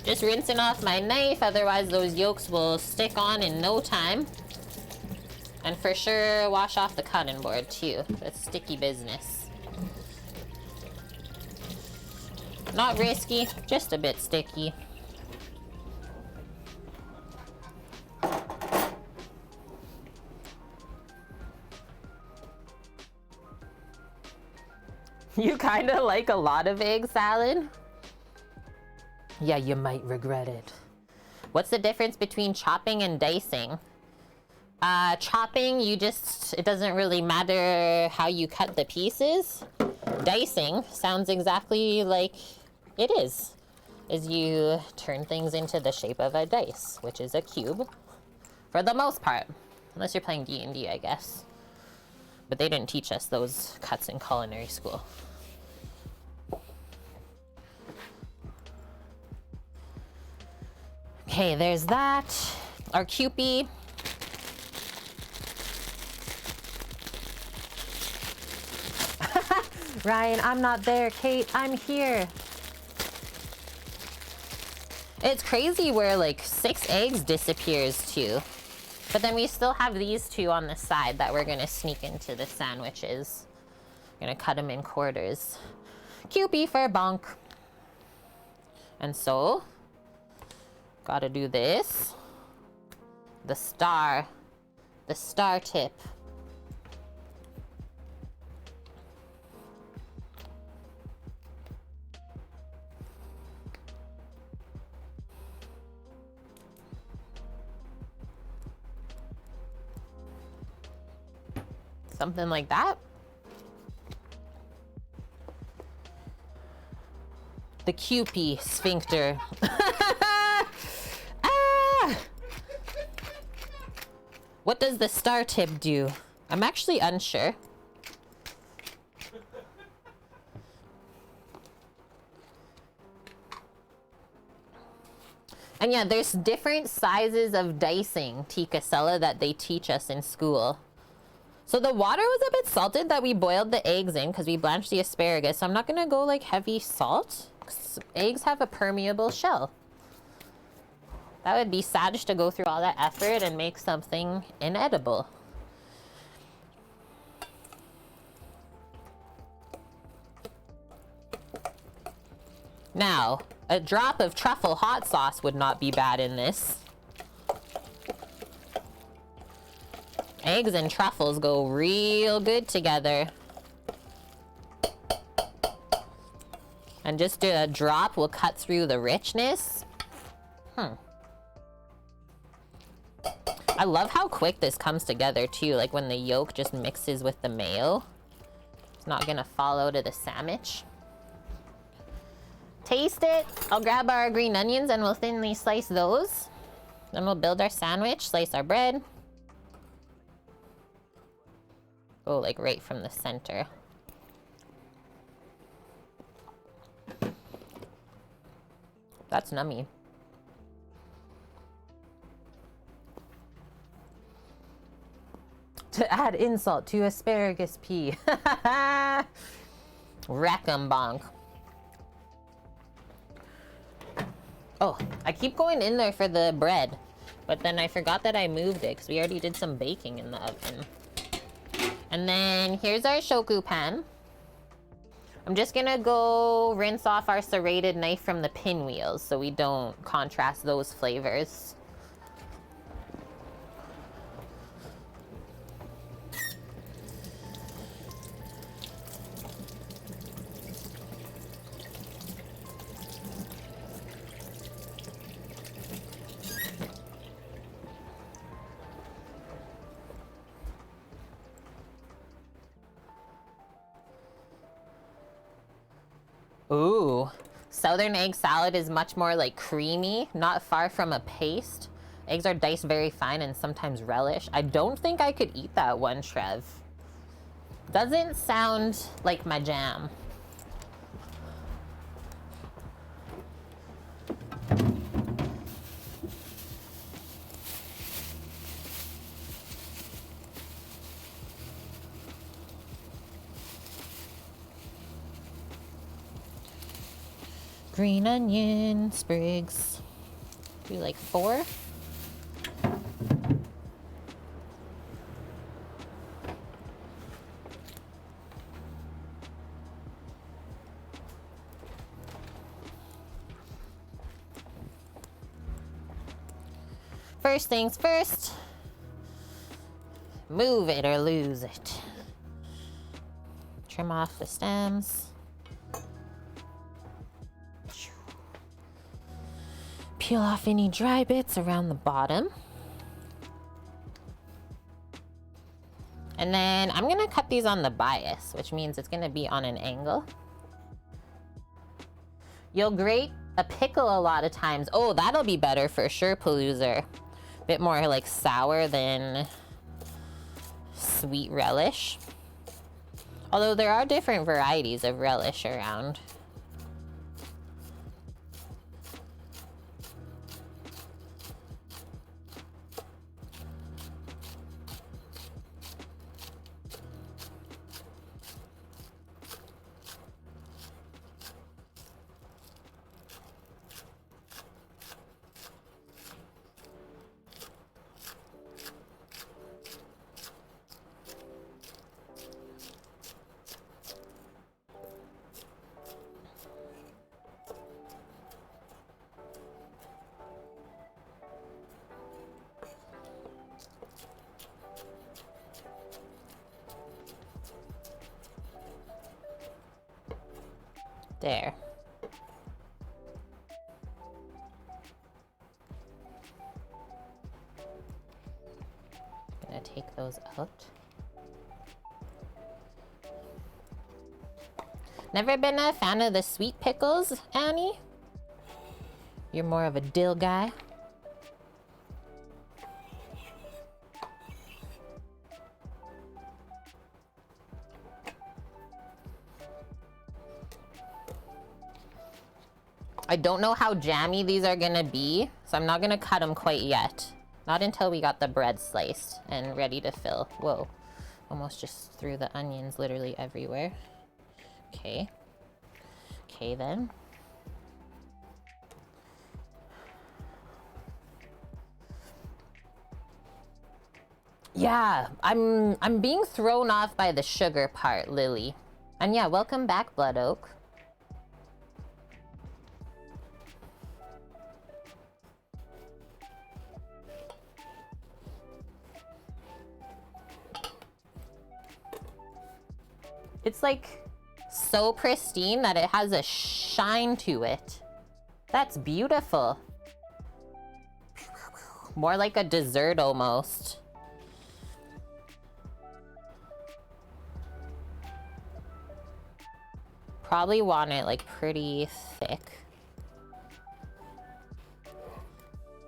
Just rinsing off my knife, otherwise those yolks will stick on in no time. And for sure, wash off the cutting board too. That's sticky business. Not risky, just a bit sticky. You kind of like a lot of egg salad? Yeah, you might regret it. What's the difference between chopping and dicing? Chopping, it doesn't really matter how you cut the pieces. Dicing sounds exactly like it is you turn things into the shape of a dice, which is a cube, for the most part. Unless you're playing D&D, I guess. But they didn't teach us those cuts in culinary school. Okay, there's that. Our Kewpie. Ryan, I'm not there. Kate, I'm here. It's crazy where like 6 eggs disappears too. But then we still have these 2 on the side that we're gonna sneak into the sandwiches. Gonna cut them in quarters. Kewpie for bonk. And so, gotta do this. The star tip. Something like that. The Kewpie sphincter. Ah! What does the star tip do? I'm actually unsure. And yeah, there's different sizes of dicing tikka salad that they teach us in school. So the water was a bit salted that we boiled the eggs in because we blanched the asparagus. So I'm not going to go like heavy salt. 'Cause eggs have a permeable shell. That would be sad to go through all that effort and make something inedible. Now, a drop of truffle hot sauce would not be bad in this. Eggs and truffles go real good together. And just a drop will cut through the richness. I love how quick this comes together too, like when the yolk just mixes with the mayo. It's not gonna fall out of the sandwich. Taste it. I'll grab our green onions and we'll thinly slice those. Then we'll build our sandwich, slice our bread. Go like right from the center. That's nummy. To add insult to asparagus pea. Wreck 'em bonk. Oh, I keep going in there for the bread, but then I forgot that I moved it because we already did some baking in the oven. And then here's our shoku pan. I'm just gonna go rinse off our serrated knife from the pinwheels so we don't contrast those flavors. Ooh. Southern egg salad is much more like creamy, not far from a paste. Eggs are diced very fine and sometimes relish. I don't think I could eat that one, Trev. Doesn't sound like my jam. Green onion sprigs. Do like 4. First things first, move it or lose it. Trim off the stems. Peel off any dry bits around the bottom. And then I'm gonna cut these on the bias, which means it's gonna be on an angle. You'll grate a pickle a lot of times. Oh, that'll be better for sure, Paloozer. Bit more like sour than sweet relish. Although there are different varieties of relish around. There. Gonna take those out. Never been a fan of the sweet pickles, Annie? You're more of a dill guy? I don't know how jammy these are gonna be, so I'm not gonna cut them quite yet. Not until we got the bread sliced and ready to fill. Whoa, almost just threw the onions literally everywhere. Okay. Okay then. Yeah, I'm being thrown off by the sugar part, Lily. And yeah, welcome back, Blood Oak. It's like so pristine that it has a shine to it. That's beautiful. More like a dessert almost. Probably want it like pretty thick.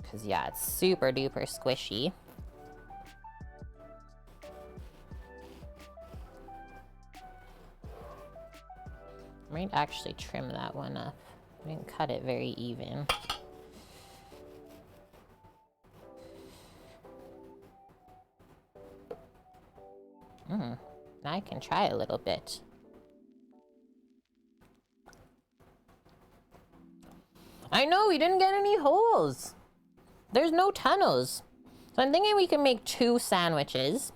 Cause yeah, it's super duper squishy. Might actually trim that one up. I didn't cut it very even. Now I can try a little bit. I know, we didn't get any holes. There's no tunnels. So I'm thinking we can make 2 sandwiches.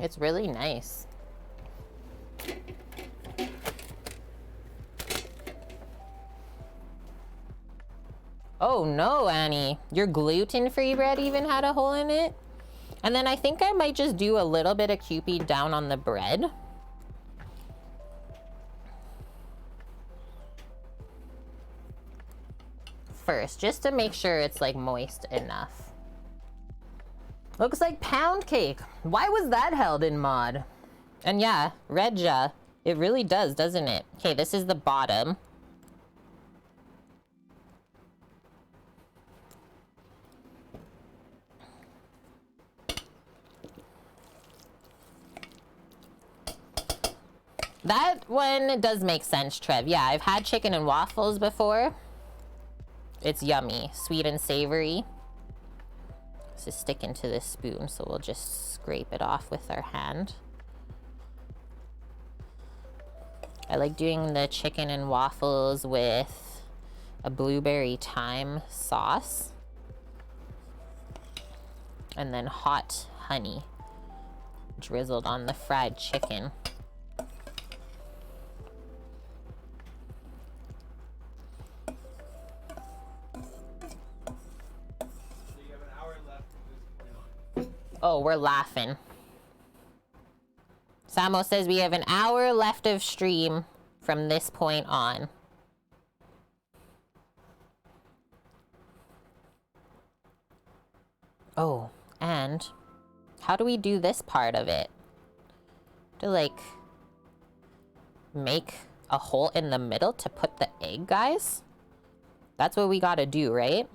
It's really nice. Oh no, Annie. Your gluten-free bread even had a hole in it? And then I think I might just do a little bit of Kewpie down on the bread. first, just to make sure it's like moist enough. Looks like pound cake. Why was that held in mod? And yeah, Regia, it really does, doesn't it? Okay, this is the bottom. That one does make sense, Trev. Yeah, I've had chicken and waffles before. It's yummy, sweet and savory. This is sticking to this spoon, so we'll just scrape it off with our hand. I like doing the chicken and waffles with a blueberry thyme sauce. And then hot honey drizzled on the fried chicken. Oh, we're laughing. Samo says we have an hour left of stream from this point on. Oh, and how do we do this part of it? To like make a hole in the middle to put the egg, guys? That's what we gotta do, right?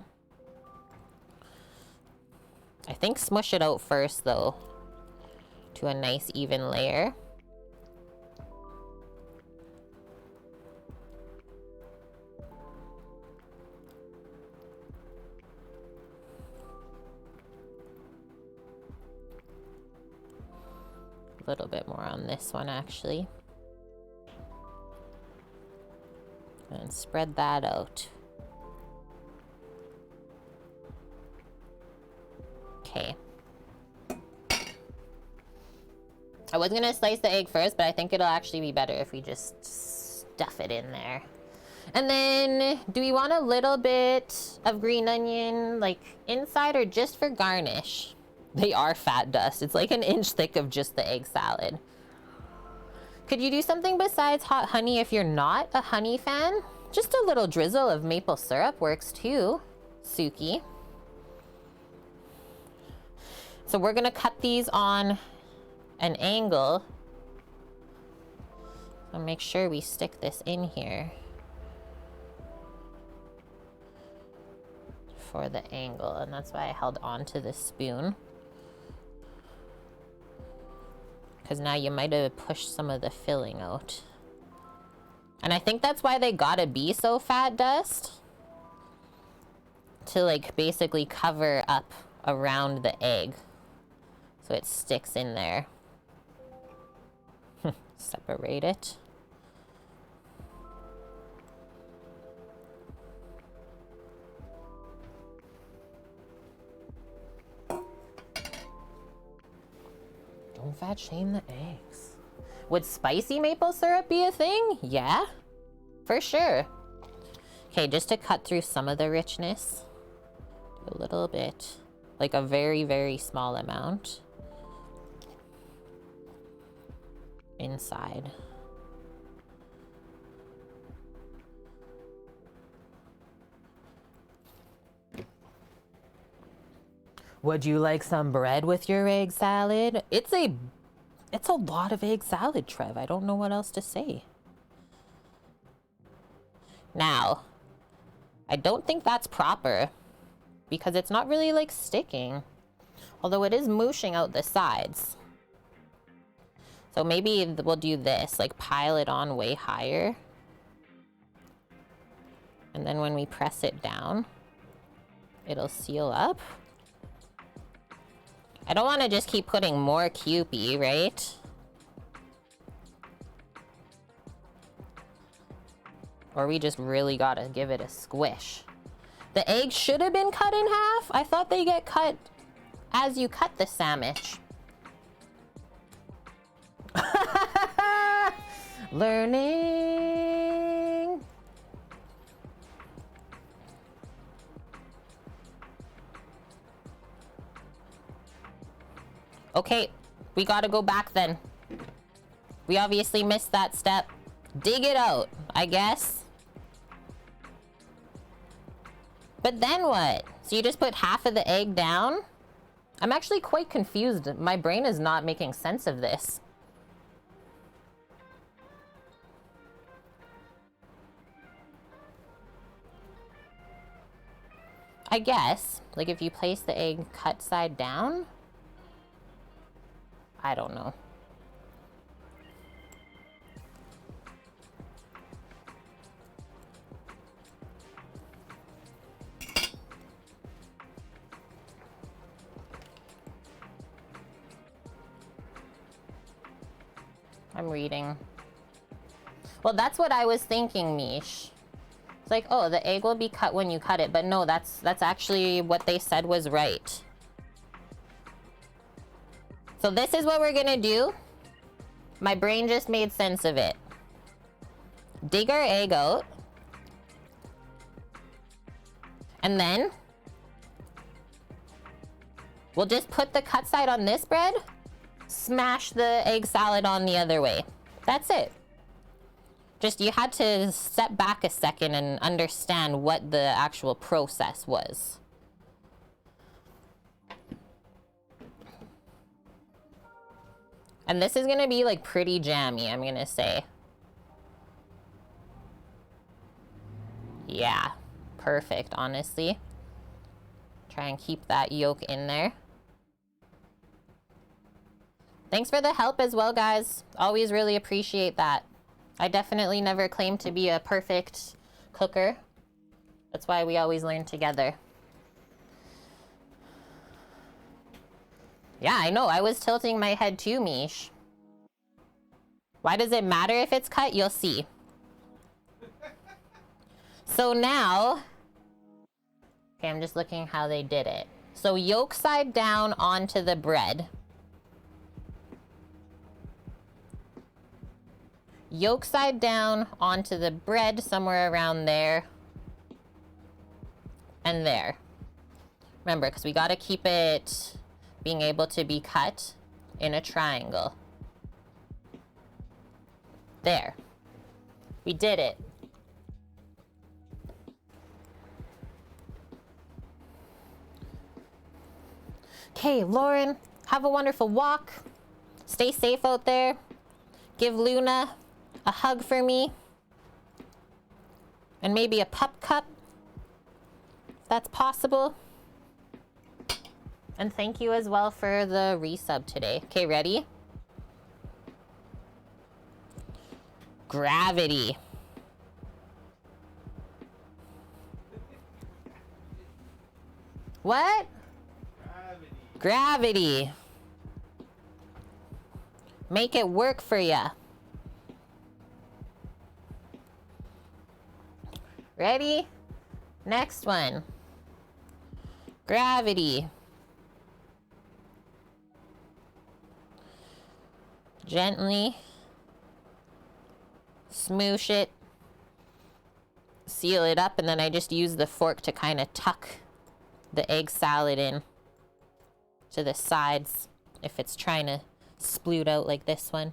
I think smush it out first, though, to a nice even layer. A little bit more on this one, actually. And spread that out. Okay. I was gonna slice the egg first, but I think it'll actually be better if we just stuff it in there. And then, do we want a little bit of green onion, like, inside or just for garnish? They are fat dust. It's like an inch thick of just the egg salad. Could you do something besides hot honey if you're not a honey fan? Just a little drizzle of maple syrup works too, Suki. So we're gonna cut these on an angle. So make sure we stick this in here for the angle, and that's why I held on to this spoon. Because now you might have pushed some of the filling out. And I think that's why they gotta be so fat dust. To like basically cover up around the egg. So it sticks in there. Separate it. Don't fat shame the eggs. Would spicy maple syrup be a thing? Yeah, for sure. Okay, just to cut through some of the richness. Do a little bit. Like a very, very small amount. Inside. Would you like some bread with your egg salad? It's a lot of egg salad, Trev. I don't know what else to say. Now, I don't think that's proper because it's not really like sticking, although it is mooshing out the sides. So maybe we'll do this, like pile it on way higher. And then when we press it down, it'll seal up. I don't want to just keep putting more Kewpie, right? Or we just really gotta give it a squish. The egg should have been cut in half. I thought they get cut as you cut the sandwich. Learning. Okay, we gotta go back then. We obviously missed that step. Dig it out, I guess. But then what? So you just put half of the egg down? I'm actually quite confused. My brain is not making sense of this. I guess, like if you place the egg cut side down? I don't know. I'm reading. Well, that's what I was thinking, Mish. It's like, oh, the egg will be cut when you cut it, but no, that's actually what they said was right. So this is what we're gonna do. My brain just made sense of it. Dig our egg out. And then we'll just put the cut side on this bread, smash the egg salad on the other way. That's it. Just you had to step back a second and understand what the actual process was. And this is gonna be like pretty jammy, I'm gonna say. Yeah, perfect, honestly. Try and keep that yolk in there. Thanks for the help as well, guys. Always really appreciate that. I definitely never claimed to be a perfect cooker. That's why we always learn together. Yeah, I know. I was tilting my head too, Mish. Why does it matter if it's cut? You'll see. So now... Okay, I'm just looking how they did it. So yolk side down onto the bread. Yolk side down onto the bread, somewhere around there. And there. Remember, because we got to keep it being able to be cut in a triangle. There. We did it. Okay, Lauren, have a wonderful walk. Stay safe out there. Give Luna a hug for me. And maybe a pup cup, if that's possible. And thank you as well for the resub today. Okay, ready? Gravity. What? Gravity. Make it work for ya. Ready? Next one. Gravity. Gently smoosh it. Seal it up, and then I just use the fork to kind of tuck the egg salad in to the sides if it's trying to sploot out like this one.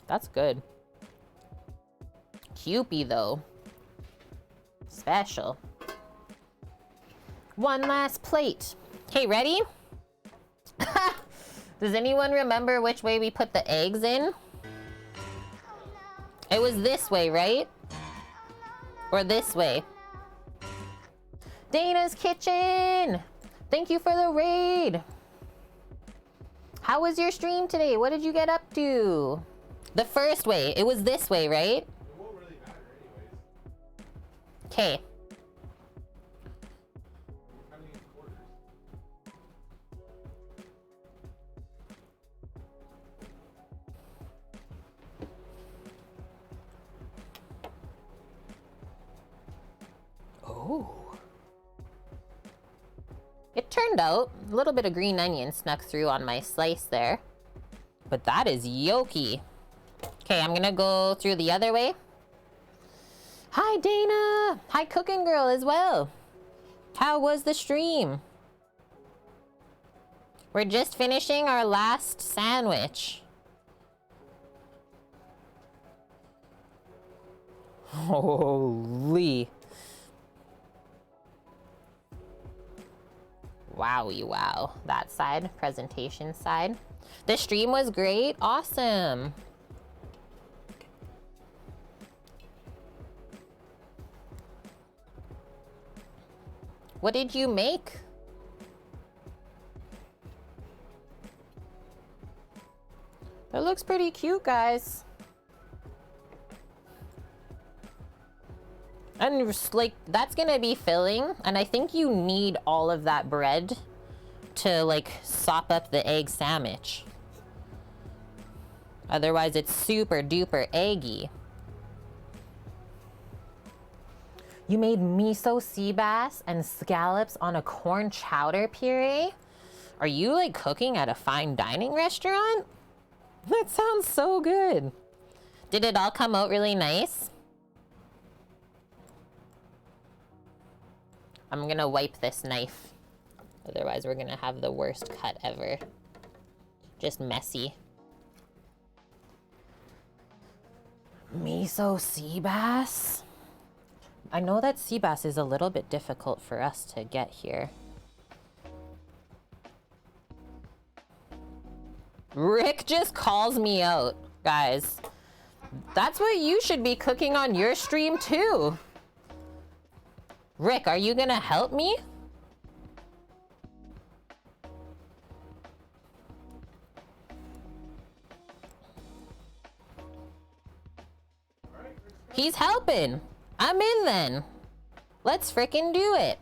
That's good. Kewpie though. Special. One last plate. Okay, ready? Does anyone remember which way we put the eggs in? It was this way, right? Or this way? Dana's Kitchen! Thank you for the raid! How was your stream today? What did you get up to? The first way. It was this way, right? It won't really matter anyways. Okay. How many quarters? Oh. It turned out a little bit of green onion snuck through on my slice there. But that is yolky. Okay, I'm gonna go through the other way. Hi, Dana. Hi, Cooking Girl as well. How was the stream? We're just finishing our last sandwich. Holy. Wowie wow. That side, presentation side. The stream was great. Awesome. What did you make? That looks pretty cute, guys. And like, that's gonna be filling, and I think you need all of that bread to like sop up the egg sandwich. Otherwise it's super duper eggy. You made miso sea bass and scallops on a corn chowder puree? Are you like cooking at a fine dining restaurant? That sounds so good. Did it all come out really nice? I'm gonna wipe this knife. Otherwise we're gonna have the worst cut ever. Just messy. Miso sea bass? I know that sea bass is a little bit difficult for us to get here. Rick just calls me out, guys. That's what you should be cooking on your stream too. Rick, are you gonna help me? He's helping. I'm in then. Let's frickin' do it.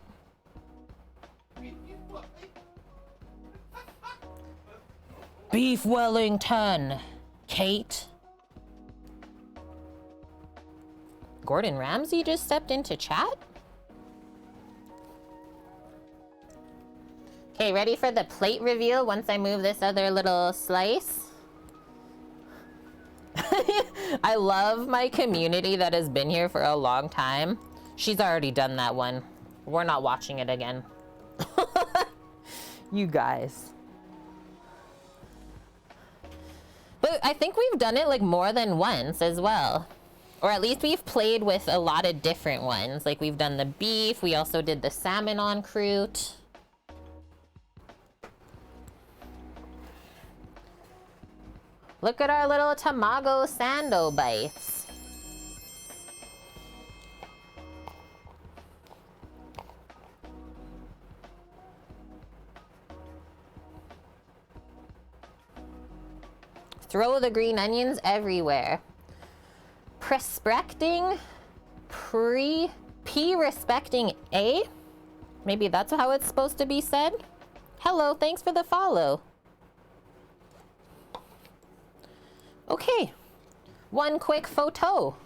Beef Wellington, Kate. Gordon Ramsay just stepped into chat? Okay, ready for the plate reveal once I move this other little slice? I love my community that has been here for a long time. She's already done that one. We're not watching it again. You guys. But I think we've done it like more than once as well. Or at least we've played with a lot of different ones. Like we've done the beef, we also did the salmon en croûte. Look at our little Tamago Sando bites. Throw the green onions everywhere. Pre-respecting A? Maybe that's how it's supposed to be said. Hello, thanks for the follow. Okay, one quick photo.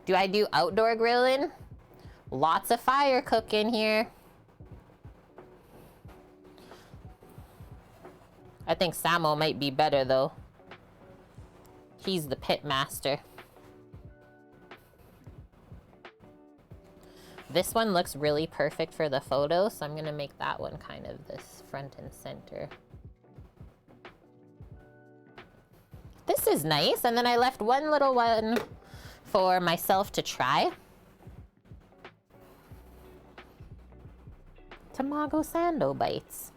Do I do outdoor grilling? Lots of fire cooking here. I think Samo might be better though. He's the pit master. This one looks really perfect for the photo, so I'm gonna make that one kind of this front and center. This is nice, and then I left one little one for myself to try. Tamago Sando bites.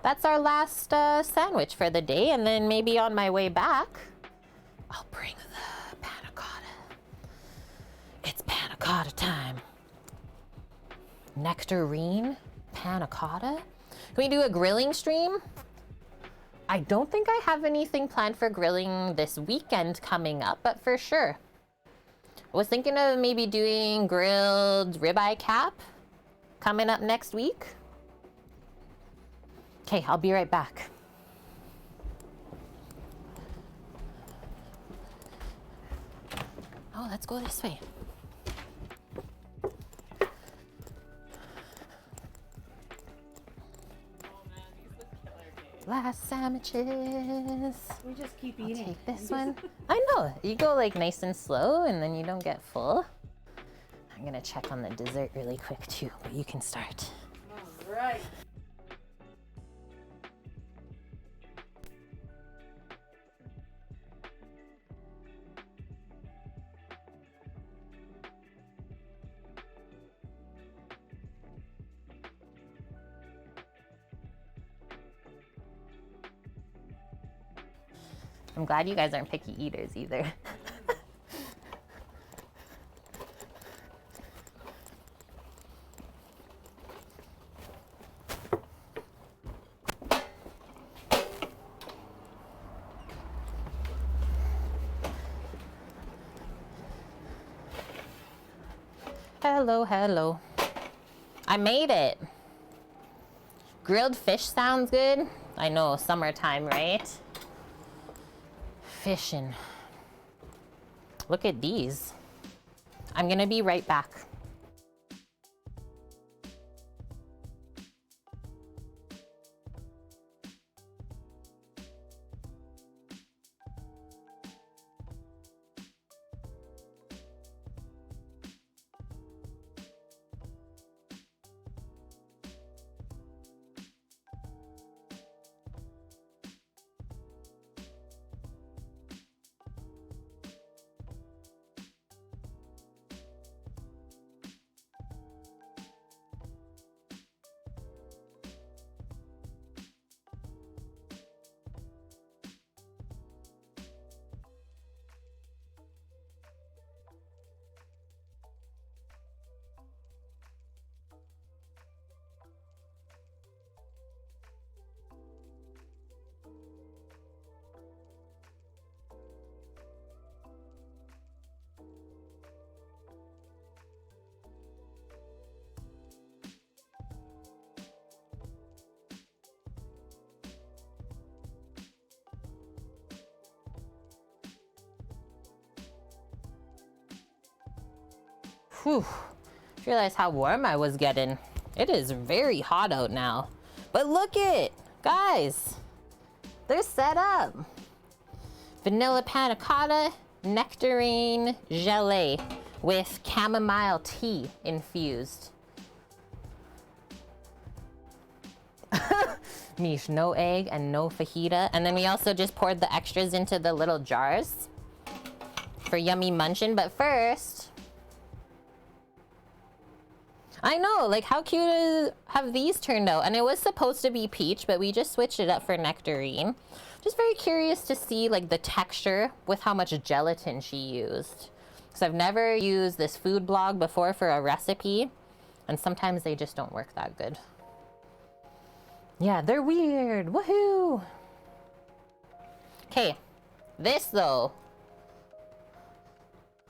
That's our last sandwich for the day, and then maybe on my way back, I'll bring the panna cotta. It's panna cotta time. Nectarine panna cotta? Can we do a grilling stream? I don't think I have anything planned for grilling this weekend coming up, but for sure. I was thinking of maybe doing grilled ribeye cap coming up next week. Okay, I'll be right back. Oh, let's go this way. Last sandwiches. We just keep I'll eating. take this one. I know. You go like nice and slow and then you don't get full. I'm gonna check on the dessert really quick too, but you can start. All right. I'm glad you guys aren't picky eaters either. Hello, hello. I made it. Grilled fish sounds good. I know, summertime, right? Fishing. Look at these. I'm gonna be right back. Whew. Just realized how warm I was getting. It is very hot out now. But look it, guys. They're set up. Vanilla panna cotta, nectarine jelly with chamomile tea infused. Mish, no egg and no fajita. And then we also just poured the extras into the little jars for yummy munchin'. But first, I know, like how cute have these turned out? And it was supposed to be peach, but we just switched it up for nectarine. Just very curious to see like the texture with how much gelatin she used. Because I've never used this food blog before for a recipe, and sometimes they just don't work that good. Yeah, they're weird. Woohoo! Okay, this though.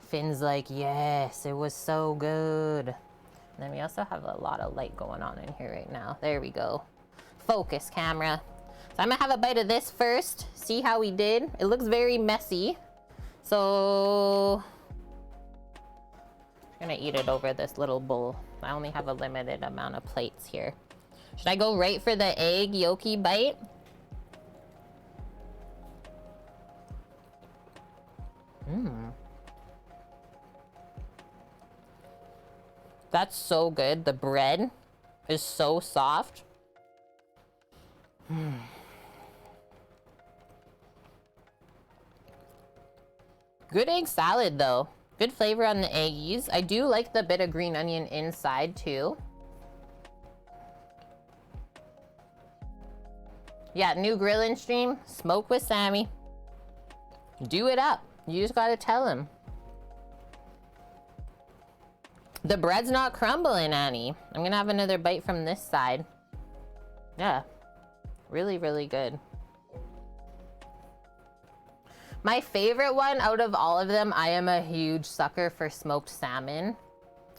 Finn's like, yes, it was so good. And then we also have a lot of light going on in here right now. There we go. Focus, camera. So I'm gonna have a bite of this first, see how we did. It looks very messy. So I'm gonna eat it over this little bowl. I only have a limited amount of plates here. Should I go right for the egg yolky bite? That's so good. The bread is so soft. Good egg salad though. Good flavor on the eggies. I do like the bit of green onion inside too. Yeah, new grilling stream. Smoke with Sammy. Do it up. You just gotta tell him. The bread's not crumbling, Annie. I'm gonna have another bite from this side. Yeah, really, really good. My favorite one out of all of them, I am a huge sucker for smoked salmon.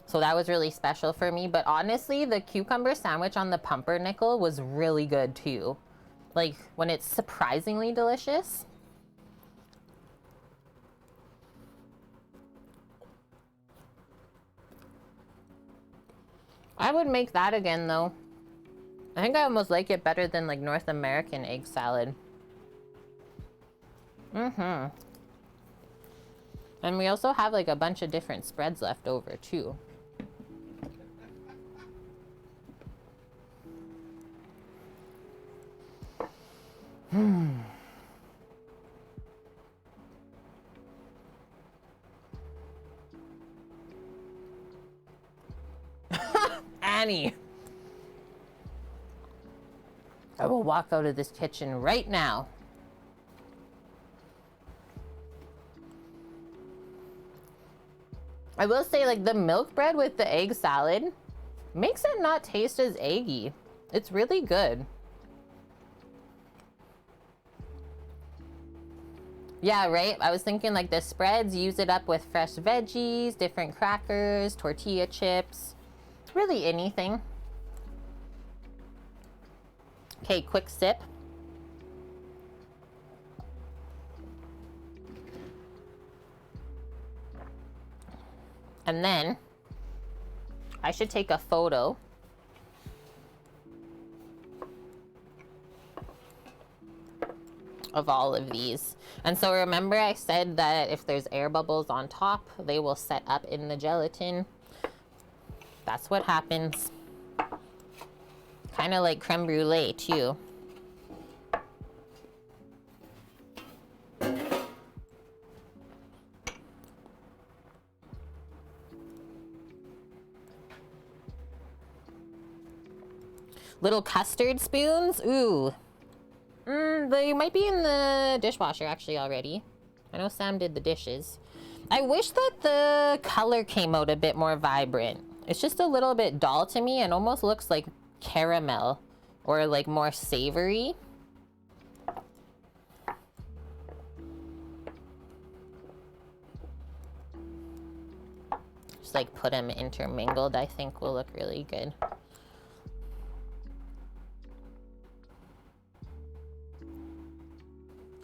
So that was really special for me. But honestly, the cucumber sandwich on the pumpernickel was really good too. Like when it's surprisingly delicious. I would make that again though. I think I almost like it better than like North American egg salad. And we also have like a bunch of different spreads left over too. Annie. I will walk out of this kitchen right now. I will say, like, the milk bread with the egg salad makes it not taste as eggy. It's really good. Yeah, right? I was thinking, like, the spreads, use it up with fresh veggies, different crackers, tortilla chips, really anything. Okay, quick sip. And then I should take a photo of all of these. And so remember I said that if there's air bubbles on top, they will set up in the gelatin. That's what happens. Kind of like creme brulee too. Little custard spoons. Ooh. They might be in the dishwasher actually already. I know Sam did the dishes. I wish that the color came out a bit more vibrant. It's just a little bit dull to me and almost looks like caramel or like more savory. Just like put them intermingled, I think will look really good.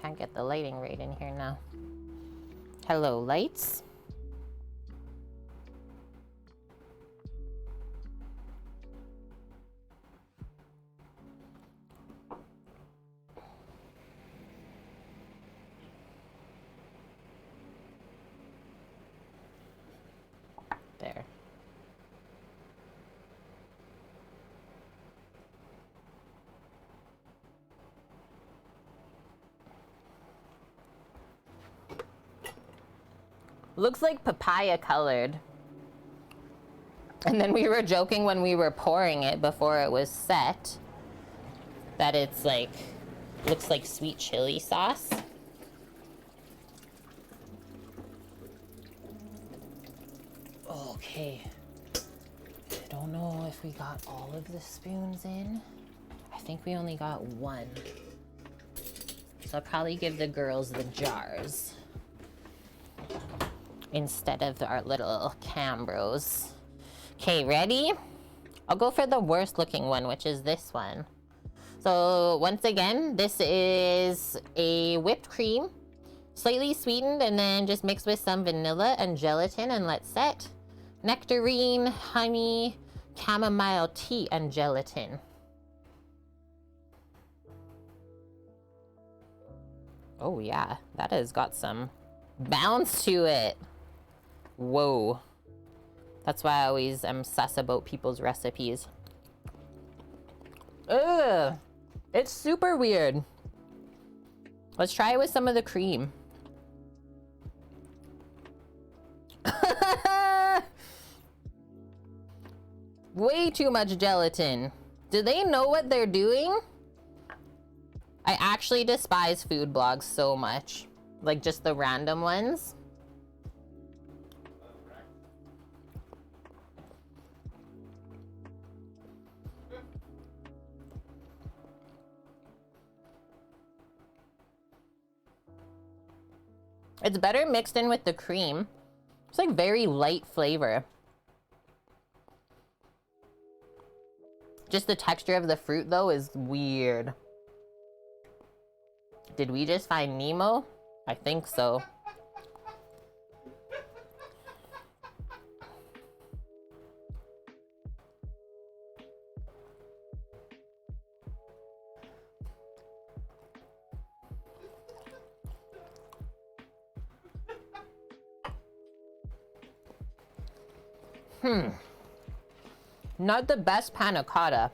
Can't get the lighting right in here now. Hello, lights. There. Looks like papaya colored. And then we were joking when we were pouring it before it was set that it's like, looks like sweet chili sauce. Okay. I don't know if we got all of the spoons in. I think we only got one. So I'll probably give the girls the jars instead of our little Cambros. Okay, ready? I'll go for the worst looking one, which is this one. So once again, this is a whipped cream, slightly sweetened and then just mixed with some vanilla and gelatin and let set. Nectarine, honey, chamomile tea, and gelatin. Oh yeah, that has got some bounce to it. Whoa. That's why I always am sus about people's recipes. Ugh. It's super weird. Let's try it with some of the cream. Way too much gelatin. Do they know what they're doing? I actually despise food blogs so much. Like just the random ones. It's better mixed in with the cream. It's like very light flavor. Just the texture of the fruit though is weird. Did we just find Nemo? I think so. Not the best panna cotta.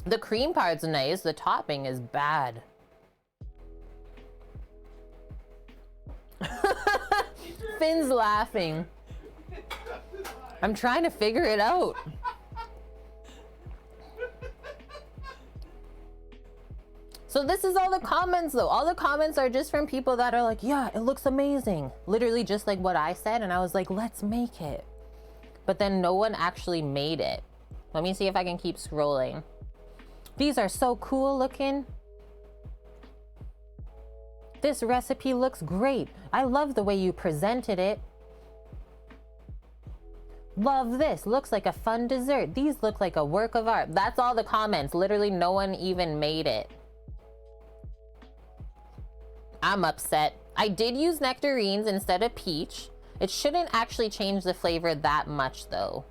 The cream part's nice, the topping is bad. Finn's laughing. I'm trying to figure it out. So this is all the comments though. All the comments are just from people that are like, yeah, it looks amazing. Literally just like what I said. And I was like, let's make it. But then no one actually made it. Let me see if I can keep scrolling. These are so cool looking. This recipe looks great. I love the way you presented it. Love this. Looks like a fun dessert. These look like a work of art. That's all the comments. Literally no one even made it. I'm upset. I did use nectarines instead of peach. It shouldn't actually change the flavor that much though.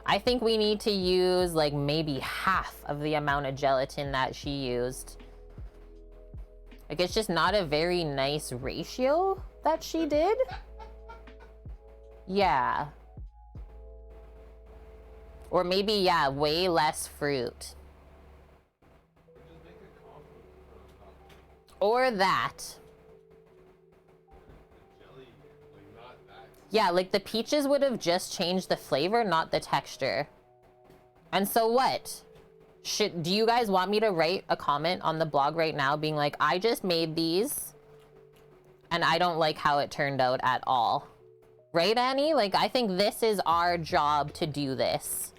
I think we need to use like maybe half of the amount of gelatin that she used. Like it's just not a very nice ratio that she did. Yeah. Or maybe, yeah, way less fruit. Or that. Yeah, like the peaches would have just changed the flavor, not the texture. And so what? Do you guys want me to write a comment on the blog right now being like, I just made these and I don't like how it turned out at all? Right, Annie? Like, I think this is our job to do this.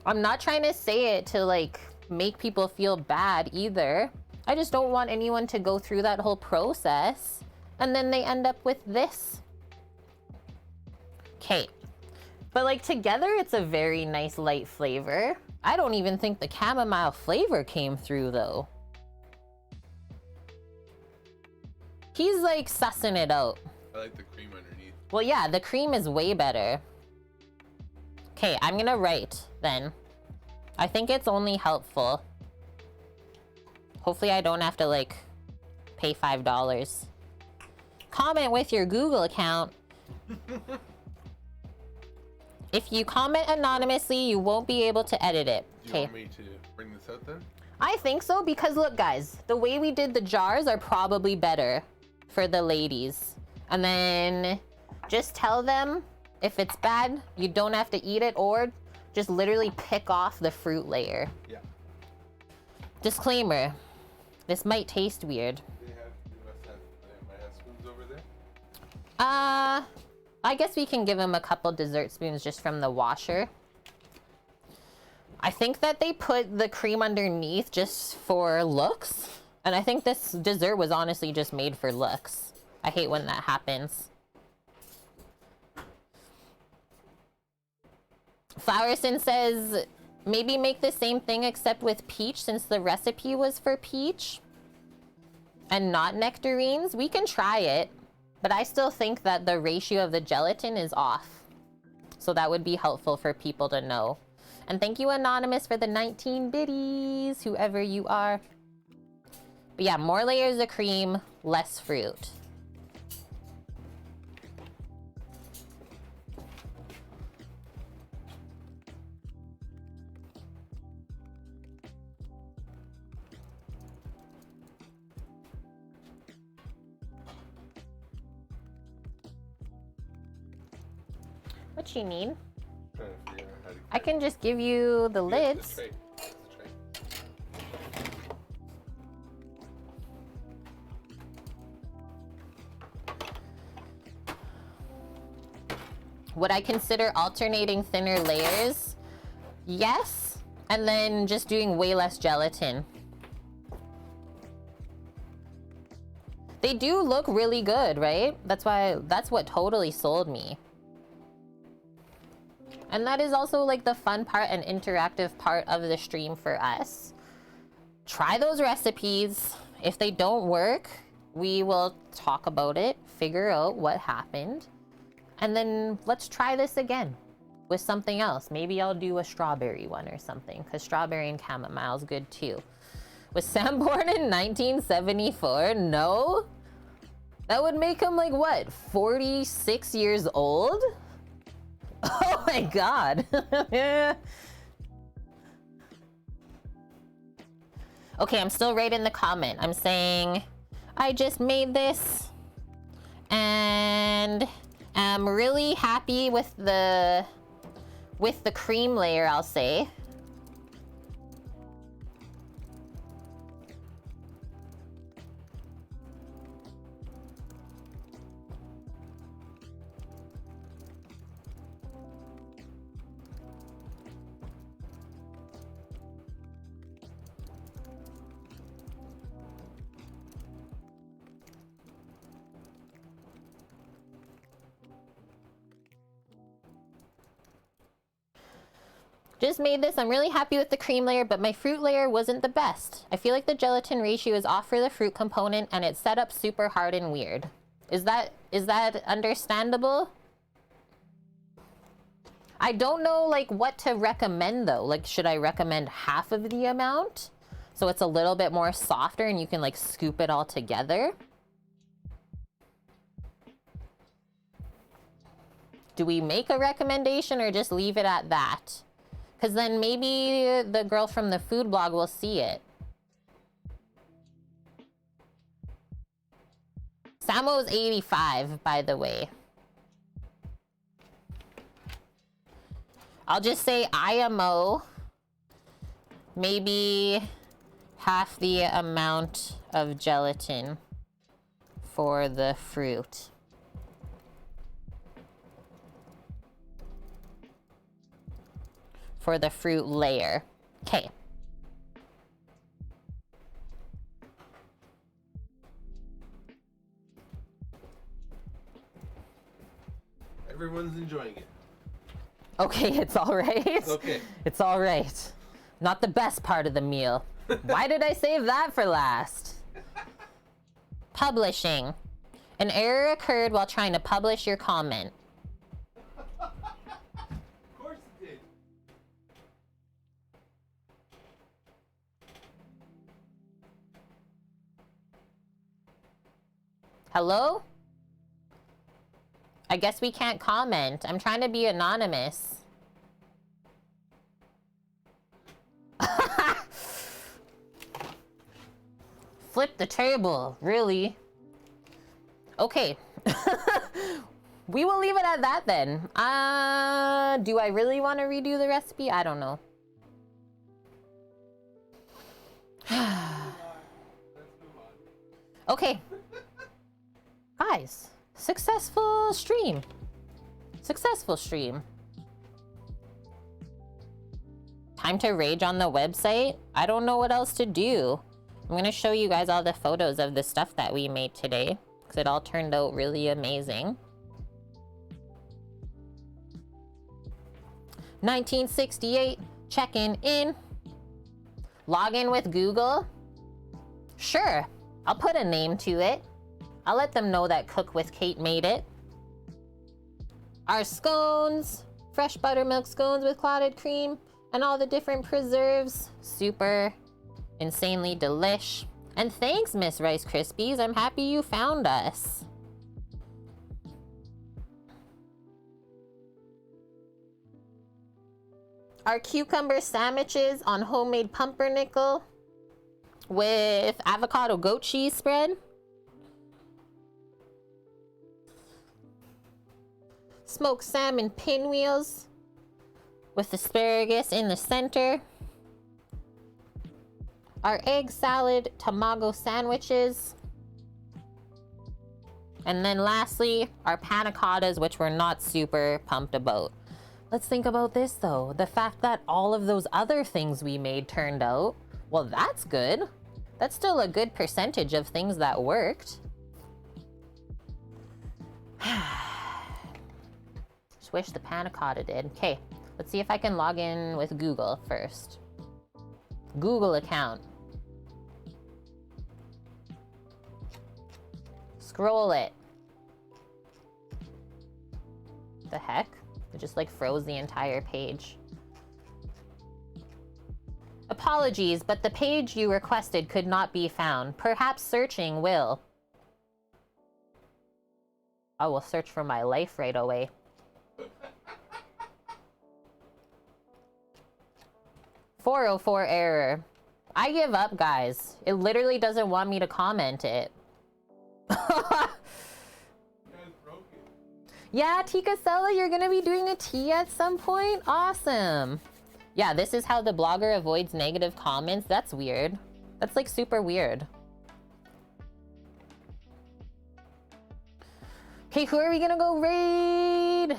I'm not trying to say it to like make people feel bad either. I just don't want anyone to go through that whole process and then they end up with this. Okay. But like together, it's a very nice light flavor. I don't even think the chamomile flavor came through though. He's like sussing it out. I like the cream underneath. Well, yeah, the cream is way better. Okay, I'm gonna write then. I think it's only helpful. Hopefully I don't have to like pay $5. Comment with your Google account. If you comment anonymously, you won't be able to edit it. Do you want me to bring this out then? I think so, because look guys, the way we did the jars are probably better for the ladies. And then just tell them if it's bad, you don't have to eat it, or just literally pick off the fruit layer. Yeah. Disclaimer, this might taste weird. They might have spoons over there? I guess we can give them a couple dessert spoons just from the washer. I think that they put the cream underneath just for looks. And I think this dessert was honestly just made for looks. I hate when that happens. Flowerson says, maybe make the same thing except with peach since the recipe was for peach and not nectarines. We can try it, but I still think that the ratio of the gelatin is off. So that would be helpful for people to know. And thank you, Anonymous, for the 19 biddies, whoever you are. But yeah, more layers of cream, less fruit. What you need? Trying to figure out how to I can just give you the lids. The tray. The tray. Would I consider alternating thinner layers? Yes. And then just doing way less gelatin. They do look really good, right? That's what totally sold me. And that is also like the fun part and interactive part of the stream for us. Try those recipes. If they don't work, we will talk about it, figure out what happened, and then let's try this again with something else. Maybe I'll do a strawberry one or something, because strawberry and chamomile is good too. Was Sam born in 1974? No? That would make him like what, 46 years old? Oh my god. Okay, I'm still right in the comment. I'm saying I just made this and I'm really happy with the cream layer, I'll say. Just made this. I'm really happy with the cream layer, but my fruit layer wasn't the best. I feel like the gelatin ratio is off for the fruit component and it's set up super hard and weird. Is that understandable? I don't know like what to recommend though. Like, should I recommend half of the amount so it's a little bit more softer and you can like scoop it all together? Do we make a recommendation or just leave it at that? Because then maybe the girl from the food blog will see it. Samo's 85, by the way. I'll just say IMO. Maybe half the amount of gelatin for the fruit. For the fruit layer. Okay. Everyone's enjoying it. Okay, it's all right. It's okay. It's all right. Not the best part of the meal. Why did I save that for last? Publishing. An error occurred while trying to publish your comment. Of course it did. Hello? I guess we can't comment. I'm trying to be anonymous. Flip the table, really? Okay. We will leave it at that then. Do I really want to redo the recipe? I don't know. Okay. Guys, successful stream. Successful stream. Time to rage on the website. I don't know what else to do. I'm gonna show you guys all the photos of the stuff that we made today, because it all turned out really amazing. 1968, checking in. Log in with Google. Sure, I'll put a name to it. I'll let them know that Cook with Kate made it. Our scones, fresh buttermilk scones with clotted cream and all the different preserves. Super insanely delish. And thanks, Miss Rice Krispies. I'm happy you found us. Our cucumber sandwiches on homemade pumpernickel with avocado goat cheese spread. Smoked salmon pinwheels with asparagus in the center. Our egg salad tamago sandwiches. And then lastly, our panna cottas, which we're not super pumped about. Let's think about this though. The fact that all of those other things we made turned out, well, that's good. That's still a good percentage of things that worked. Just wish the panna cotta did. Okay, let's see if I can log in with Google first. Google account. Scroll it. The heck? It just like froze the entire page. Apologies, but the page you requested could not be found. Perhaps searching will. I will search for my life right away. (404) error. I give up, guys. It literally doesn't want me to comment it. You guys broke it. Yeah, Tikasella, you're gonna be doing a tea at some point? Awesome. Yeah, this is how the blogger avoids negative comments. That's weird. That's like super weird. Okay, who are we gonna go raid?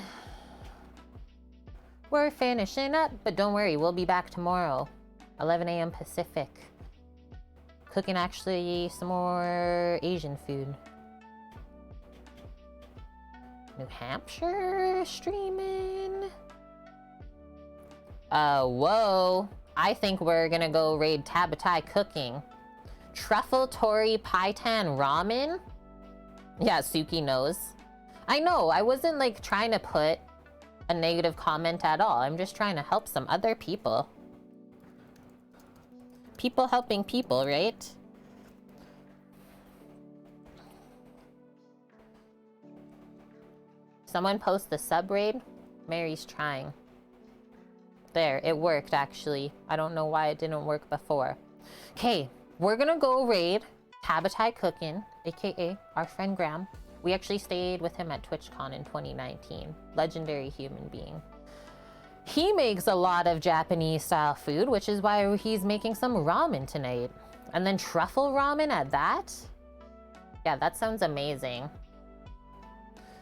We're finishing up, but don't worry, we'll be back tomorrow. 11 a.m. Pacific. Cooking actually some more Asian food. New Hampshire streaming. Whoa. I think we're gonna go raid Tabatai cooking. Truffle Tori Paitan ramen? Yeah, Suki knows. I know, I wasn't like trying to put a negative comment at all. I'm just trying to help some other people. People helping people, right? Someone post the sub raid. Mary's trying. There, it worked actually. I don't know why it didn't work before. Okay, we're gonna go raid Tabatai Cookin', aka our friend Graham. We actually stayed with him at TwitchCon in 2019. Legendary human being. He makes a lot of Japanese style food, which is why he's making some ramen tonight. And then truffle ramen at that? Yeah, that sounds amazing.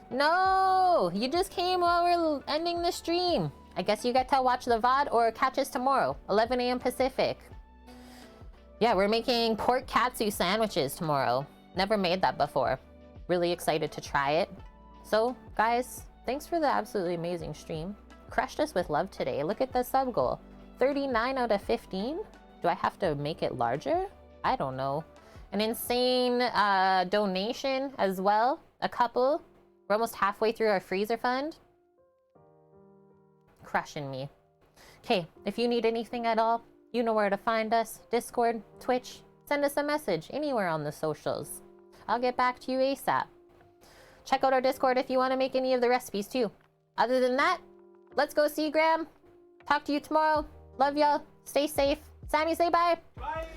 No! You just came while we're ending the stream. I guess you get to watch the VOD or catch us tomorrow, 11 a.m. Pacific. Yeah, we're making pork katsu sandwiches tomorrow. Never made that before. Really excited to try it. So, guys, thanks for the absolutely amazing stream. Crushed us with love today. Look at the sub goal. 39 out of 15? Do I have to make it larger? I don't know. An insane donation as well. A couple. We're almost halfway through our freezer fund. Crushing me. Okay, if you need anything at all, you know where to find us. Discord, Twitch. Send us a message anywhere on the socials. I'll get back to you ASAP. Check out our Discord if you want to make any of the recipes too. Other than that, let's go see Graham. Talk to you tomorrow. Love y'all. Stay safe. Sammy, say bye. Bye.